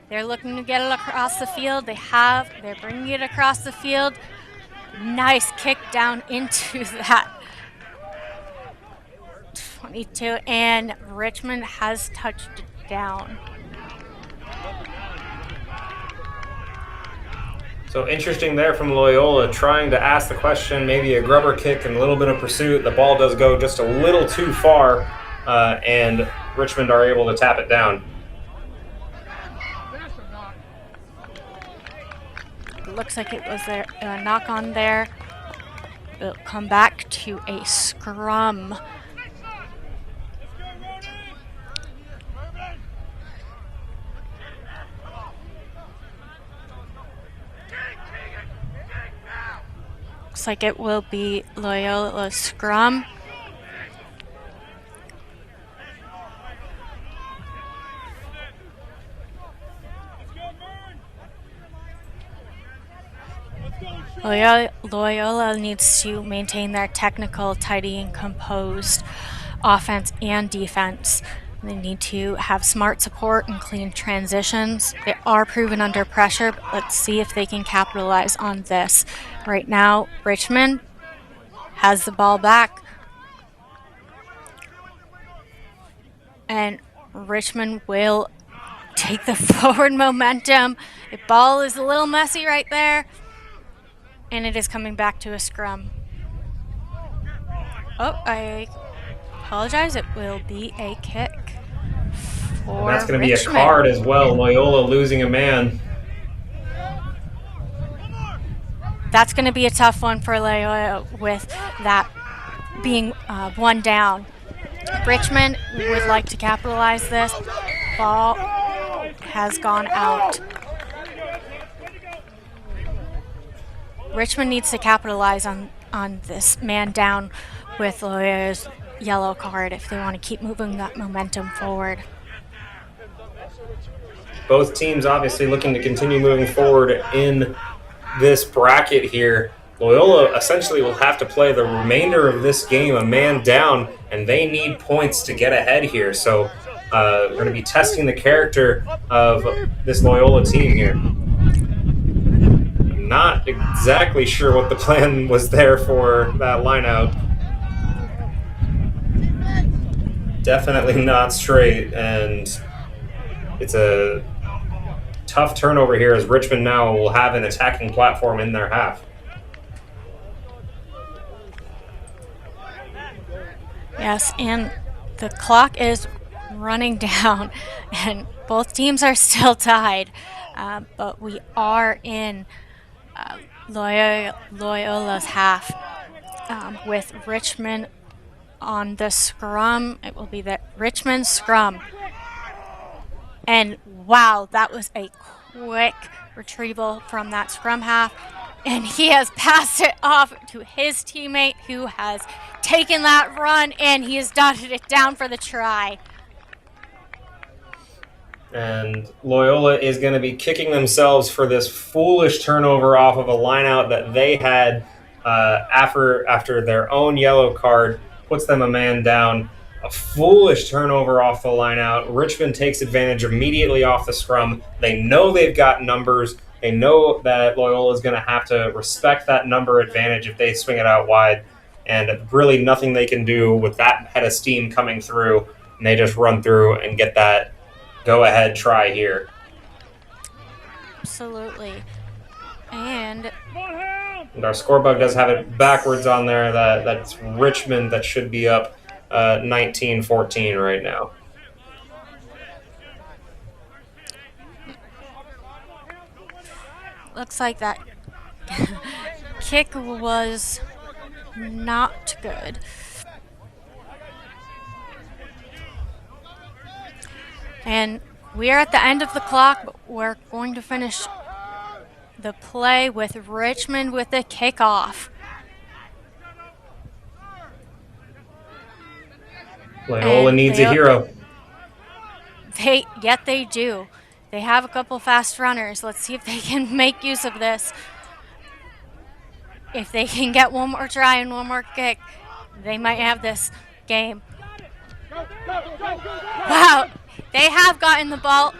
They're looking to get it across the field. They're bringing it across the field. Nice kick down into that 22, and Richmond has touched it down. So interesting there from Loyola, trying to ask the question, maybe a grubber kick and a little bit of pursuit. The ball does go just a little too far, and Richmond are able to tap it down. It looks like it was a knock on there. It'll come back to a scrum. Looks like it will be Loyola's scrum. Loyola needs to maintain their technical, tidy, and composed offense and defense. They need to have smart support and clean transitions. They are proven under pressure, but let's see if they can capitalize on this. Right now, Richmond has the ball back. And Richmond will take the forward momentum. The ball is a little messy right there. And it is coming back to a scrum. Oh, I apologize. It will be a kick for And that's going to be a Richmond. card as well. Loyola losing a man. That's going to be a tough one for Loyola with that being one down. Richmond would like to capitalize this. Ball has gone out. Richmond needs to capitalize on this man down with Loyola's yellow card if they want to keep moving that momentum forward. Both teams obviously looking to continue moving forward in this bracket here. Loyola essentially will have to play the remainder of this game a man down, and they need points to get ahead here. So going to be testing the character of this Loyola team here. Not exactly sure what the plan was there for that lineout. Definitely not straight, and it's a tough turnover here as Richmond now will have an attacking platform in their half. Yes, and the clock is running down, and both teams are still tied, but we are in Loyola's half with Richmond on the scrum. It will be the Richmond scrum. And wow, that was a quick retrieval from that scrum half. And he has passed it off to his teammate who has taken that run, and he has dotted it down for the try. And Loyola is going to be kicking themselves for this foolish turnover off of a lineout that they had after their own yellow card puts them a man down. A foolish turnover off the lineout. Richmond takes advantage immediately off the scrum. They know they've got numbers. They know that Loyola is going to have to respect that number advantage if they swing it out wide. And really nothing they can do with that head of steam coming through. And they just run through and get that go-ahead try here. Absolutely. And our scorebug does have it backwards on there. That's Richmond that should be up 19-14 right now. looks like that kick was not good. And we are at the end of the clock, but we're going to finish the play with Richmond with the kickoff. Loyola needs a hero. Yet they do. They have a couple fast runners. Let's see if they can make use of this. If they can get one more try and one more kick, they might have this game. Wow, they have gotten the ball.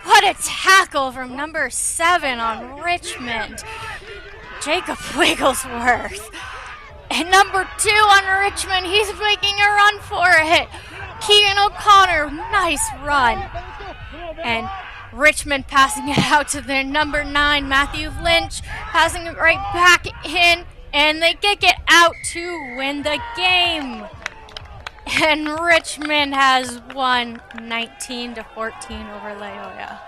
What a tackle from number 7 on Richmond. Jacob Wigglesworth. And number 2 on Richmond, he's making a run for it. Keegan O'Connor, nice run. And Richmond passing it out to their number 9, Matthew Lynch, passing it right back in, and they kick it out to win the game. And Richmond has won 19-14 over Loyola.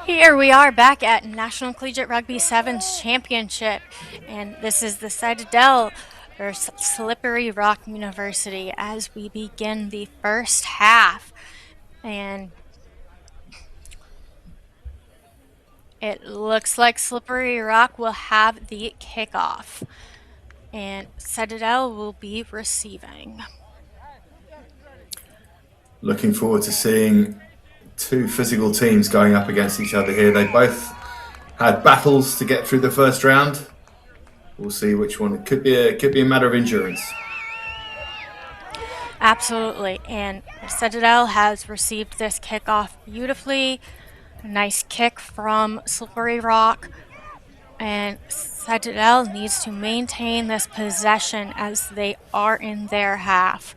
Here we are back at National Collegiate Rugby Sevens Championship, and this is the Citadel versus Slippery Rock University as we begin the first half. And it looks like Slippery Rock will have the kickoff, and Citadel will be receiving. Looking forward to seeing two physical teams going up against each other here. They both had battles to get through the first round. We'll see which one. It could be a matter of endurance. Absolutely, and Citadel has received this kickoff beautifully. A nice kick from Slippery Rock, and Citadel needs to maintain this possession as they are in their half.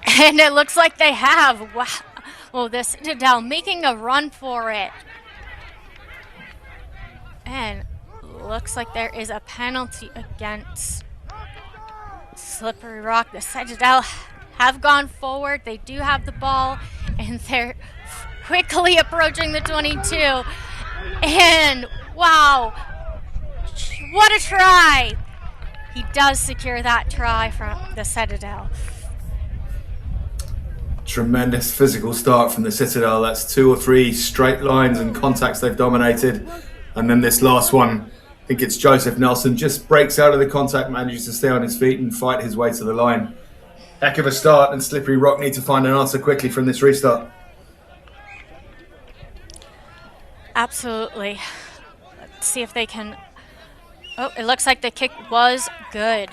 And it looks like they have. Wow. Well, the Citadel making a run for it. And looks like there is a penalty against Slippery Rock. The Citadel have gone forward. They do have the ball, and they're quickly approaching the 22. And wow, what a try. He does secure that try from the Citadel. Tremendous physical start from the Citadel. That's 2 or 3 straight lines and contacts they've dominated. And then this last one, I think it's Joseph Nelson, just breaks out of the contact, manages to stay on his feet and fight his way to the line. Heck of a start, and Slippery Rock need to find an answer quickly from this restart. Absolutely. Let's see if they can... Oh, it looks like the kick was good.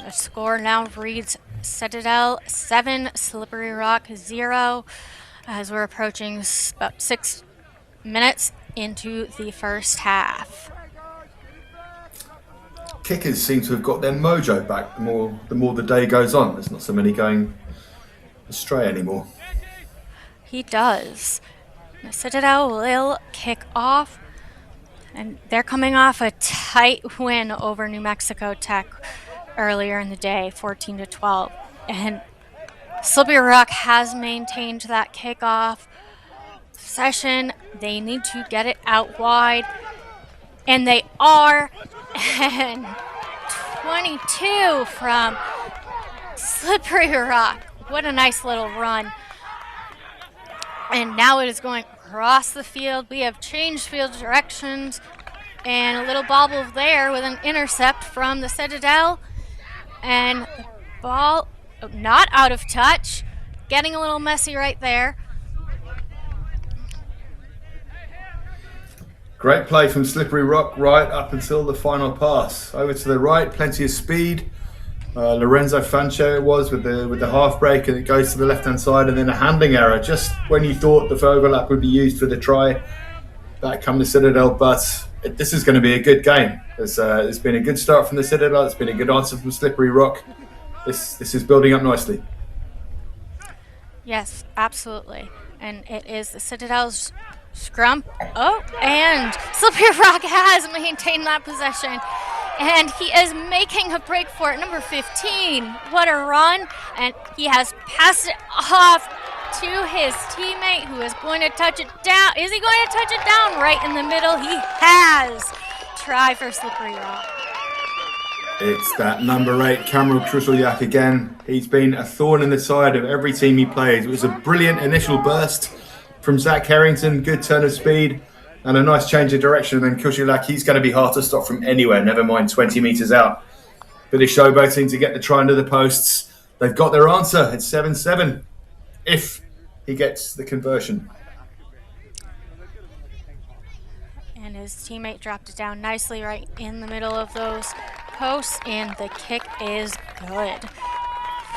The score now reads Citadel 7, Slippery Rock 0, as we're approaching about 6 minutes into the first half. Kickers seem to have got their mojo back the more the day goes on. There's not so many going astray anymore. He does. The Citadel will kick off, and they're coming off a tight win over New Mexico Tech earlier in the day, 14-12. And Slippery Rock has maintained that kickoff session. They need to get it out wide, and they are. And 22 from Slippery Rock. What a nice little run. And now it is going across the field. We have changed field directions, and a little bobble there with an intercept from the Citadel. And the ball not out of touch. Getting a little messy right there. Great play from Slippery Rock right up until the final pass. Over to the right, plenty of speed. Lorenzo Fancho it was with the half break, and it goes to the left-hand side, and then a handling error just when you thought the overlap would be used for the try. Back come the Citadel, but this is going to be a good game. It's been a good start from the Citadel. It's been a good answer from Slippery Rock. This is building up nicely. Yes, absolutely. And it is the Citadel's scrum. Oh, and Slippery Rock has maintained that possession. And he is making a break for it. Number 15. What a run. And he has passed it off to his teammate who is going to touch it down. Is he going to touch it down right in the middle? He has. Try for Slippery Rock. It's that number 8, Cameron Kruszelyak again. He's been a thorn in the side of every team he plays. It was a brilliant initial burst from Zach Harrington, good turn of speed, and a nice change of direction. And then Kruszelyak, he's going to be hard to stop from anywhere, never mind 20 metres out. Bit of showboating to get the try under the posts. They've got their answer. It's 7-7 if he gets the conversion. And his teammate dropped it down nicely right in the middle of those posts, and the kick is good.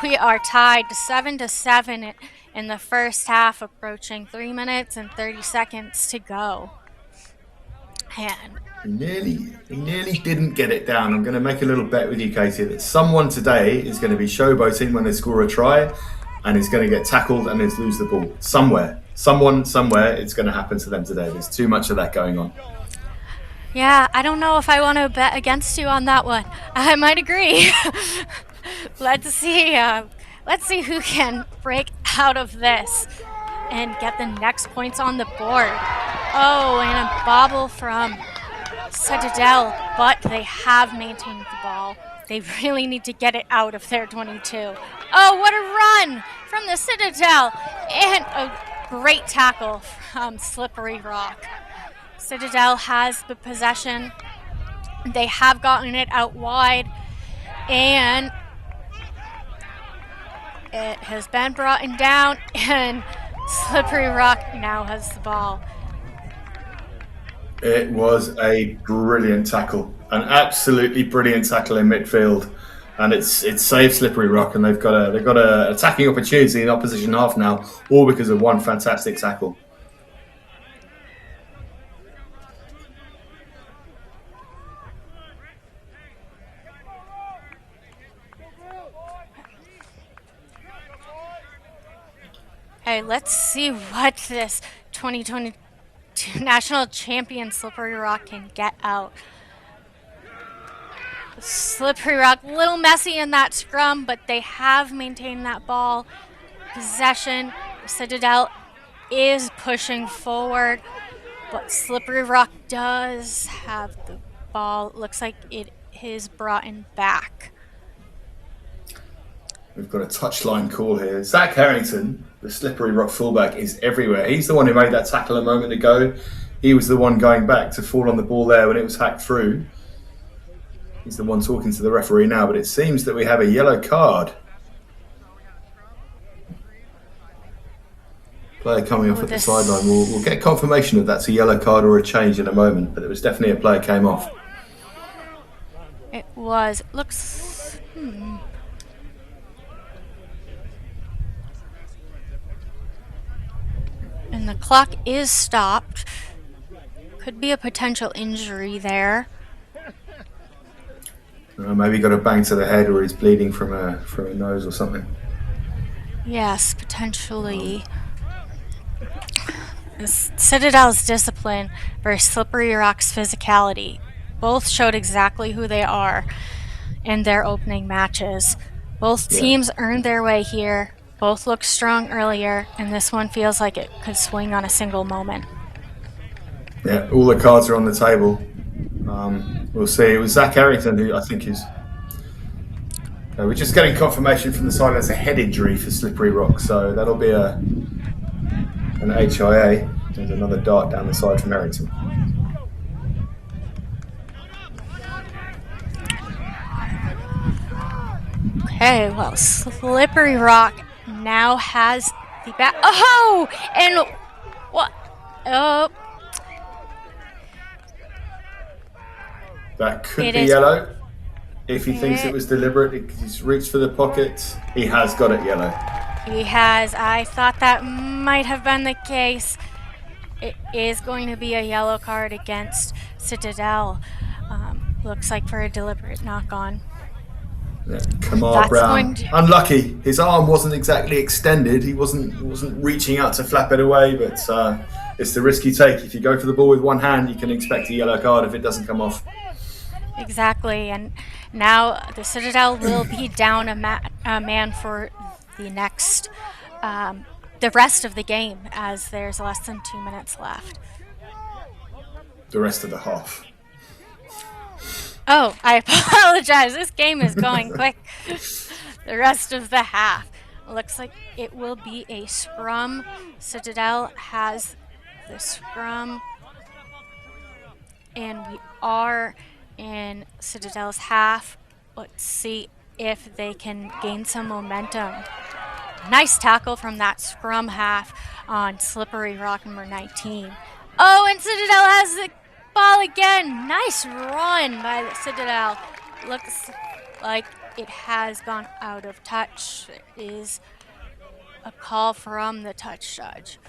We are tied 7-7 in the first half, approaching 3 minutes and 30 seconds to go. And He nearly didn't get it down. I'm going to make a little bet with you, Katie, that someone today is going to be showboating when they score a try, and is going to get tackled and is lose the ball. Someone, somewhere, it's going to happen to them today. There's too much of that going on. yeah, I don't know if I want to bet against you on that one. I might agree. Let's see who can break out of this. and get the next points on the board. Oh, and a bobble from Citadel, but they have maintained the ball. They really need to get it out of their 22. Oh, what a run from the Citadel, and a great tackle from Slippery Rock. Citadel has the possession. They have gotten it out wide, and it has been brought down, and Slippery Rock now has the ball. It was a brilliant tackle, an absolutely brilliant tackle in midfield, and it's saved Slippery Rock, and they've got a attacking opportunity in opposition half now, all because of one fantastic tackle. Hey, let's see what this 2022 national champion Slippery Rock can get out. Slippery Rock, a little messy in that scrum, but they have maintained that ball possession. Citadel is pushing forward, but Slippery Rock does have the ball. Looks like it is brought in back. We've got a touchline call here. Zach Harrington, the Slippery Rock fullback, is everywhere. He's the one who made that tackle a moment ago. He was the one going back to fall on the ball there when it was hacked through. He's the one talking to the referee now, but it seems that we have a yellow card. Player coming off at the sideline. We'll get confirmation if that's a yellow card or a change in a moment, but it was definitely a player came off. It was. Looks... And the clock is stopped. Could be a potential injury there. Maybe he got a bang to the head, or he's bleeding from a nose or something. Yes, potentially. Citadel's discipline versus Slippery Rock's physicality. Both showed exactly who they are in their opening matches. Both teams earned their way here. Both looked strong earlier, and this one feels like it could swing on a single moment. Yeah, all the cards are on the table. We'll see. It was Zach Harrington who I think is... we're just getting confirmation from the side there's a head injury for Slippery Rock, so that'll be an HIA. There's another dart down the side from Harrington. Okay, well, Slippery Rock now has the bat. Oh! And what? Oh. That could be yellow. If he thinks it was deliberate, he's reached for the pocket. He has got it yellow. He has. I thought that might have been the case. It is going to be a yellow card against Citadel. Looks like for a deliberate knock-on. Yeah, Kamar Brown. Unlucky. His arm wasn't exactly extended. He wasn't reaching out to flap it away, but it's the risk you take. If you go for the ball with one hand, you can expect a yellow card if it doesn't come off. Exactly, and now the Citadel will be down a man for the next, the rest of the game, as there's less than 2 minutes left. The rest of the half. Oh, I apologize. This game is going quick. The rest of the half. Looks like it will be a scrum. Citadel has the scrum, and we are in Citadel's half. Let's see if they can gain some momentum. Nice tackle from that scrum half on Slippery Rock number 19. Oh, and Citadel has the ball again. Nice run by the Citadel. Looks like it has gone out of touch. It is a call from the touch judge.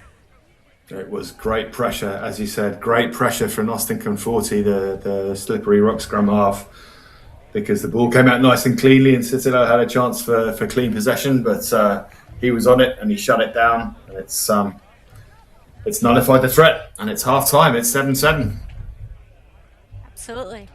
It was great pressure, as you said, great pressure from Austin Conforti, the Slippery Rock scrum half, because the ball came out nice and cleanly and Citadel had a chance for clean possession, but he was on it and he shut it down, and it's nullified the threat, and it's half time. It's 7-7. Absolutely.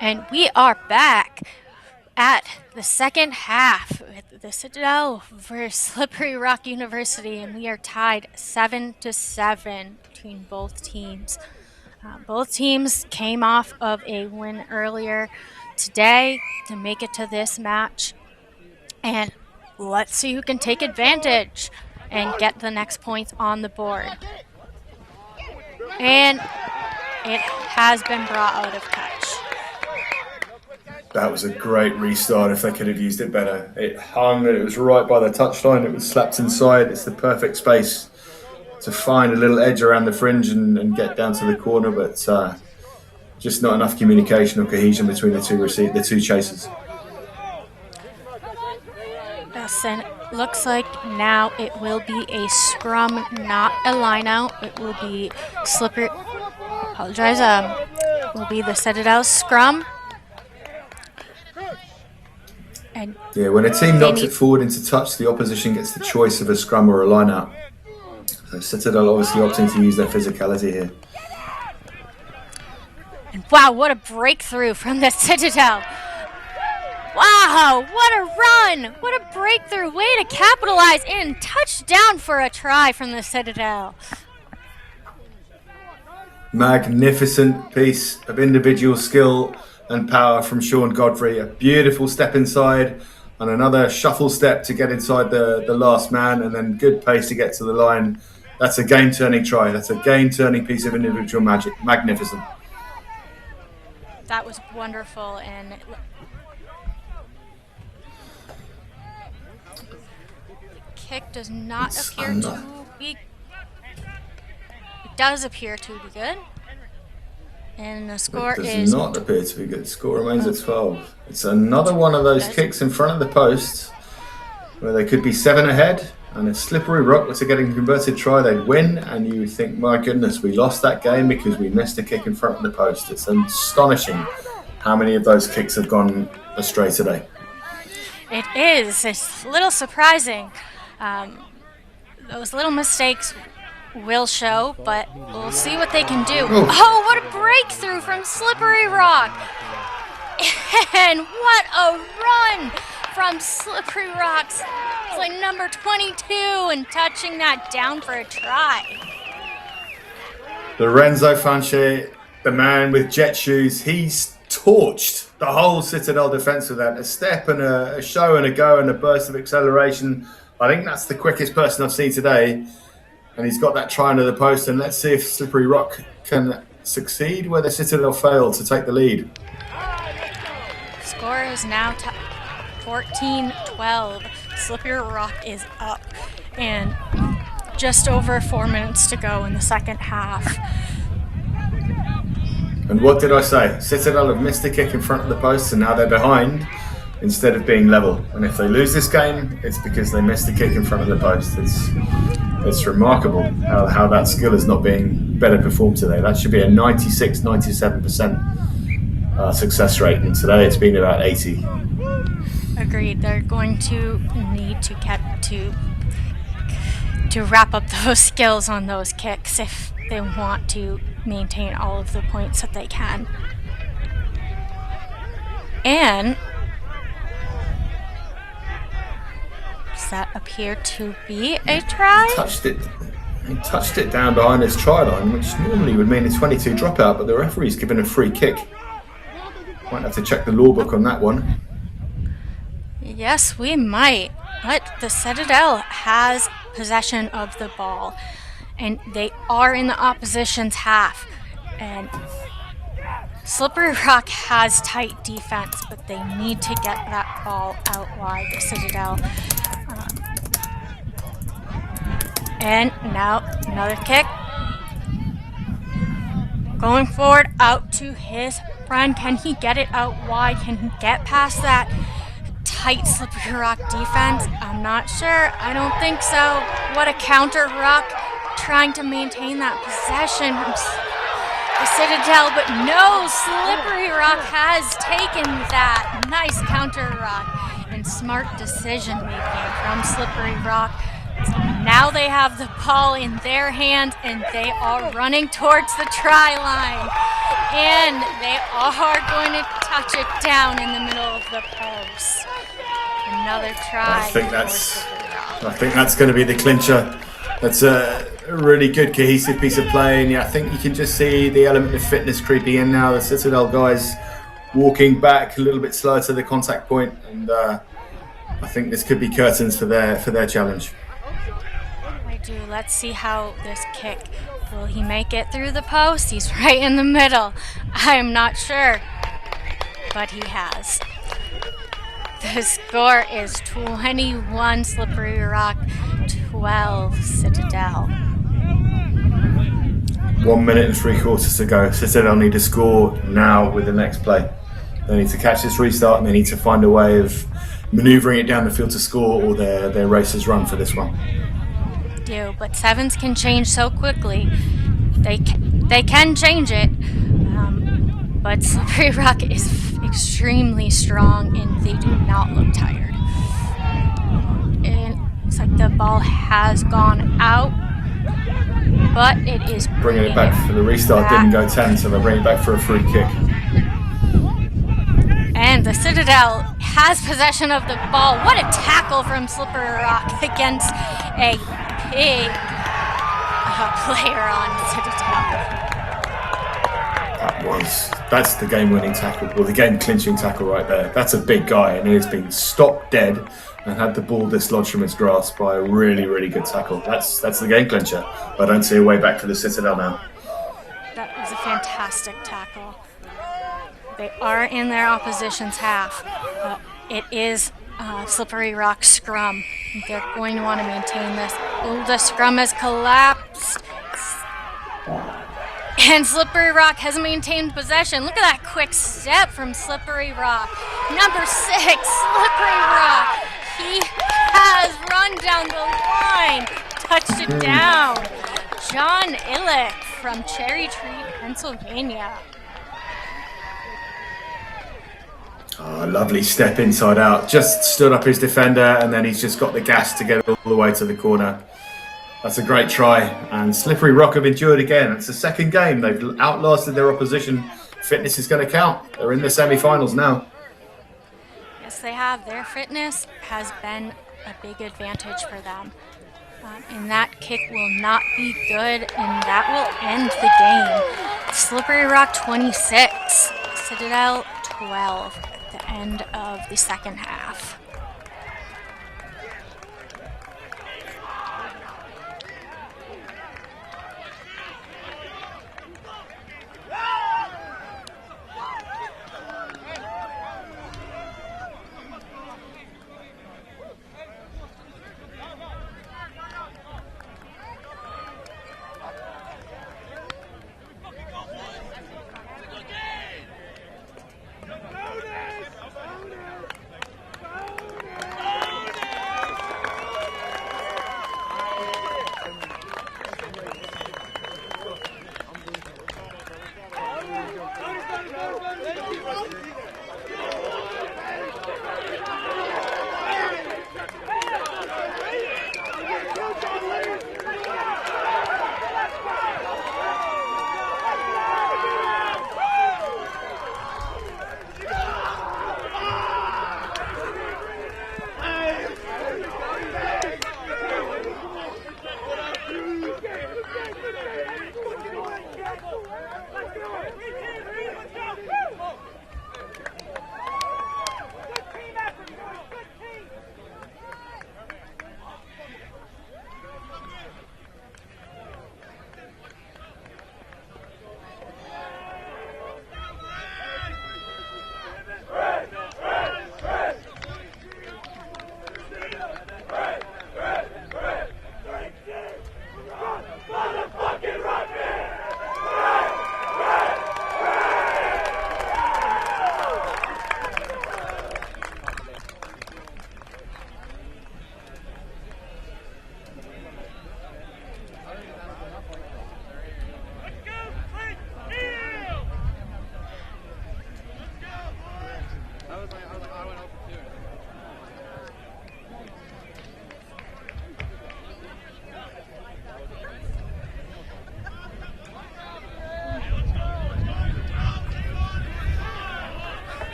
And we are back at the second half with the Citadel versus Slippery Rock University, and we are tied 7-7 between both teams. Both teams came off of a win earlier today to make it to this match, and let's see who can take advantage and get the next points on the board. And it has been brought out of touch. That was a great restart if they could have used it better. It hung, it was right by the touchline, it was slapped inside. It's the perfect space to find a little edge around the fringe and get down to the corner, but just not enough communication or cohesion between the two chasers. Yes, and looks like now it will be a scrum, not a line out. It will be slippery. Apologize. Will be the Citadel scrum. And yeah, when a team knocks it forward into touch, the opposition gets the choice of a scrum or a line out. So Citadel obviously opting to use their physicality here. And wow, what a breakthrough from the Citadel. Wow, what a run! What a breakthrough! Way to capitalize and touchdown for a try from the Citadel. Magnificent piece of individual skill and power from Sean Godfrey. A beautiful step inside and another shuffle step to get inside the last man, and then good pace to get to the line. That's a game-turning try. That's a game-turning piece of individual magic. Magnificent. That was wonderful, and kick does not appear to be. It does appear to be good, and the score does not appear to be good. Score remains at 12. It's another one of those kicks in front of the post where they could be 7 ahead, and a Slippery Rock was getting a converted try, they'd win, and you would think, my goodness, we lost that game because we missed a kick in front of the post. It's astonishing how many of those kicks have gone astray today. It is. It's a little surprising. Those little mistakes will show, but we'll see what they can do. Oh, what a breakthrough from Slippery Rock! And what a run from Slippery Rock's play number 22 and touching that down for a try. Lorenzo Fanche, the man with jet shoes, he's torched the whole Citadel defense with that. A step and a show and a go and a burst of acceleration. I think that's the quickest person I've seen today. And he's got that try under the post. And let's see if Slippery Rock can succeed where the Citadel failed to take the lead. Score is now 14-12. Slippery Rock is up. And just over 4 minutes to go in the second half. And what did I say? Citadel have missed a kick in front of the post and now they're behind instead of being level. And if they lose this game, it's because they missed a kick in front of the post. It's remarkable how that skill is not being better performed today. That should be a 96-97% success rate, and today it's been about 80. Agreed. They're going to need to get to wrap up those skills on those kicks if they want to maintain all of the points that they can. And does that appear to be a try? He touched it down behind his try line, which normally would mean a 22 dropout, but the referee's given a free kick. Might have to check the law book on that one. Yes, we might. But the Citadel has possession of the ball, and they are in the opposition's half. And Slippery Rock has tight defense, but they need to get that ball out wide, the Citadel. And now another kick. Going forward, out to his friend. Can he get it out wide? Can he get past that tight Slippery Rock defense? I'm not sure. I don't think so. What a counter, Rock, trying to maintain that possession from the Citadel, but no, Slippery Rock has taken that. Nice counter, Rock, and smart decision making from Slippery Rock. Now they have the ball in their hand and they are running towards the try line. And they are going to touch it down in the middle of the post. Another try. I think that's going to be the clincher. That's a really good cohesive piece of play, and yeah, I think you can just see the element of fitness creeping in now. The Citadel guys walking back a little bit slower to the contact point, and I think this could be curtains for their challenge. I do. Let's see how this kick. Will he make it through the post? He's right in the middle. I am not sure, but he has. The score is 21 Slippery Rock, 12 Citadel. 1 minute and 3/4 to go. Citadel need to score now with the next play. They need to catch this restart and they need to find a way of manoeuvring it down the field to score, or their race is run for this one. Do, but sevens can change so quickly. They can change it, but Slippery Rock is extremely strong and they do not look tired. It looks like the ball has gone out, but it is bringing it back for the restart. Didn't go 10, so they'll bring it back for a free kick. And the Citadel has possession of the ball. What a tackle from Slippery Rock against a big player on Citadel. That's the game-winning tackle, or the game-clinching tackle right there. That's a big guy, and he has been stopped dead and had the ball dislodged from his grasp by a really, really good tackle. That's the game clincher. I don't see a way back for the Citadel now. That was a fantastic tackle. They are in their opposition's half. It is Slippery Rock scrum. They're going to want to maintain this. Oh, the scrum has collapsed. And Slippery Rock has maintained possession. Look at that quick step from Slippery Rock. Number 6, Slippery Rock. He has run down the line, touched it down. John Illick from Cherry Tree, Pennsylvania. Oh, lovely step inside out. Just stood up his defender, and then he's just got the gas to get all the way to the corner. That's a great try, and Slippery Rock have endured again. It's the second game. They've outlasted their opposition. Fitness is going to count. They're in the semi-finals now. Yes, they have. Their fitness has been a big advantage for them. And that kick will not be good, and that will end the game. Slippery Rock 26, Citadel 12 at the end of the second half.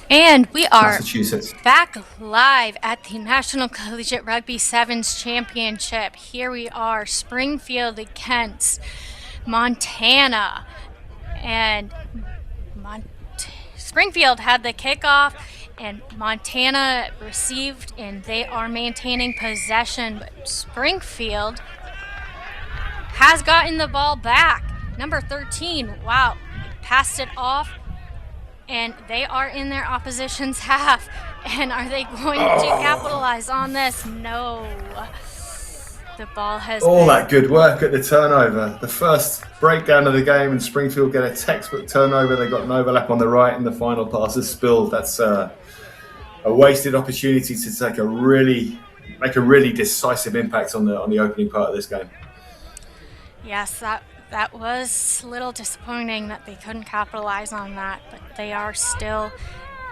And we are Massachusetts. back live at the National Collegiate Rugby Sevens Championship. Here we are, Springfield against Montana. And Springfield had the kickoff, and Montana received, and they are maintaining possession. But Springfield has gotten the ball back. Number 13, wow, passed it off. And they are in their opposition's half. And are they going to capitalize on this? No. The ball has all that good work at the turnover. The first breakdown of the game, and Springfield get a textbook turnover. They got an overlap on the right, and the final pass is spilled. That's a wasted opportunity to make a really decisive impact on the opening part of this game. Yes, that was a little disappointing that they couldn't capitalize on that, but they are still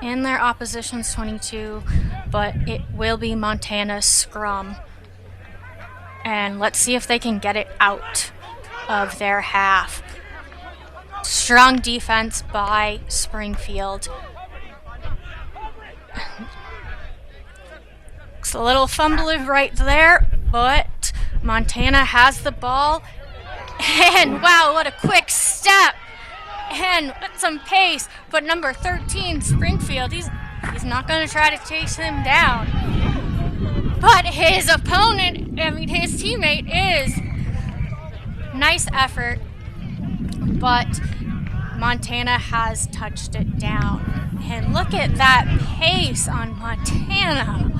in their opposition's 22, but it will be Montana's scrum. And let's see if they can get it out of their half. Strong defense by Springfield. It's a little fumbly right there, but Montana has the ball. And wow, what a quick step. And with some pace. But number 13, Springfield, he's not going to try to chase him down. But his opponent, his teammate is. Nice effort. But Montana has touched it down. And look at that pace on Montana.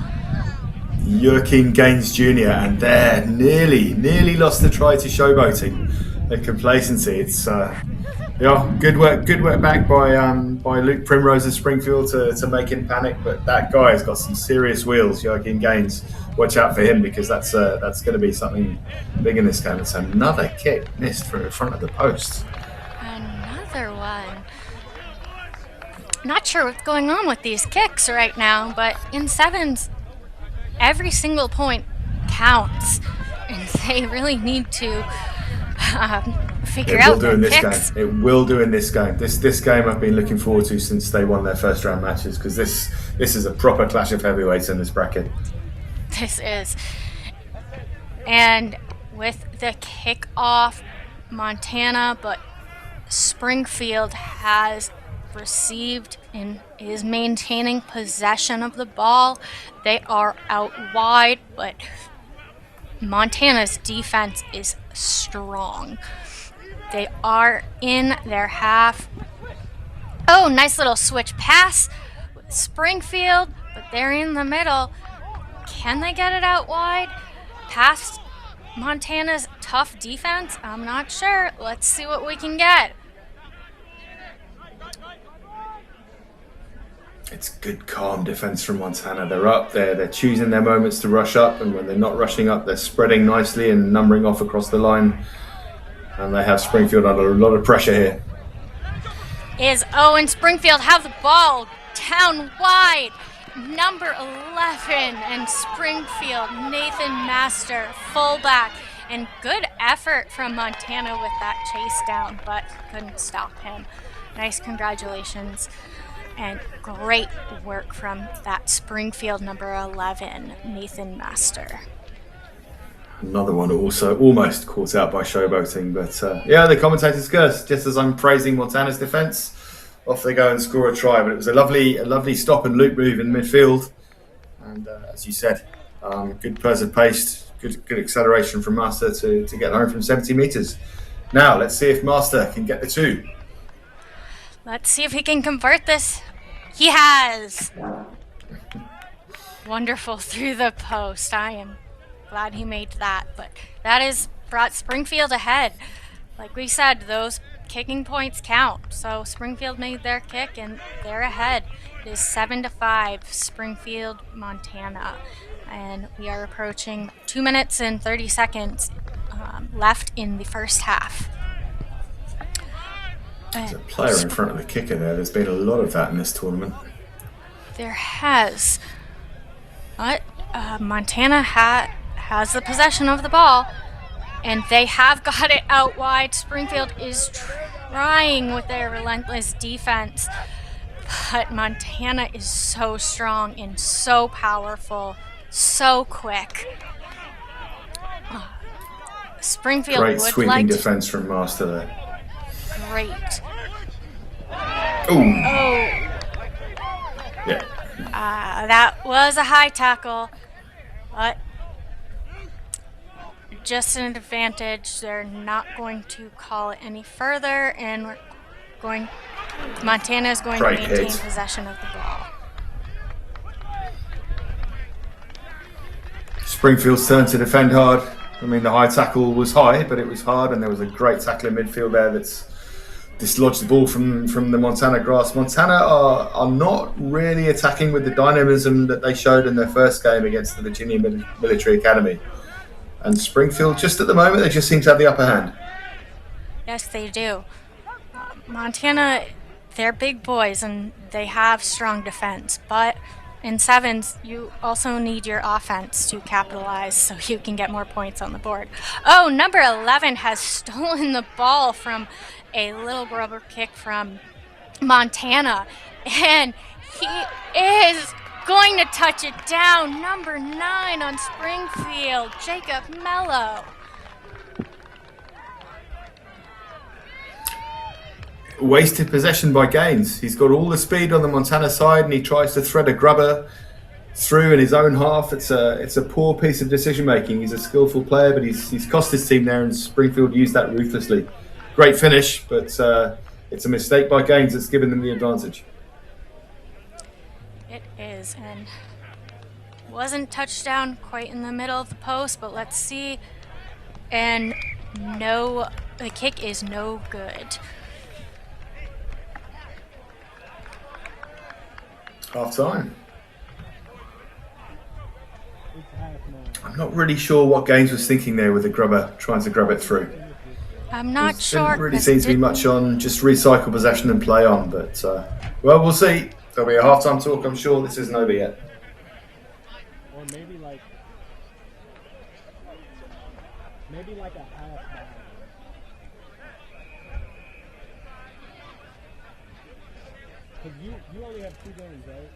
Joaquin Gaines Jr. and there nearly lost the try to showboating and complacency. It's good work back by Luke Primrose of Springfield to make him panic, but that guy has got some serious wheels. Joaquin Gaines, watch out for him, because that's going to be something big in this game. It's another kick missed from in front of the post. Another one. Not sure what's going on with these kicks right now, but in sevens, every single point counts, and they really need to figure out their kicks. It will do in this game. This game I've been looking forward to since they won their first round matches, because this is a proper clash of heavyweights in this bracket. This is. And with the kickoff, Montana, but Springfield has received and is maintaining possession of the ball. They are out wide, but Montana's defense is strong. They are in their half. Oh, nice little switch pass with Springfield, but they're in the middle. Can they get it out wide? Past Montana's tough defense? I'm not sure. Let's see what we can get. It's good, calm defense from Montana. They're up there. They're choosing their moments to rush up, and when they're not rushing up, they're spreading nicely and numbering off across the line. And they have Springfield under a lot of pressure here. And Springfield have the ball down wide. Number 11 and Springfield, Nathan Master, fullback. And good effort from Montana with that chase down, but couldn't stop him. Nice, congratulations. And great work from that Springfield number 11, Nathan Master. Another one also almost caught out by showboating, but the commentators curse. Just as I'm praising Montana's defence, off they go and score a try. But it was a lovely stop and loop move in midfield, and as you said, good burst of pace, good acceleration from Master to get home from 70 metres. Now let's see if Master can get the two. Let's see if he can convert this. He has. Wonderful through the post. I am glad he made that. But that has brought Springfield ahead. Like we said, those kicking points count. So Springfield made their kick and they're ahead. It is 7-5, Springfield, Montana. And we are approaching 2 minutes and 30 seconds left in the first half. There's a player in front of the kicker there. There's been a lot of that in this tournament. There has. But Montana has the possession of the ball, and they have got it out wide. Springfield is trying with their relentless defense, But Montana is so strong and so powerful, so quick. Springfield Great would sweeping like to... defense from Master there. Great. Ooh. Oh. Yeah. That was a high tackle, but just an advantage. They're not going to call it any further, and we're going... Montana is going Great to maintain hit. possession of the ball. Springfield's turn to defend hard. I mean, the high tackle was high, but it was hard, and there was a great tackle in midfield there that's dislodged the ball from the Montana grass. Montana are not really attacking with the dynamism that they showed in their first game against the Virginia Military Academy. And Springfield, just at the moment, they just seem to have the upper hand. Yes, they do. Montana, they're big boys, and they have strong defense, but in sevens, you also need your offense to capitalize so you can get more points on the board. Oh, number 11 has stolen the ball from a little rubber kick from Montana, and he is going to touch it down. Number 9 on Springfield, Jacob Mello. Wasted possession by Gaines. He's got all the speed on the Montana side, and he tries to thread a grubber through in his own half. It's a poor piece of decision making. He's a skillful player, but he's cost his team there, and Springfield used that ruthlessly. Great finish, but it's a mistake by Gaines that's given them the advantage. It is, and wasn't touched down quite in the middle of the post, but let's see. And no, the kick is no good. Half time. I'm not really sure what Gaines was thinking there with the grubber, trying to grab it through. I'm not sure. Didn't really seem to be much on just recycle possession and play on, but well, we'll see. There'll be a half-time talk, I'm sure. This isn't over yet. Or maybe like a half back. Because you only have 2 games, right?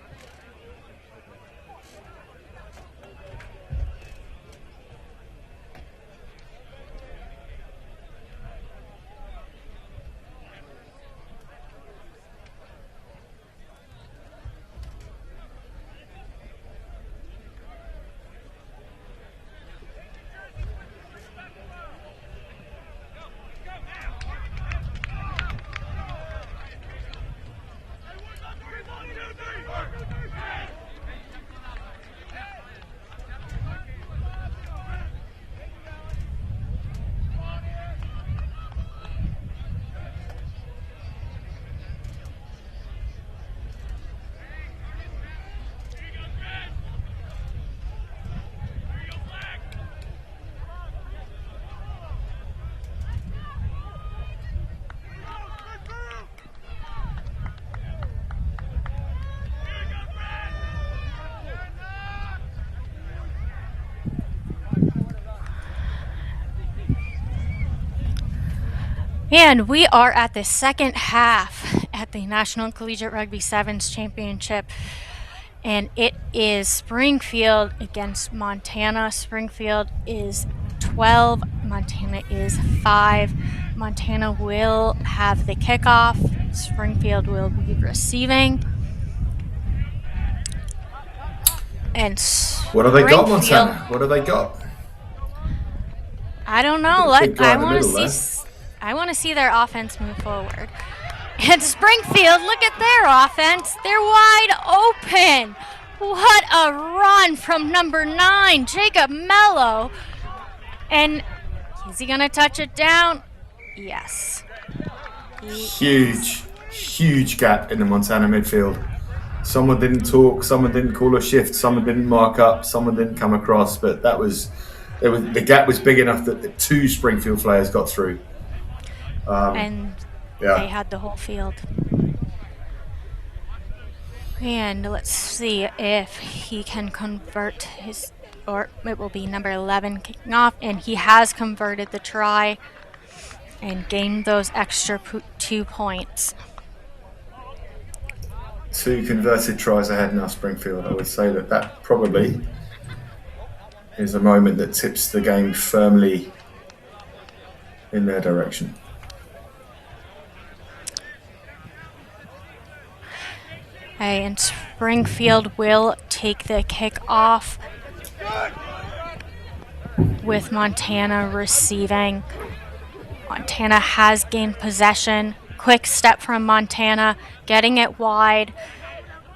And we are at the second half at the National Collegiate Rugby Sevens Championship, and it is Springfield against Montana. Springfield is 12, Montana is 5. Montana will have the kickoff. Springfield will be receiving. And what have they got, Montana? What have they got? I don't know. I want to see their offense move forward. And Springfield, look at their offense. They're wide open. What a run from number 9, Jacob Mello. And is he going to touch it down? Yes. Huge gap in the Montana midfield. Someone didn't talk, someone didn't call a shift, someone didn't mark up, someone didn't come across, but the gap was big enough that the 2 Springfield players got through. They had the whole field. And let's see if he can convert his, or it will be number 11 kicking off, and he has converted the try and gained those extra 2 points. 2 converted tries ahead now, Springfield. I would say that probably is a moment that tips the game firmly in their direction. Okay, and Springfield will take the kick off with Montana receiving. Montana has gained possession. Quick step from Montana, getting it wide.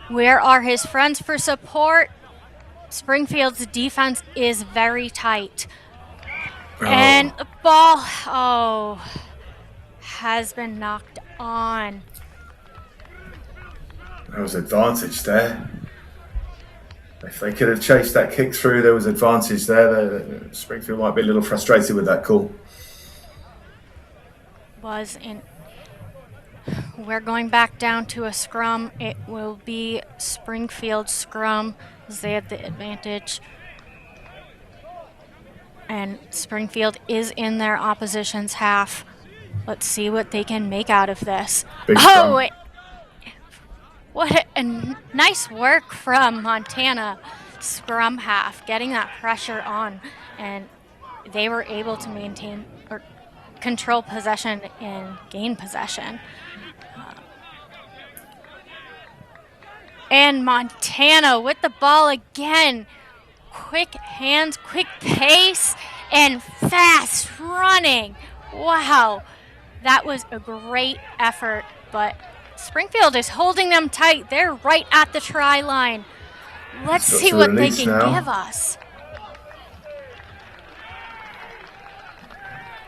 Where are his friends for support? Springfield's defense is very tight. And the ball, has been knocked on. There was advantage there. If they could have chased that kick through, there was advantage there. Springfield might be a little frustrated with that call. We're going back down to a scrum. It will be Springfield scrum as they have the advantage. And Springfield is in their opposition's half. Let's see what they can make out of this. What a nice work from Montana scrum half, getting that pressure on, and they were able to maintain or control possession and gain possession. And Montana with the ball again. Quick hands, quick pace, and fast running. Wow, that was a great effort, but Springfield is holding them tight. They're right at the try line. Let's see what they can give us.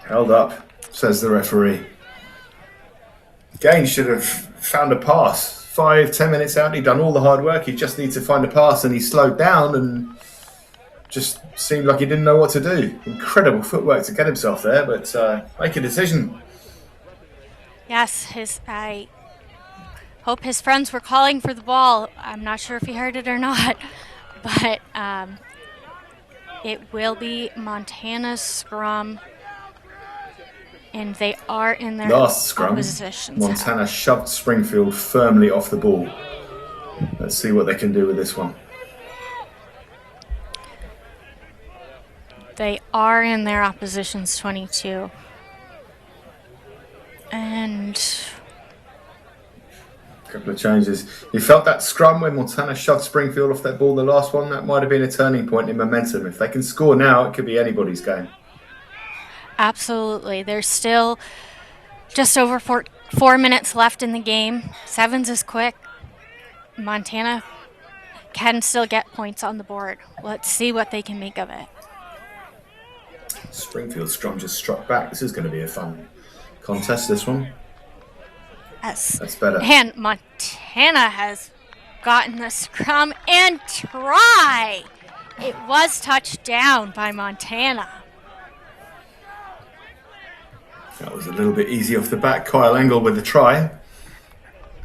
Held up, says the referee. Gaines should have found a pass. 5-10 minutes out, he'd done all the hard work. He just needs to find a pass, and he slowed down and just seemed like he didn't know what to do. Incredible footwork to get himself there, but make a decision. Yes, I hope his friends were calling for the ball. I'm not sure if he heard it or not, but it will be Montana's scrum, and they are in their last scrum. Montana shoved Springfield firmly off the ball. Let's see what they can do with this one. They are in their opposition's 22. And a couple of changes. You felt that scrum when Montana shoved Springfield off that ball, the last one? That might have been a turning point in momentum. If they can score now, it could be anybody's game. Absolutely. There's still just over 4 minutes left in the game. Sevens is quick. Montana can still get points on the board. Let's see what they can make of it. Springfield scrum just struck back. This is going to be a fun contest, this one. Yes. That's better. And Montana has gotten the scrum and try. It was touched down by Montana. That was a little bit easy off the bat. Kyle Engel with the try.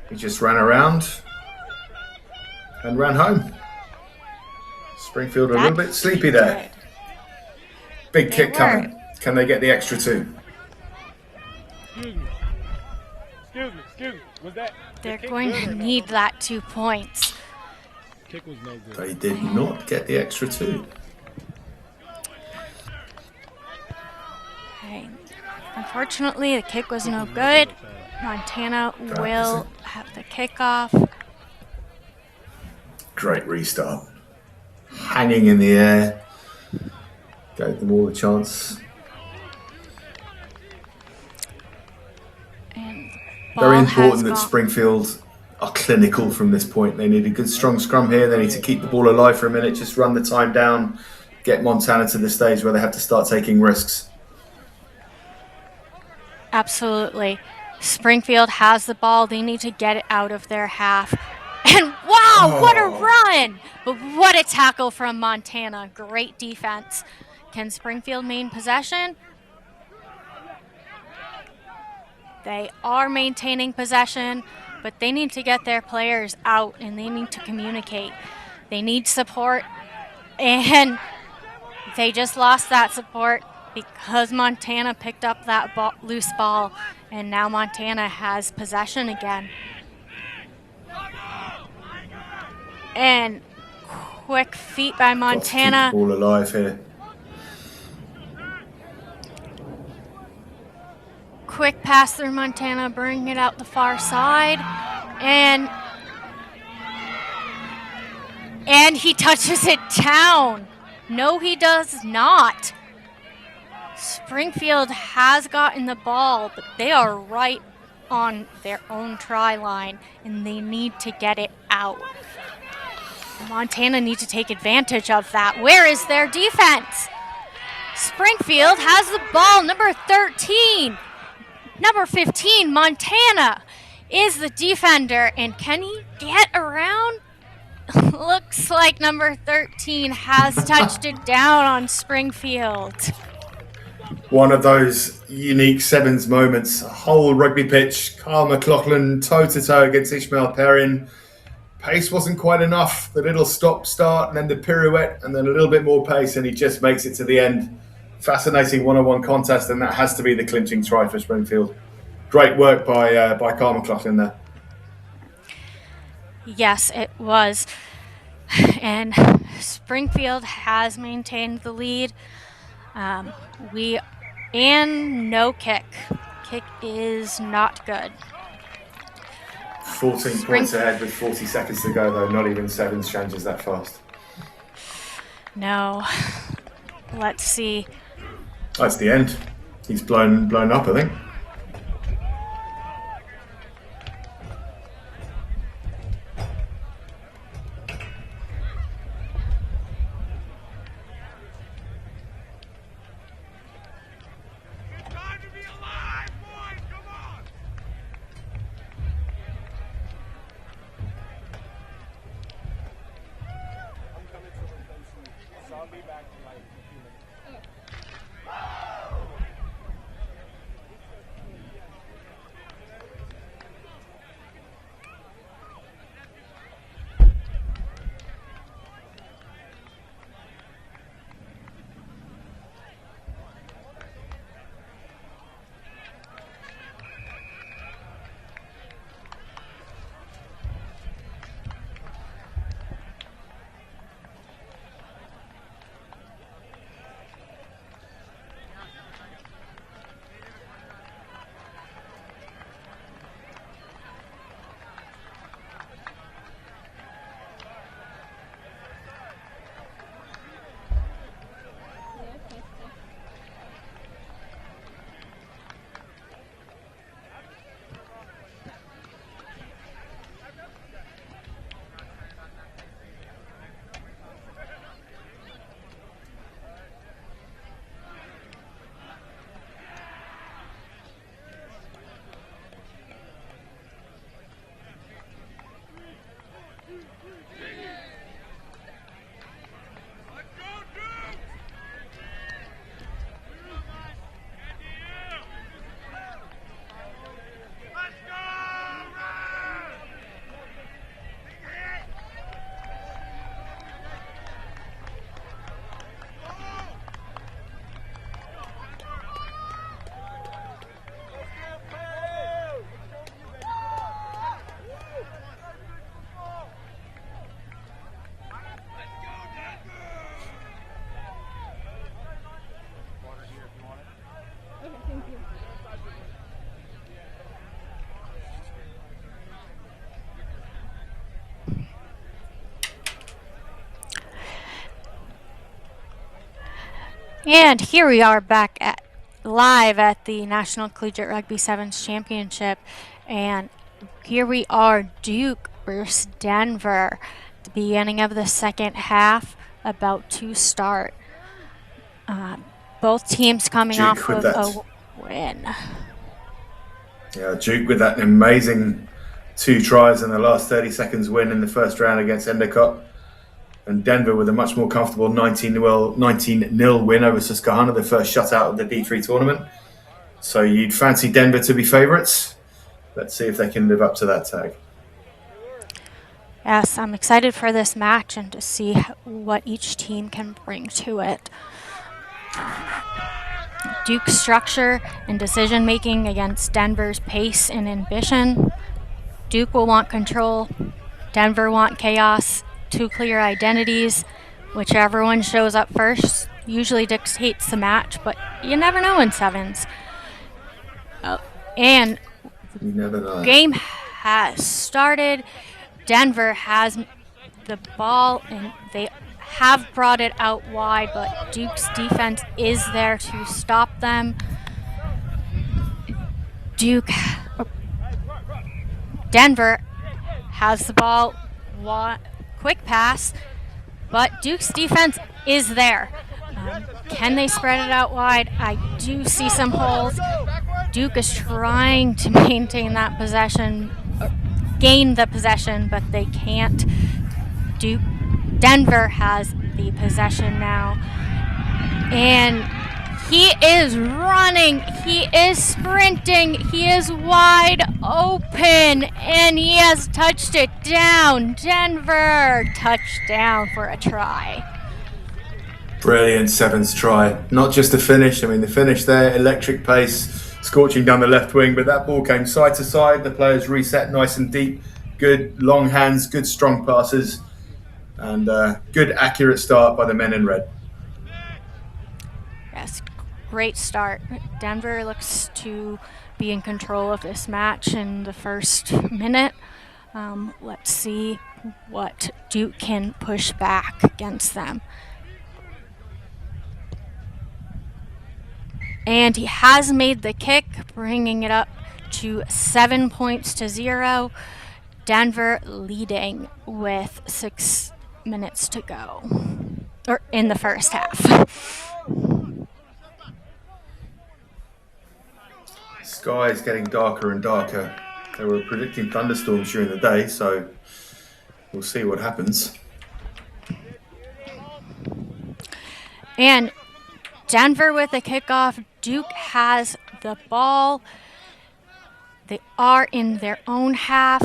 He just ran around and ran home. Springfield a little bit sleepy there. Big kick coming. Can they get the extra 2? Excuse me. Was that? They're going to need that 2 points. Kick was no good. They did not get the extra 2. Okay. Unfortunately, the kick was no good. Montana will have the kickoff. Great restart. Hanging in the air. Gave them all a chance. Very important that Springfield are clinical from this point. They need a good strong scrum here. They need to keep the ball alive for a minute, just run the time down, get Montana to the stage where they have to start taking risks. Absolutely. Springfield has the ball. They need to get it out of their half. And wow, what a run! But what a tackle from Montana. Great defense. Can Springfield maintain possession? They are maintaining possession, but they need to get their players out and they need to communicate. They need support, and they just lost that support because Montana picked up that loose ball, and now Montana has possession again. And quick feet by Got to keep Montana. the ball alive here. Quick pass through Montana, bring it out the far side. And he touches it down. No, he does not. Springfield has gotten the ball, but they are right on their own try line, and they need to get it out. Montana needs to take advantage of that. Where is their defense? Springfield has the ball, number 13. Number 15, Montana, is the defender, and can he get around? Looks like number 13 has touched it down on Springfield. One of those unique sevens moments. A whole rugby pitch. Carl McLaughlin toe-to-toe against Ishmael Perrin. Pace wasn't quite enough. The little stop-start and then the pirouette and then a little bit more pace, and he just makes it to the end. Fascinating one-on-one contest, and that has to be the clinching try for Springfield. Great work by Carl McLaughlin there. Yes, it was. And Springfield has maintained the lead. And no kick. Kick is not good. 14 points ahead with 40 seconds to go, though. Not even sevens changes that fast. No. Let's see. That's the end. He's blown up, I think. And here we are back live at the National Collegiate Rugby Sevens Championship, and here we are, Duke versus Denver. The beginning of the second half, about to start. Both teams coming Duke off with of that. a win. Yeah, Duke with that amazing 2 tries in the last 30 seconds win in the first round against Endicott. And Denver with a much more comfortable 19-0 win over Susquehanna, the first shutout of the D3 tournament. So you'd fancy Denver to be favourites. Let's see if they can live up to that tag. Yes, I'm excited for this match and to see what each team can bring to it. Duke's structure and decision making against Denver's pace and ambition. Duke will want control. Denver want chaos. two clear identities. Whichever one shows up first usually dictates the match, but you never know in sevens. And You never know. game has started. Denver has the ball, and they have brought it out wide, but Duke's defense is there to stop them. Denver has the ball, quick pass, but Duke's defense is there. Can they spread it out wide? I do see some holes. Duke is trying to maintain that possession, gain the possession, but they can't. Denver has the possession now. And he is running, he is sprinting, he is wide open, and he has touched it down. Denver, touchdown for a try. Brilliant sevens try. Not just the finish. I mean, the finish there, electric pace, scorching down the left wing, but that ball came side to side. The players reset nice and deep. Good long hands, good strong passes, and good accurate start by the men in red. Yes, great start. Denver looks to be in control of this match in the first minute. Let's see what Duke can push back against them. And he has made the kick, bringing it up to 7 points to 0. Denver leading with 6 minutes to go, or in the first half. Sky is getting darker and darker. They were predicting thunderstorms during the day, so we'll see what happens. And Denver with the kickoff. Duke has the ball. They are in their own half.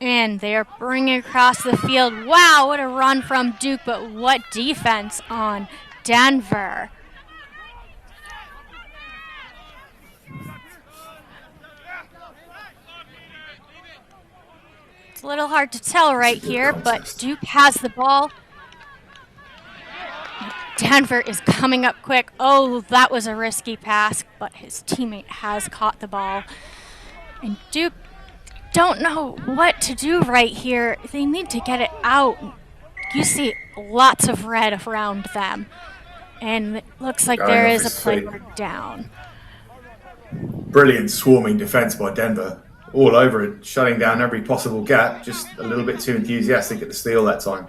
And they are bringing across the field. Wow, what a run from Duke, but what defense on Denver. It's a little hard to tell right here, but Duke has the ball. Denver is coming up quick. Oh, that was a risky pass, but his teammate has caught the ball. And Duke don't know what to do right here. They need to get it out. You see lots of red around them. And it looks like there is a player down. Brilliant swarming defense by Denver. All over it, shutting down every possible gap. Just a little bit too enthusiastic at the steal that time.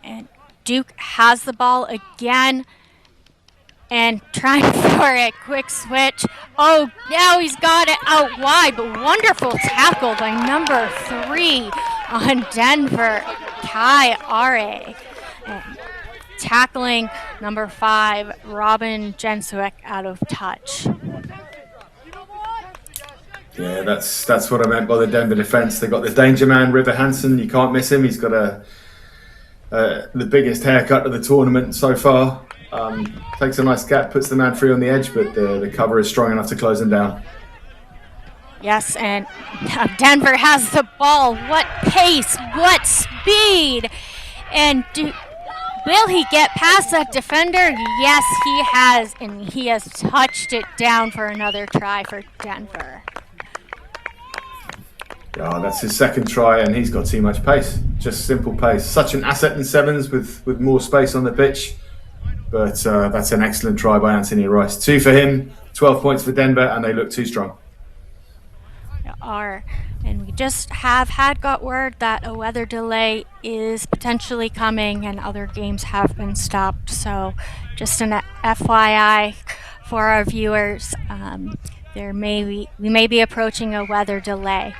And Duke has the ball again and trying for a quick switch. Oh, now he's got it out wide, but wonderful tackle by number 3 on Denver, Kai Are. And tackling number 5, Robin Jensuek, out of touch. Yeah, that's what I meant by the Denver defense. They got the danger man, River Hansen. You can't miss him. He's got the biggest haircut of the tournament so far. Takes a nice gap, puts the man free on the edge, but the cover is strong enough to close him down. Yes, and Denver has the ball. What pace, what speed. And will he get past that defender? Yes, he has, and he has touched it down for another try for Denver. Yeah, that's his second try, and he's got too much pace. Just simple pace. Such an asset in sevens with more space on the pitch. But that's an excellent try by Anthony Rice. 2 for him, 12 points for Denver, and they look too strong. And we just got word that a weather delay is potentially coming, and other games have been stopped. So just an FYI for our viewers, we may be approaching a weather delay.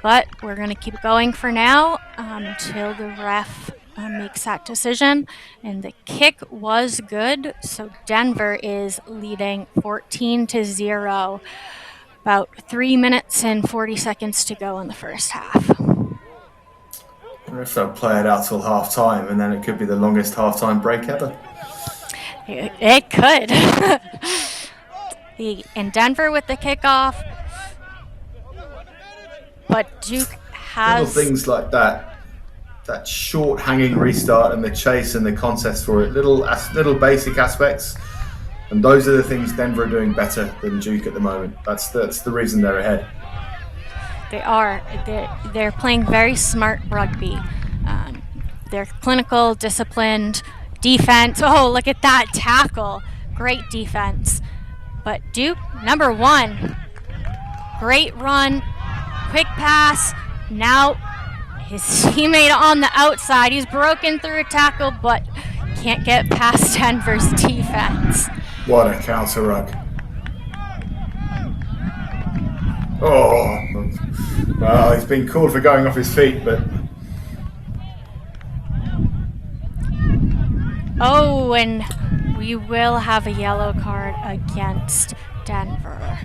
But we're going to keep going for now until the ref makes that decision. And the kick was good, so Denver is leading 14-0. About 3 minutes and 40 seconds to go in the first half. I wonder if they'll play it out till half time, and then it could be the longest halftime break ever. It could. And Denver with the kickoff. but Duke Little has things like that short hanging restart and the chase and the contest for it, little basic aspects, and those are the things Denver are doing better than Duke at the moment. That's the reason they're ahead. They are. They're playing very smart rugby. They're clinical, disciplined, defense. Oh, look at that tackle. Great defense. But Duke, number one, great run, quick pass. Now his teammate on the outside. He's broken through a tackle, but can't get past Denver's defense. What a counter ruck. Oh, well, he's been called for going off his feet, but... Oh, and we will have a yellow card against Denver.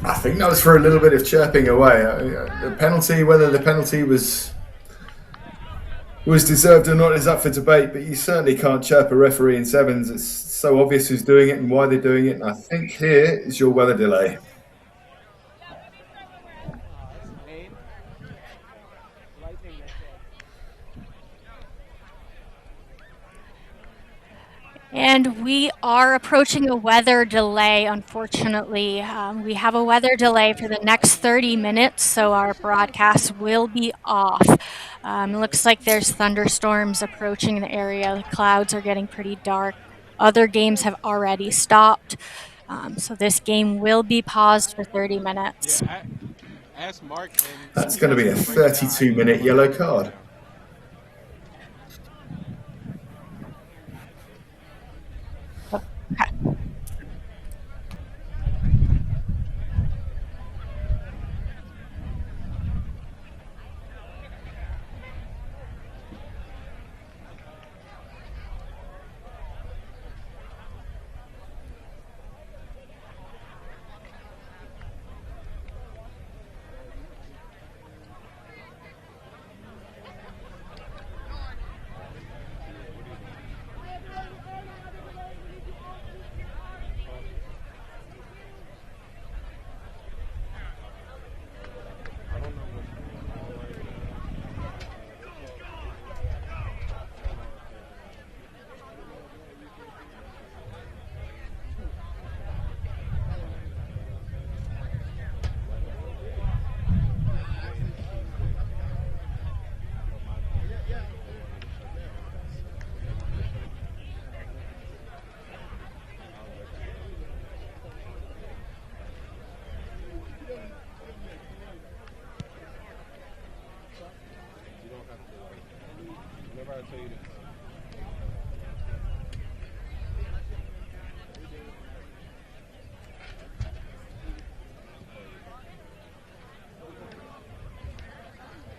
I think that was for a little bit of chirping away. The penalty, whether the penalty was deserved or not is up for debate, but you certainly can't chirp a referee in sevens. It's so obvious who's doing it and why they're doing it, and I think here is your weather delay. And we are approaching a weather delay, unfortunately. We have a weather delay for the next 30 minutes, so our broadcast will be off. It looks like there's thunderstorms approaching the area. The clouds are getting pretty dark. Other games have already stopped, so this game will be paused for 30 minutes. That's going to be a 32-minute yellow card. Okay.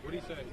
What do you say?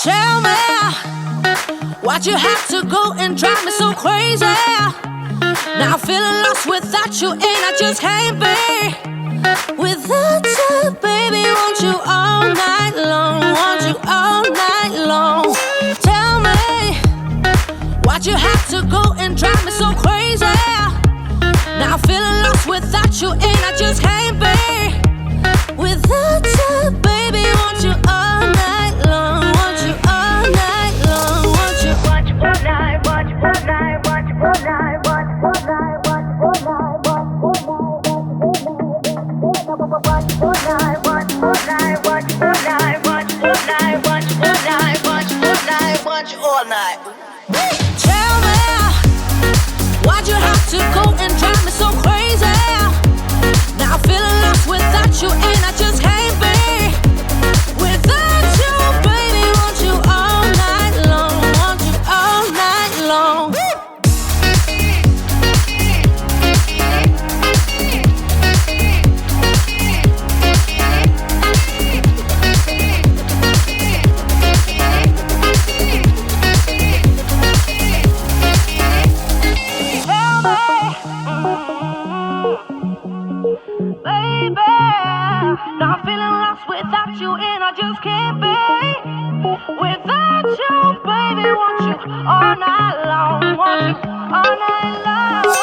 Tell me, why'd you have to go and drive me so crazy? Now I'm feeling lost without you, and I just can't be without you, baby. Want you all night long, want you all night long. Tell me, why'd you have to go and drive me so crazy? Now I'm feeling lost without you, and I just can't be without you, baby. Want you all night long, want you all night long, want you all night, want you all night, want you all night, want you all night, want you all night, want you all night, want you all night, want you all night, want you all night, want you all night, want you all night, want you all night. Tell me, why'd you have to go and drive me so crazy? Now I'm feeling lost without you, and I just can't be without you, baby. Want you all night long, want you all night long. Baby, now I'm feeling lost without you, and I just can't be without you, baby. Want you all night long, want you all night long.